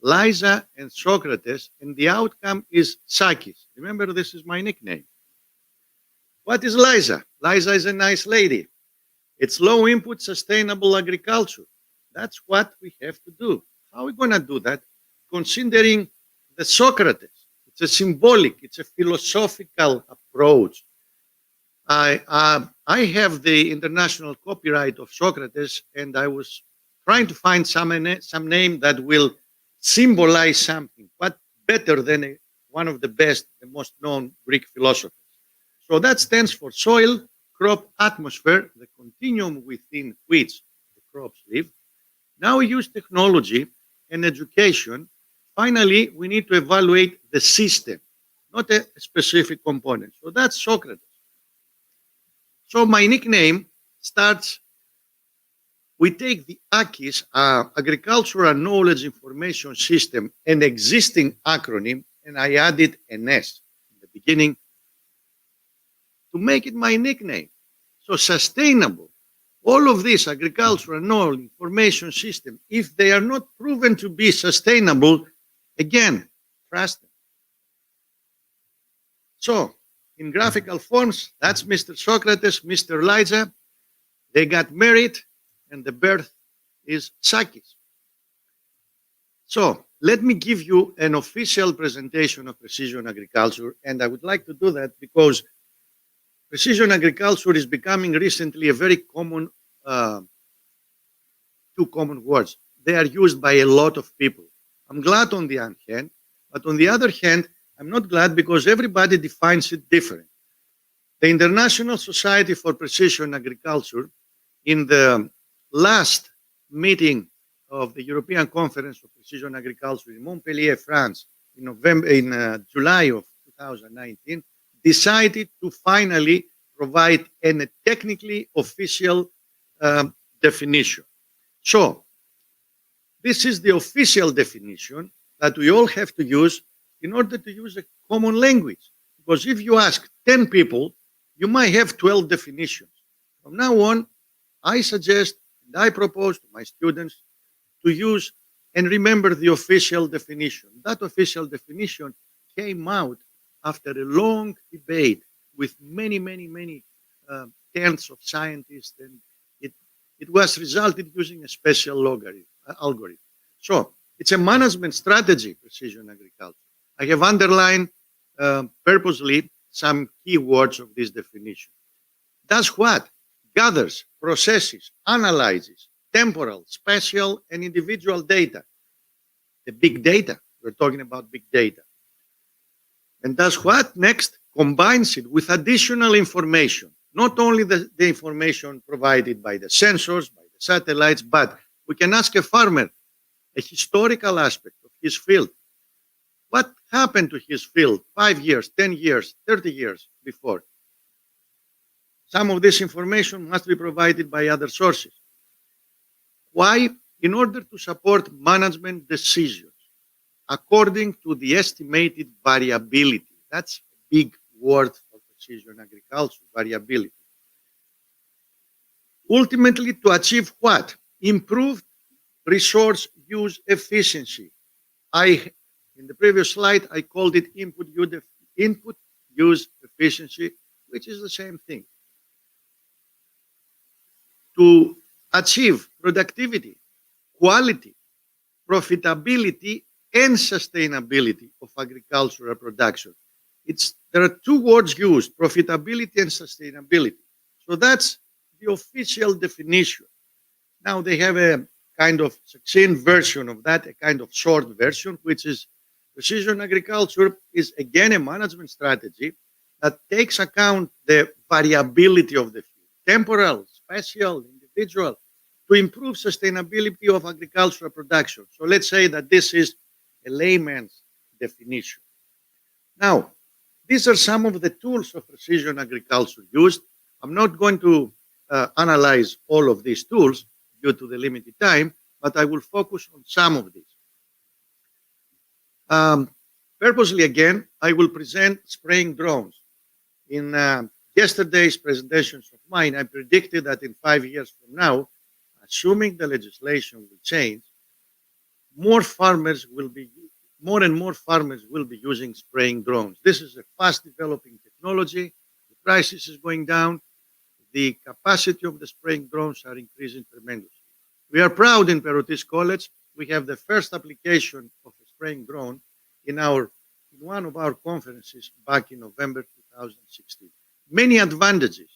Liza and Socrates, and the outcome is Sakis. Remember, this is my nickname. What is Liza? Liza is a nice lady. It's low input sustainable agriculture. That's what we have to do. How are we going to do that? Considering the Socrates. It's a symbolic, it's a philosophical approach. I have the international copyright of Socrates, and I was trying to find some name that will symbolize something. What better than one of the best, the most known Greek philosophers? So that stands for soil, crop, atmosphere, the continuum within which the crops live. Now we use technology and education. Finally, we need to evaluate the system, not a specific component. So that's Socrates. So my nickname starts, we take the AKIS, Agricultural Knowledge Information System, an existing acronym, and I added an S in the beginning to make it my nickname. So sustainable. All of this agricultural knowledge information system, if they are not proven to be sustainable, again, trust them. So, in graphical forms, that's Mr. Socrates, Mr. Liza. They got married, and the birth is Sakis. So, let me give you an official presentation of precision agriculture, and I would like to do that because precision agriculture is becoming recently a very common, two common words. They are used by a lot of people. I'm glad on the one hand, but on the other hand, I'm not glad because everybody defines it different. The International Society for Precision Agriculture, in the last meeting of the European Conference of Precision Agriculture in Montpellier, France, in July of 2019, decided to finally provide a technically official definition. So, this is the official definition that we all have to use in order to use a common language. Because if you ask 10 people, you might have 12 definitions. From now on, I suggest and I propose to my students to use and remember the official definition. That official definition came out after a long debate with many tens of scientists, and it was resulted using a special algorithm. So it's a management strategy, precision agriculture. I have underlined purposely some key words of this definition. Does what? Gathers, processes, analyzes temporal, spatial, and individual data. The big data. We're talking about big data. And does what? Next, combines it with additional information. Not only the information provided by the sensors, by the satellites, but we can ask a farmer a historical aspect of his field. What happened to his field 5 years, 10 years, 30 years before? Some of this information must be provided by other sources. Why? In order to support management decisions according to the estimated variability. That's a big word for precision agriculture, variability. Ultimately, to achieve what? Improved resource use efficiency. In the previous slide, I called it input use efficiency, which is the same thing. To achieve productivity, quality, profitability, and sustainability of agricultural production. There are two words used, profitability and sustainability. So that's the official definition. Now they have a kind of succinct version of that, a kind of short version, which is precision agriculture is again a management strategy that takes account the variability of the field, temporal, spatial, individual, to improve sustainability of agricultural production. So let's say that this is a layman's definition. Now, these are some of the tools of precision agriculture used. I'm not going to analyze all of these tools due to the limited time, but I will focus on some of these. Purposely, again, I will present spraying drones. In yesterday's presentations of mine, I predicted that in 5 years from now, assuming the legislation will change, more and more farmers will be using spraying drones. This is a fast developing technology. The prices is going down. The capacity of the spraying drones are increasing tremendously. We are proud in Perrotis College. We have the first application of a spraying drone in one of our conferences back in November 2016. Many advantages.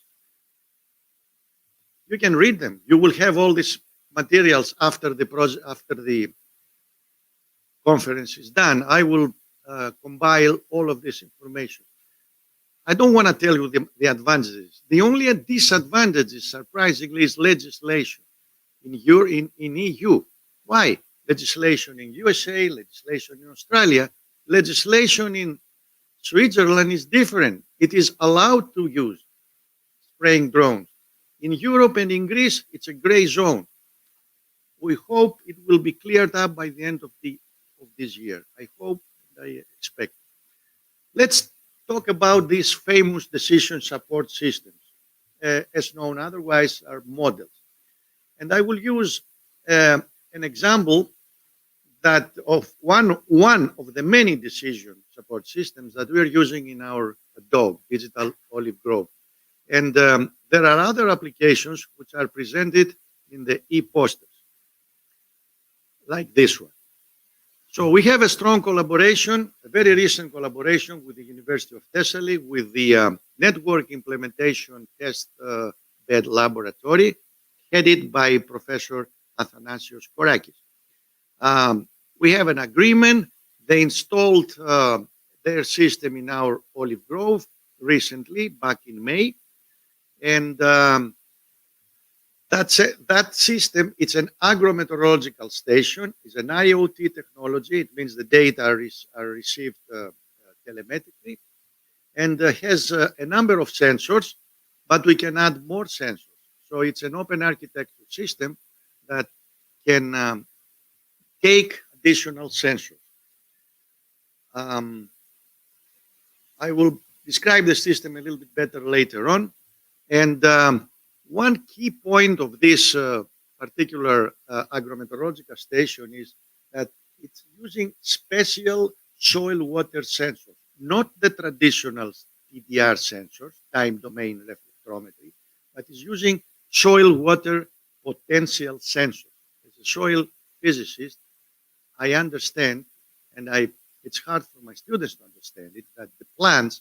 You can read them. You will have all these materials after the conference is done. I will compile all of this information. I don't want to tell you the advantages. The only disadvantages, surprisingly, is legislation in EU. Why? Legislation in USA, legislation in Australia, legislation in Switzerland is different. It is allowed to use spraying drones. In Europe and in Greece, it's a gray zone. We hope it will be cleared up by the end of this year. I hope, I expect. Let's talk about these famous decision support systems, as known otherwise are models. And I will use an example that of one of the many decision support systems that we're using in our DOG, Digital Olive Grove. And there are other applications which are presented in the e-posters, like this one. So we have a strong collaboration, a very recent collaboration with the University of Thessaly, with the Network Implementation Test Bed Laboratory, headed by Professor Athanasios Korakis. We have an agreement. They installed their system in our Olive Grove recently, back in May. And that system, it's an agrometeorological station. It's an IoT technology. It means the data are received telemetrically, and has a number of sensors, but we can add more sensors. So it's an open architecture system that can take additional sensors. I will describe the system a little bit better later on. And one key point of this particular agrometeorological station is that it's using special soil water sensors, not the traditional TDR sensors, time domain reflectometry, but is using soil water potential sensors. As a soil physicist, I understand, and it's hard for my students to understand it, that the plants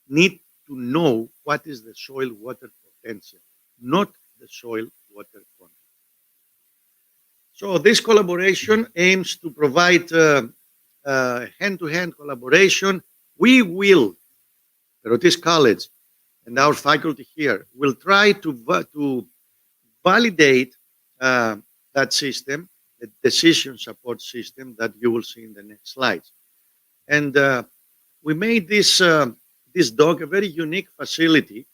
need to know what is the soil water potential, not the soil water content. So this collaboration aims to provide hand-to-hand collaboration. We will, Perrotis College and our faculty here, will try to validate that system, the decision support system that you will see in the next slides. And we made this DOG a very unique facility.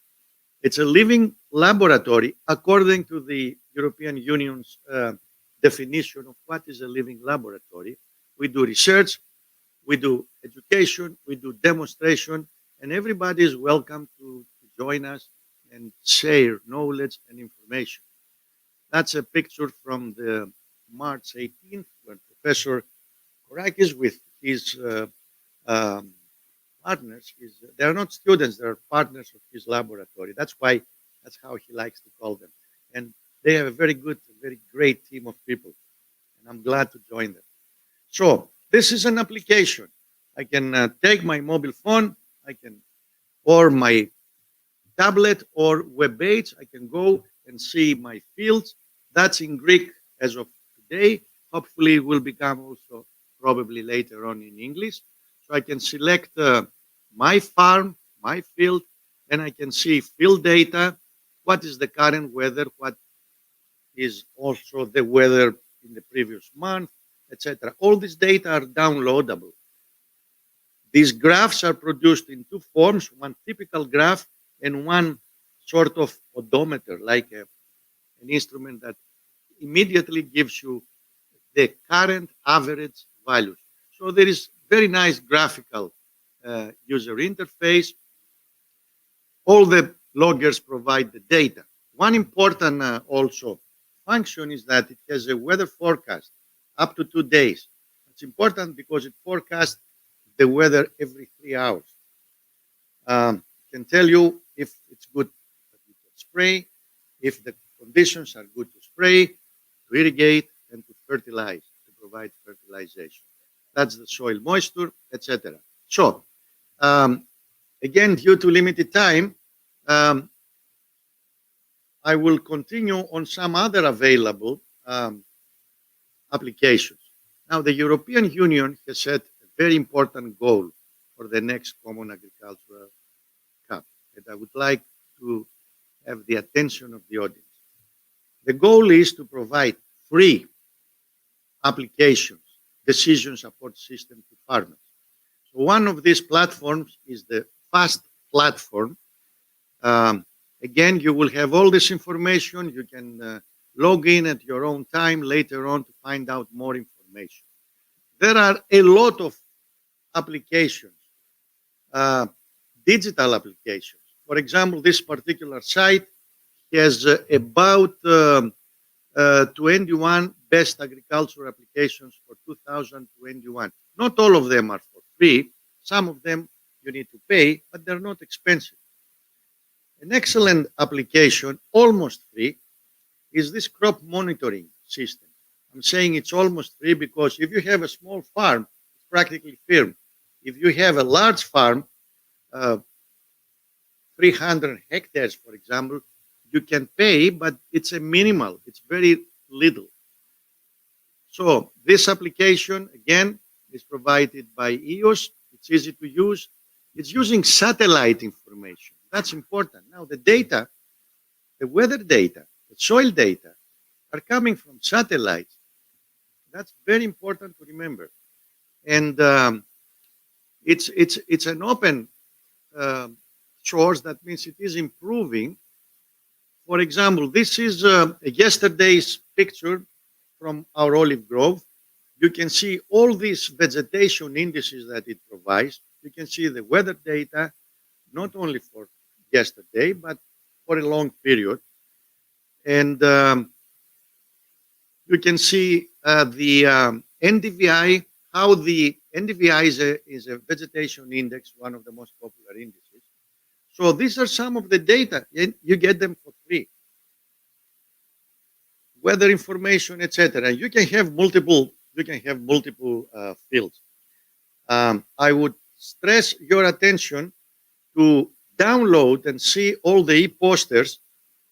It's a living laboratory according to the European Union's definition of what is a living laboratory. We do research, we do education, we do demonstration, and everybody is welcome to join us and share knowledge and information. That's a picture from the March 18th, when Professor Korakis with his partners, they are not students, they are partners of his laboratory. That's how he likes to call them. And they have a very good, very great team of people. And I'm glad to join them. So this is an application. I can take my mobile phone, or my tablet or web page, I can go and see my fields. That's in Greek as of today. Hopefully it will become also probably later on in English. So I can select my farm, my field, and I can see field data, what is the current weather, what is also the weather in the previous month, etc. All this data are downloadable. These graphs are produced in two forms, one typical graph and one sort of odometer, like an instrument that immediately gives you the current average values. So there is very nice graphical user interface. All the loggers provide the data. One important also function is that it has a weather forecast up to 2 days. It's important because it forecasts the weather every 3 hours. It can tell you if it's good that you can spray, if the conditions are good to spray, to irrigate, and to fertilize, to provide fertilization. That's the soil moisture, etc. So, again, due to limited time, I will continue on some other available applications. Now, the European Union has set a very important goal for the next Common Agricultural CAP, and I would like to have the attention of the audience. The goal is to provide free applications, decision support system to farmers. So one of these platforms is the FAST platform. Again, you will have all this information. You can log in at your own time later on to find out more information. There are a lot of applications, digital applications. For example, this particular site has about 21 best agricultural applications for 2021. Not all of them are for free. Some of them you need to pay, but they're not expensive. An excellent application, almost free, is this crop monitoring system. I'm saying it's almost free because if you have a small farm, it's practically free. If you have a large farm, 300 hectares, for example, you can pay, but it's a minimal, it's very little. So this application, again, is provided by EOS. It's easy to use. It's using satellite information. That's important. Now the data, the weather data, the soil data are coming from satellites. That's very important to remember. And it's an open source. That means it is improving. For example, this is yesterday's picture from our olive grove. You can see all these vegetation indices that it provides. You can see the weather data, not only for yesterday, but for a long period. And you can see the NDVI, how the NDVI is a vegetation index, one of the most popular indices. So these are some of the data, and you get them for free. Weather information, etc. You can have multiple. Fields. I would stress your attention to download and see all the e-posters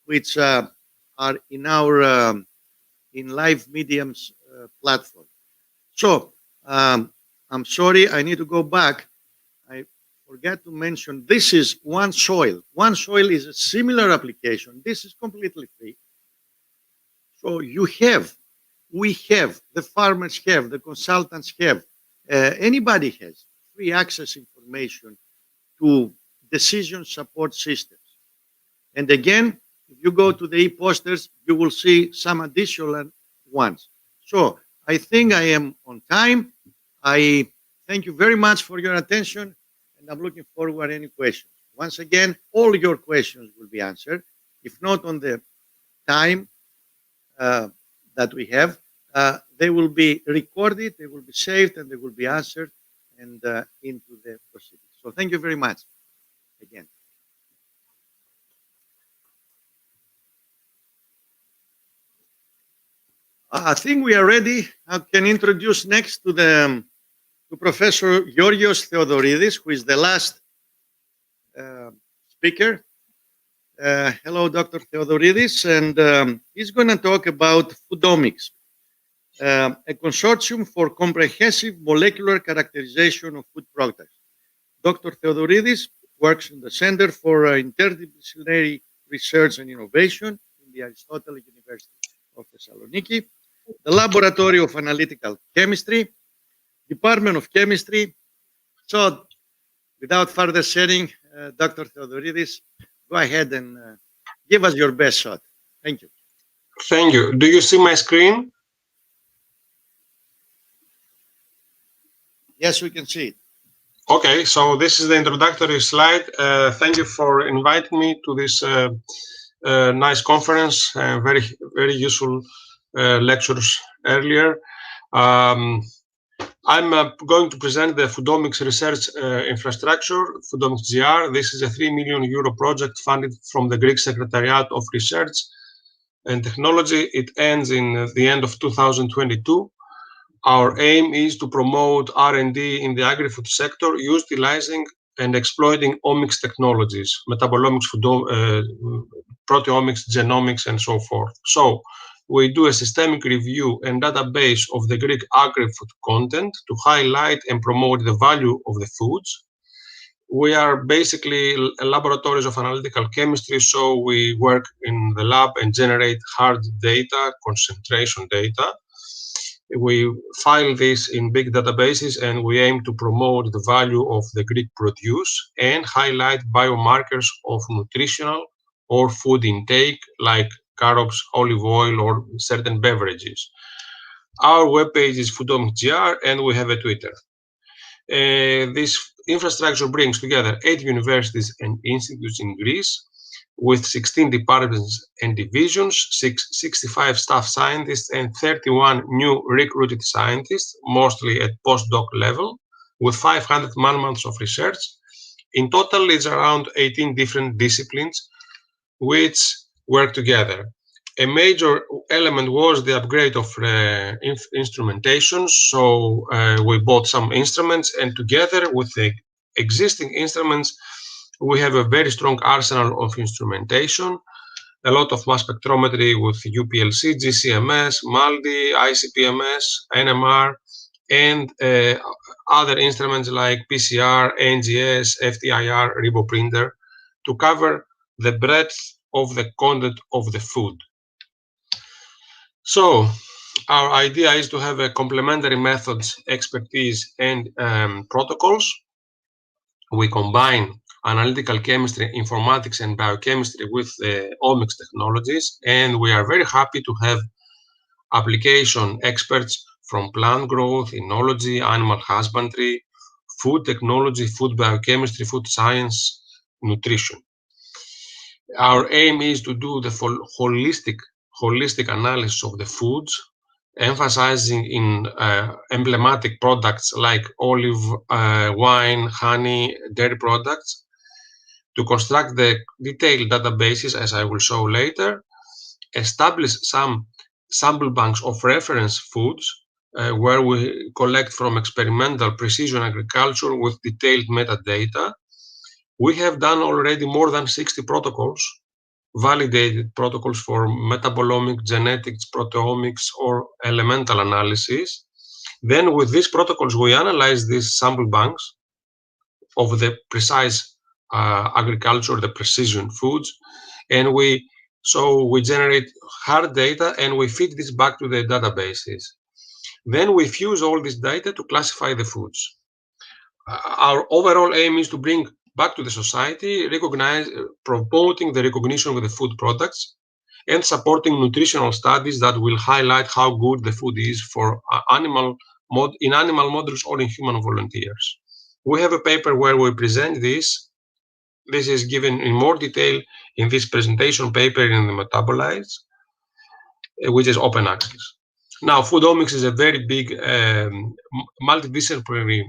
which are in our in Live Medium's platform. So I'm sorry, I need to go back. I forgot to mention this is One Soil. One Soil is a similar application. This is completely free. So we have, the farmers have, the consultants have, anybody has free access information to decision support systems. And again, if you go to the e-posters, you will see some additional ones. So I think I am on time. I thank you very much for your attention, and I'm looking forward to any questions. Once again, all your questions will be answered. If not on the time that we have, they will be recorded, they will be saved, and they will be answered and into the proceedings. So thank you very much again. I think we are ready. I can introduce next to Professor Georgios Theodoridis, who is the last speaker. Hello, Dr. Theodoridis, and he's going to talk about foodomics, a consortium for comprehensive molecular characterization of food products. Dr. Theodoridis works in the Center for Interdisciplinary Research and Innovation in the Aristotle University of Thessaloniki, the Laboratory of Analytical Chemistry, Department of Chemistry. So, without further sharing, Dr. Theodoridis, go ahead and give us your best shot. Thank you. Thank you. Do you see my screen? Yes, we can see it. Okay, so this is the introductory slide. Thank you for inviting me to this nice conference. Very, very useful lectures earlier. I'm going to present the Foodomics research infrastructure, Foodomics GR. This is a 3 million euro project funded from the Greek Secretariat of Research and Technology. It ends in the end of 2022. Our aim is to promote R&D in the agri-food sector, utilizing and exploiting omics technologies, metabolomics, proteomics, genomics, and so forth. So we do a systemic review and database of the Greek agri-food content to highlight and promote the value of the foods. We are basically laboratories of analytical chemistry, so we work in the lab and generate hard data, concentration data. We file this in big databases, and we aim to promote the value of the Greek produce and highlight biomarkers of nutritional or food intake, like carbs, olive oil, or certain beverages. Our webpage is Foodomics GR, and we have a Twitter. This infrastructure brings together 8 universities and institutes in Greece, with 16 departments and divisions, 65 staff scientists, and 31 new recruited scientists, mostly at postdoc level, with 500 man-months of research. In total, it's around 18 different disciplines which work together. A major element was the upgrade of instrumentation. So we bought some instruments, and together with the existing instruments, we have a very strong arsenal of instrumentation, a lot of mass spectrometry with UPLC, GCMS, MALDI, ICP-MS, NMR, and other instruments like PCR, NGS, FTIR, RiboPrinter, to cover the breadth of the content of the food. So our idea is to have a complementary methods, expertise, and protocols. We combine analytical chemistry, informatics, and biochemistry with omics technologies, and we are very happy to have application experts from plant growth, enology, animal husbandry, food technology, food biochemistry, food science, nutrition. Our aim is to do the holistic analysis of the foods, emphasizing in emblematic products like olive, wine, honey, dairy products, to construct the detailed databases, as I will show later, establish some sample banks of reference foods where we collect from experimental precision agriculture with detailed metadata. We have done already more than 60 protocols, validated protocols for metabolomics, genetics, proteomics, or elemental analysis. Then with these protocols, we analyze these sample banks of the precise agriculture, the precision foods, and we generate hard data, and we feed this back to the databases. Then we fuse all this data to classify the foods. Our overall aim is to bring back to the society, promoting the recognition of the food products, and supporting nutritional studies that will highlight how good the food is for animal models or in human volunteers. We have a paper where we present this. This is given in more detail in this presentation paper in the metabolites, which is open access. Now, foodomics is a very big multidisciplinary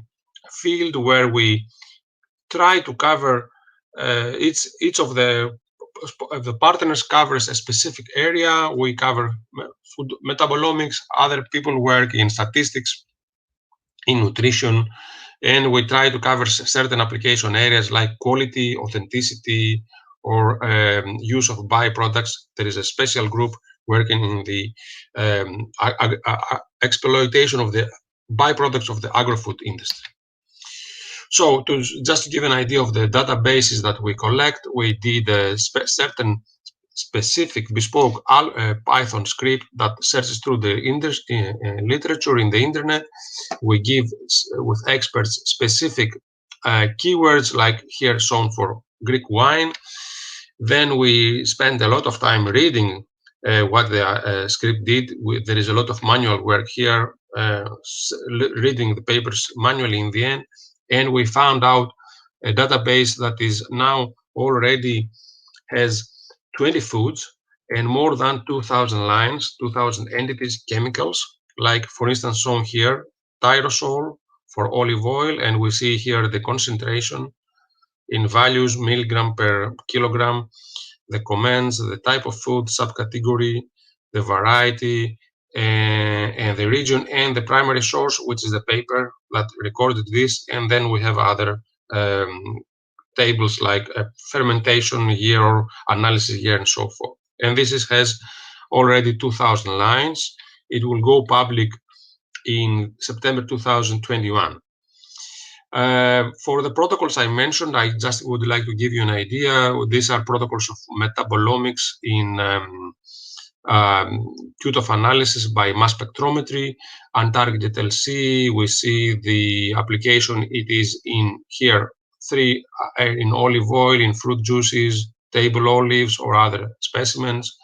field where we try to cover each of the partners covers a specific area. We cover food metabolomics, other people work in statistics, in nutrition, and we try to cover certain application areas like quality, authenticity, or use of byproducts. There is a special group working in the exploitation of the byproducts of the agri-food industry. So just to give an idea of the databases that we collect, we did a certain specific bespoke Python script that searches through the literature in the internet. We give with experts specific keywords, like here shown for Greek wine. Then we spend a lot of time reading what the script did. There is a lot of manual work here, reading the papers manually in the end. and we found out a database that is now already has 20 foods and more than 2,000 lines, 2,000 entities, chemicals, like for instance shown here, tyrosol for olive oil, and we see here the concentration in values, milligram per kilogram, the comments, the type of food, subcategory, the variety, and the region, and the primary source, which is the paper that recorded this, and then we have other tables like fermentation year or analysis year and so forth. And this has already 2,000 lines. It will go public in September 2021. For the protocols I mentioned, I just would like to give you an idea. These are protocols of metabolomics in tube of analysis by mass spectrometry, untargeted LC. We see the application. It is in here 3 in olive oil, in fruit juices, table olives, or other specimens,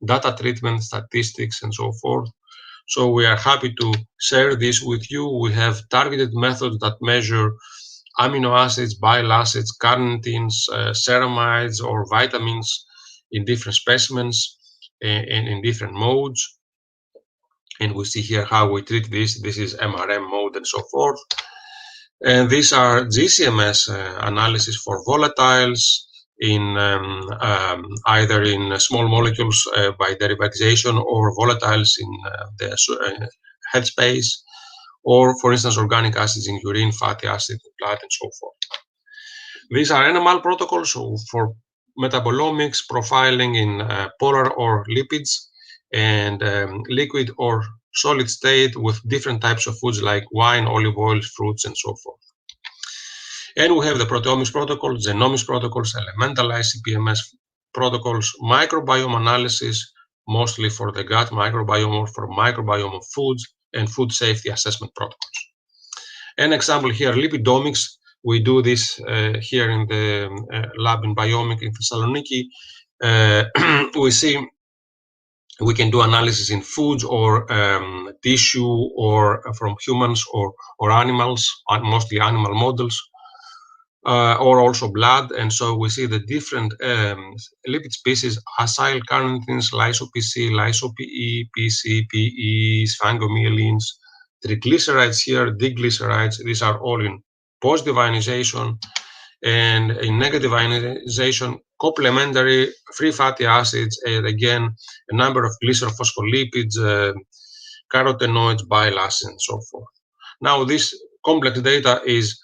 data treatment, statistics, and so forth. So we are happy to share this with you. We have targeted methods that measure amino acids, bile acids, carnitines, ceramides, or vitamins in different specimens and in different modes. And we see here how we treat this. This is MRM mode and so forth. And these are GCMS analysis for volatiles in either in small molecules by derivatization, or volatiles in the headspace, or for instance organic acids in urine, fatty acid, blood, and so forth. These are NMR protocols for metabolomics, profiling in polar or lipids, and liquid or solid state with different types of foods like wine, olive oil, fruits, and so forth. And we have the proteomics protocols, genomics protocols, elemental ICP-MS protocols, microbiome analysis, mostly for the gut microbiome or for microbiome of foods, and food safety assessment protocols. An example here, lipidomics. We do this here in the lab in Biomic in Thessaloniki. We see we can do analysis in foods or tissue, or from humans or animals, mostly animal models, or also blood. And so we see the different lipid species, acyl carnitines, lyso-PC, lyso-PE, PC, PE, sphingomyelins, triglycerides here, diglycerides. These are all in positive ionization, and in negative ionization, complementary free fatty acids, and again, a number of glycerophospholipids, carotenoids, bile acids, and so forth. Now, this complex data is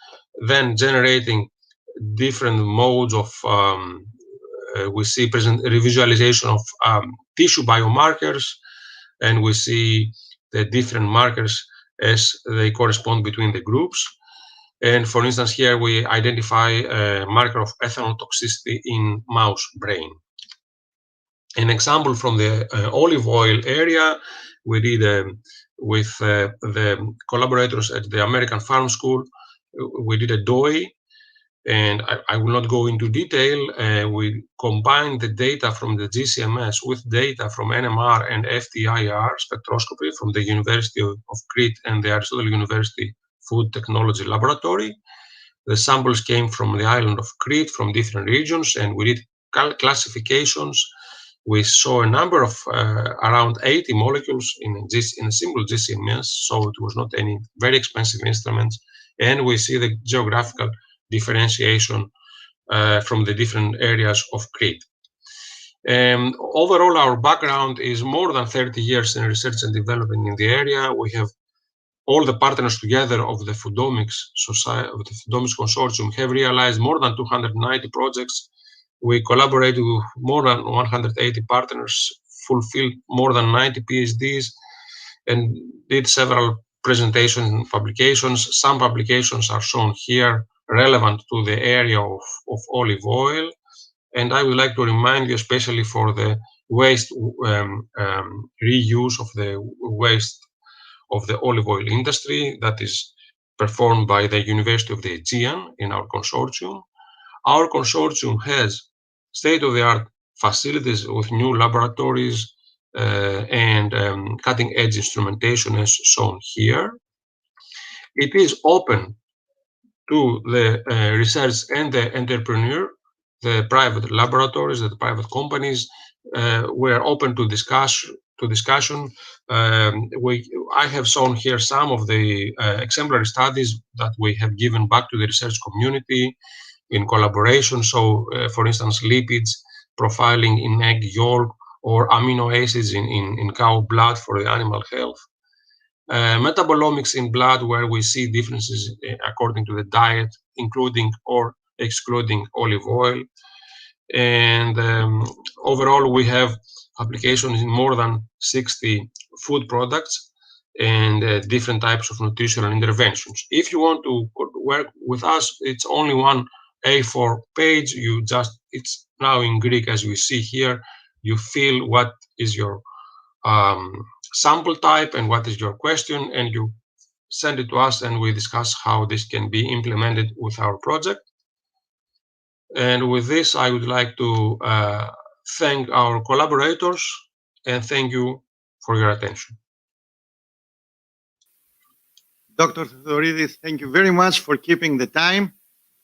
then generating different modes of, we see revisualization of tissue biomarkers, and we see the different markers as they correspond between the groups. And for instance, here we identify a marker of ethanol toxicity in mouse brain. An example from the olive oil area, we did with the collaborators at the American Farm School, we did a DOI, and I will not go into detail. We combined the data from the GCMS with data from NMR and FTIR spectroscopy from the University of Crete and the Aristotle University Food Technology Laboratory. The samples came from the island of Crete, from different regions, and we did classifications. We saw a number of around 80 molecules in a single GCMS, so it was not any very expensive instruments. And we see the geographical differentiation from the different areas of Crete. Overall, our background is more than 30 years in research and development in the area. We have all the partners together of the Foodomics Society, of the Foodomics Consortium, have realized more than 290 projects. We collaborated with more than 180 partners, fulfilled more than 90 PhDs, and did several presentations and publications. Some publications are shown here relevant to the area of olive oil. And I would like to remind you, especially for the waste reuse of the waste of the olive oil industry that is performed by the University of the Aegean in our consortium. Our consortium has state-of-the-art facilities with new laboratories and cutting-edge instrumentation as shown here. It is open to the research and the entrepreneur, the private laboratories, the private companies. We are open to discussion. I have shown here some of the exemplary studies that we have given back to the research community in collaboration. So, for instance, lipids profiling in egg yolk or amino acids in cow blood for the animal health. Metabolomics in blood, where we see differences according to the diet, including or excluding olive oil. And overall, we have applications in more than 60 food products and different types of nutritional interventions. If you want to work with us, it's only one A4 page. It's now in Greek, as we see here. You fill what is your sample type and what is your question, and you send it to us, and we discuss how this can be implemented with our project. And with this, I would like to thank our collaborators and thank you for your attention. Dr. Theodoridis, thank you very much for keeping the time,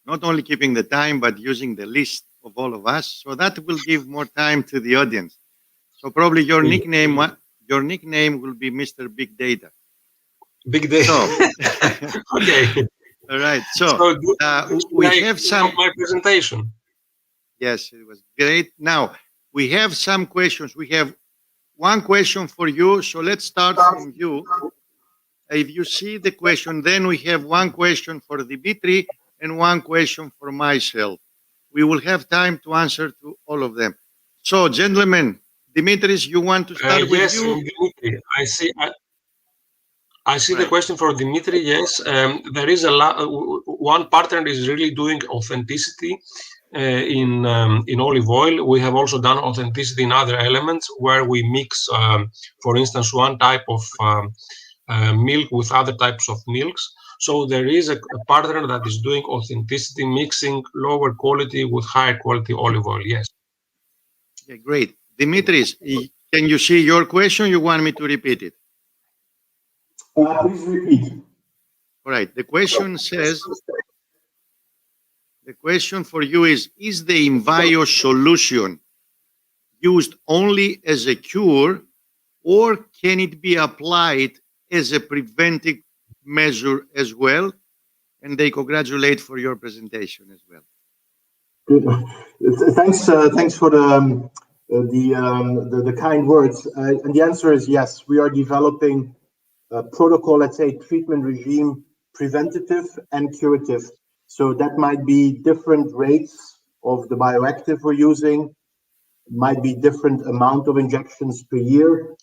not only keeping the time, but using the list of all of us. So that will give more time to the audience. So probably your nickname will be Mr. Big Data. Big Data. So, okay. All right. So we have some my presentation. Yes, it was great. Now we have some questions. We have one question for you. So let's start from you. If you see the question, then we have one question for Dimitri and one question for myself. We will have time to answer to all of them. So, gentlemen, Dimitris, you want to start with yes, you? Dimitri, I see the question for Dimitri. Yes, there is one partner is really doing authenticity in olive oil. We have also done authenticity in other elements where we mix, for instance, one type of milk with other types of milks. So there is a partner that is doing authenticity, mixing lower quality with higher quality olive oil. Yes. Okay, great. Dimitris, can you see your question? You want me to repeat it? Please repeat. All right. The question says, the question for you is the Envio solution used only as a cure, or can it be applied as a preventive measure as well? And they congratulate for your presentation as well. Good. Thanks for the kind words. And the answer is yes. We are developing a protocol, let's say, treatment regime, preventative and curative. So that might be different rates of the bioactive we're using, might be different amount of injections per year.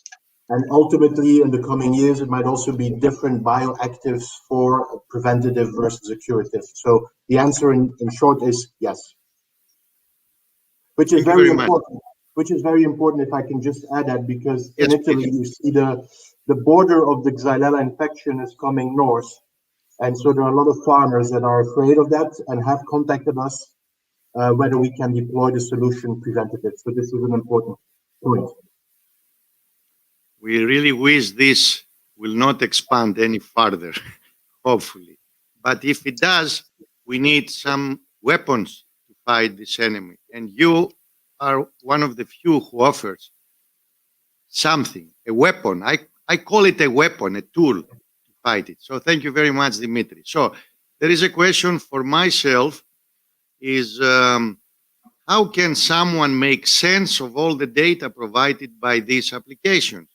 And ultimately, in the coming years, it might also be different bioactives for a preventative versus a curative. So the answer in short is yes. Which is very important. Which is very important, if I can just add that, because in Italy, you see the border of the Xylella infection is coming north. And so there are a lot of farmers that are afraid of that and have contacted us whether we can deploy the solution preventative. So this is an important point. We really wish this will not expand any further, hopefully. But if it does, we need some weapons to fight this enemy. And you are one of the few who offers something, a weapon. I call it a weapon, a tool to fight it. So thank you very much, Dimitri. So there is a question for myself is how can someone make sense of all the data provided by these applications?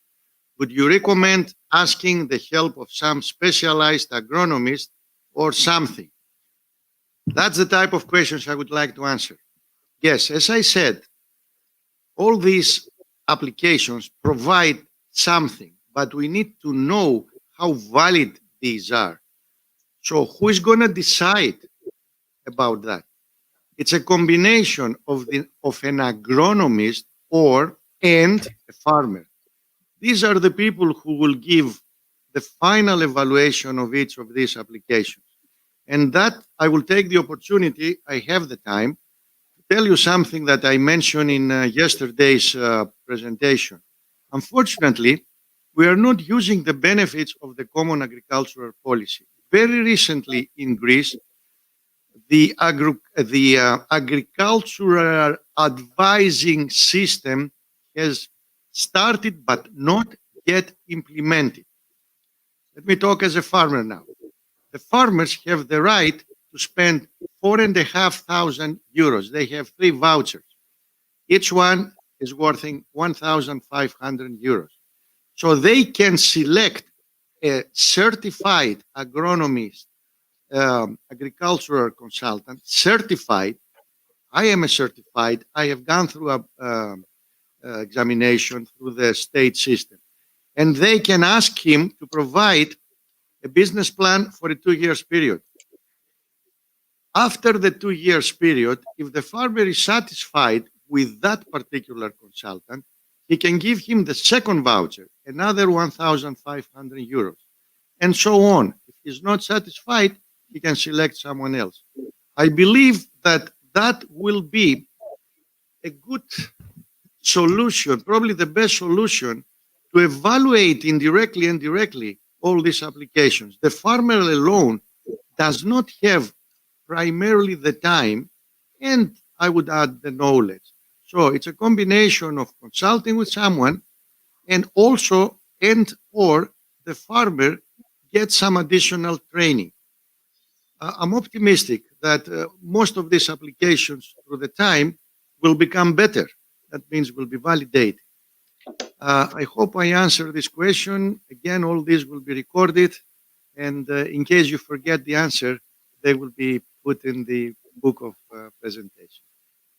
Would you recommend asking the help of some specialized agronomist or something? That's the type of questions I would like to answer. Yes, as I said, all these applications provide something, but we need to know how valid these are. So who is going to decide about that? It's a combination of an agronomist and a farmer. These are the people who will give the final evaluation of each of these applications. And that I will take the opportunity, I have the time, to tell you something that I mentioned in yesterday's presentation. Unfortunately, we are not using the benefits of the Common Agricultural Policy. Very recently in Greece, the agricultural advising system has started but not yet implemented. Let me talk as a farmer now. The farmers have the right to spend 4,500 euros. They have 3 vouchers. Each one is worth 1,500 euros. So they can select a certified agronomist, agricultural consultant, certified. I am a certified. I have gone through a examination through the state system. And they can ask him to provide a business plan for a 2 years period. After the 2 years period, if the farmer is satisfied with that particular consultant, he can give him the second voucher, another 1,500 euros, and so on. If he's not satisfied, he can select someone else. I believe that that will be a good solution, probably the best solution, to evaluate indirectly and directly all these applications. The farmer alone does not have primarily the time, and I would add the knowledge. So it's a combination of consulting with someone and also or the farmer gets some additional training. I'm optimistic that most of these applications through the time will become better. That means will be validated. I hope I answered this question. Again, all this will be recorded, and in case you forget the answer, they will be put in the book of presentation.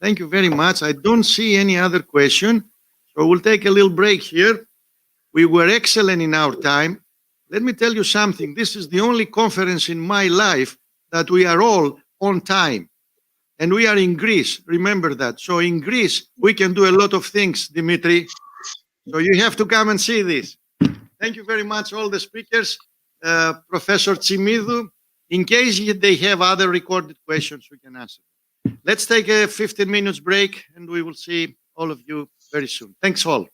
Thank you very much. I don't see any other question, so we'll take a little break here. We were excellent in our time. Let me tell you something. This is the only conference in my life that we are all on time. And we are in Greece, remember that. So in Greece, we can do a lot of things, Dimitri. So you have to come and see this. Thank you very much, all the speakers. Professor Tsimidou, in case they have other recorded questions, we can answer. Let's take a 15 minutes break and we will see all of you very soon. Thanks all.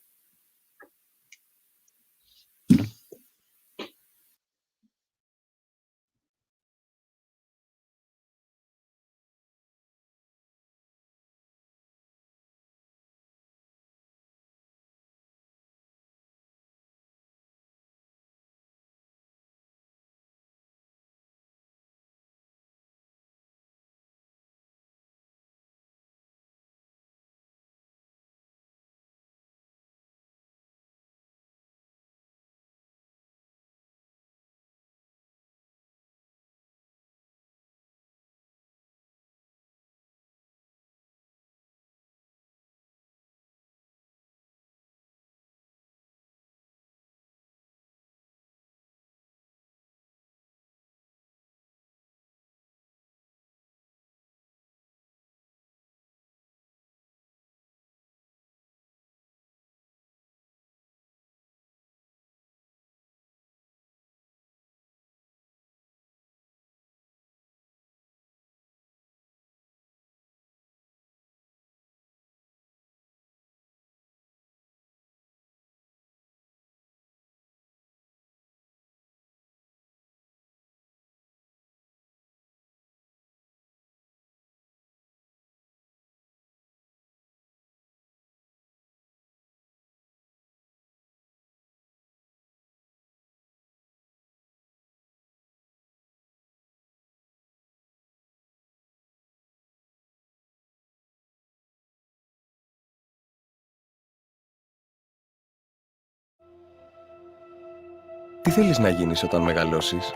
Τι θέλεις να γίνεις όταν μεγαλώσεις?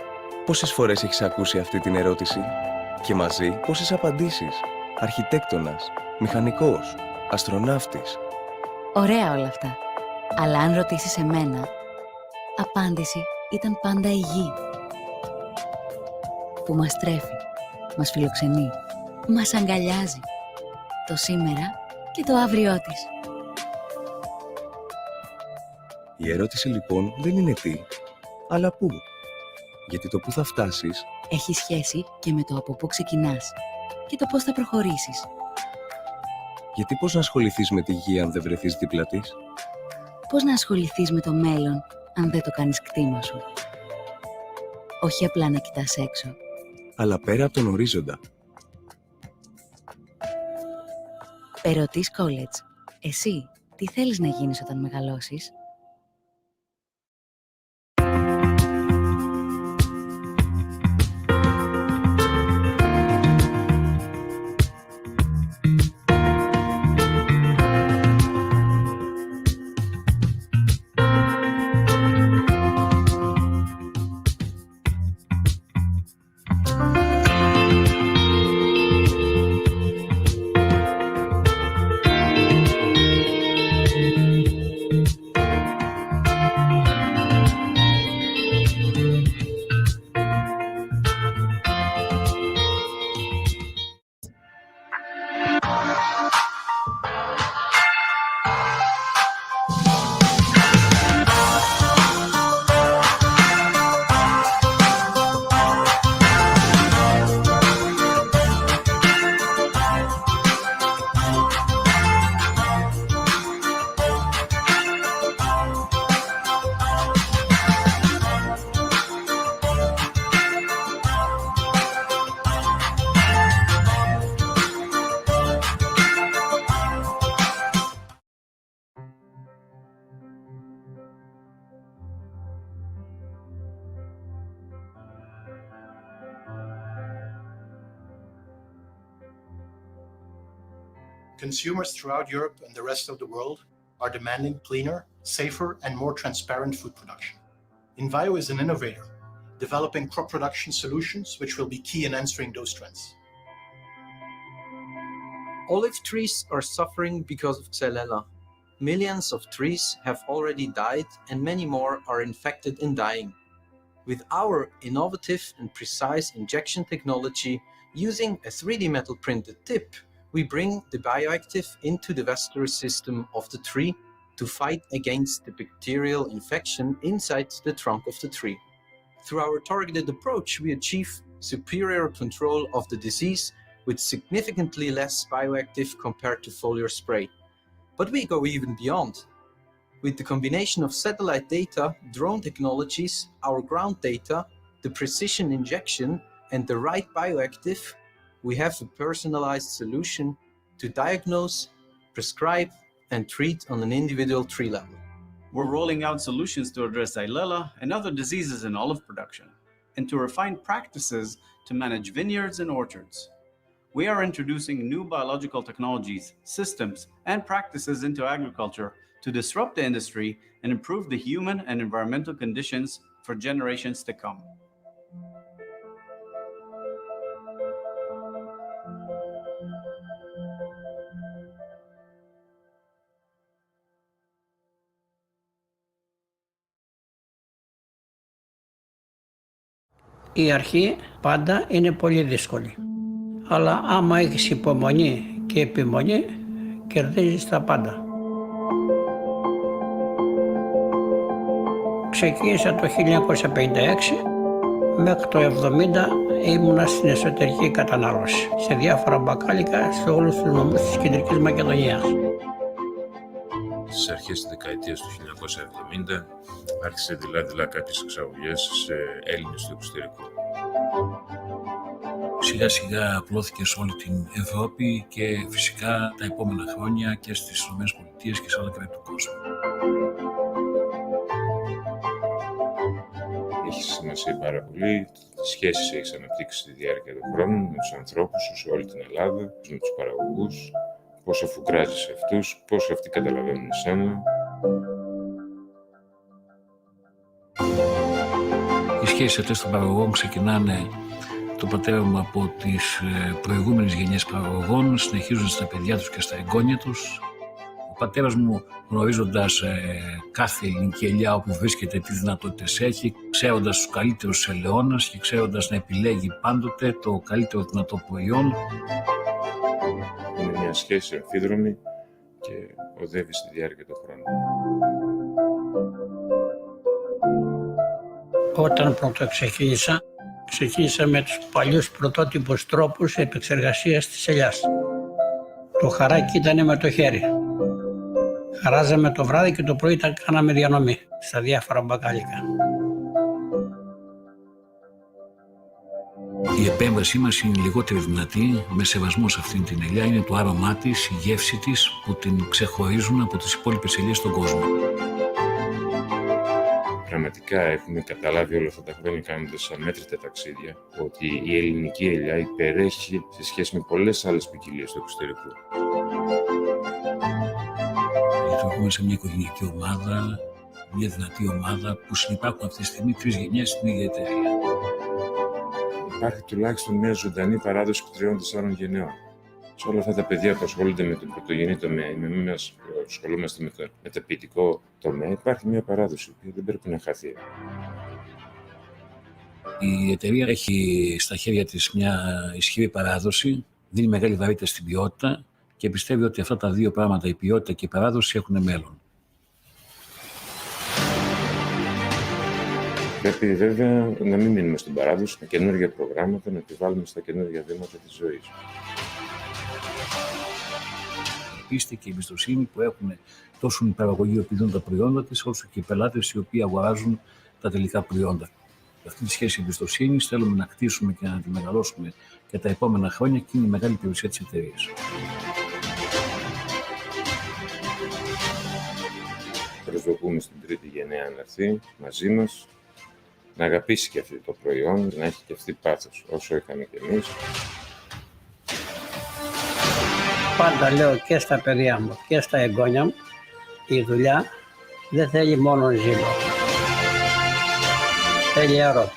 Πόσες φορές έχεις ακούσει αυτή την ερώτηση? Και μαζί πόσες απαντήσεις? Αρχιτέκτονας, μηχανικός, αστροναύτης. Ωραία όλα αυτά. Αλλά αν ρωτήσεις εμένα, απάντηση ήταν πάντα η γη. Που μας τρέφει, μας φιλοξενεί, μας αγκαλιάζει. Το σήμερα και το αύριό της. Η ερώτηση λοιπόν δεν είναι τι, αλλά πού. Γιατί το πού θα φτάσεις έχει σχέση και με το από πού ξεκινάς και το πώς θα προχωρήσεις. Γιατί πώς να ασχοληθείς με τη γη αν δεν βρεθείς δίπλα της? Πώς να ασχοληθείς με το μέλλον αν δεν το κάνεις κτήμα σου? Όχι απλά να κοιτάς έξω, αλλά πέρα από τον ορίζοντα. Perrotis College. Εσύ, τι θέλεις να γίνεις όταν μεγαλώσεις? Consumers throughout Europe and the rest of the world are demanding cleaner, safer, and more transparent food production. Envio is an innovator, developing crop production solutions which will be key in answering those trends. Olive trees are suffering because of Xylella. Millions of trees have already died and many more are infected and dying. With our innovative and precise injection technology, using a 3D metal printed tip, we bring the bioactive into the vascular system of the tree to fight against the bacterial infection inside the trunk of the tree. Through our targeted approach, we achieve superior control of the disease with significantly less bioactive compared to foliar spray. But we go even beyond. With the combination of satellite data, drone technologies, our ground data, the precision injection, and the right bioactive, we have a personalized solution to diagnose, prescribe, and treat on an individual tree level. We're rolling out solutions to address Xylella and other diseases in olive production, and to refine practices to manage vineyards and orchards. We are introducing new biological technologies, systems, and practices into agriculture to disrupt the industry and improve the human and environmental conditions for generations to come. Η αρχή πάντα είναι πολύ δύσκολη. Αλλά άμα έχεις υπομονή και επιμονή, κερδίζεις τα πάντα. Ξεκίνησα το 1956, μέχρι το 1970 ήμουνα στην εσωτερική κατανάλωση, σε διάφορα μπακάλικα σε όλους τους νομούς της Κεντρικής Μακεδονίας. Στις αρχές της δεκαετίας του 1970 άρχισε δειλά κάποιες εξαγωγές σε Έλληνες στο εξωτερικό. Σιγά σιγά απλώθηκε σε όλη την Ευρώπη και φυσικά τα επόμενα χρόνια και στις ΗΠΑ και σε άλλα κράτη του κόσμου. Έχει σημασία πάρα πολύ τι σχέσεις έχεις αναπτύξει στη διάρκεια των χρόνων με τους ανθρώπους σου σε όλη την Ελλάδα, με τους παραγωγούς, πώς αφουγκράζεις αυτούς, πώς αυτοί καταλαβαίνουν εσένα. Οι σχέσεις αυτές των παραγωγών ξεκινάνε το πατέρα μου από τις προηγούμενες γενιές παραγωγών, συνεχίζουν στα παιδιά τους και στα εγγόνια τους. Ο πατέρας μου, γνωρίζοντας κάθε ελληνική ελιά όπου βρίσκεται, τι δυνατότητες έχει, ξέροντας τους καλύτερους ελαιώνας και ξέροντας να επιλέγει πάντοτε το καλύτερο δυνατό προϊόν. Είναι μια σχέση αμφίδρομη και οδεύει στη διάρκεια του χρόνου. Όταν πρώτο ξεκίνησα με τους παλιούς πρωτότυπους τρόπους επεξεργασίας της ελιάς. Το χαράκι ήταν με το χέρι. Χαράζαμε το βράδυ και το πρωί τα κάναμε διανομή στα διάφορα μπακάλικα. Η επέμβασή μας είναι λιγότερη δυνατή, με σεβασμό σε αυτήν την ελιά. Είναι το άρωμά της, η γεύση της που την ξεχωρίζουν από τις υπόλοιπες ελιές στον κόσμο. Πραγματικά έχουμε καταλάβει όλα αυτά τα χρόνια κάνοντας αμέτρητα ταξίδια ότι η ελληνική ελιά υπερέχει σε σχέση με πολλές άλλες ποικιλίες του εξωτερικού. Λειτουργούμε σε μια οικογενειακή ομάδα, μια δυνατή ομάδα που συνυπάρχουν αυτή τη στιγμή 3 γενιές στην ίδια εταιρεία. Υπάρχει τουλάχιστον μια ζωντανή παράδοση 3-4 γενναιών. Σε όλα αυτά τα παιδιά που ασχολούνται με τον πρωτογενή τομέα ή με εμάς που ασχολούμαστε με το μεταποιητικό τομέα, υπάρχει μια παράδοση που δεν πρέπει να χαθεί. Η εταιρεία έχει στα χέρια της μια ισχυρή παράδοση, δίνει μεγάλη βαρύτητα στην ποιότητα και πιστεύει ότι αυτά τα δύο πράγματα, η ποιότητα και η παράδοση, έχουν μέλλον. Πρέπει βέβαια να μην μείνουμε στην παράδοση, με καινούργια προγράμματα να επιβάλλουμε στα καινούργια βήματα της ζωής. Η πίστη και η εμπιστοσύνη που έχουν τόσο οι παραγωγοί που δίνουν τα προϊόντα της, όσο και οι πελάτες οι οποίοι αγοράζουν τα τελικά προϊόντα. Αυτή τη σχέση εμπιστοσύνης θέλουμε να κτίσουμε και να τη μεγαλώσουμε και τα επόμενα χρόνια και είναι η μεγάλη περιουσία της εταιρείας. Προσδοκούμε στην τρίτη γενναία να έρθει μαζί μας, να αγαπήσει και αυτό το προϊόν, να έχει και αυτή πάθος όσο είχαμε κι εμείς. Πάντα λέω και στα παιδιά μου και στα εγγόνια μου, η δουλειά δεν θέλει μόνο ζήλο. Θέλει έρωτα.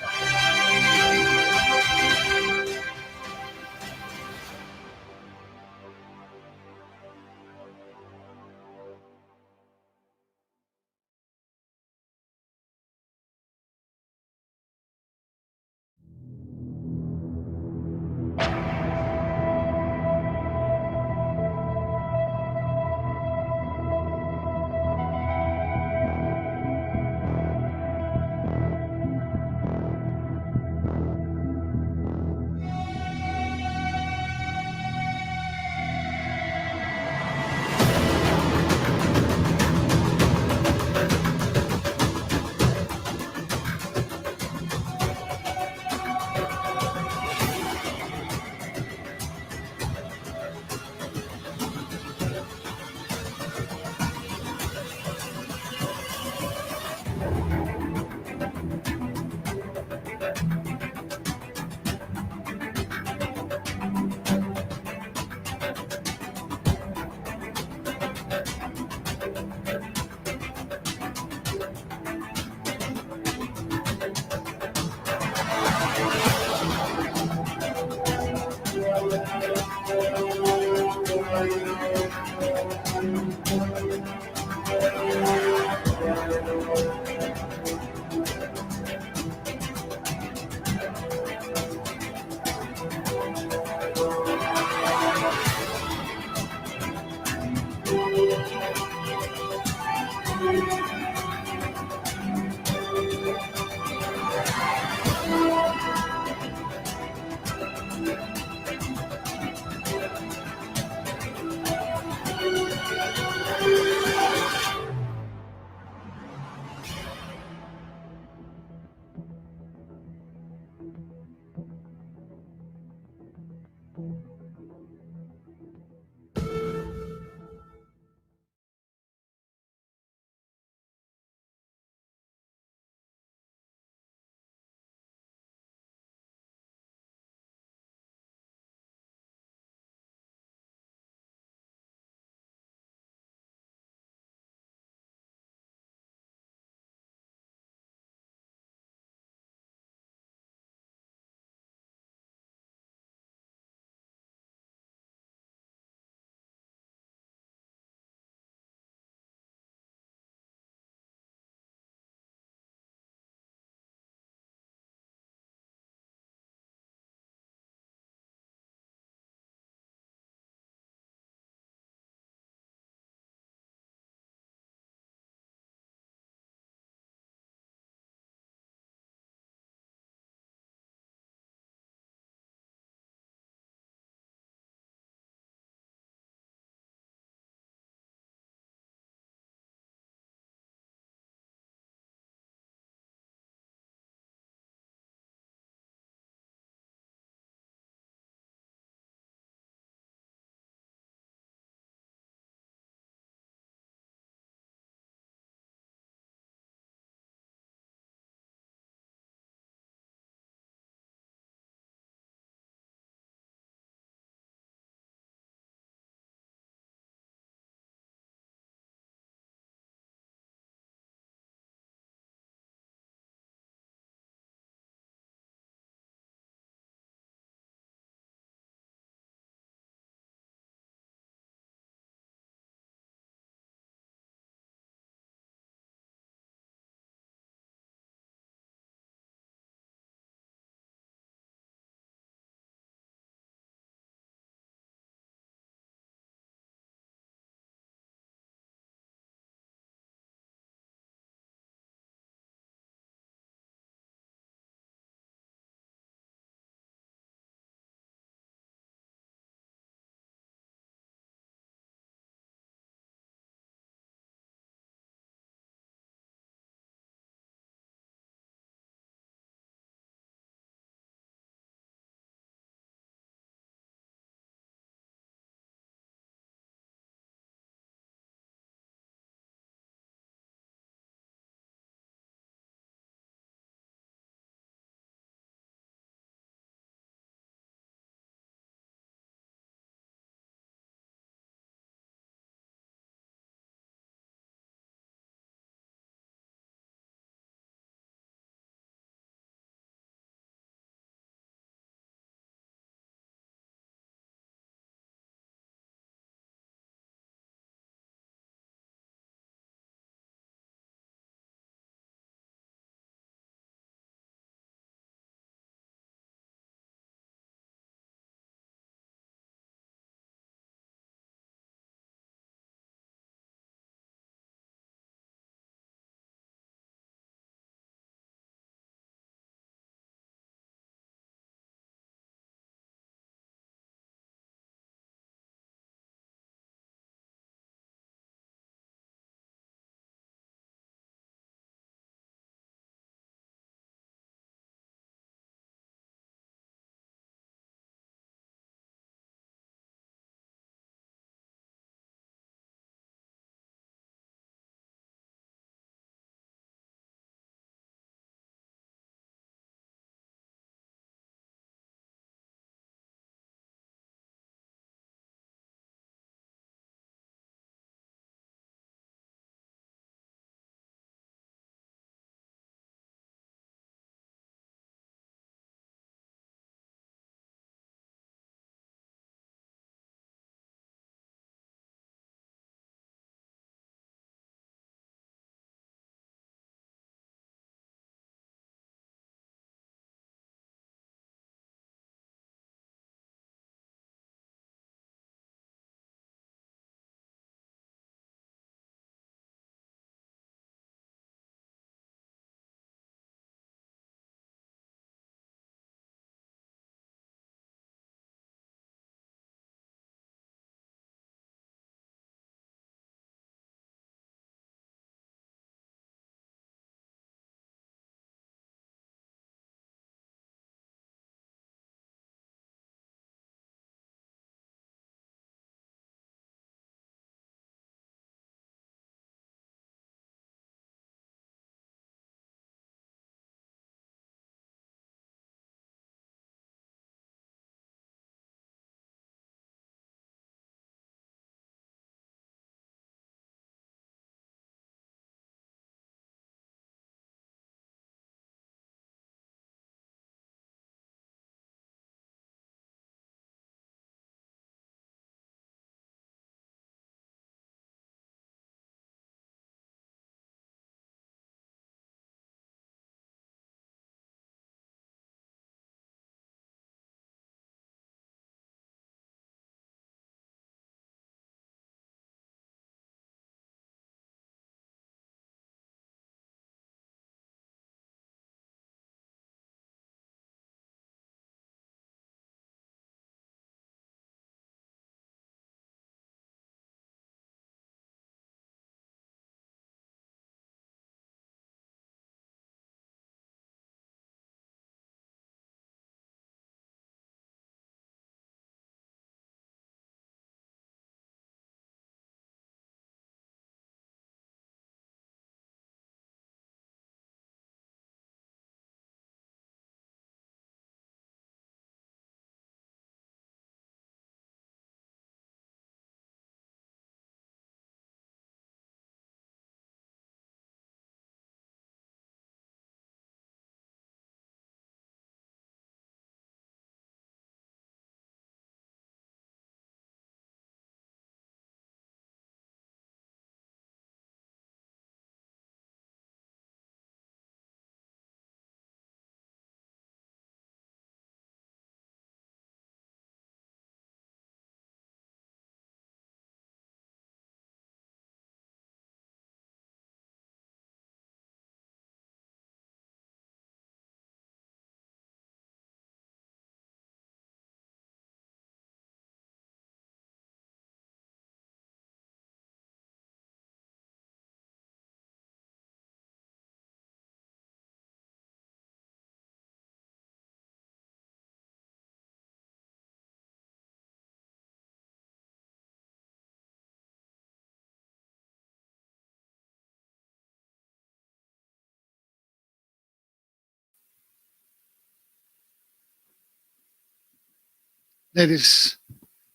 Ladies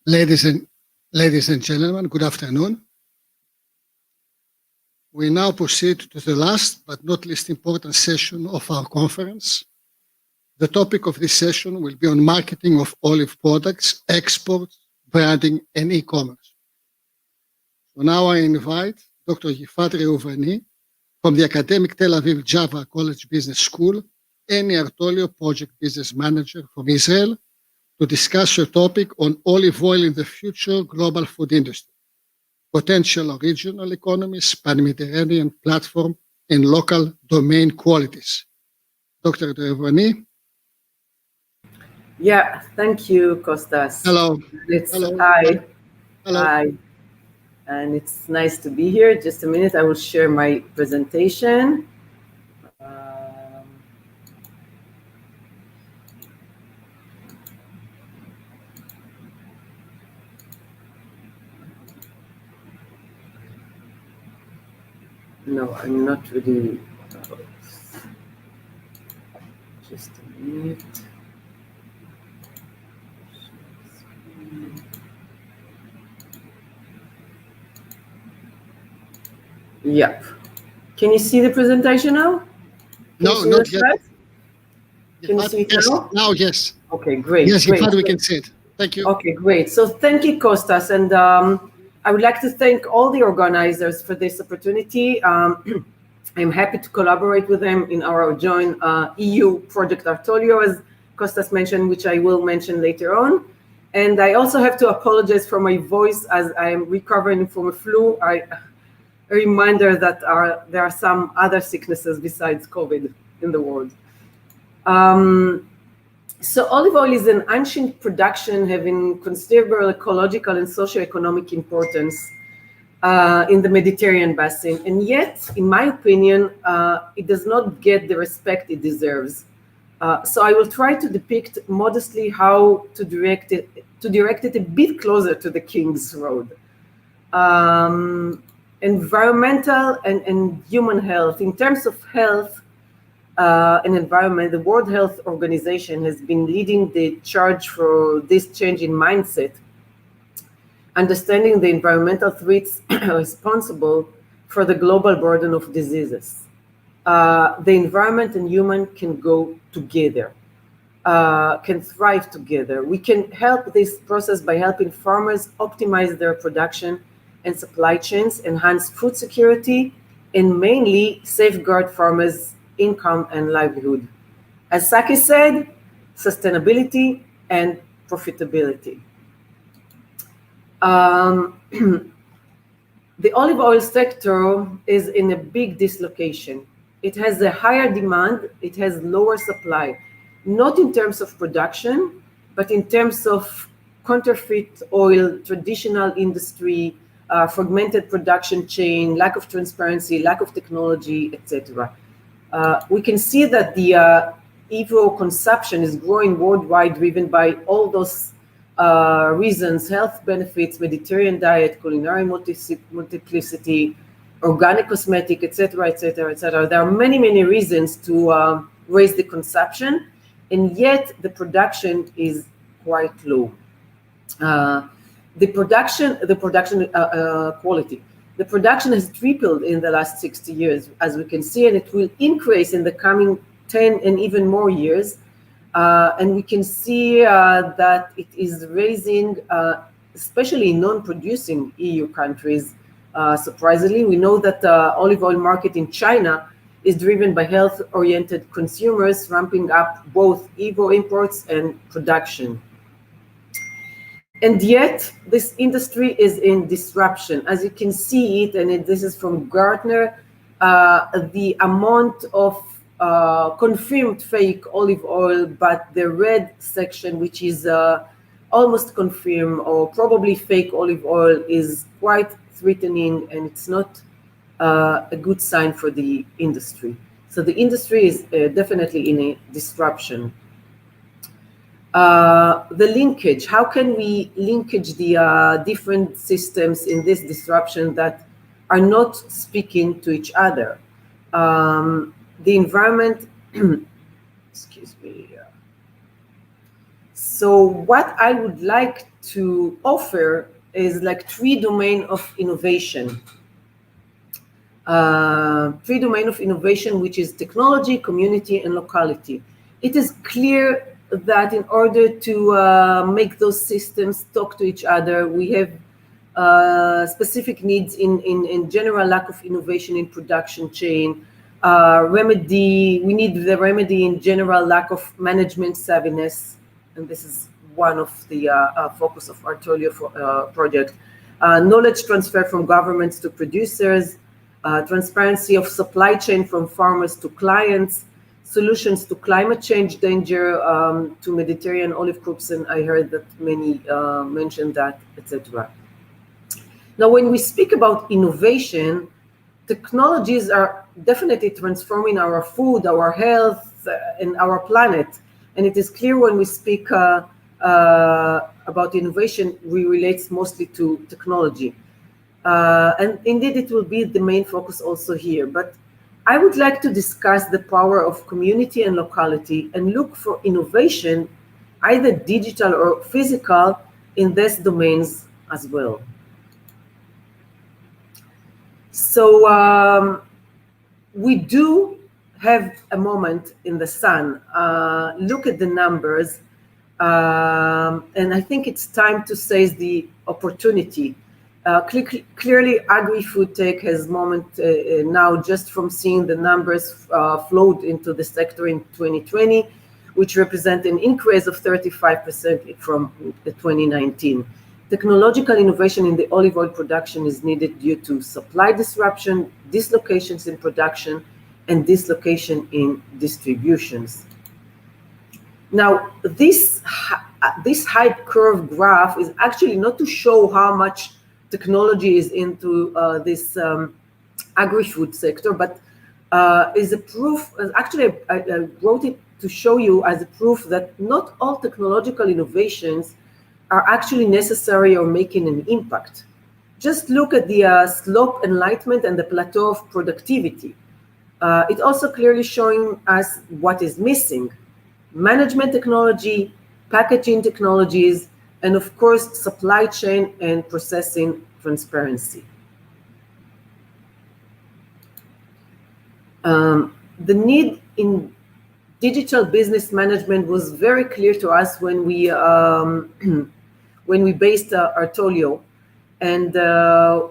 and gentlemen, good afternoon. We now proceed to the last but not least important session of our conference. The topic of this session will be on marketing of olive products, exports, branding, and e-commerce. So now I invite Dr. Yifat Reuveni from the academic Tel Aviv Java College Business School and Artolio Project Business Manager from Israel to discuss your topic on olive oil in the future global food industry, potential regional economies, pan-Mediterranean platform, and local domain qualities. Dr. Reuveni. Yeah, thank you, Kostas. Hello. Hello. Hello. Hi. And it's nice to be here. Just a minute, I will share my presentation. No, I'm not really. Just a minute. Yep. Can you see the presentation now? No, not yet. Can you see it now? Now, yes. Okay, great. Yes, great. we can see it. Thank you. Okay, great. So thank you, Kostas. And I would like to thank all the organizers for this opportunity. I'm happy to collaborate with them in our joint EU project Artolio, as Kostas mentioned, which I will mention later on. And I also have to apologize for my voice as I am recovering from a flu. A reminder that there are some other sicknesses besides COVID in the world. So olive oil is an ancient production having considerable ecological and socio-economic importance in the Mediterranean basin. And yet, in my opinion, it does not get the respect it deserves. So I will try to depict modestly how to direct it a bit closer to the King's Road. Environmental and human health. In terms of health and environment, the World Health Organization has been leading the charge for this change in mindset, understanding the environmental threats responsible for the global burden of diseases. The environment and human can go together, can thrive together. We can help this process by helping farmers optimize their production and supply chains, enhance food security, and mainly safeguard farmers' income and livelihood. As Saki said, sustainability and profitability. The olive oil sector is in a big dislocation. It has a higher demand, it has lower supply, not in terms of production, but in terms of counterfeit oil, traditional industry, fragmented production chain, lack of transparency, lack of technology, etc. We can see that the EVO consumption is growing worldwide, driven by all those reasons: health benefits, Mediterranean diet, culinary multiplicity, organic cosmetic, etc., etc., etc. There are many, many reasons to raise the consumption, and yet the production is quite low. The production quality. The production has tripled in the last 60 years, as we can see, and it will increase in the coming 10 and even more years. And we can see that it is raising, especially in non-producing EU countries. Surprisingly, we know that the olive oil market in China is driven by health-oriented consumers, ramping up both EVO imports and production. And yet, this industry is in disruption. As you can see it, and this is from Gartner, the amount of confirmed fake olive oil, but the red section, which is almost confirmed or probably fake olive oil, is quite threatening, and it's not a good sign for the industry. So the industry is definitely in a disruption. The linkage, how can we linkage the different systems in this disruption that are not speaking to each other? The environment, excuse me. So what I would like to offer is like three domains of innovation. Three domains of innovation, which is technology, community, and locality. It is clear that in order to make those systems talk to each other, we have specific needs in general lack of innovation in production chain, we need the remedy in general lack of management savviness, and this is one of the focus of our Tolio project. Knowledge transfer from governments to producers, transparency of supply chain from farmers to clients, solutions to climate change danger, to Mediterranean olive crops, and I heard that many mentioned that, etc. Now, when we speak about innovation, technologies are definitely transforming our food, our health, and our planet. And it is clear when we speak about innovation, we relate mostly to technology. And indeed, it will be the main focus also here. But I would like to discuss the power of community and locality and look for innovation, either digital or physical, in these domains as well. So we do have a moment in the sun. Look at the numbers. And I think it's time to seize the opportunity. Clearly, agri-food tech has moment now just from seeing the numbers flowed into the sector in 2020, which represent an increase of 35% from 2019. Technological innovation in the olive oil production is needed due to supply disruption, dislocations in production, and dislocation in distributions. Now, this hype curve graph is actually not to show how much technology is into this agri-food sector, but is a proof. Actually, I wrote it to show you as a proof that not all technological innovations are actually necessary or making an impact. Just look at the slope enlightenment and the plateau of productivity. It also clearly showing us what is missing: management technology, packaging technologies, and of course, supply chain and processing transparency. The need in digital business management was very clear to us when we based Artolio, and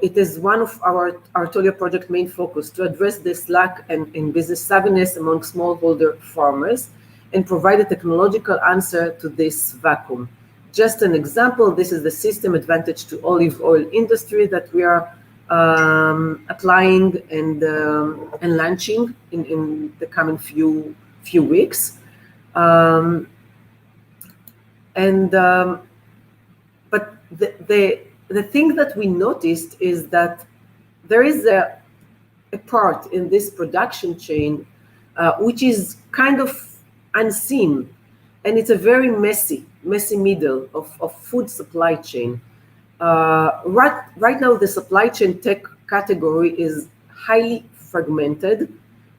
it is one of our Artolio project main focus to address this lack in business savviness among smallholder farmers and provide a technological answer to this vacuum. Just an example, this is the system advantage to olive oil industry that we are applying and launching in the coming few weeks. But the thing that we noticed is that there is a part in this production chain which is kind of unseen, and it's a very messy middle of food supply chain. Right now, the supply chain tech category is highly fragmented.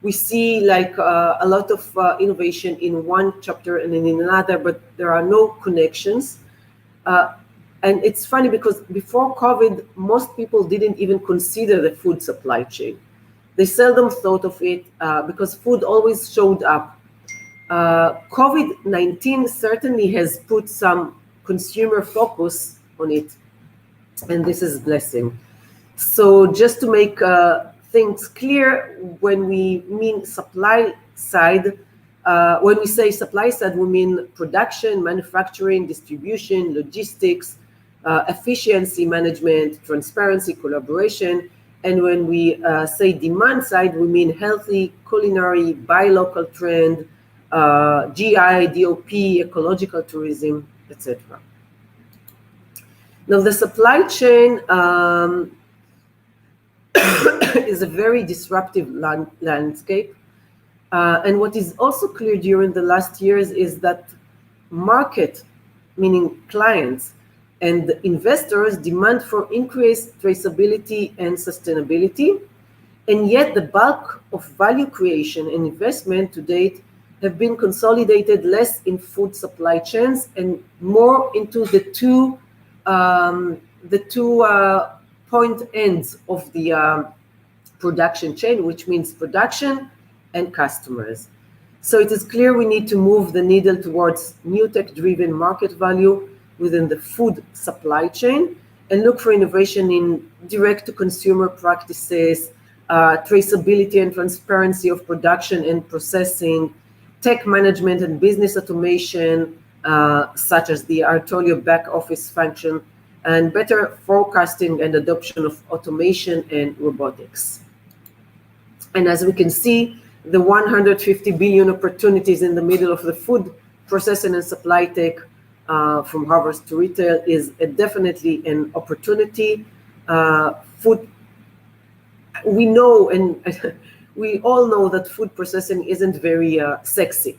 We see like a lot of innovation in one chapter and in another, but there are no connections. And it's funny because before COVID, most people didn't even consider the food supply chain. They seldom thought of it because food always showed up. COVID-19 certainly has put some consumer focus on it, and this is a blessing. So just to make things clear, when we mean supply side, when we say supply side, we mean production, manufacturing, distribution, logistics, efficiency management, transparency, collaboration. And when we say demand side, we mean healthy, culinary, buy local trend, GI, DOP, ecological tourism, etc. Now, the supply chain is a very disruptive landscape. And what is also clear during the last years is that market, meaning clients and investors, demand for increased traceability and sustainability. And yet the bulk of value creation and investment to date have been consolidated less in food supply chains and more into the two point ends of the production chain, which means production and customers. So it is clear we need to move the needle towards new tech-driven market value within the food supply chain and look for innovation in direct-to-consumer practices, traceability and transparency of production and processing, tech management and business automation, such as the Artolio back office function, and better forecasting and adoption of automation and robotics. And as we can see, the 150 billion opportunities in the middle of the food processing and supply tech from harvest to retail is definitely an opportunity. We know, and we all know that food processing isn't very sexy.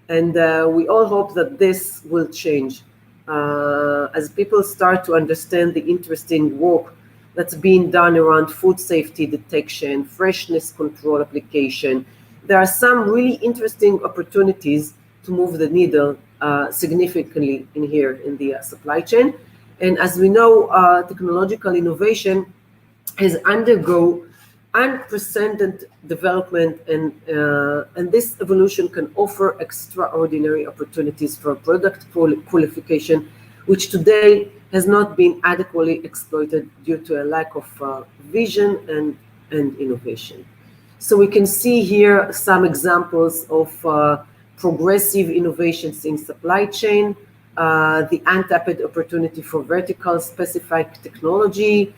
And we all hope that this will change as people start to understand the interesting work that's being done around food safety detection, freshness control application. There are some really interesting opportunities to move the needle significantly in here in the supply chain. And as we know, technological innovation has undergone unprecedented development, and this evolution can offer extraordinary opportunities for product qualification, which today has not been adequately exploited due to a lack of vision and innovation. So we can see here some examples of progressive innovations in supply chain, the untapped opportunity for vertical specific technology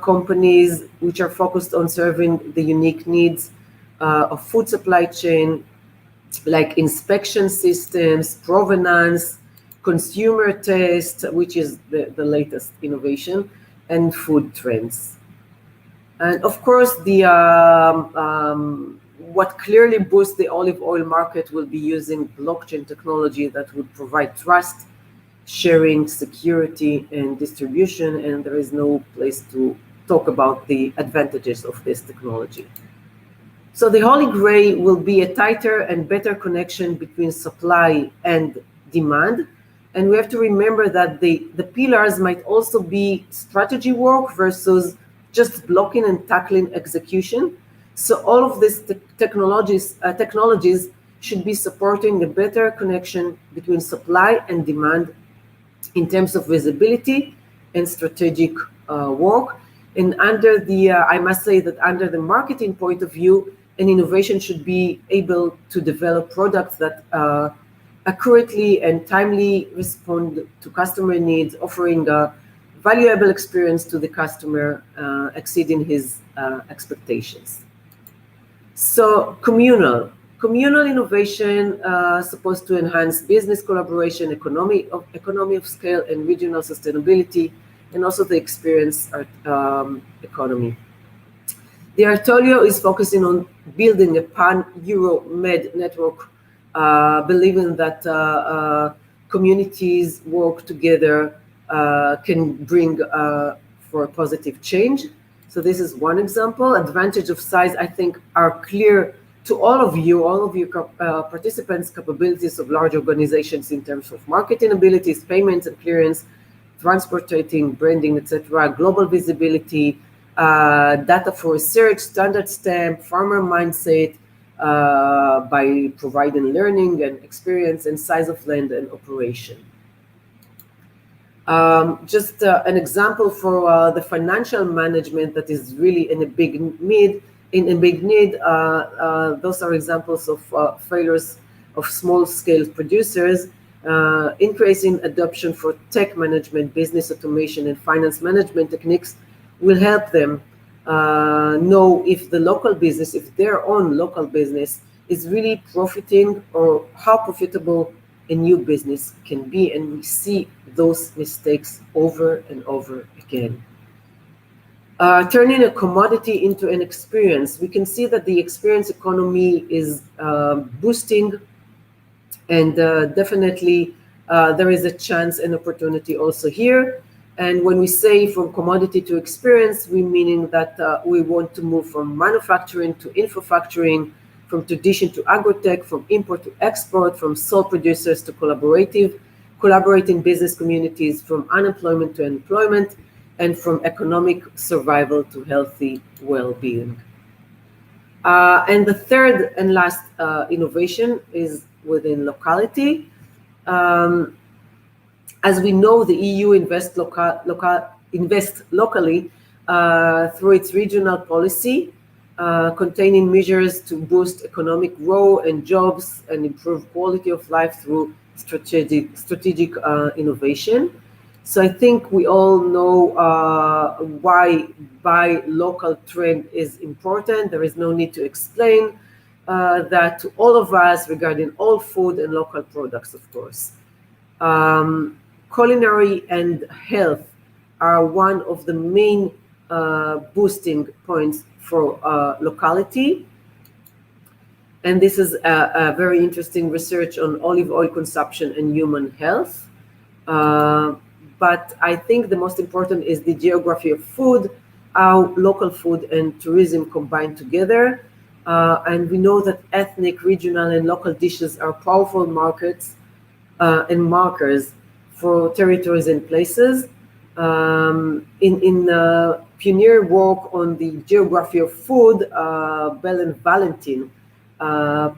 companies which are focused on serving the unique needs of food supply chain, like inspection systems, provenance, consumer taste, which is the latest innovation, and food trends. And of course, the what clearly boosts the olive oil market will be using blockchain technology that would provide trust, sharing, security, and distribution, and there is no place to talk about the advantages of this technology. So the holy grail will be a tighter and better connection between supply and demand, and we have to remember that the pillars might also be strategy work versus just blocking and tackling execution. So all of these technologies should be supporting a better connection between supply and demand in terms of visibility and strategic work. And under the, I must say that under the marketing point of view, an innovation should be able to develop products that accurately and timely respond to customer needs, offering a valuable experience to the customer, exceeding his expectations. So communal innovation supposed to enhance business collaboration, economy of scale, and regional sustainability, and also the experience economy. The Artolio is focusing on building a pan-Euro-Med network, believing that communities work together can bring for a positive change. So this is one example. Advantage of size, I think, are clear to all of you participants, capabilities of large organizations in terms of marketing abilities, payments and clearance, transporting, branding, etc., global visibility, data for research, standard stamp, farmer mindset, by providing learning and experience, and size of land and operation. Just an example for the financial management that is really in a big need. Those are examples of failures of small-scale producers. Increasing adoption for tech management, business automation, and finance management techniques will help them know if the local business, if their own local business is really profiting, or how profitable a new business can be. And we see those mistakes over and over again. Turning a commodity into an experience, we can see that the experience economy is boosting, and definitely there is a chance and opportunity also here. And when we say from commodity to experience, we meaning that we want to move from manufacturing to infofacturing, from tradition to agrotech, from import to export, from sole producers to collaborating business communities, from unemployment to employment, and from economic survival to healthy well-being. And the third and last innovation is within locality. As we know, the EU invests locally through its regional policy, containing measures to boost economic growth and jobs and improve quality of life through strategic innovation. So I think we all know why buy local trend is important. There is no need to explain that to all of us regarding all food and local products, of course. Culinary and health are one of the main boosting points for locality. And this is a very interesting research on olive oil consumption and human health. But I think the most important is the geography of food, how local food and tourism combine together. And we know that ethnic, regional, and local dishes are powerful markets and markers for territories and places. In pioneer work on the geography of food, Bell and Valentin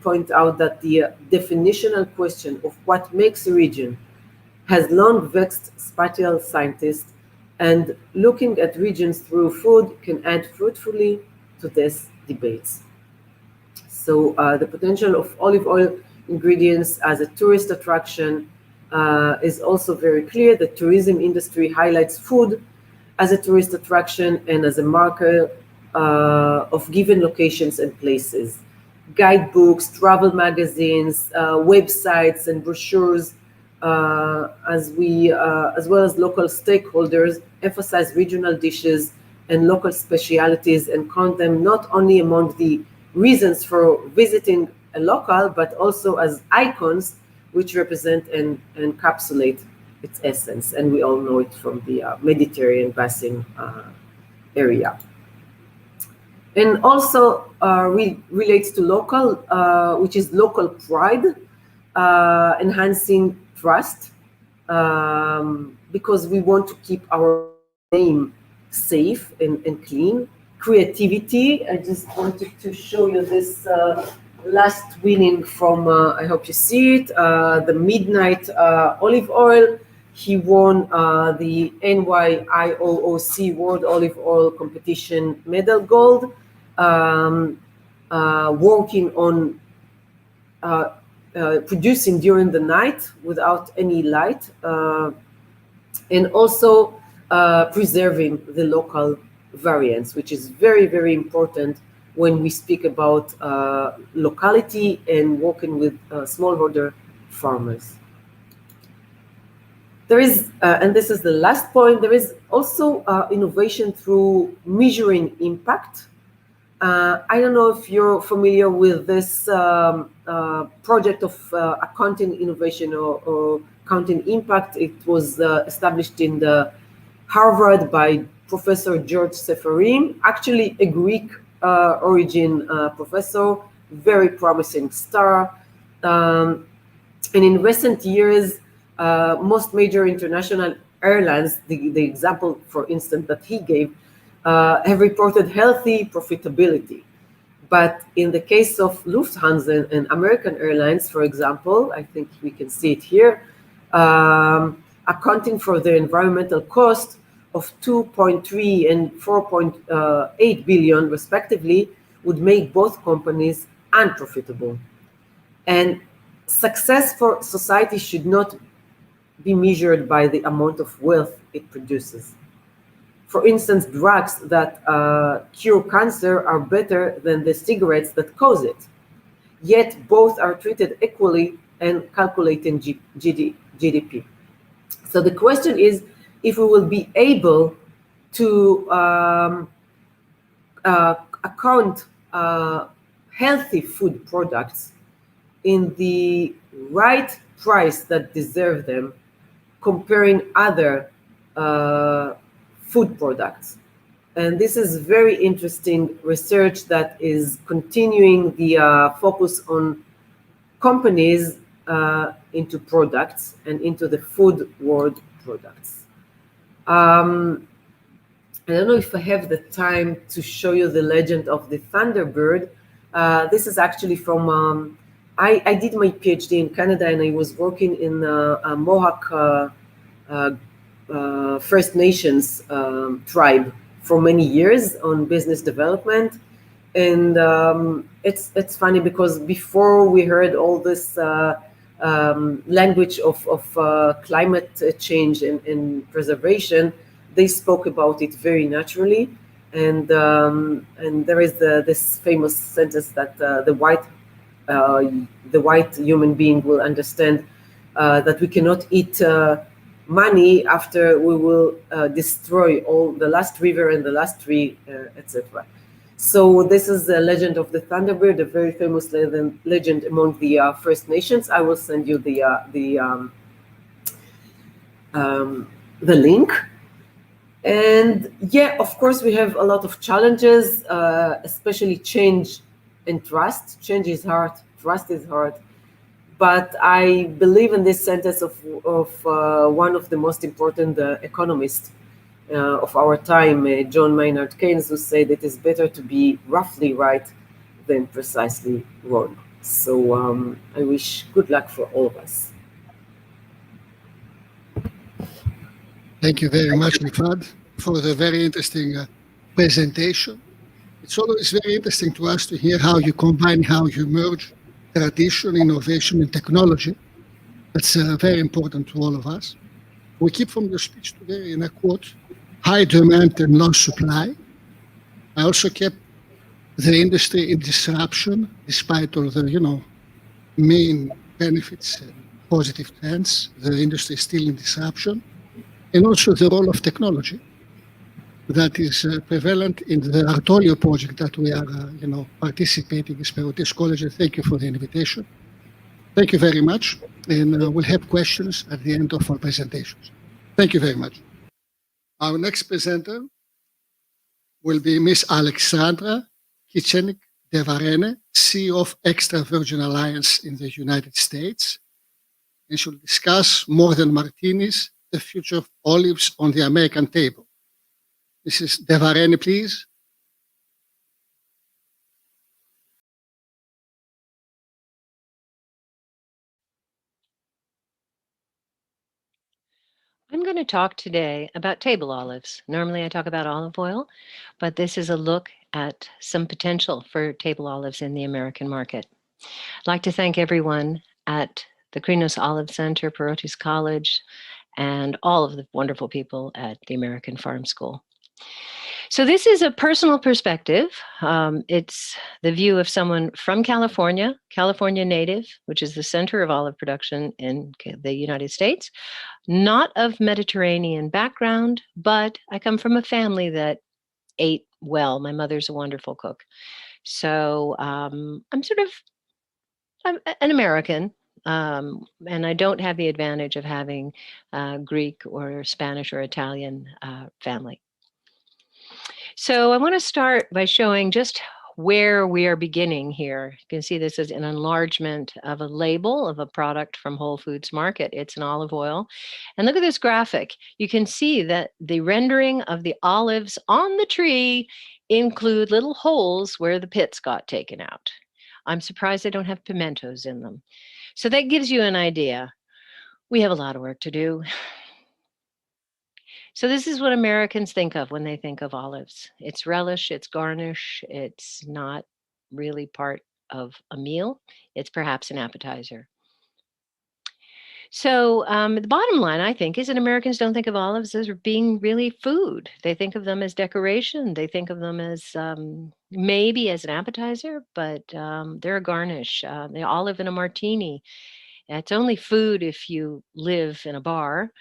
point out that the definitional question of what makes a region has long vexed spatial scientists, and looking at regions through food can add fruitfully to these debates. So the potential of olive oil ingredients as a tourist attraction is also very clear. The tourism industry highlights food as a tourist attraction and as a marker of given locations and places. Guidebooks, travel magazines, websites, and brochures, as well as local stakeholders, emphasize regional dishes and local specialities and count them not only among the reasons for visiting a local, but also as icons which represent and encapsulate its essence. And we all know it from the Mediterranean basin area. And also relates to local, which is local pride, enhancing trust, because we want to keep our name safe and clean. Creativity, I just wanted to show you this last winning from, I hope you see it, the Midnight Olive Oil. He won the NYIOOC World Olive Oil Competition medal gold, working on producing during the night without any light, and also preserving the local variants, which is very, very important when we speak about locality and working with smallholder farmers. There is, and this is the last point, there is also innovation through measuring impact. I don't know if you're familiar with this project of accounting innovation or counting impact. It was established in the Harvard by Professor George Seferim, actually a Greek origin professor, very promising star. And in recent years, most major international airlines, the example, for instance, that he gave, have reported healthy profitability. But in the case of Lufthansa and American Airlines, for example, I think we can see it here, accounting for the environmental cost of 2.3 and 4.8 billion respectively would make both companies unprofitable. And success for society should not be measured by the amount of wealth it produces. For instance, drugs that cure cancer are better than the cigarettes that cause it. Yet both are treated equally and calculating GDP. So the question is if we will be able to account healthy food products in the right price that deserve them, comparing other food products. And this is very interesting research that is continuing the focus on companies into products and into the food world products. I don't know if I have the time to show you the legend of the Thunderbird. This is actually from, I did my PhD in Canada, and I was working in a Mohawk First Nations tribe for many years on business development. And it's funny because before we heard all this language of climate change and preservation, they spoke about it very naturally. And there is this famous sentence that the white human being will understand that we cannot eat money after we will destroy all the last river and the last tree, etc. So this is the legend of the Thunderbird, a very famous legend among the First Nations. I will send you the link. And yeah, of course, we have a lot of challenges, especially change and trust. Change is hard, trust is hard. But I believe in this sentence of one of the most important economists of our time, John Maynard Keynes, who said it is better to be roughly right than precisely wrong. So I wish good luck for all of us. Thank you very much, Rifat, for the very interesting presentation. It's always very interesting to us to hear how you combine, how you merge tradition, innovation, and technology. That's very important to all of us. We keep from your speech today, in a quote, high demand and low supply. I also kept the industry in disruption, despite all the, main benefits and positive trends. The industry is still in disruption. And also the role of technology that is prevalent in the Artolio project that we are, participating in Perrotis College. And thank you for the invitation. Thank you very much. And we'll have questions at the end of our presentations. Thank you very much. Our next presenter will be Ms. Alexandra Kichenik-Devarene, CEO of Extra Virgin Alliance in the United States. And she'll discuss more than martinis, the future of olives on the American table. Mrs. Devarene, please. I'm going to talk today about table olives. Normally I talk about olive oil, but this is a look at some potential for table olives in the American market. I'd like to thank everyone at the Krinos Olive Center, Perrotis College, and all of the wonderful people at the American Farm School. So this is a personal perspective. It's the view of someone from California, California native, which is the center of olive production in the United States, not of Mediterranean background, but I come from a family that ate well. My mother's a wonderful cook. So I'm an American, and I don't have the advantage of having Greek or Spanish or Italian family. So I want to start by showing just where we are beginning here. You can see this is an enlargement of a label of a product from Whole Foods Market. It's an olive oil. And look at this graphic. You can see that the rendering of the olives on the tree include little holes where the pits got taken out. I'm surprised they don't have pimentos in them. So that gives you an idea. We have a lot of work to do. So this is what Americans think of when they think of olives. It's relish, it's garnish, it's not really part of a meal. It's perhaps an appetizer. So the bottom line, I think, is that Americans don't think of olives as being really food. They think of them as decoration. They think of them as maybe as an appetizer, but they're a garnish. The olive in a martini. It's only food if you live in a bar.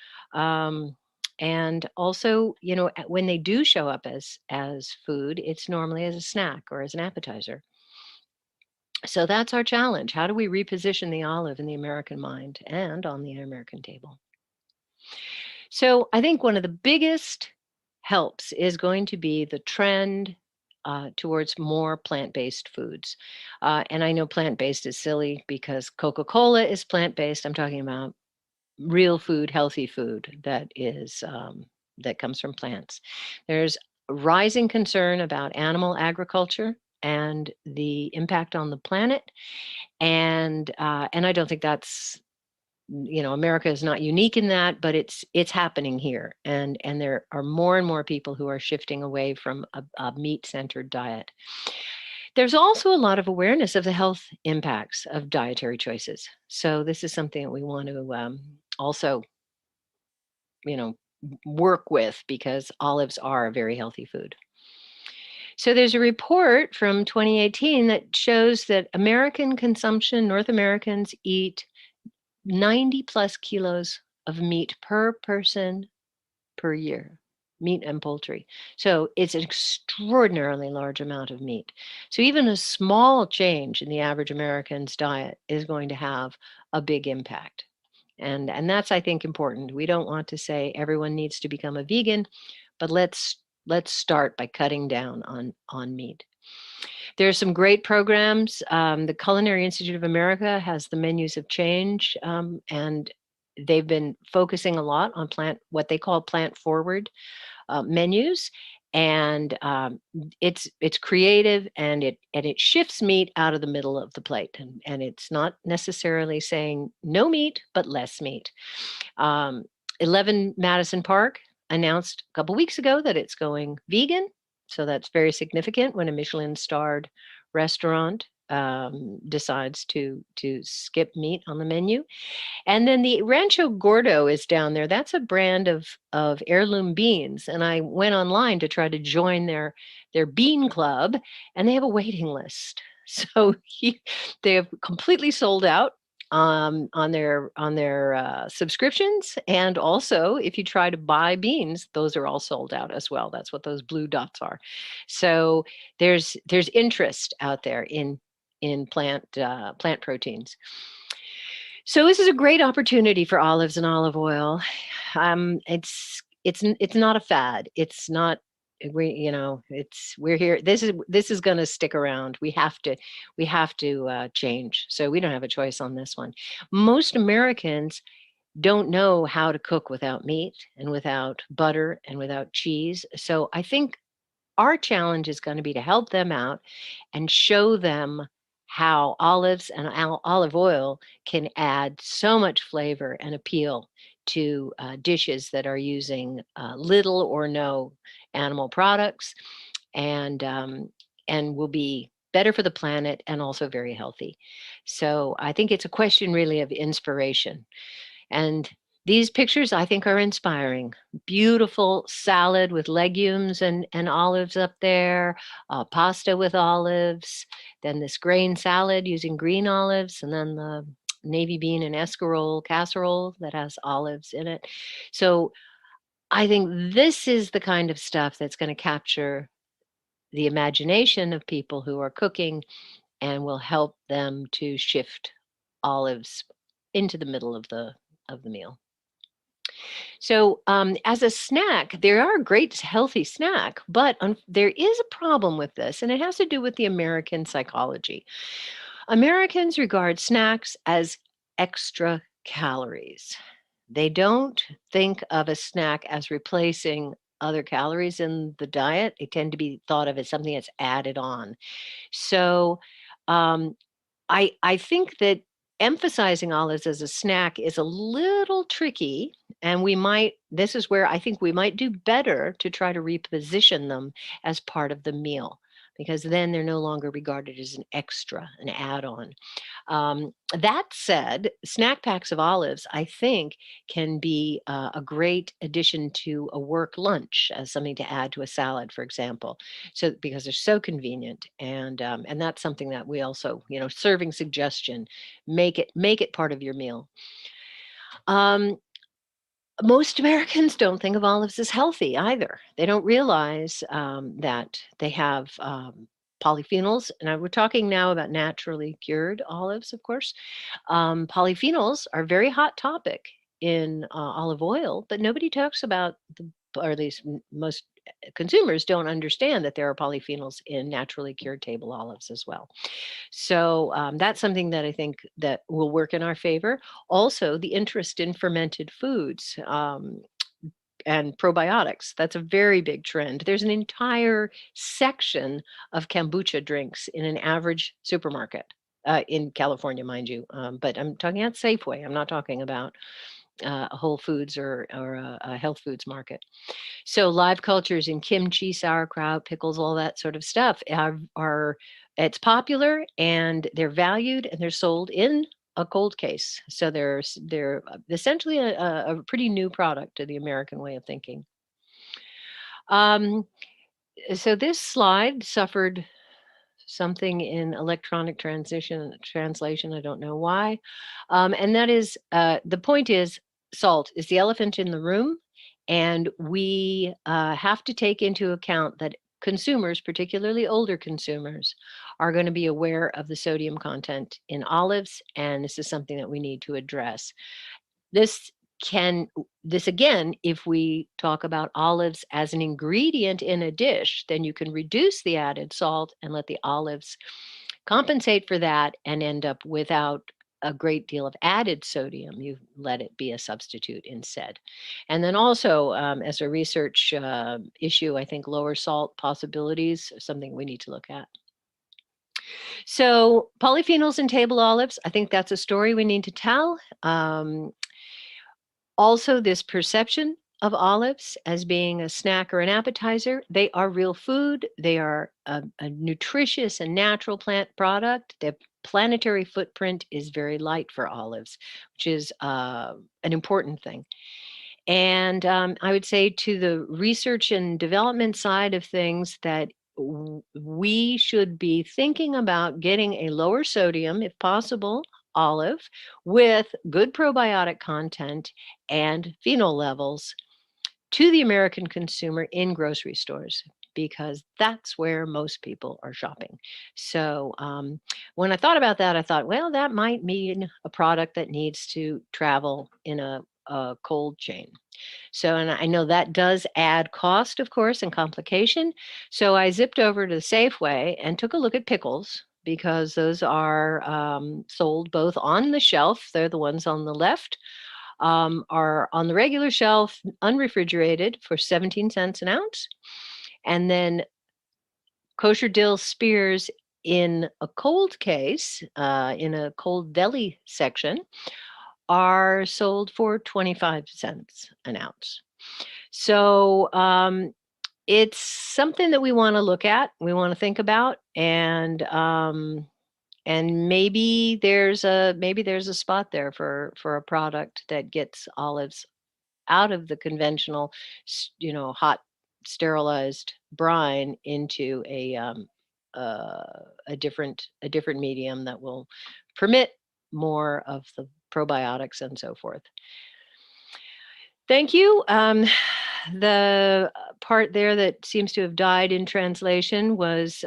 And also, when they do show up as food, it's normally as a snack or as an appetizer. So that's our challenge. How do we reposition the olive in the American mind and on the American table? So I think one of the biggest helps is going to be the trend towards more plant-based foods. And I know plant-based is silly because Coca-Cola is plant-based. I'm talking about real food, healthy food that is that comes from plants. There's rising concern about animal agriculture and the impact on the planet, and I don't think that's, you know, America is not unique in that, but it's happening here, and there are more and more people who are shifting away from a meat-centered diet. There's also a lot of awareness of the health impacts of dietary choices. So this is something that we want to also, you know, work with, because olives are a very healthy food. So there's a report from 2018 that shows that American consumption, North Americans eat 90 plus kilos of meat per person per year, meat and poultry. So it's an extraordinarily large amount of meat. So even a small change in the average American's diet is going to have a big impact. And that's, I think, important. We don't want to say everyone needs to become a vegan, but let's start by cutting down on meat. There's some great programs. The Culinary Institute of America has the Menus of Change, and they've been focusing a lot on what they call plant-forward menus. And it's creative, and it shifts meat out of the middle of the plate, and it's not necessarily saying no meat but less meat. 11 Madison Park announced a couple weeks ago that it's going vegan, so that's very significant when a Michelin-starred restaurant decides to skip meat on the menu. And then the Rancho Gordo is down there. That's a brand of heirloom beans. And I went online to try to join their bean club, and they have a waiting list. So they have completely sold out on their subscriptions. And also, if you try to buy beans, those are all sold out as well. That's what those blue dots are. So there's interest out there in plant proteins. So this is a great opportunity for olives and olive oil. It's not a fad. It's not, we're here. This is going to stick around. We have to change. So we don't have a choice on this one. Most Americans don't know how to cook without meat and without butter and without cheese. So I think our challenge is going to be to help them out and show them how olives and olive oil can add so much flavor and appeal to dishes that are using little or no animal products, and will be better for the planet and also very healthy. So I think it's a question really of inspiration. And these pictures, I think, are inspiring. Beautiful salad with legumes and olives up there, pasta with olives, then this grain salad using green olives, and then the navy bean and escarole casserole that has olives in it. So I think this is the kind of stuff that's going to capture the imagination of people who are cooking and will help them to shift olives into the middle of the meal. So as a snack, they are a great healthy snack, but there is a problem with this, and it has to do with the American psychology. Americans regard snacks as extra calories. They don't think of a snack as replacing other calories in the diet. They tend to be thought of as something that's added on. So I think that emphasizing olives as a snack is a little tricky, and this is where I think we might do better to try to reposition them as part of the meal, because then they're no longer regarded as an extra, an add-on. That said, snack packs of olives, I think, can be a great addition to a work lunch as something to add to a salad, for example. So because they're so convenient, and that's something that we also, serving suggestion, make it part of your meal. Most Americans don't think of olives as healthy either. They don't realize that they have polyphenols, and we're talking now about naturally cured olives, of course. Polyphenols are a very hot topic in olive oil, but nobody talks about or at least most consumers don't understand that there are polyphenols in naturally cured table olives as well. So that's something that I think that will work in our favor. Also, the interest in fermented foods and probiotics. That's a very big trend. There's an entire section of kombucha drinks in an average supermarket in California, mind you. But I'm talking about Safeway. I'm not talking about a Whole Foods or a health foods market. So live cultures in kimchi, sauerkraut, pickles, all that sort of stuff are it's popular and they're valued and they're sold in a cold case. So they're essentially a pretty new product to the American way of thinking. So this slide suffered something in electronic translation. I don't know why. And that is, the point is, salt is the elephant in the room. And we have to take into account that consumers, particularly older consumers, are going to be aware of the sodium content in olives. And this is something that we need to address. This again, if we talk about olives as an ingredient in a dish, then you can reduce the added salt and let the olives compensate for that and end up without a great deal of added sodium. You let it be a substitute instead. And then also as a research issue, I think lower salt possibilities are something we need to look at. So polyphenols in table olives, I think that's a story we need to tell. Also, this perception of olives as being a snack or an appetizer, they are real food. They are a nutritious and natural plant product. Their planetary footprint is very light for olives, which is an important thing. And I would say to the research and development side of things that we should be thinking about getting a lower sodium, if possible, olive with good probiotic content and phenol levels to the American consumer in grocery stores, because that's where most people are shopping. So when I thought about that, I thought, well, that might mean a product that needs to travel in a cold chain. So, and I know that does add cost, of course, and complication. So I zipped over to the Safeway and took a look at pickles, because those are sold both on the shelf. They're the ones on the left, are on the regular shelf, unrefrigerated, for 17 cents an ounce. And then kosher dill spears in a cold case, in a cold deli section, are sold for 25 cents an ounce. So it's something that we want to look at, we want to think about, and maybe there's a spot there for a product that gets olives out of the conventional, hot sterilized brine into a different medium that will permit more of the probiotics and so forth. Thank you. The part there that seems to have died in translation was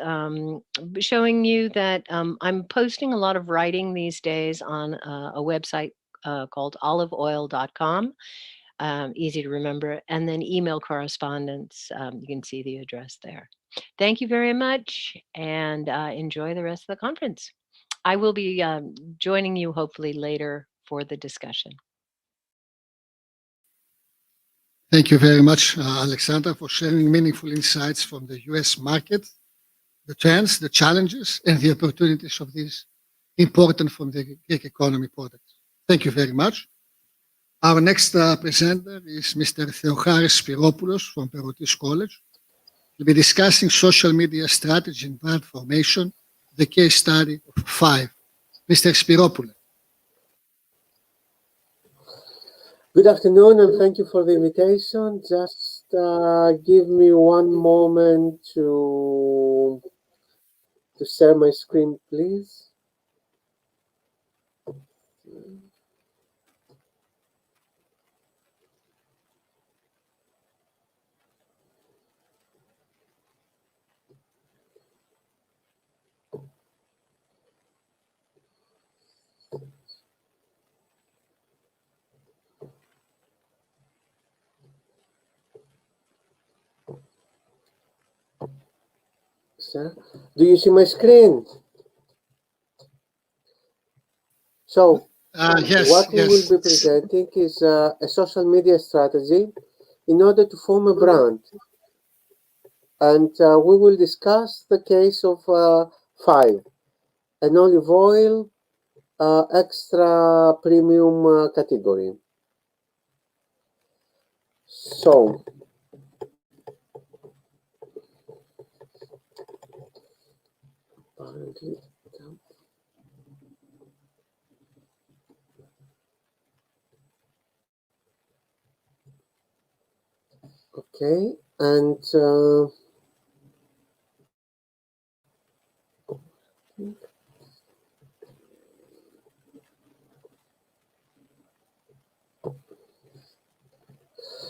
showing you that I'm posting a lot of writing these days on a website called oliveoil.com. Easy to remember, and then email correspondence. You can see the address there. Thank you very much, and enjoy the rest of the conference. I will be joining you hopefully later for the discussion. Thank you very much, Alexandra, for sharing meaningful insights from the US market, the trends, the challenges, and the opportunities of these important from the Greek economy products. Thank you very much. Our next presenter is Mr. Theocharis Spiropoulos from Perrotis College. We'll be discussing social media strategy and brand formation, the case study of 5. Mr. Spiropoulos. Good afternoon, and thank you for the invitation. Just give me one moment to share my screen, please. sir. Do you see my screen? So, Yes, what we yes. will be presenting is a social media strategy in order to form a brand. And we will discuss the case of 5, an olive oil extra premium category. So, okay, and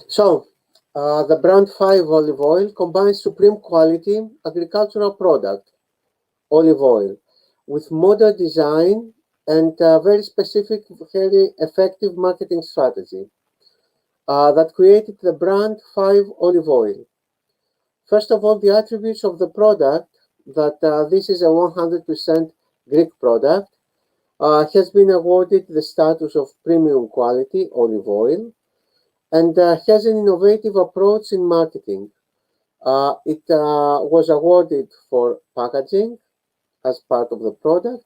so the brand 5 olive oil combines supreme quality agricultural product, olive oil, with modern design and very specific, very effective marketing strategy that created the brand 5 olive oil. First of all, the attributes of the product, that this is a 100% Greek product, has been awarded the status of premium quality olive oil, and has an innovative approach in marketing. It was awarded for packaging as part of the product,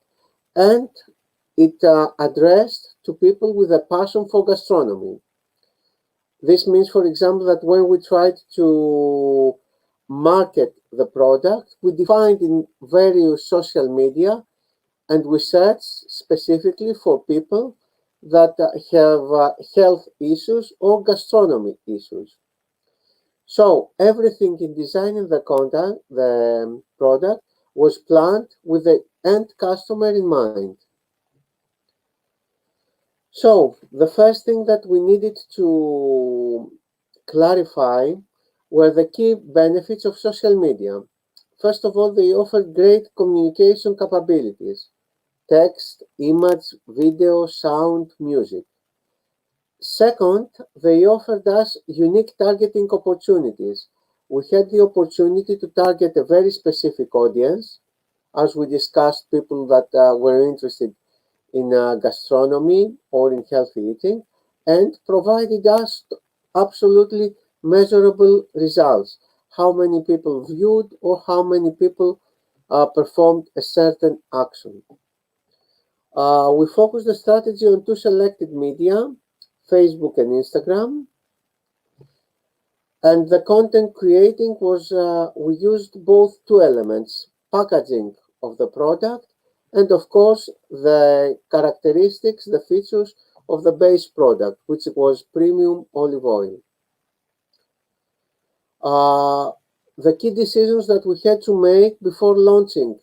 and it addressed to people with a passion for gastronomy. This means, for example, that when we tried to market the product, we defined in various social media, and we searched specifically for people that have health issues or gastronomy issues. So everything in designing the product was planned with the end customer in mind. So the first thing that we needed to clarify were the key benefits of social media. First of all, they offer great communication capabilities: text, image, video, sound, music. Second, they offered us unique targeting opportunities. We had the opportunity to target a very specific audience, as we discussed, people that were interested in gastronomy or in healthy eating, and provided us absolutely measurable results. How many people viewed or how many people performed a certain action. We focused the strategy on 2 selected media, Facebook and Instagram. And the content creating was, we used both 2 elements: packaging of the product, and of course the characteristics, the features of the base product, which was premium olive oil. The key decisions that we had to make before launching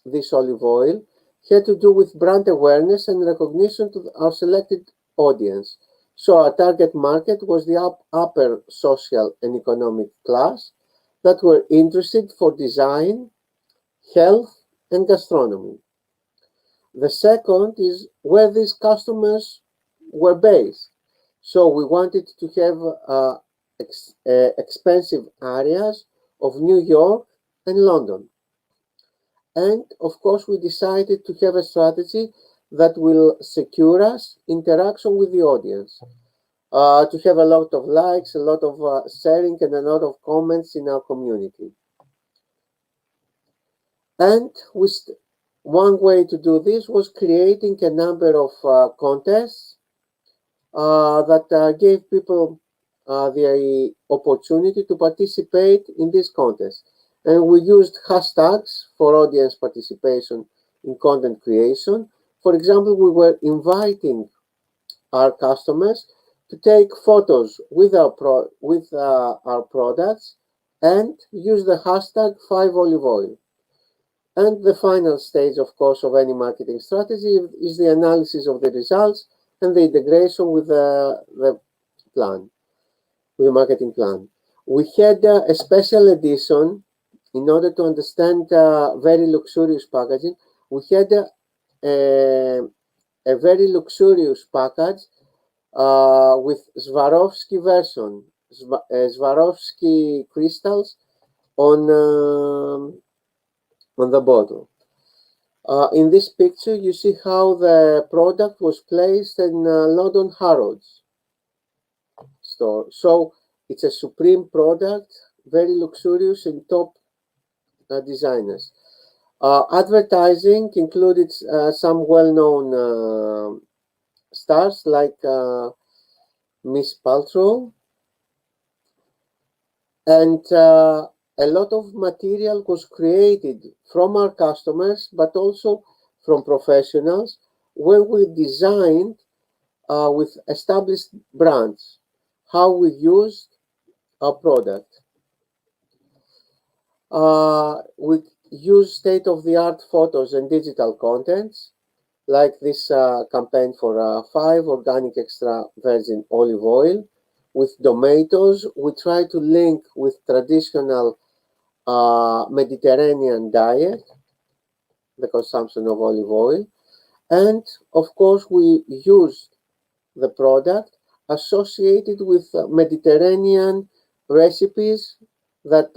this olive oil had to do with brand awareness and recognition to our selected audience. So our target market was the upper social and economic class that were interested for design, health, and gastronomy. The second is where these customers were based. So we wanted to have expensive areas of New York and London. And of course, we decided to have a strategy that will secure us interaction with the audience, to have a lot of likes, a lot of sharing, and a lot of comments in our community. And one way to do this was creating a number of contests that gave people the opportunity to participate in this contest. And we used hashtags for audience participation in content creation. For example, we were inviting our customers to take photos with our products and use the hashtag 5oliveoil. And the final stage, of course, of any marketing strategy is the analysis of the results and the integration with the plan, with the marketing plan. We had a special edition in order to understand very luxurious packaging. We had a very luxurious package with Swarovski version, Swarovski crystals on on the bottle. In this picture, you see how the product was placed in London Harrods store. So it's a supreme product, very luxurious and top designers. Advertising included some well-known stars like Miss Paltrow, and a lot of material was created from our customers, but also from professionals, where we designed with established brands how we used our product. We use state-of-the-art photos and digital contents, like this campaign for 5 organic extra virgin olive oil with tomatoes. We try to link with traditional Mediterranean diet, the consumption of olive oil, and of course we used the product associated with Mediterranean recipes that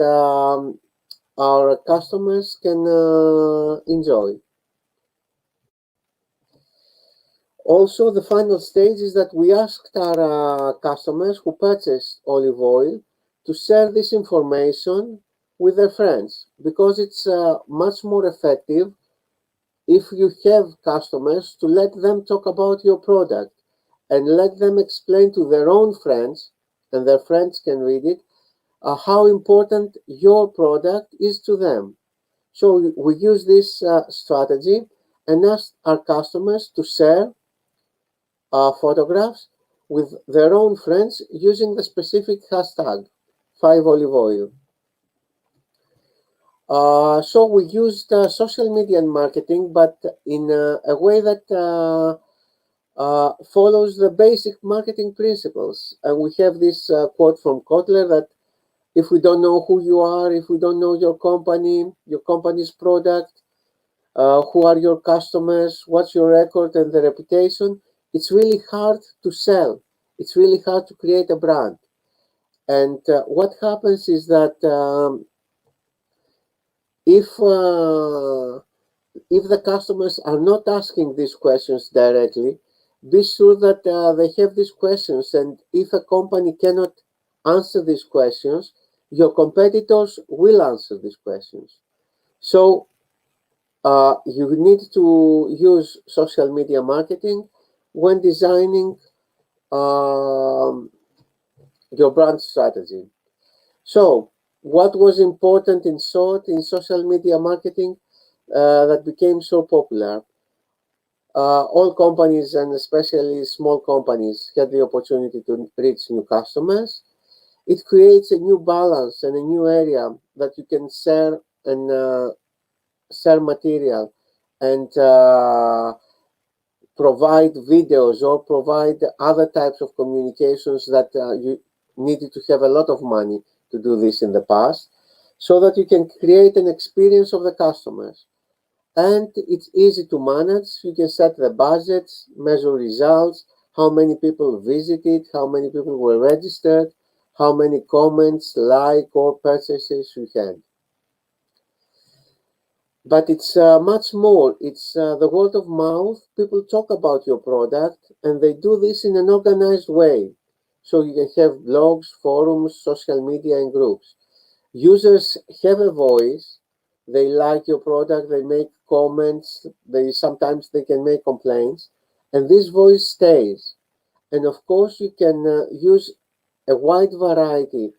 our customers can enjoy. Also, the final stage is that we asked our customers who purchased olive oil to share this information with their friends, because it's much more effective if you have customers to let them talk about your product and let them explain to their own friends, and their friends can read it, how important your product is to them. So we use this strategy and ask our customers to share photographs with their own friends using the specific hashtag 5oliveoil. So we used social media and marketing, but in a way that follows the basic marketing principles. And we have this quote from Kotler that if we don't know who you are, if we don't know your company's product, who are your customers, what's your record and the reputation, it's really hard to sell. It's really hard to create a brand. And what happens is that if the customers are not asking these questions directly, be sure that they have these questions. And if a company cannot answer these questions, your competitors will answer these questions. So you need to use social media marketing when designing your brand strategy. So what was important in short in social media marketing that became so popular? All companies, and especially small companies, had the opportunity to reach new customers. It creates a new balance and a new area that you can share and share material and provide videos or provide other types of communications that you needed to have a lot of money to do this in the past, so that you can create an experience of the customers. And it's easy to manage. You can set the budgets, measure results, how many people visited, how many people were registered, how many comments, like, or purchases you had. But it's much more. It's the word of mouth. People talk about your product, and they do this in an organized way. So you can have blogs, forums, social media, and groups. Users have a voice. They like your product. They make comments. Sometimes they can make complaints, and this voice stays. And of course, you can use a wide variety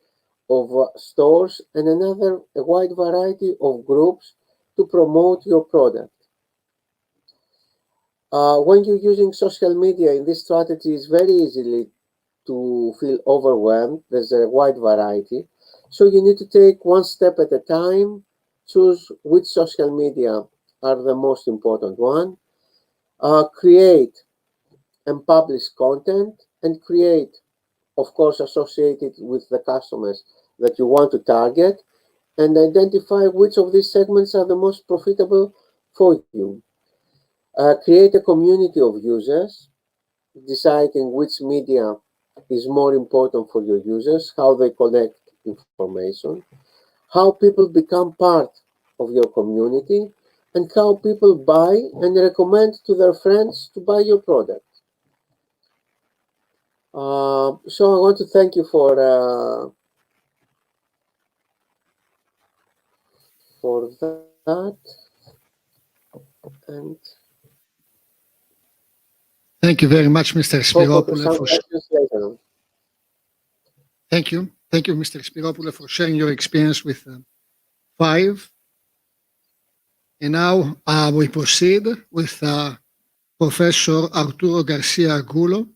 of stores and a wide variety of groups to promote your product. When you're using social media in this strategy, it's very easily to feel overwhelmed. There's a wide variety. So you need to take one step at a time, choose which social media are the most important one, create and publish content, and create, of course, associated with the customers that you want to target, and identify which of these segments are the most profitable for you. Create a community of users, deciding which media is more important for your users, how they collect information, how people become part of your community and how people buy and recommend to their friends to buy your product. So I want to thank you for that. And thank you very much, Mr. Spiropoulos. Thank you, Mr. Spiropoulos, for sharing your experience with Five. And now we proceed with Professor Arturo Garcia Angulo.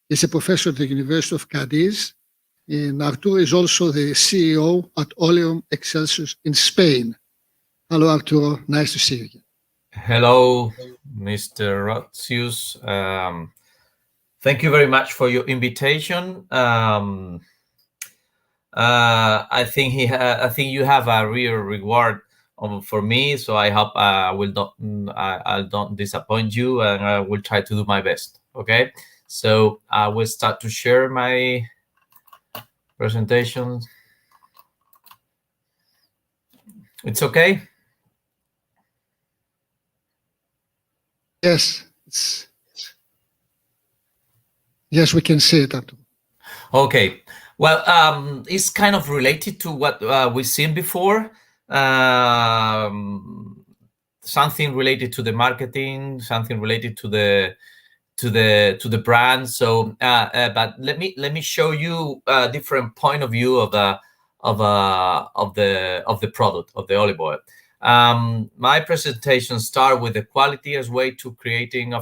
He's a professor at the University of Cadiz. And Arturo is also the CEO at Oleum Excelsius in Spain. Hello, Arturo. Nice to see you again. Hello, Mr. Rotsius. Thank you very much for your invitation. I think you have a real reward for me, so I hope I'll not disappoint you, and I will try to do my best. Okay, so I will start to share my presentation. It's okay. Yes, yes, we can see it. Okay. Well, it's kind of related to what we've seen before. Something related to the marketing, something related to the brand. So, but let me show you a different point of view of the product of the olive oil. My presentation starts with the quality as way to creating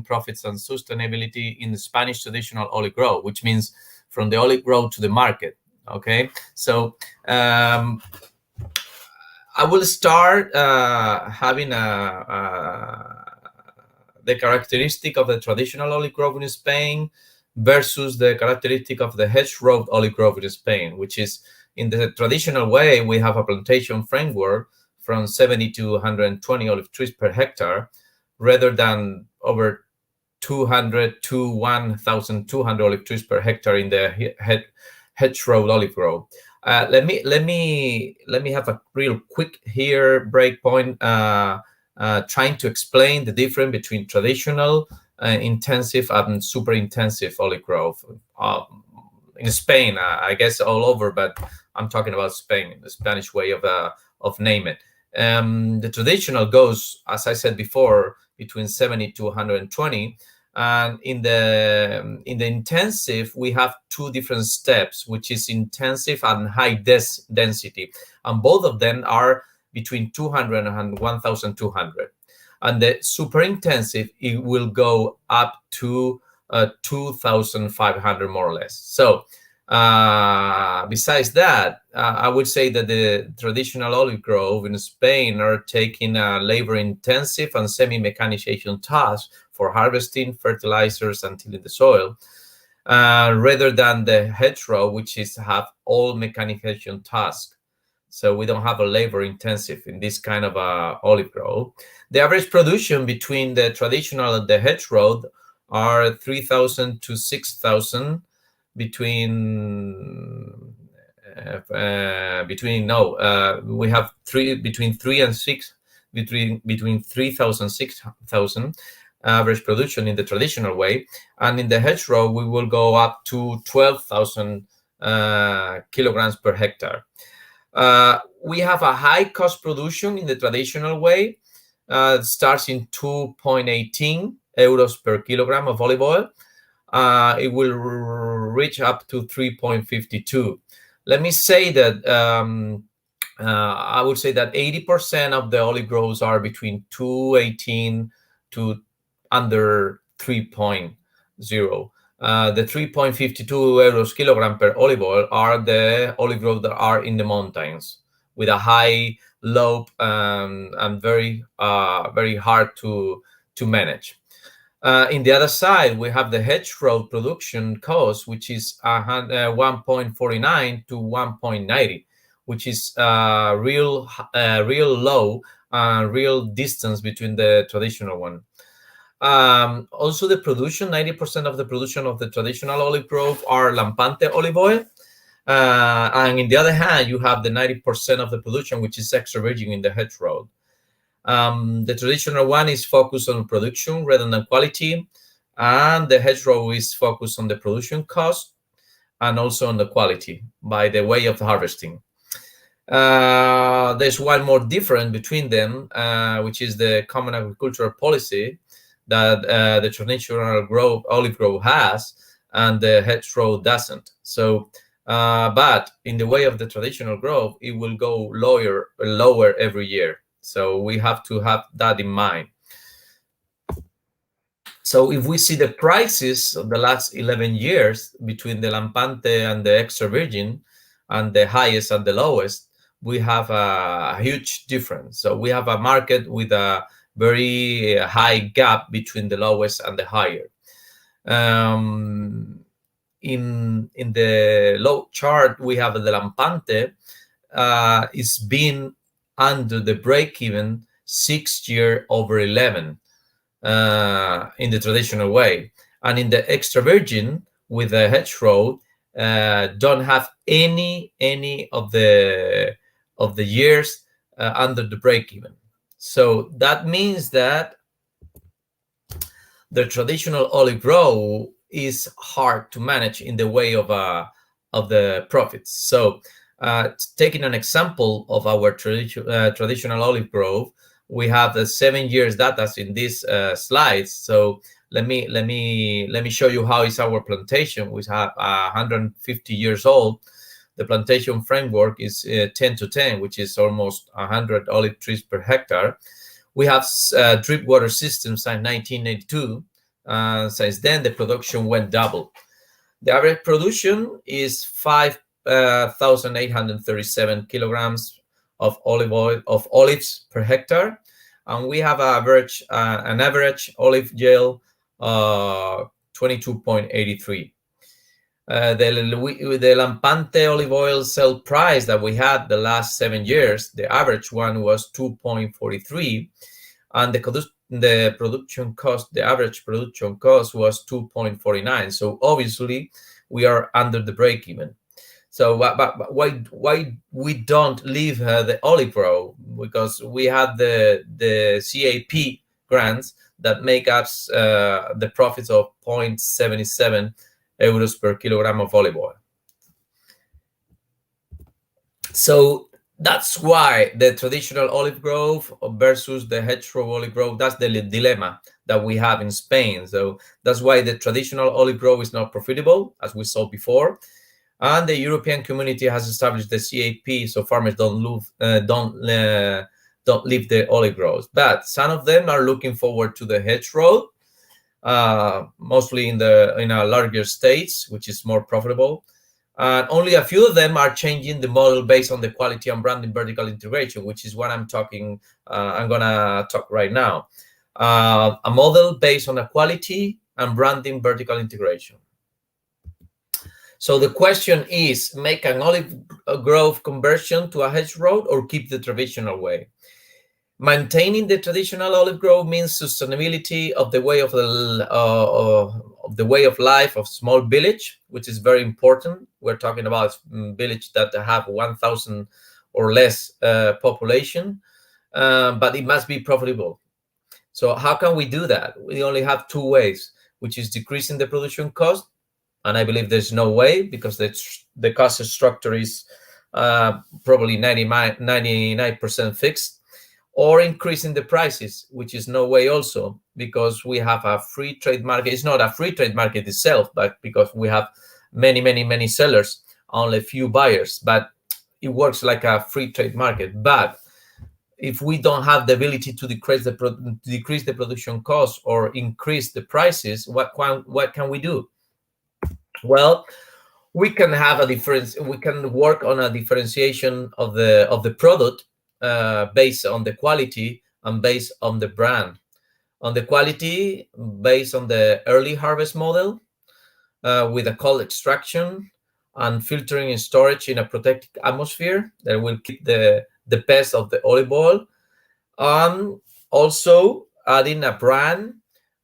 profits and sustainability in the Spanish traditional olive grove, which means from the olive grove to the market. Okay, so I will start having the characteristic of the traditional olive grove in Spain versus the characteristic of the hedgerow olive grove in Spain, which is in the traditional way we have a plantation framework from 70 to 120 olive trees per hectare, rather than over 200 to 1,200 olive trees per hectare in the hedgerow olive grove. Let me have a real quick here break point, trying to explain the difference between traditional, intensive, and super intensive olive grove in Spain. I guess all over, but I'm talking about Spain, the Spanish way of name it. The traditional goes, as I said before, between 70 to 120. And in the intensive, we have two different steps, which is intensive and high density. And both of them are between 200 and 1,200. And the super intensive, it will go up to 2,500 more or less. So besides that, I would say that the traditional olive grove in Spain are taking labor intensive and semi-mechanization tasks for harvesting, fertilizers, and tilling the soil, rather than the hedgerow, which is have all mechanization tasks. So we don't have a labor intensive in this kind of olive grove. The average production between the traditional and the hedgerow are 3,000 to 6,000 we have between 3,000 6,000 average production in the traditional way, and in the hedgerow we will go up to 12,000 kilograms per hectare. We have a high cost production in the traditional way. It starts in 2.18 euros per kilogram of olive oil. It will reach up to 3.52. Let me say that I would say that 80% of the olive groves are between 2.18 to under 3.0. The 3.52 euros kilogram per olive oil are the olive groves that are in the mountains with a high lobe and very hard to manage. In the other side, we have the hedgerow production cost, which is 1.49 to 1.90, which is real low, real distance between the traditional one. Also, the production, 90% of the production of the traditional olive grove are Lampante olive oil, And in the other hand, you have the 90% of the production, which is extra virgin in the hedgerow. The traditional one is focused on production rather than quality, and the hedgerow is focused on the production cost and also on the quality by the way of harvesting. There's one more difference between them, which is the common agricultural policy that the traditional olive grove has and the hedgerow doesn't. So, but in the way of the traditional grove, it will go lower every year. So we have to have that in mind. So if we see the prices of the last 11 years between the Lampante and the extra virgin and the highest and the lowest, we have a huge difference. So we have a market with a very high gap between the lowest and the higher. In the low chart, we have the Lampante is being under the break-even 6 year over 11 in the traditional way. And in the extra virgin with the hedgerow, don't have any of the years under the break-even. So that means that the traditional olive grove is hard to manage in the way of the profits. So taking an example of our traditional olive grove, we have the 7 years data in these slides. So let me show you how is our plantation. We have 150 years old. The plantation framework is 10 to 10, which is almost 100 olive trees per hectare. We have drip water systems since 1982. Since then, the production went double. The average production is 5,837 kilograms of olive oil of olives per hectare, and we have an average olive yield 22.83. The Lampante olive oil sale price that we had the last 7 years, the average one was 2.43, and the production cost, the average production cost was 2.49. So obviously we are under the break even. So but why we don't leave the olive grove? Because we have the CAP grants that make us the profits of 0.77 euros per kilogram of olive oil. So that's why the traditional olive grove versus the hedgerow olive grove, that's the dilemma that we have in Spain. So that's why the traditional olive grove is not profitable, as we saw before. And the European community has established the CAP, so farmers don't leave the olive groves. But some of them are looking forward to the hedgerow, mostly in a larger states, which is more profitable. And only a few of them are changing the model based on the quality and branding vertical integration, which is what I'm gonna talk right now. A model based on a quality and branding vertical integration. So the question is, make an olive grove conversion to a hedgerow or keep the traditional way? Maintaining the traditional olive grove means sustainability of the way of the way of life of small village, which is very important. We're talking about village that have 1,000 or less population, but it must be profitable. So how can we do that? We only have two ways, which is decreasing the production cost, and I believe there's no way because the cost structure is probably 99% fixed, or increasing the prices, which is no way also because we have a free trade market. It's not a free trade market itself, but because we have many sellers, only a few buyers, but it works like a free trade market. But if we don't have the ability to decrease the production costs or increase the prices, what can we do? Well, we can have a difference. We can work on a differentiation of the product based on the quality and based on the brand. On the quality, based on the early harvest model with a cold extraction and filtering and storage in a protected atmosphere that will keep the best of the olive oil. Also adding a brand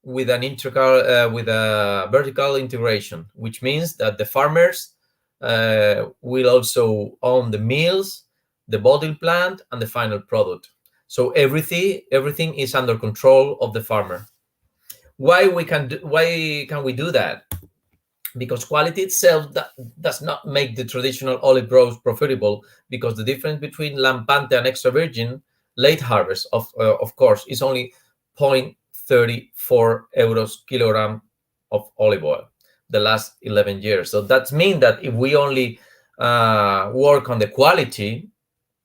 with an integral with a vertical integration, which means that the farmers will also own the mills, the bottling plant, and the final product. So everything is under control of the farmer. Why can we do that? Because quality itself does not make the traditional olive groves profitable, because the difference between Lampante and extra virgin late harvest, of course, is only 0.34 euros kilogram of olive oil the last 11 years. So that means that if we only work on the quality,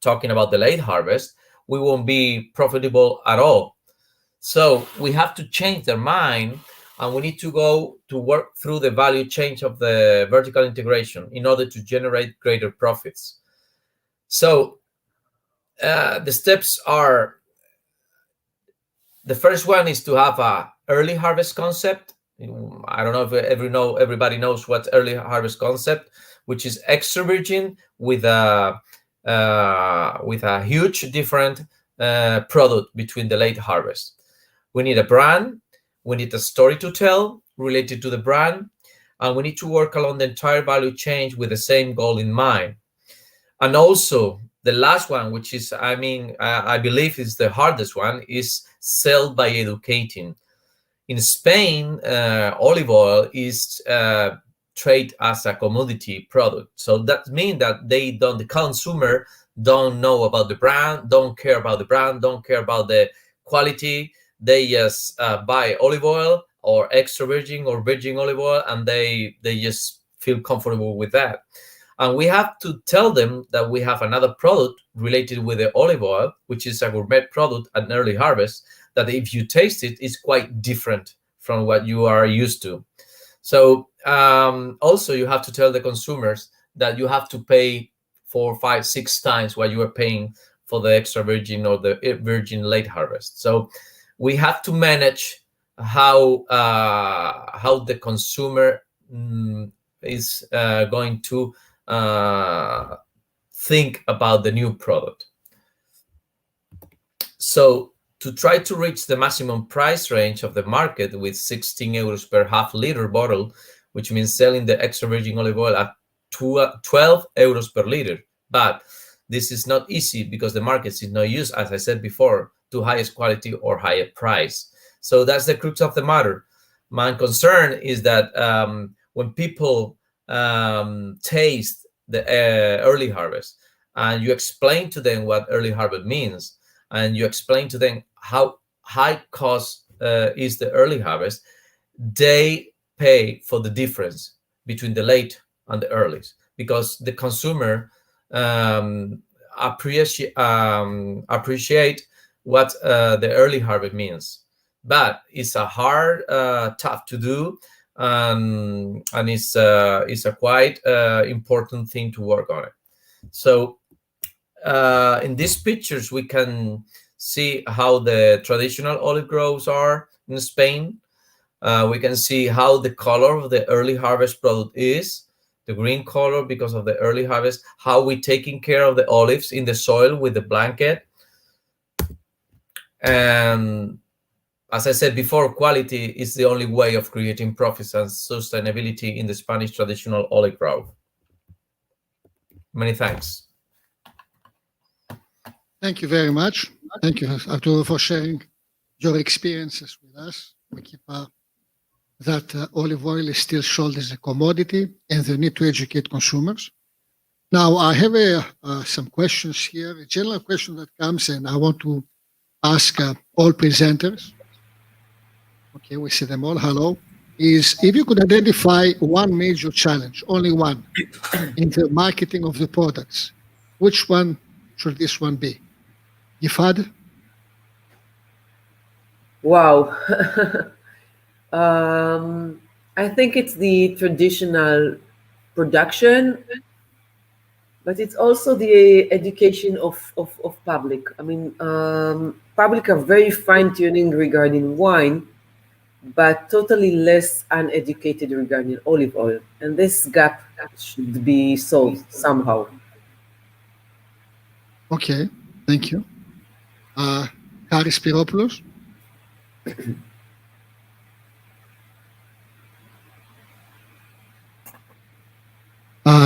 talking about the late harvest, we won't be profitable at all. So we have to change their mind, and we need to go to work through the value chain of the vertical integration in order to generate greater profits. So the steps are, the first one is to have a early harvest concept. I don't know if everybody knows what early harvest concept, which is extra virgin with a huge different product between the late harvest. We need a brand, we need a story to tell related to the brand, and we need to work along the entire value chain with the same goal in mind. And also the last one, which is, I believe is the hardest one, is sell by educating. In Spain, olive oil is treated as a commodity product. So that means that the consumer don't know about the brand, don't care about the brand, don't care about the quality. They just buy olive oil or extra virgin or virgin olive oil, and they just feel comfortable with that. And we have to tell them that we have another product related with the olive oil, which is a gourmet product at an early harvest, that if you taste it, is quite different from what you are used to. So also you have to tell the consumers that you have to pay 4, 5, 6 times what you are paying for the extra virgin or the virgin late harvest. So we have to manage how the consumer is going to think about the new product. So to try to reach the maximum price range of the market with 16 euros per half-liter bottle, which means selling the extra virgin olive oil at 12 euros per liter. But this is not easy because the market is not used, as I said before, to highest quality or higher price. So that's the crux of the matter. My concern is that when people taste the early harvest, and you explain to them what early harvest means, and you explain to them how high cost is the early harvest, they pay for the difference between the late and the early, because the consumer appreciate what the early harvest means. But it's a hard, tough to do, and it's a quite important thing to work on it. So in these pictures, we can see how the traditional olive groves are in Spain. We can see how the color of the early harvest product is, the green color because of the early harvest, how we're taking care of the olives in the soil with the blanket. And as I said before, quality is the only way of creating profits and sustainability in the Spanish traditional olive grove. Many thanks. Thank you very much. Thank you, Arturo, for sharing your experiences with us. We keep that olive oil is still sold as a commodity, and the need to educate consumers. Now, I have some questions here, a general question that comes, and I want to ask all presenters. Okay, we see them all. Hello. Is if you could identify one major challenge, only one, in the marketing of the products, which one should this one be? Gifad? Wow. I think it's the traditional production, but it's also the education of public. I mean, public are very fine-tuning regarding wine, but totally less uneducated regarding olive oil. And this gap should be solved somehow. Okay, thank you. Haris Spiropoulos?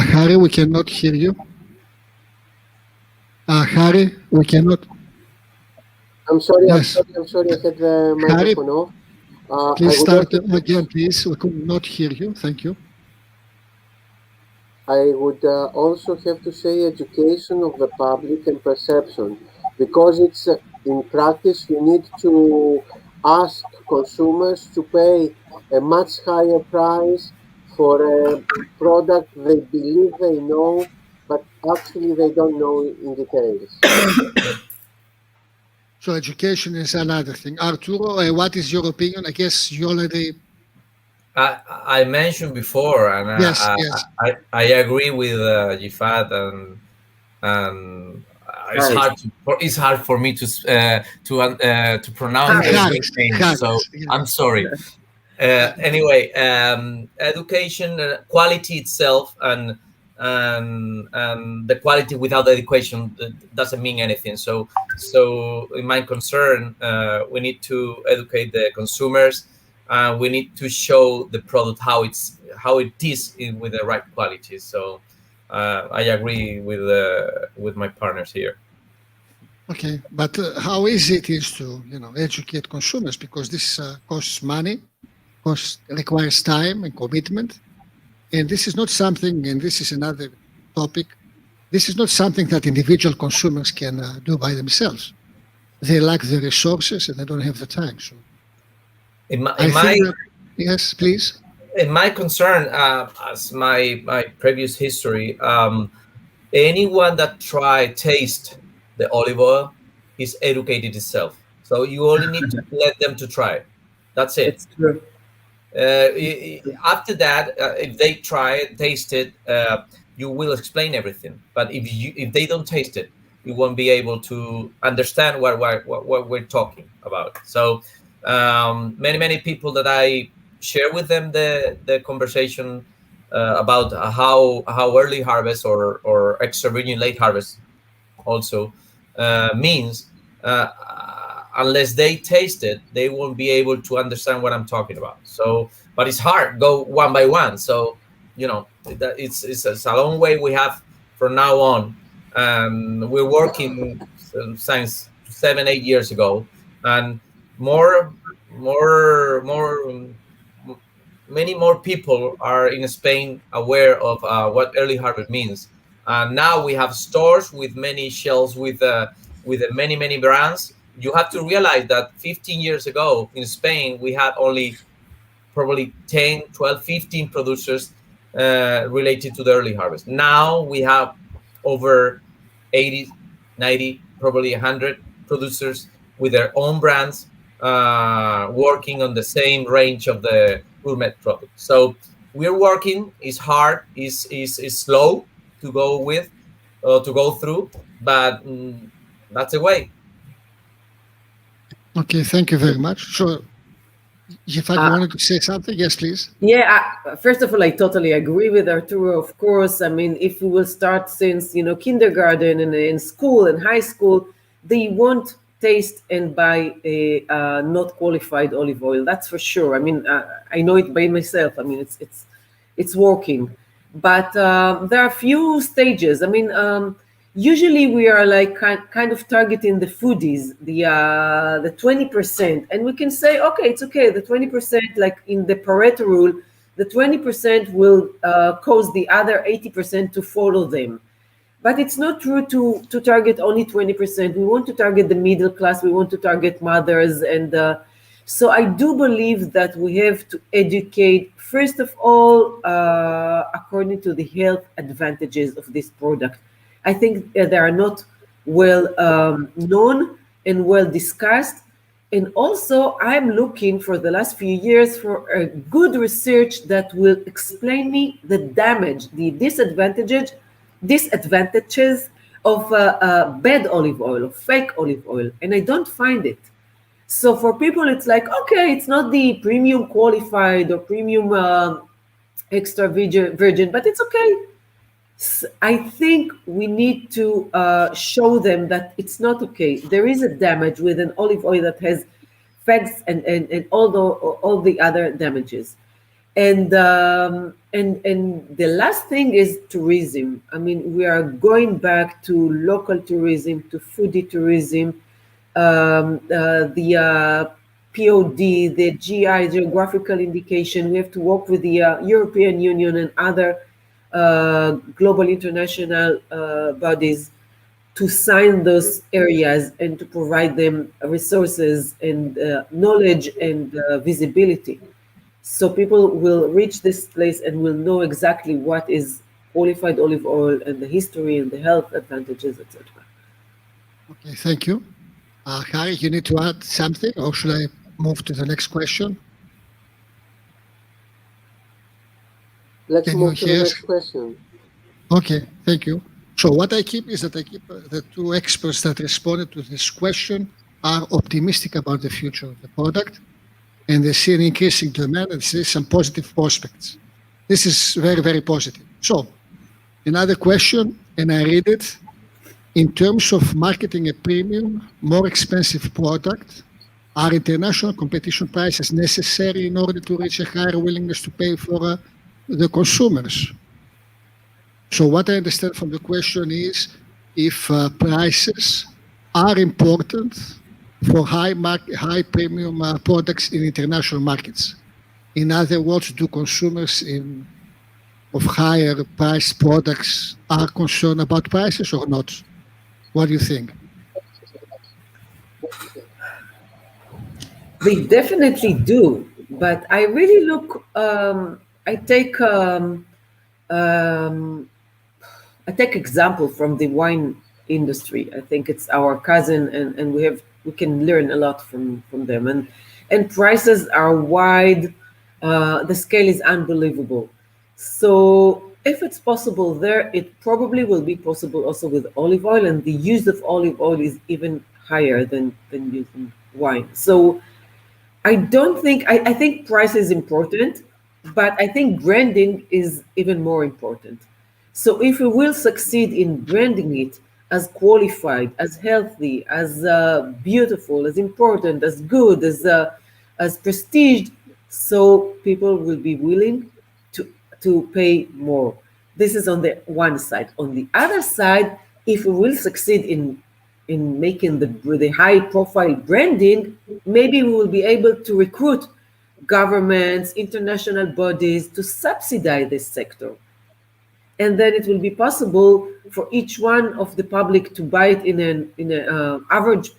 Harry, we cannot hear you. Harry, we cannot. I'm sorry, Yes. I'm sorry, I had the microphone off. Please I would start also- again, please. We could not hear you. Thank you. I would also have to say education of the public and perception, because it's in practice you need to ask consumers to pay a much higher price for a product they believe they know, but actually they don't know in details. So education is another thing. Arturo, what is your opinion? I guess you already... I mentioned before, and Yes, yes. I agree with Jifat, and it's hard for me to pronounce the name, so I'm sorry. Anyway, education, quality itself, and the quality without education doesn't mean anything. So in my concern, we need to educate the consumers. We need to show the product how it is with the right quality. So I agree with my partners here. Okay, but how easy it is to educate consumers, because this costs money, requires time and commitment, and this is not something. And this is another topic. This is not something that individual consumers can do by themselves. They lack the resources and they don't have the time. So. Yes, please. In my concern, as my previous history, anyone that taste the olive oil is educated itself. So you only need to let them to try it. That's it. It's true. After that, if they try it, taste it, you will explain everything. But if they don't taste it, you won't be able to understand what we're talking about. So many people that I share with them the conversation about how early harvest or extra virgin late harvest also means, unless they taste it, they won't be able to understand what I'm talking about. So, but it's hard, go one by one. So, it's a long way we have from now on. We're working since 7-8 years ago, and many more people are in Spain aware of what early harvest means. Now we have stores with many shelves with many brands. You have to realize that 15 years ago in Spain, we had only probably 10, 12, 15 producers related to the early harvest. Now we have over 80, 90, probably 100 producers with their own brands working on the same range of the gourmet product. So we're working. It's hard. It's slow to go through, but that's the way. Okay, thank you very much. So, if I wanted to say something, yes, please. Yeah, first of all, I totally agree with Arturo, of course. I mean, if we will start since, kindergarten and in school and high school, they won't taste and buy a not qualified olive oil. That's for sure. I mean, I know it by myself. I mean, it's working. But there are a few stages. I mean, usually we are like kind of targeting the foodies, the 20%, and we can say, okay, it's okay. The 20%, like in the Pareto rule, the 20% will cause the other 80% to follow them. But it's not true to target only 20%. We want to target the middle class. We want to target mothers. And so I do believe that we have to educate, first of all, according to the health advantages of this product. I think they are not well known and well discussed. And also, I'm looking for the last few years for a good research that will explain me the damage, the disadvantages of bad olive oil, of fake olive oil, and I don't find it. So for people, it's like, okay, it's not the premium qualified or premium extra virgin, but it's okay. I think we need to show them that it's not okay. There is a damage with an olive oil that has facts and all the other damages. And the last thing is tourism. I mean, we are going back to local tourism, to foodie tourism, the POD, the GI, geographical indication. We have to work with the European Union and other global international bodies to sign those areas and to provide them resources and knowledge and visibility. So people will reach this place and will know exactly what is qualified olive oil and the history and the health advantages, etc. Okay, thank you. Harry, you need to add something, or should I move to the next question? Let's move to the next question. Okay, thank you. So what I keep is that I keep the two experts that responded to this question are optimistic about the future of the product, and they see an increasing demand and see some positive prospects. This is very, very positive. So another question, and I read it. In terms of marketing a premium, more expensive product, are international competition prices necessary in order to reach a higher willingness to pay for the consumers? So what I understand from the question is if prices are important for high premium products in international markets. In other words, do consumers of higher priced products are concerned about prices or not? What do you think? They definitely do, but I really look. I take example from the wine industry. I think it's our cousin, and we can learn a lot from them. And prices are wide. The scale is unbelievable. So if it's possible there, it probably will be possible also with olive oil, and the use of olive oil is even higher than using wine. So I don't think, I think price is important, but I think branding is even more important. So if we will succeed in branding it as qualified, as healthy, as beautiful, as important, as good, as prestige, so people will be willing to pay more. This is on the one side. On the other side, if we will succeed in making the high profile branding, maybe we will be able to recruit governments, international bodies to subsidize this sector. And then it will be possible for each one of the public to buy it in an average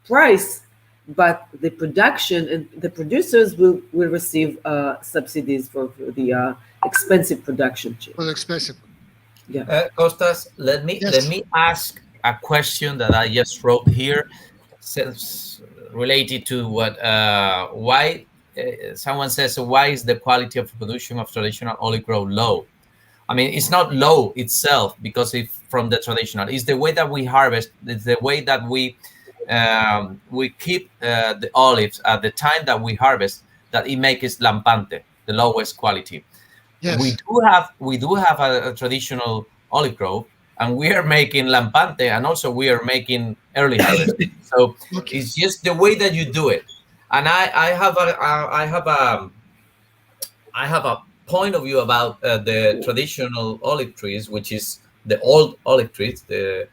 price, but the production and the producers will receive subsidies for the expensive production. For expensive. Yeah. Kostas, let me ask a question that I just wrote here, related to what why someone says, why is the quality of production of traditional olive grove low? I mean, it's not low itself because from the traditional, it's the way that we harvest, it's the way that we keep the olives at the time that we harvest, that it makes it lampante, the lowest quality. Yes. We do have a traditional olive grove, and we are making lampante, and also we are making early harvest. So it's just the way that you do it. And I have a point of view about the traditional olive trees, which is the old olive trees, the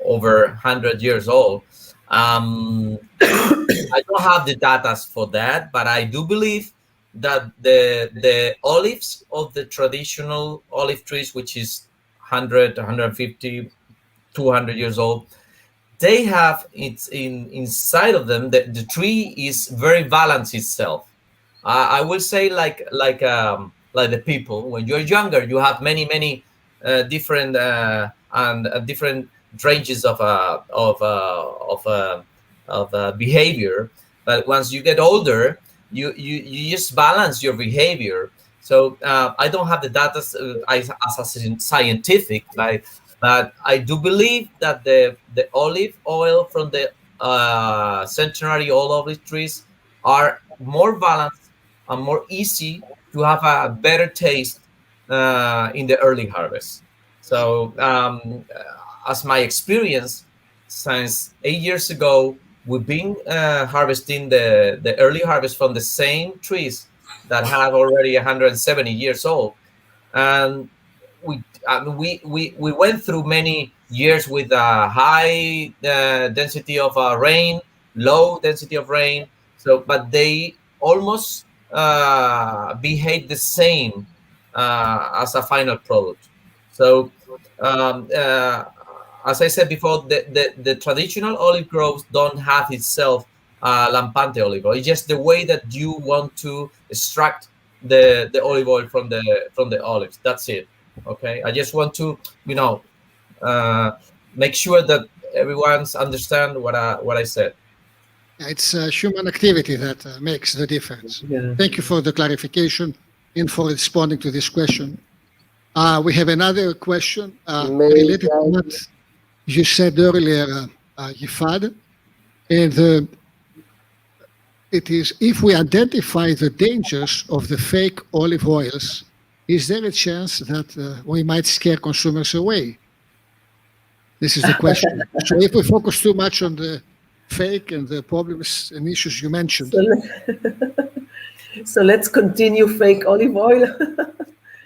over 100 years old. I don't have the data for that, but I do believe that the olives of the traditional olive trees, which is 100, 150, 200 years old, they have inside of them, the tree is very balanced itself. I will say like the people, when you're younger, you have many different and different ranges of behavior. But once you get older, you just balance your behavior. So I don't have the data as a scientific, but I do believe that the olive oil from the centenary old olive trees are more balanced and more easy to have a better taste in the early harvest. So as my experience, since 8 years ago, we've been harvesting the early harvest from the same trees that have already 170 years old, and we went through many years with a high density of rain, low density of rain. So, but they almost behave the same as a final product. So, as I said before, the traditional olive groves don't have itself lampante olive oil. It's just the way that you want to extract the olive oil from the olives. That's it. Okay. I just want to, make sure that everyone's understand what I said. It's human activity that makes the difference. Yeah. Thank you for the clarification and for responding to this question. We have another question related to what you said earlier, Yifad, and it is, if we identify the dangers of the fake olive oils, is there a chance that we might scare consumers away? This is the question. So if we focus too much on the fake and the problems and issues you mentioned. So let's continue fake olive oil.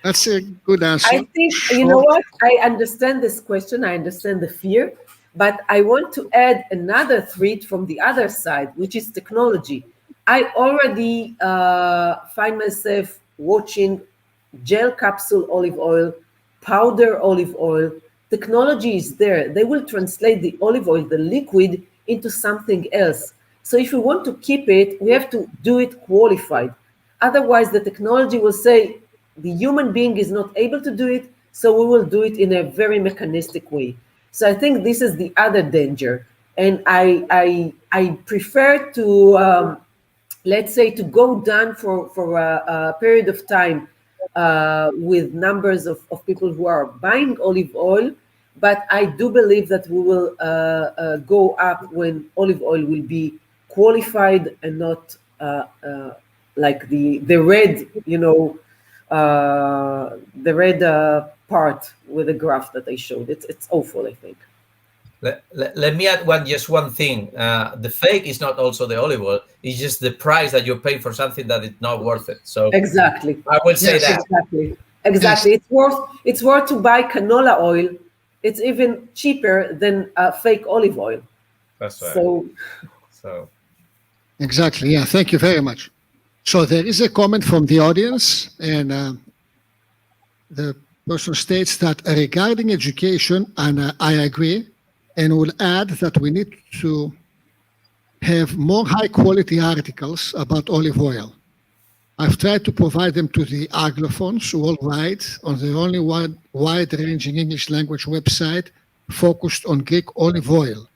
That's a good answer. I think, you know what? I understand this question. I understand the fear, but I want to add another threat from the other side, which is technology. I already find myself watching gel capsule olive oil, powder olive oil. Technology is there. They will translate the olive oil, the liquid, into something else. So if we want to keep it, we have to do it qualified. Otherwise, the technology will say the human being is not able to do it, so we will do it in a very mechanistic way. So I think this is the other danger. And I prefer to, let's say, to go down for a period of time with numbers of people who are buying olive oil, but I do believe that we will go up when olive oil will be qualified and not like the red, the red part with the graph that I showed. It's awful, I think. Let me add just one thing. The fake is not also the olive oil. It's just the price that you pay for something that is not worth it. So exactly, I would say that. Exactly. Yes. It's worth to buy canola oil. It's even cheaper than fake olive oil. That's right. So exactly. Yeah. Thank you very much. So there is a comment from the audience, and the person states that regarding education, and I agree, and will add that we need to have more high-quality articles about olive oil. I've tried to provide them to the Anglophones worldwide on the only wide-ranging English language website focused on Greek olive oil.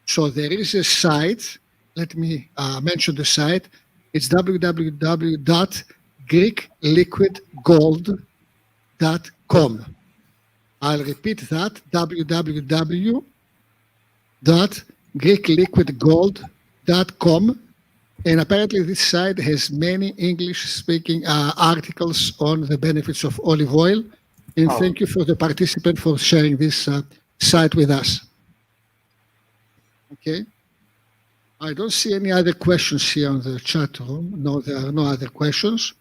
So there is a site, let me mention the site, it's www.greekliquidgold.com. I'll repeat that, www.greekliquidgold.com. And apparently this site has many English-speaking articles on the benefits of olive oil. And thank you for the participant for sharing this site with us. Okay. I don't see any other questions here on the chat room. No, there are no other questions.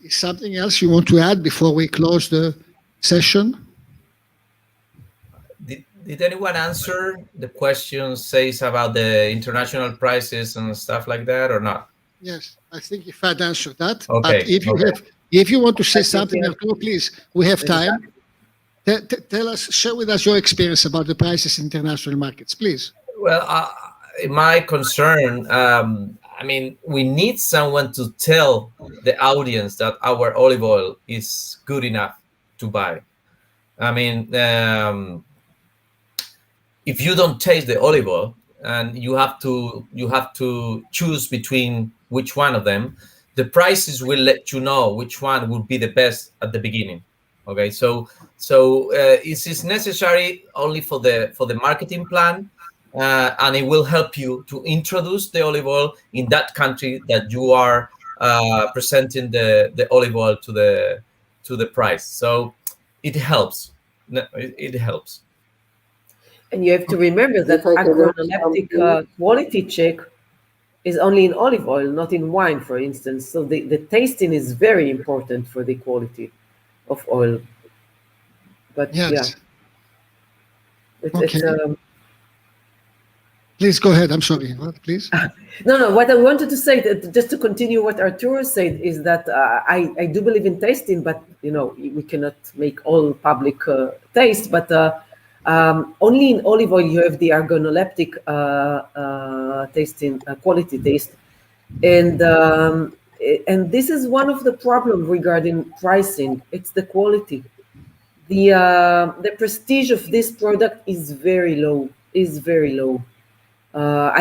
Is something else you want to add before we close the session? Did anyone answer the question says about the international prices and stuff like that or not? Yes, I think if I'd answered that. Okay. But if you want to say something, please, we have time. Tell us, share with us your experience about the prices in international markets, please. Well, my concern, we need someone to tell the audience that our olive oil is good enough to buy. If you don't taste the olive oil and you have to choose between which one of them, the prices will let you know which one would be the best at the beginning. Okay, so it is necessary only for the marketing plan, and it will help you to introduce the olive oil in that country that you are presenting the olive oil to the price. So it helps. It helps. And you have to remember that agronomic quality check is only in olive oil, not in wine, for instance. So the tasting is very important for the quality of oil. But Yes. yeah. Okay. Please go ahead. I'm sorry. What, please? No. What I wanted to say, that just to continue what Arturo said, is that I do believe in tasting, but we cannot make all public taste. But only in olive oil you have the organoleptic tasting quality taste, and this is one of the problems regarding pricing. It's the quality. The prestige of this product is very low.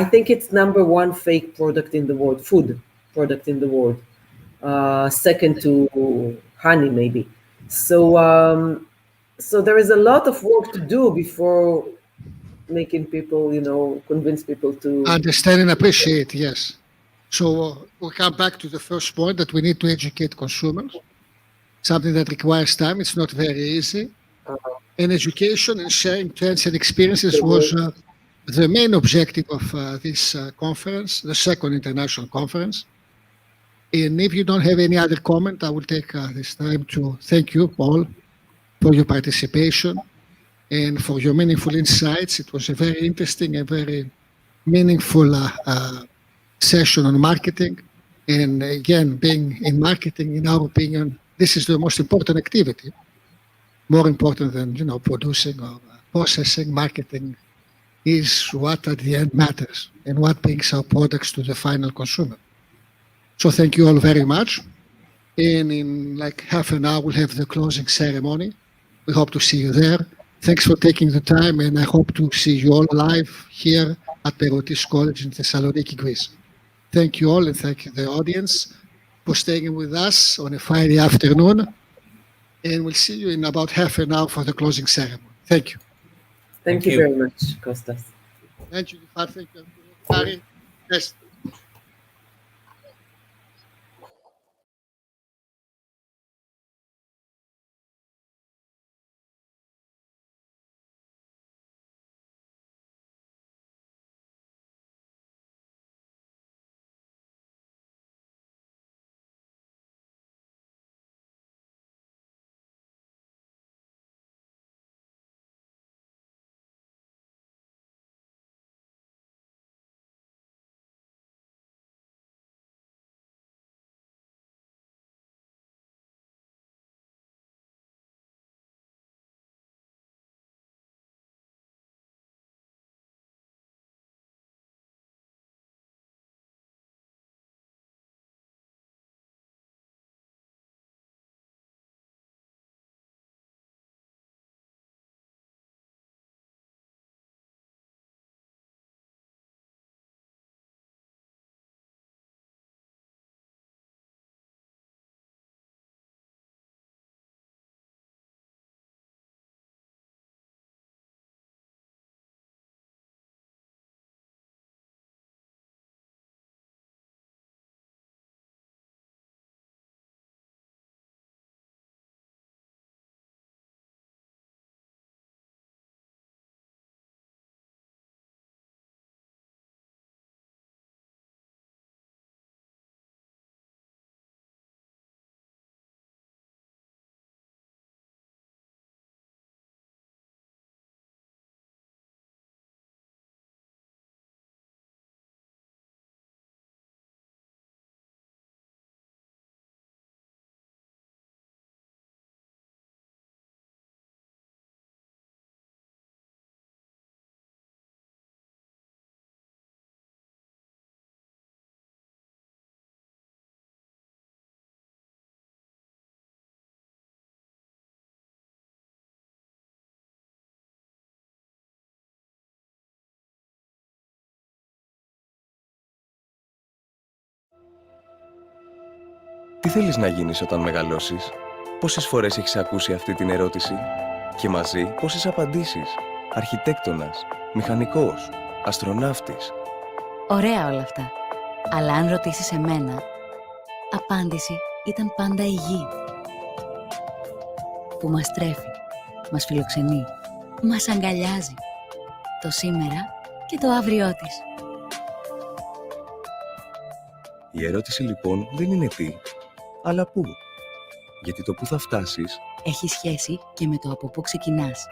I think it's #1 fake product in the world, food product in the world, second to honey maybe. So there is a lot of work to do before making people, convince people to understand and appreciate. Yes. So we'll come back to the first point, that we need to educate consumers, something that requires time. It's not very easy. And education and sharing trends and experiences was the main objective of this conference, the second international conference. And if you don't have any other comment, I will take this time to thank you, Paul, for your participation and for your meaningful insights. It was a very interesting and very meaningful session on marketing. And again, being in marketing, in our opinion, this is the most important activity, more important than producing or processing. Marketing is what at the end matters and what brings our products to the final consumer. So thank you all very much. And in like half an hour, we'll have the closing ceremony. We hope to see you there. Thanks for taking the time, and I hope to see you all live here at Perrotis College in Thessaloniki, Greece. Thank you all, and thank you the audience for staying with us on a Friday afternoon. And we'll see you in about half an hour for the closing ceremony. Thank you. Thank you very much, Kostas. Thank you. Thank you. Harry, yes. Τι θέλεις να γίνεις όταν μεγαλώσεις? Πόσες φορές έχεις ακούσει αυτή την ερώτηση? Και μαζί πόσες απαντήσεις? Αρχιτέκτονας, μηχανικός, αστροναύτης. Ωραία όλα αυτά. Αλλά αν ρωτήσεις εμένα, απάντηση ήταν πάντα η γη. Που μας τρέφει, μας φιλοξενεί, μας αγκαλιάζει. Το σήμερα και το αύριό της. Η ερώτηση λοιπόν δεν είναι τι, αλλά πού. Γιατί το πού θα φτάσεις έχει σχέση και με το από πού ξεκινάς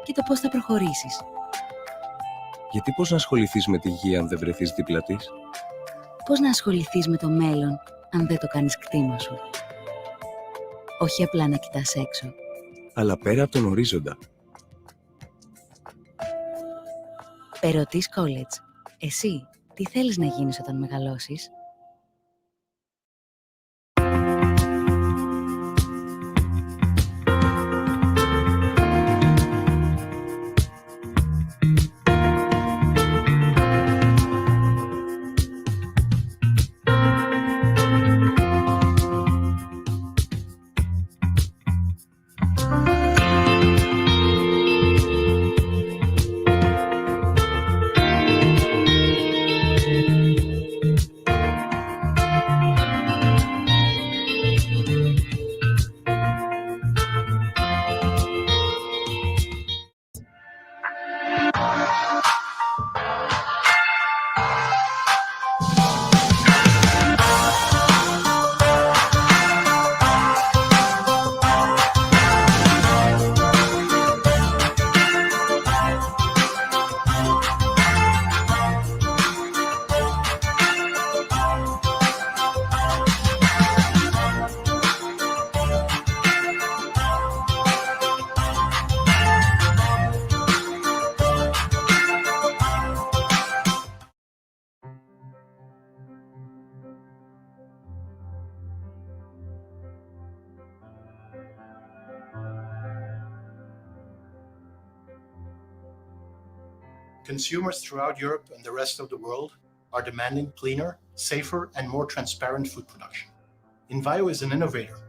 και το πώς θα προχωρήσεις. Γιατί πώς να ασχοληθείς με τη γη αν δεν βρεθείς δίπλα της. Πώς να ασχοληθείς με το μέλλον αν δεν το κάνεις κτήμα σου. Όχι απλά να κοιτάς έξω, αλλά πέρα από τον ορίζοντα. Perrotis College. Εσύ, τι θέλεις να γίνεις όταν μεγαλώσεις? Consumers throughout Europe and the rest of the world are demanding cleaner, safer, and more transparent food production. Envio is an innovator,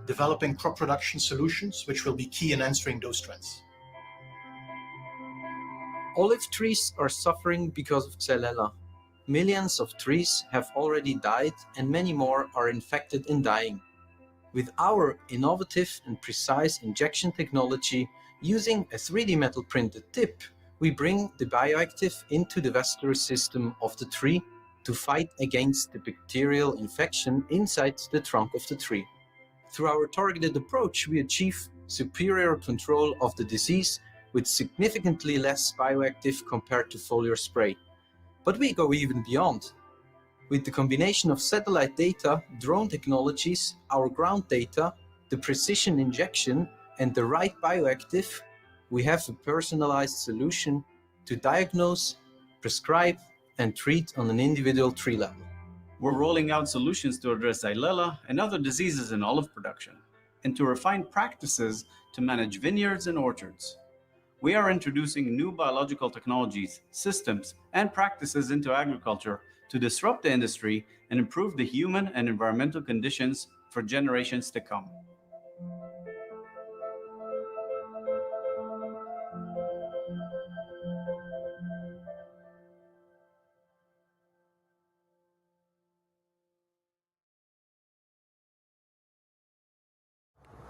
developing crop production solutions which will be key in answering those trends. Olive trees are suffering because of Xylella. Millions of trees have already died and many more are infected and dying. With our innovative and precise injection technology, using a 3D metal printed tip, we bring the bioactive into the vascular system of the tree to fight against the bacterial infection inside the trunk of the tree. Through our targeted approach, we achieve superior control of the disease with significantly less bioactive compared to foliar spray. But we go even beyond. With the combination of satellite data, drone technologies, our ground data, the precision injection, and the right bioactive, we have a personalized solution to diagnose, prescribe, and treat on an individual tree level. We're rolling out solutions to address Xylella and other diseases in olive production, and to refine practices to manage vineyards and orchards. We are introducing new biological technologies, systems, and practices into agriculture to disrupt the industry and improve the human and environmental conditions for generations to come.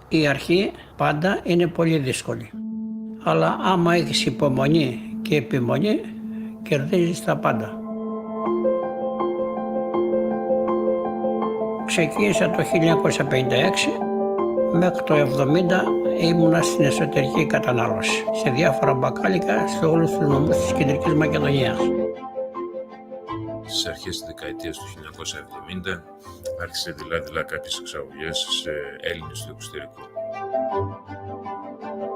Η αρχή πάντα είναι πολύ δύσκολη. Αλλά άμα έχεις υπομονή και επιμονή, κερδίζεις τα πάντα. Ξεκίνησα το 1956, μέχρι το 1970 ήμουνα στην εσωτερική κατανάλωση, σε διάφορα μπακάλικα σε όλους τους νομούς της Κεντρικής Μακεδονίας. Στις αρχές της δεκαετίας του 1970 άρχισε δειλά κάποιες εξαγωγές σε Έλληνες του εξωτερικού.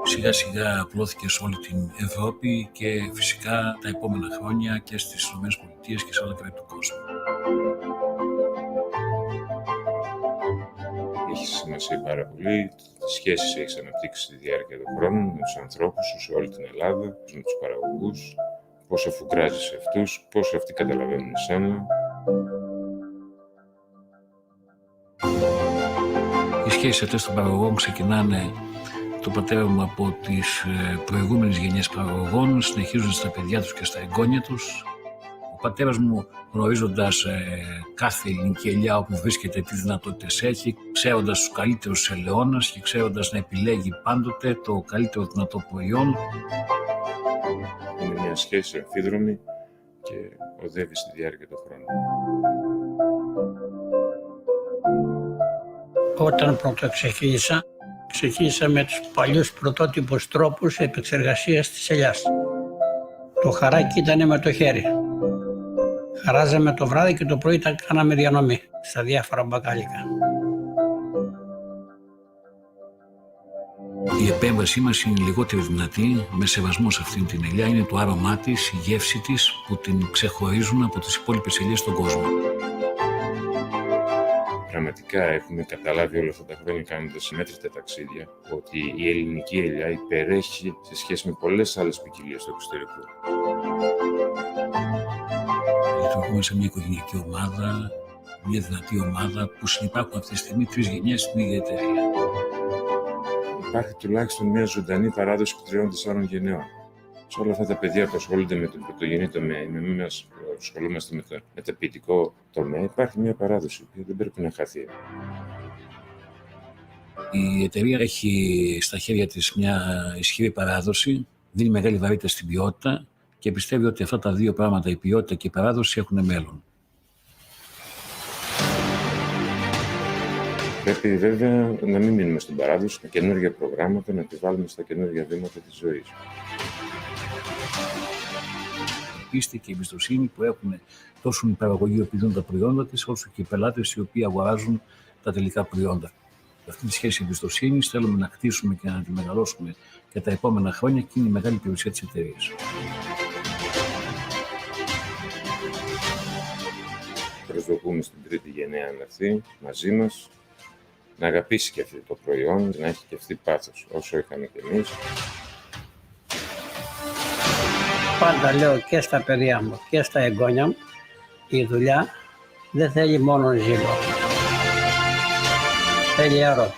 Σιγά σιγά απλώθηκε σε όλη την Ευρώπη και φυσικά τα επόμενα χρόνια και στις ΗΠΑ και σε άλλα κράτη του κόσμου. Έχει σημασία πάρα πολύ τις σχέσεις έχεις αναπτύξει στη διάρκεια των χρόνων με τους ανθρώπους σου σε όλη την Ελλάδα, με τους παραγωγούς, πώς αφουγκράζεις αυτούς, πώς αυτοί καταλαβαίνουν εσένα. Οι σχέσεις αυτές των παραγωγών ξεκινάνε το πατέρα μου από τις προηγούμενες γενιές παραγωγών, συνεχίζουν στα παιδιά τους και στα εγγόνια τους. Ο πατέρας μου, γνωρίζοντας κάθε ελληνική ελιά όπου βρίσκεται, τι δυνατότητες έχει, ξέροντας τους καλύτερους ελαιώνας και ξέροντας να επιλέγει πάντοτε το καλύτερο δυνατό προϊόν. Είναι μια σχέση αμφίδρομη και οδεύει στη διάρκεια του χρόνου. Όταν πρώτο ξεκίνησα με τους παλιούς πρωτότυπους τρόπους επεξεργασίας της ελιάς. Το χαράκι ήταν με το χέρι. Χαράζαμε το βράδυ και το πρωί τα κάναμε διανομή στα διάφορα μπακάλικα. Η επέμβασή μας είναι λιγότερο δυνατή με σεβασμό σε αυτήν την ελιά. Είναι το άρωμά της, η γεύση της που την ξεχωρίζουν από τις υπόλοιπες ελιές στον κόσμο. Πραγματικά έχουμε καταλάβει όλα αυτά τα χρόνια κάνοντας μέτρητα ταξίδια ότι η ελληνική ελιά υπερέχει σε σχέση με πολλές άλλες ποικιλίες στο εξωτερικό. Λειτουργούμε σε μια οικογενειακή ομάδα, μια δυνατή ομάδα που συνυπάρχουν αυτή τη στιγμή 3 γενιές στην ίδια εταιρεία. Υπάρχει τουλάχιστον μια ζωντανή παράδοση 3-4 γενναιών. Σε όλα αυτά τα παιδιά που ασχολούνται με τον πρωτογενή τομέα, με εμάς που ασχολούμαστε με το μεταποιητικό τομέα, υπάρχει μια παράδοση που δεν πρέπει να χαθεί. Η εταιρεία έχει στα χέρια της μια ισχυρή παράδοση, δίνει μεγάλη βαρύτητα στην ποιότητα και πιστεύει ότι αυτά τα δύο πράγματα, η ποιότητα και η παράδοση, έχουν μέλλον. Πρέπει βέβαια να μην μείνουμε στην παράδοση, με καινούργια προγράμματα, να επιβάλλουμε στα καινούργια βήματα της ζωής. Η πίστη και η εμπιστοσύνη που έχουν τόσο οι παραγωγοί που δίνουν τα προϊόντα της, όσο και οι πελάτες οι οποίοι αγοράζουν τα τελικά προϊόντα. Αυτή τη σχέση εμπιστοσύνης θέλουμε να χτίσουμε και να τη μεγαλώσουμε και τα επόμενα χρόνια και είναι η μεγάλη περιουσία της εταιρείας. Προσδοκούμε στην τρίτη γενναία να έρθει μαζί μας, να αγαπήσει και αυτό το προϊόν, να έχει και αυτή πάθος, όσο είχαμε κι εμείς. Πάντα λέω και στα παιδιά μου και στα εγγόνια μου, η δουλειά δεν θέλει μόνο ζήλο. Θέλει έρωτα.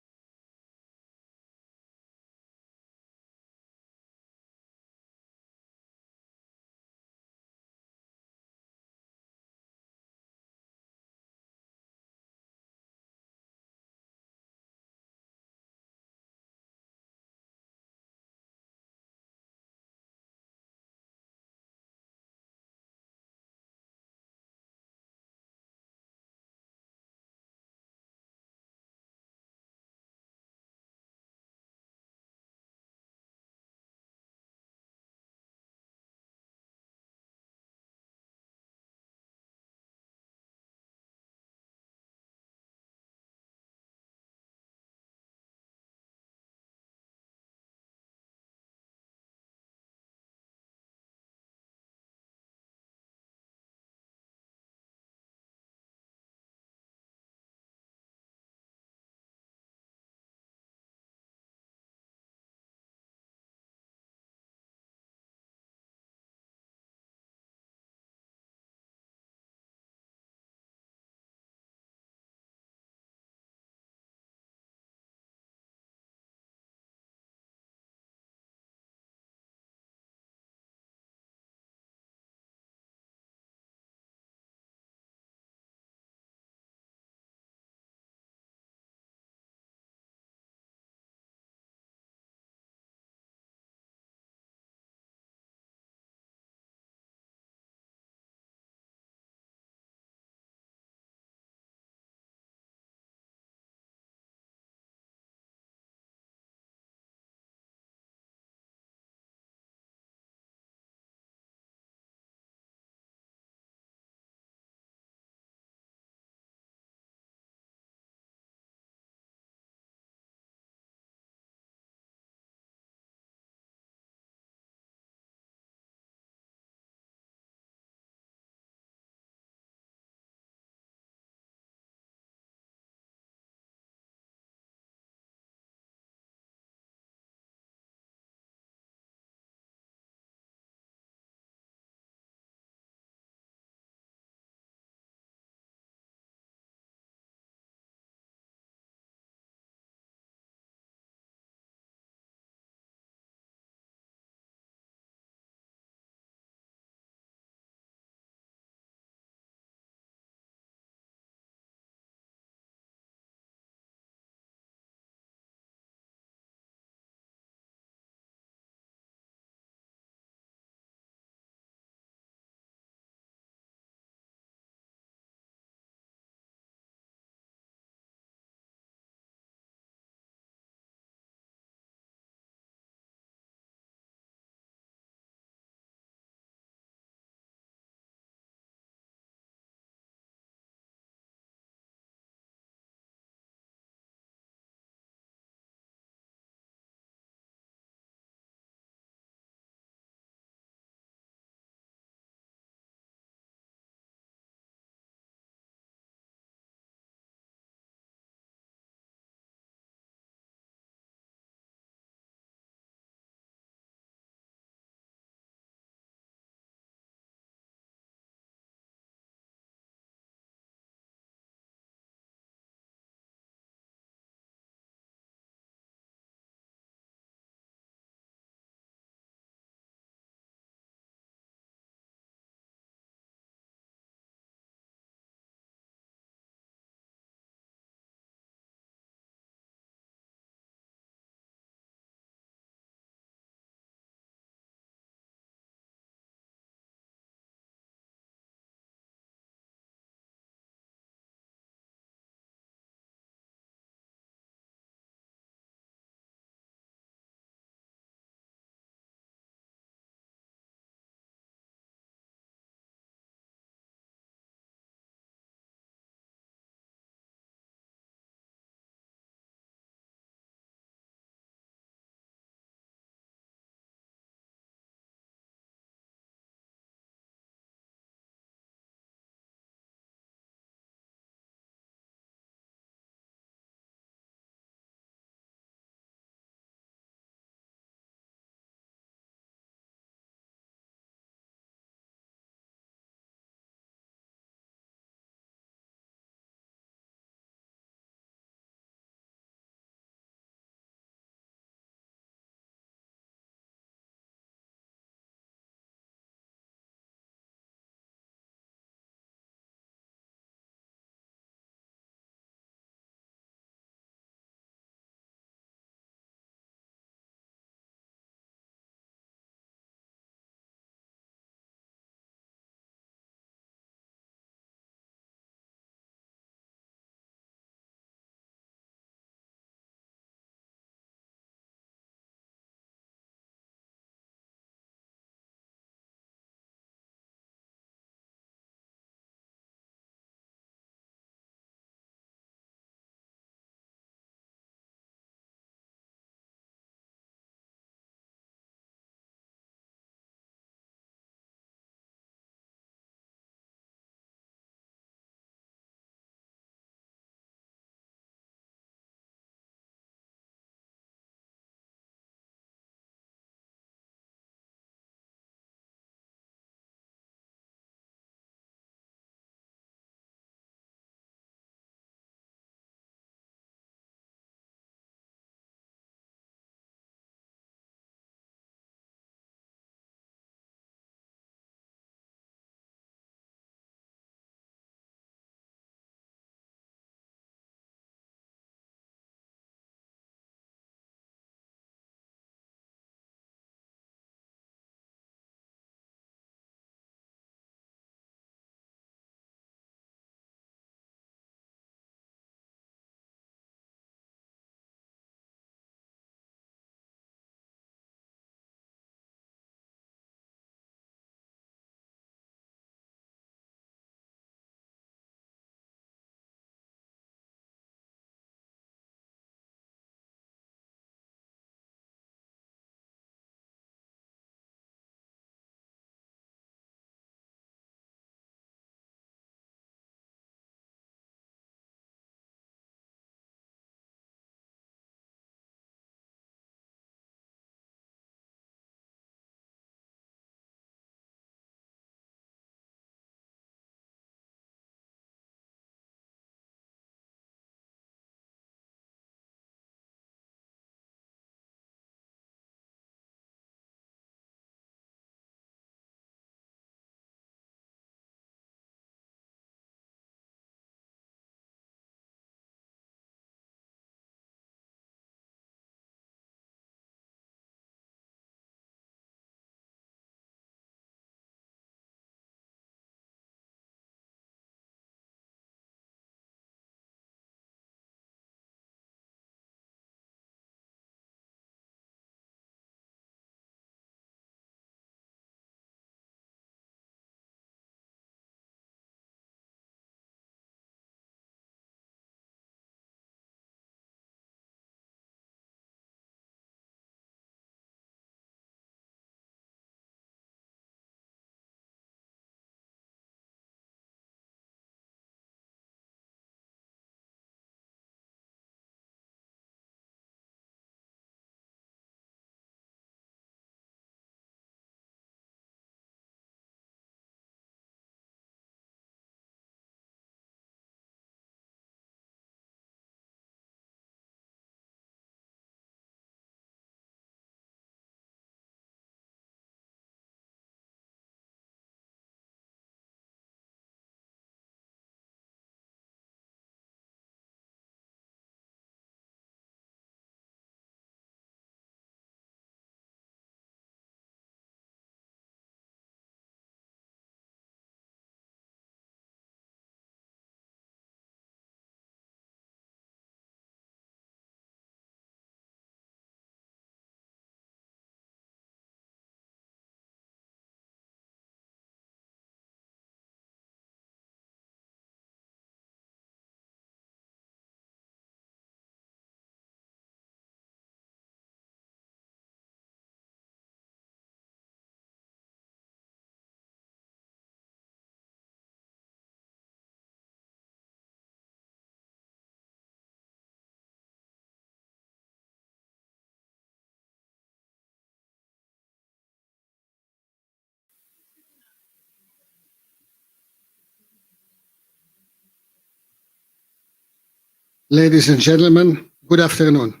Ladies and gentlemen, good afternoon.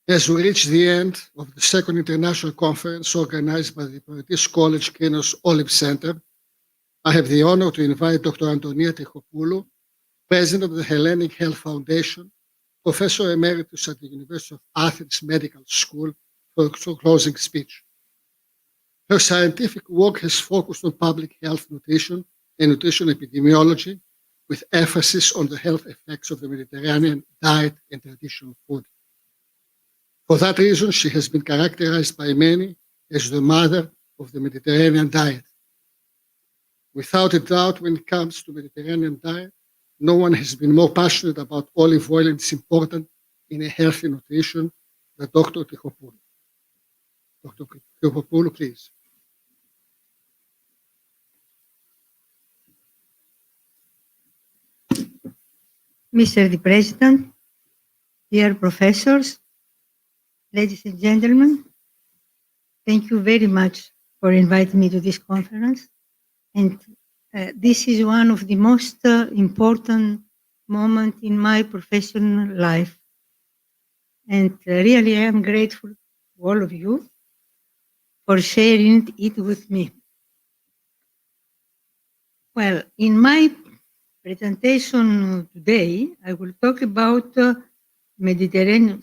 As we reach the end of the second international conference organized by the Perrotis College Krinos Olive Center, I have the honor to invite Dr. Antonia Trichopoulou, President of the Hellenic Health Foundation, Professor Emeritus at the University of Athens Medical School, for a closing speech. Her scientific work has focused on public health nutrition and nutrition epidemiology, with emphasis on the health effects of the Mediterranean diet and traditional food. For that reason, she has been characterized by many as the mother of the Mediterranean diet. Without a doubt, when it comes to Mediterranean diet, no one has been more passionate about olive oil and its importance in a healthy nutrition than Dr. Trichopoulou. Dr. Trichopoulou, please. Mr. the President, dear professors, ladies and gentlemen, thank you very much for inviting me to this conference. And this is one of the most important moments in my professional life. And really, I am grateful to all of you for sharing it with me. Well, in my presentation today, I will talk about Mediterranean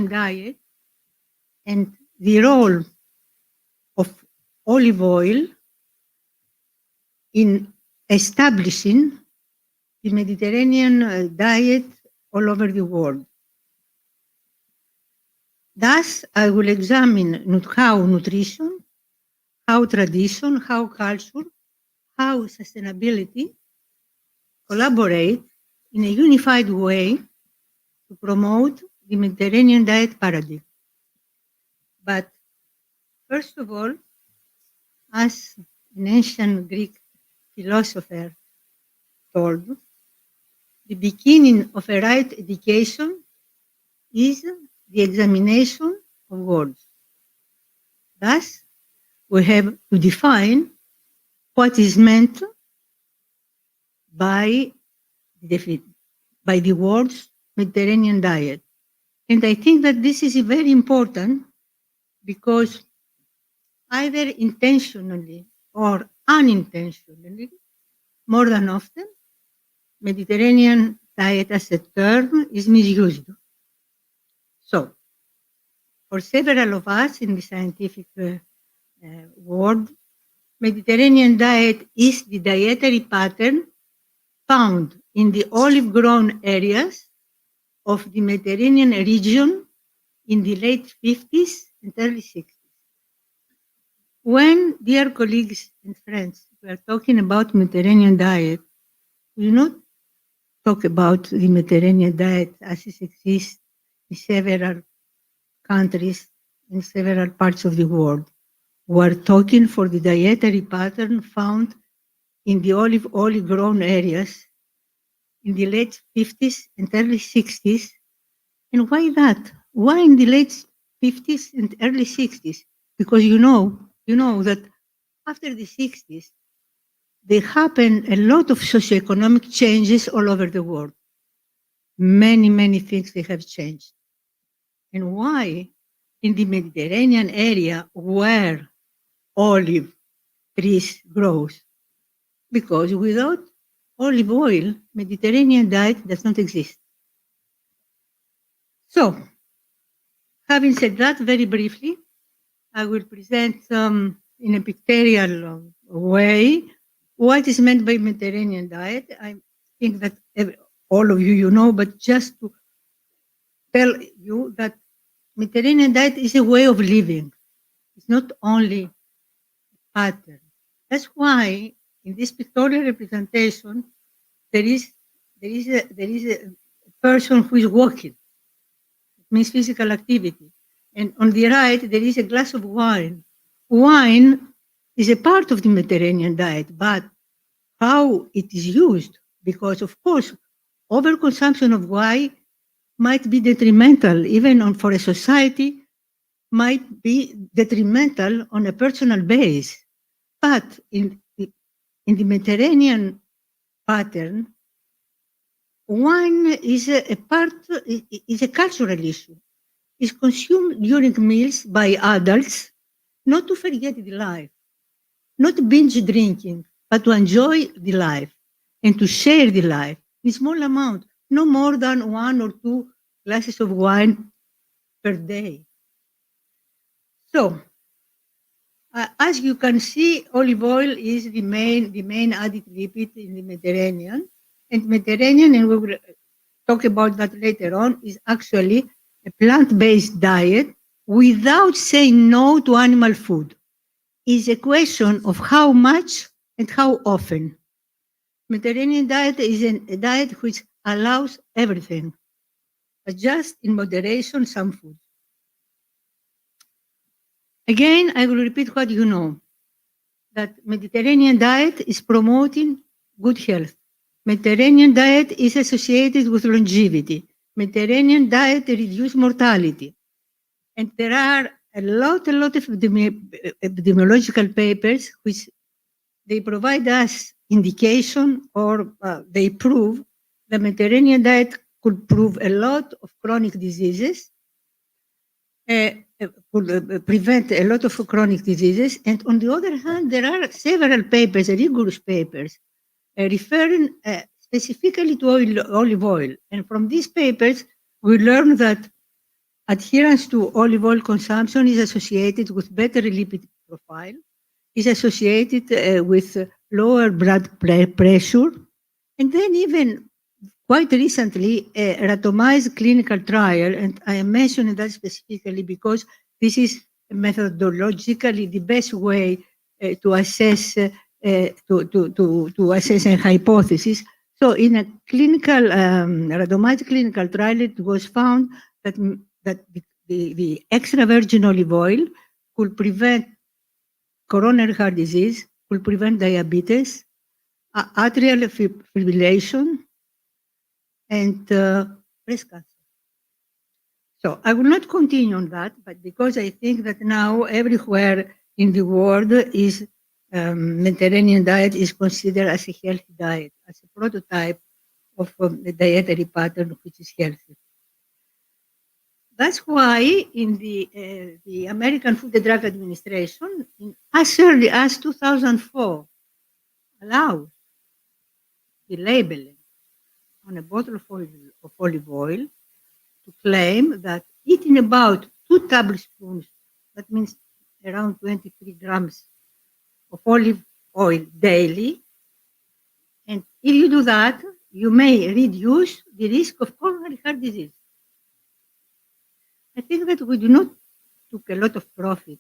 diet and the role of olive oil in establishing the Mediterranean diet all over the world. Thus, I will examine how nutrition, how tradition, how culture, how sustainability collaborate in a unified way to promote the Mediterranean diet paradigm. But first of all, as an ancient Greek philosopher told, the beginning of a right education is the examination of words. Thus, we have to define what is meant by the words Mediterranean diet. And I think that this is very important because either intentionally or unintentionally, more than often, Mediterranean diet as a term is misused. So, for several of us in the scientific world, Mediterranean diet is the dietary pattern found in the olive-grown areas of the Mediterranean region in the late 50s and early 60s. When, dear colleagues and friends, we are talking about Mediterranean diet, we do not talk about the Mediterranean diet as it exists in several countries, in several parts of the world. We are talking for the dietary pattern found in the olive-grown areas in the late 50s and early 60s. And why that? Why in the late 50s and early 60s? Because you know that after the 60s, there happened a lot of socioeconomic changes all over the world. Many, many things they have changed. And why in the Mediterranean area where olive trees grows? Because without olive oil, Mediterranean diet does not exist. So, having said that very briefly, I will present in a pictorial way what is meant by Mediterranean diet. I think that all of you know, but just to tell you that Mediterranean diet is a way of living. It's not only a pattern. That's why in this pictorial representation, there is a person who is walking. It means physical activity. And on the right, there is a glass of wine. Wine is a part of the Mediterranean diet, but how it is used, because of course, overconsumption of wine might be detrimental, even for a society, might be detrimental on a personal base. But in the Mediterranean pattern, wine is a cultural issue. It's consumed during meals by adults, not to forget the life, not binge drinking, but to enjoy the life and to share the life in small amount, no more than 1 or 2 glasses of wine per day. So, as you can see, olive oil is the main added lipid in the Mediterranean. And Mediterranean, and we will talk about that later on, is actually a plant-based diet without saying no to animal food. It's a question of how much and how often. Mediterranean diet is a diet which allows everything, but just in moderation some food. Again, I will repeat what you know, that Mediterranean diet is promoting good health. Mediterranean diet is associated with longevity. Mediterranean diet reduces mortality. And there are a lot of epidemiological papers which they provide us indication or they prove the Mediterranean diet could prove a lot of chronic diseases, could prevent a lot of chronic diseases. And on the other hand, there are several papers, rigorous papers, referring specifically to olive oil. And from these papers, we learn that adherence to olive oil consumption is associated with better lipid profile, is associated with lower blood pressure, and then even quite recently, a randomized clinical trial, and I am mentioning that specifically because this is methodologically the best way to assess to assess a hypothesis. So, in a clinical randomized clinical trial, it was found that the extra virgin olive oil could prevent coronary heart disease, could prevent diabetes, atrial fibrillation, and breast cancer. So I will not continue on that, but because I think that now everywhere in the world is Mediterranean diet is considered as a healthy diet, as a prototype of the dietary pattern which is healthy. That's why in the American Food and Drug Administration, as early as 2004, allowed the labeling on a bottle of olive oil to claim that eating about 2 tablespoons, that means around 23 grams of olive oil daily, and if you do that, you may reduce the risk of coronary heart disease. I think that we do not take a lot of profit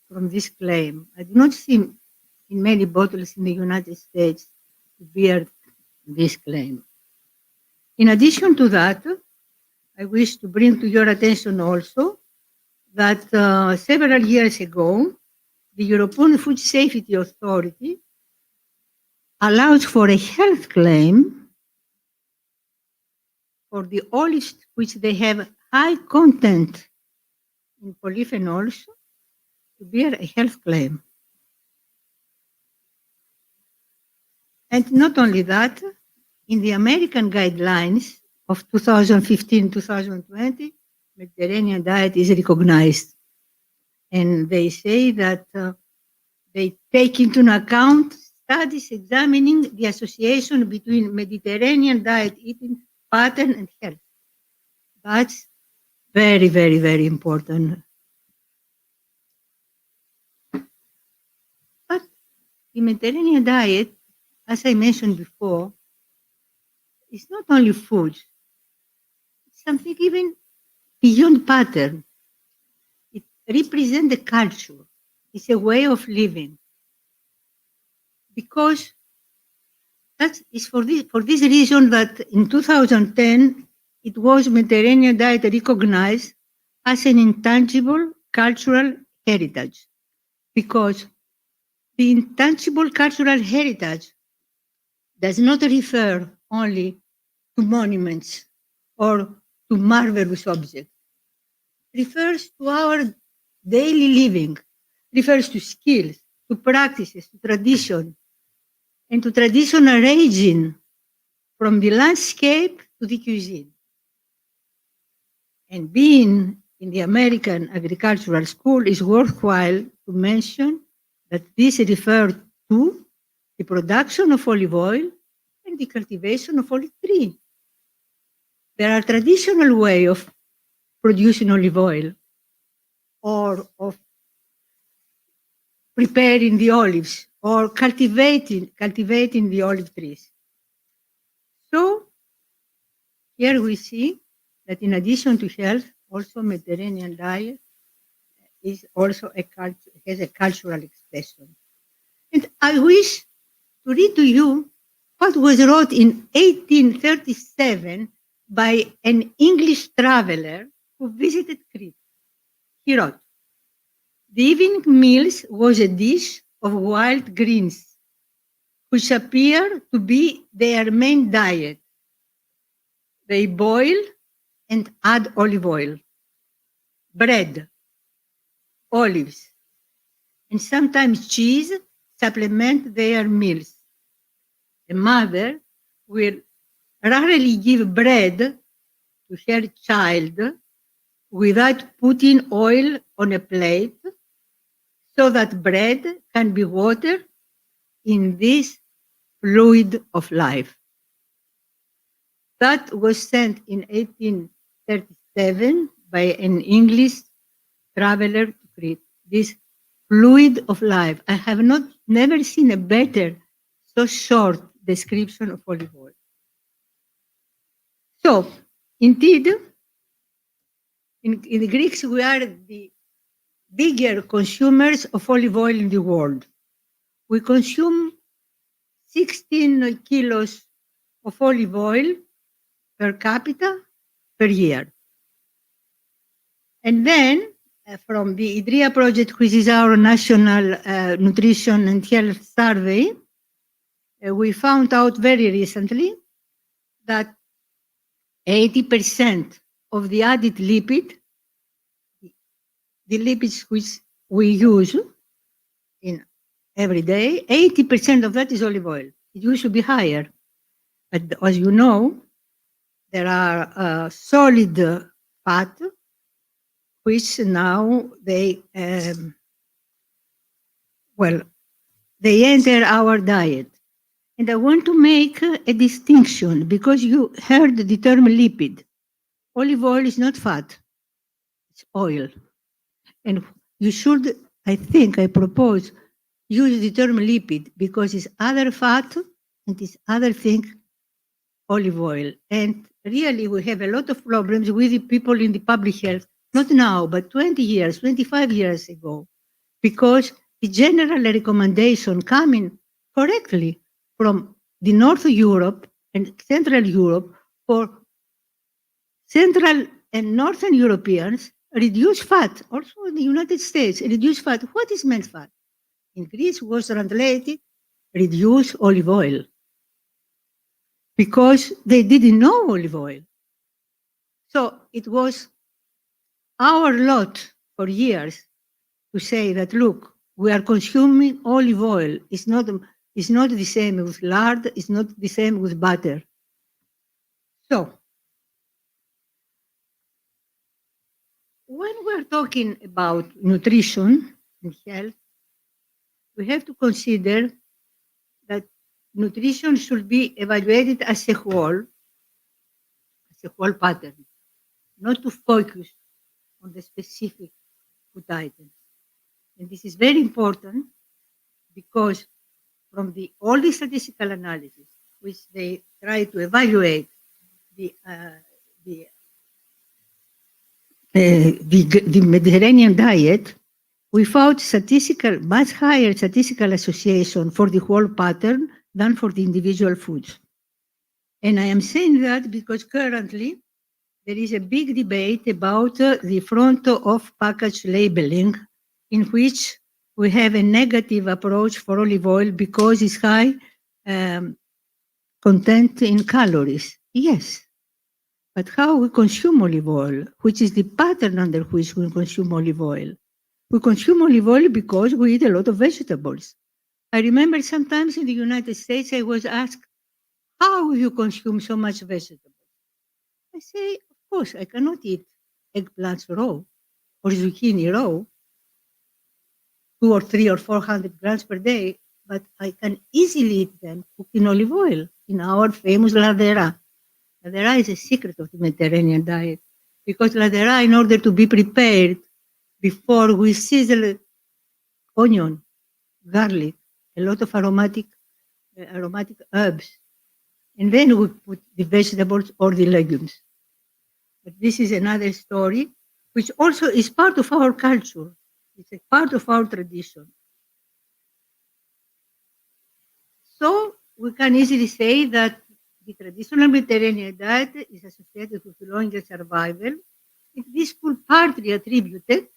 from this claim. I do not see in many bottles in the United States to bear this claim. In addition to that, I wish to bring to your attention also that several years ago, the European Food Safety Authority allows for a health claim for the olives which they have high content in polyphenols to bear a health claim. And not only that, in the American guidelines of 2015-2020, Mediterranean diet is recognized. And they say that they take into account studies examining the association between Mediterranean diet eating pattern and health. That's very, very, very important. But the Mediterranean diet, as I mentioned before, is not only food. It's something even beyond pattern. It represents a culture. It's a way of living. Because that is for this reason that in 2010, it was Mediterranean diet recognized as an intangible cultural heritage. Because the intangible cultural heritage does not refer only to monuments or to marvelous objects. It refers to our daily living, refers to skills, to practices, to tradition, and to traditional origin from the landscape to the cuisine. And being in the American Agricultural School, is worthwhile to mention that this refers to the production of olive oil and the cultivation of olive tree. There are traditional ways of producing olive oil or of preparing the olives or cultivating the olive trees. So here we see that in addition to health, also Mediterranean diet is also has a cultural expression. And I wish to read to you what was wrote in 1837 by an English traveler who visited Crete. He wrote, "The evening meals was a dish of wild greens, which appear to be their main diet. They boil and add olive oil, bread, olives, and sometimes cheese supplement their meals. A mother will rarely give bread to her child without putting oil on a plate so that bread can be watered in this fluid of life." That was sent in 1837 by an English traveler to Crete. This fluid of life. I have never seen a better, so short description of olive oil. So, indeed, in the Greeks, we are the bigger consumers of olive oil in the world. We consume 16 kilos of olive oil per capita per year. And then from the IDRIA project, which is our national nutrition and health survey, we found out very recently that 80% of the added lipid, the lipids which we use in every day, 80% of that is olive oil. It used to be higher. But as you know, there are solid fat, which now they enter our diet. And I want to make a distinction because you heard the term lipid. Olive oil is not fat, it's oil. And you should, I propose, use the term lipid because it's other fat and it's other thing, olive oil. And really we have a lot of problems with the people in the public health, not now, but 20 years, 25 years ago, because the general recommendation coming correctly from the North Europe and Central Europe for Central and Northern Europeans, reduce fat. Also in the United States, reduce fat. What is meant fat? In Greece was translated, reduce olive oil. Because they didn't know olive oil. So it was our lot for years to say that, look, we are consuming olive oil. It's not the same with lard, it's not the same with butter. So, when we're talking about nutrition and health, we have to consider that nutrition should be evaluated as a whole pattern, not to focus on the specific food items. And this is very important because from all the statistical analysis, which they try to evaluate the Mediterranean diet, we found much higher statistical association for the whole pattern than for the individual foods. And I am saying that because currently there is a big debate about the front of package labeling, in which we have a negative approach for olive oil because it's high content in calories. Yes, but how we consume olive oil, which is the pattern under which we consume olive oil. We consume olive oil because we eat a lot of vegetables. I remember sometimes in the United States I was asked, how you consume so much vegetables? I say, of course, I cannot eat eggplants raw or zucchini raw, 2 or 3 or 400 grams per day, but I can easily eat them cooked in olive oil in our famous ladera. Ladera is a secret of the Mediterranean diet because ladera, in order to be prepared before we sizzle onion, garlic, a lot of aromatic herbs, and then we put the vegetables or the legumes. But this is another story, which also is part of our culture. It's a part of our tradition. So we can easily say that the traditional Mediterranean diet is associated with longer survival. And this could partly attributed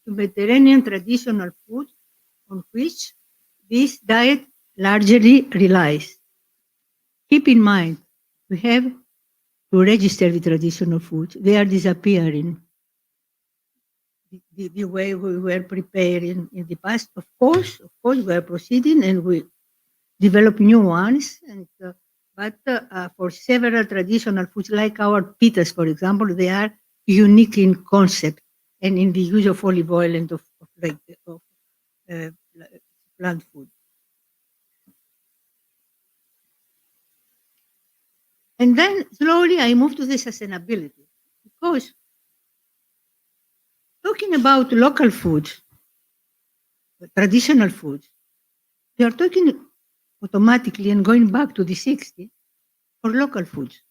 to Mediterranean traditional food on which this diet largely relies. Keep in mind, we have to register the traditional foods. They are disappearing. The way we were preparing in the past, of course, we are proceeding and we develop new ones. And but for several traditional foods, like our pitas, for example, they are unique in concept and in the use of olive oil and of plant food. And then slowly I move to the sustainability, because talking about local foods, traditional foods, we are talking automatically and going back to the 60s for local foods.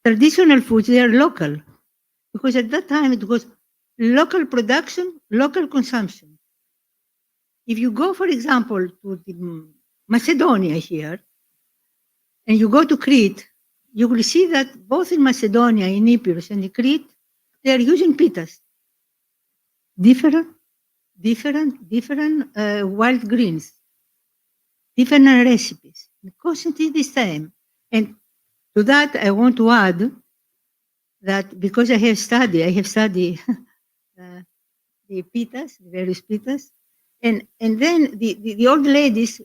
Traditional foods, they are local, because at that time it was local production, local consumption. If you go, for example, to the Macedonia here, and you go to Crete, you will see that both in Macedonia, in Epirus and in Crete, they are using pitas. Different wild greens, different recipes, constantly the same. And to that, I want to add that because I have studied the pitas, the various pitas, and then the old ladies,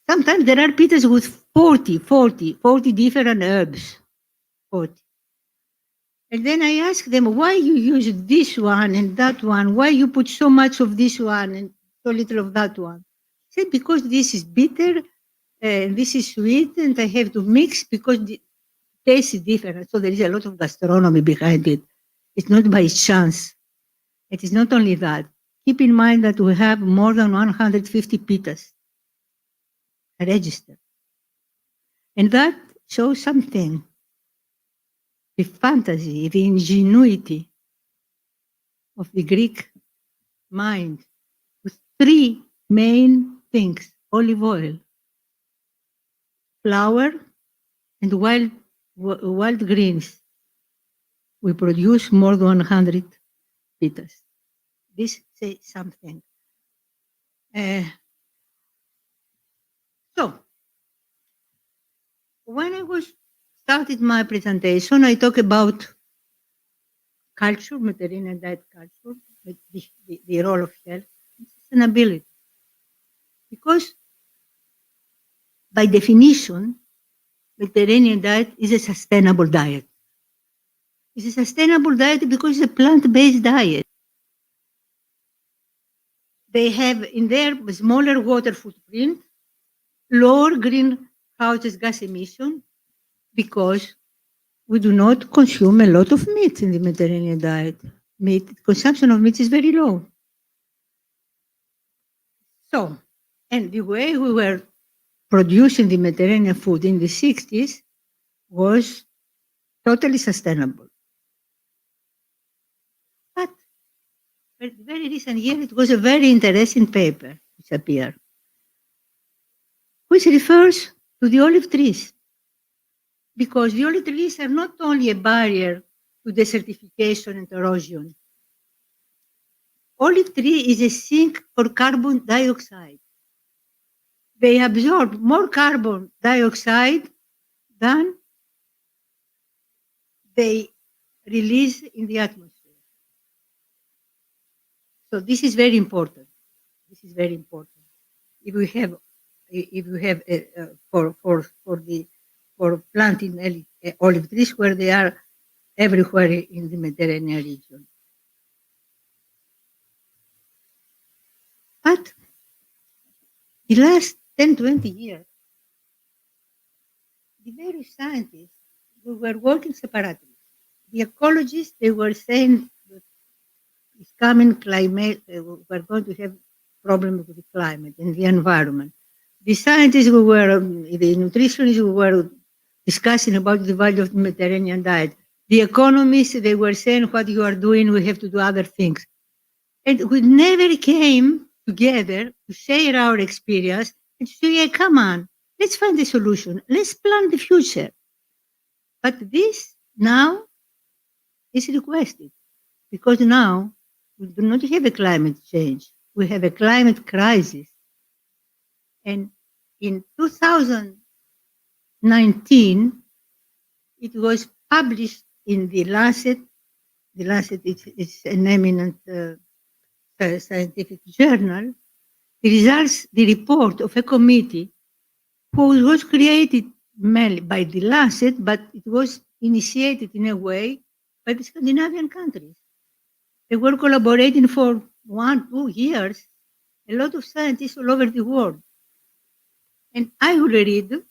sometimes there are pitas with 40 different herbs, 40. And then I ask them, why you use this one and that one? Why you put so much of this one and so little of that one? I said, because this is bitter and this is sweet and I have to mix because the taste is different. So there is a lot of gastronomy behind it. It's not by chance. It is not only that. Keep in mind that we have more than 150 pitas registered. And that shows something. The fantasy, the ingenuity of the Greek mind with 3 main things: olive oil, flour, and wild greens. We produce more than 100 pitas. This says something. So, when I started my presentation, I talk about culture, Mediterranean diet culture, the role of health, and sustainability. Because by definition, Mediterranean diet is a sustainable diet. It's a sustainable diet because it's a plant-based diet. They have in their smaller water footprint, lower greenhouse gas emission, because we do not consume a lot of meat in the Mediterranean diet. Consumption of meat is very low. So, and the way we were producing the Mediterranean food in the 60s was totally sustainable. But very recent year, it was a very interesting paper which appeared, which refers to the olive trees. Because the olive trees are not only a barrier to desertification and erosion. Olive tree is a sink for carbon dioxide. They absorb more carbon dioxide than they release in the atmosphere. So this is very important. This is very important. If we have if you have for planting olive trees where they are everywhere in the Mediterranean region. But the last 10, 20 years, the various scientists who were working separately, the ecologists, they were saying that it's coming climate, we're going to have problems with the climate and the environment. The scientists who were, the nutritionists who were discussing about the value of the Mediterranean diet, the economists, they were saying what you are doing, we have to do other things. And we never came together to share our experience and to say, hey, come on, let's find a solution. Let's plan the future. But this now is requested because now we do not have a climate change. We have a climate crisis. And in 2019, it was published in the Lancet. The Lancet is an eminent scientific journal. The report of a committee who was created mainly by the Lancet, but it was initiated in a way by the Scandinavian countries. They were collaborating for 1-2 years, a lot of scientists all over the world. And I will read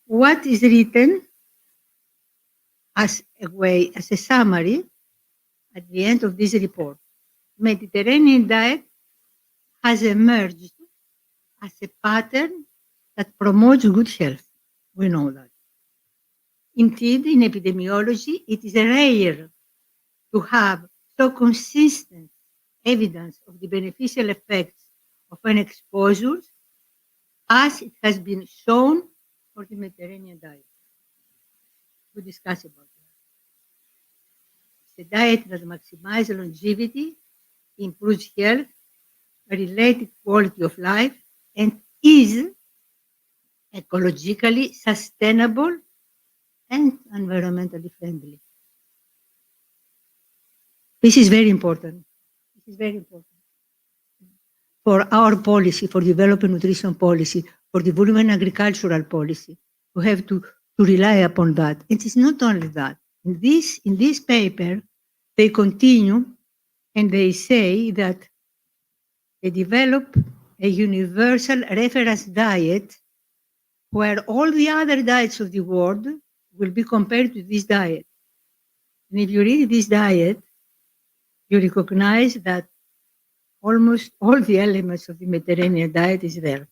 what is written as a summary at the end of this report. Mediterranean diet has emerged as a pattern that promotes good health. We know that. Indeed, in epidemiology, it is rare to have so consistent evidence of the beneficial effects of an exposure as it has been shown for the Mediterranean diet. We discuss about that. It's a diet that maximizes longevity, improves health, related quality of life, and is ecologically sustainable and environmentally friendly. This is very important. This is very important for our policy, for developing nutrition policy, for developing agricultural policy. We have to rely upon that. It is not only that. In this paper, they continue and they say that they develop a universal reference diet where all the other diets of the world will be compared to this diet. And if you read this diet, you recognize that almost all the elements of the Mediterranean diet is there.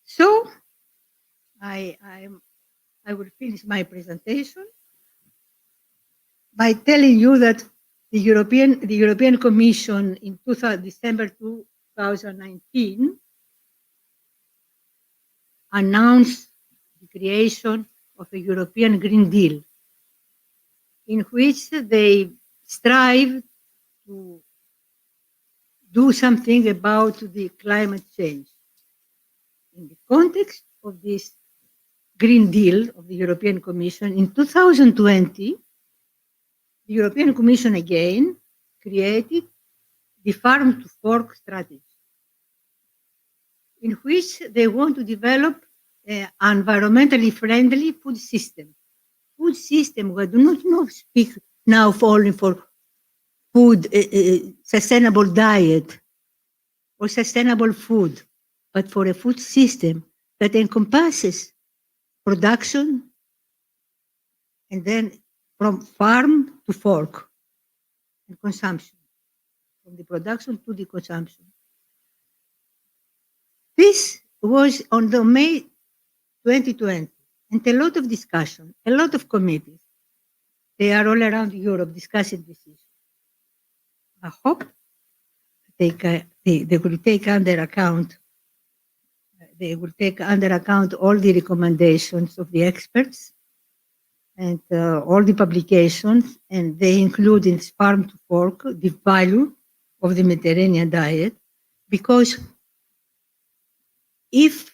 So I will finish my presentation by telling you that the European Commission in December 2019 announced the creation of a European Green Deal, in which they strive to do something about the climate change. In the context of this Green Deal of the European Commission, in 2020, the European Commission again created the Farm to Fork strategy, in which they want to develop an environmentally friendly food system. Food system, we do not speak now only for food, sustainable diet or sustainable food, but for a food system that encompasses production and then from farm to fork and consumption, from the production to the consumption. This was on the May 2020, and a lot of discussion, a lot of committees. They are all around Europe discussing this issue. I hope they will take under account. They will take under account all the recommendations of the experts and all the publications, and they include in Farm to Fork the value of the Mediterranean diet, because if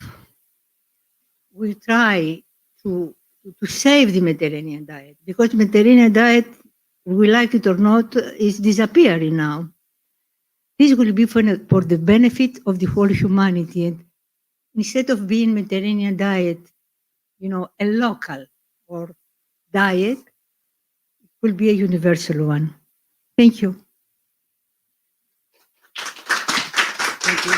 we try to save the Mediterranean diet, because Mediterranean diet, we like it or not, is disappearing now. this will be for the benefit of the whole humanity. And instead of being Mediterranean diet, a local or diet, it will be a universal one. Thank you. Thank you.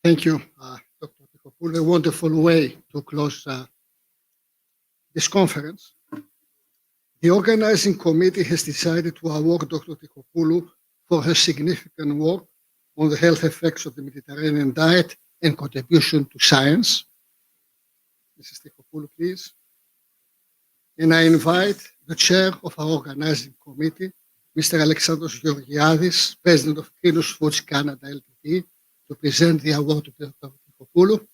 Thank you, Dr. Tikopoulou. A wonderful way to close this conference. The organizing committee has decided to award Dr. Tikopoulou for her significant work on the health effects of the Mediterranean diet and contribution to science. Mrs. Tikopoulou, please. And I invite the chair of our organizing committee, Mr. Alexandros Georgiadis, president of Krinos Foods Canada Ltd., to present the award to Dr. Tikopoulou.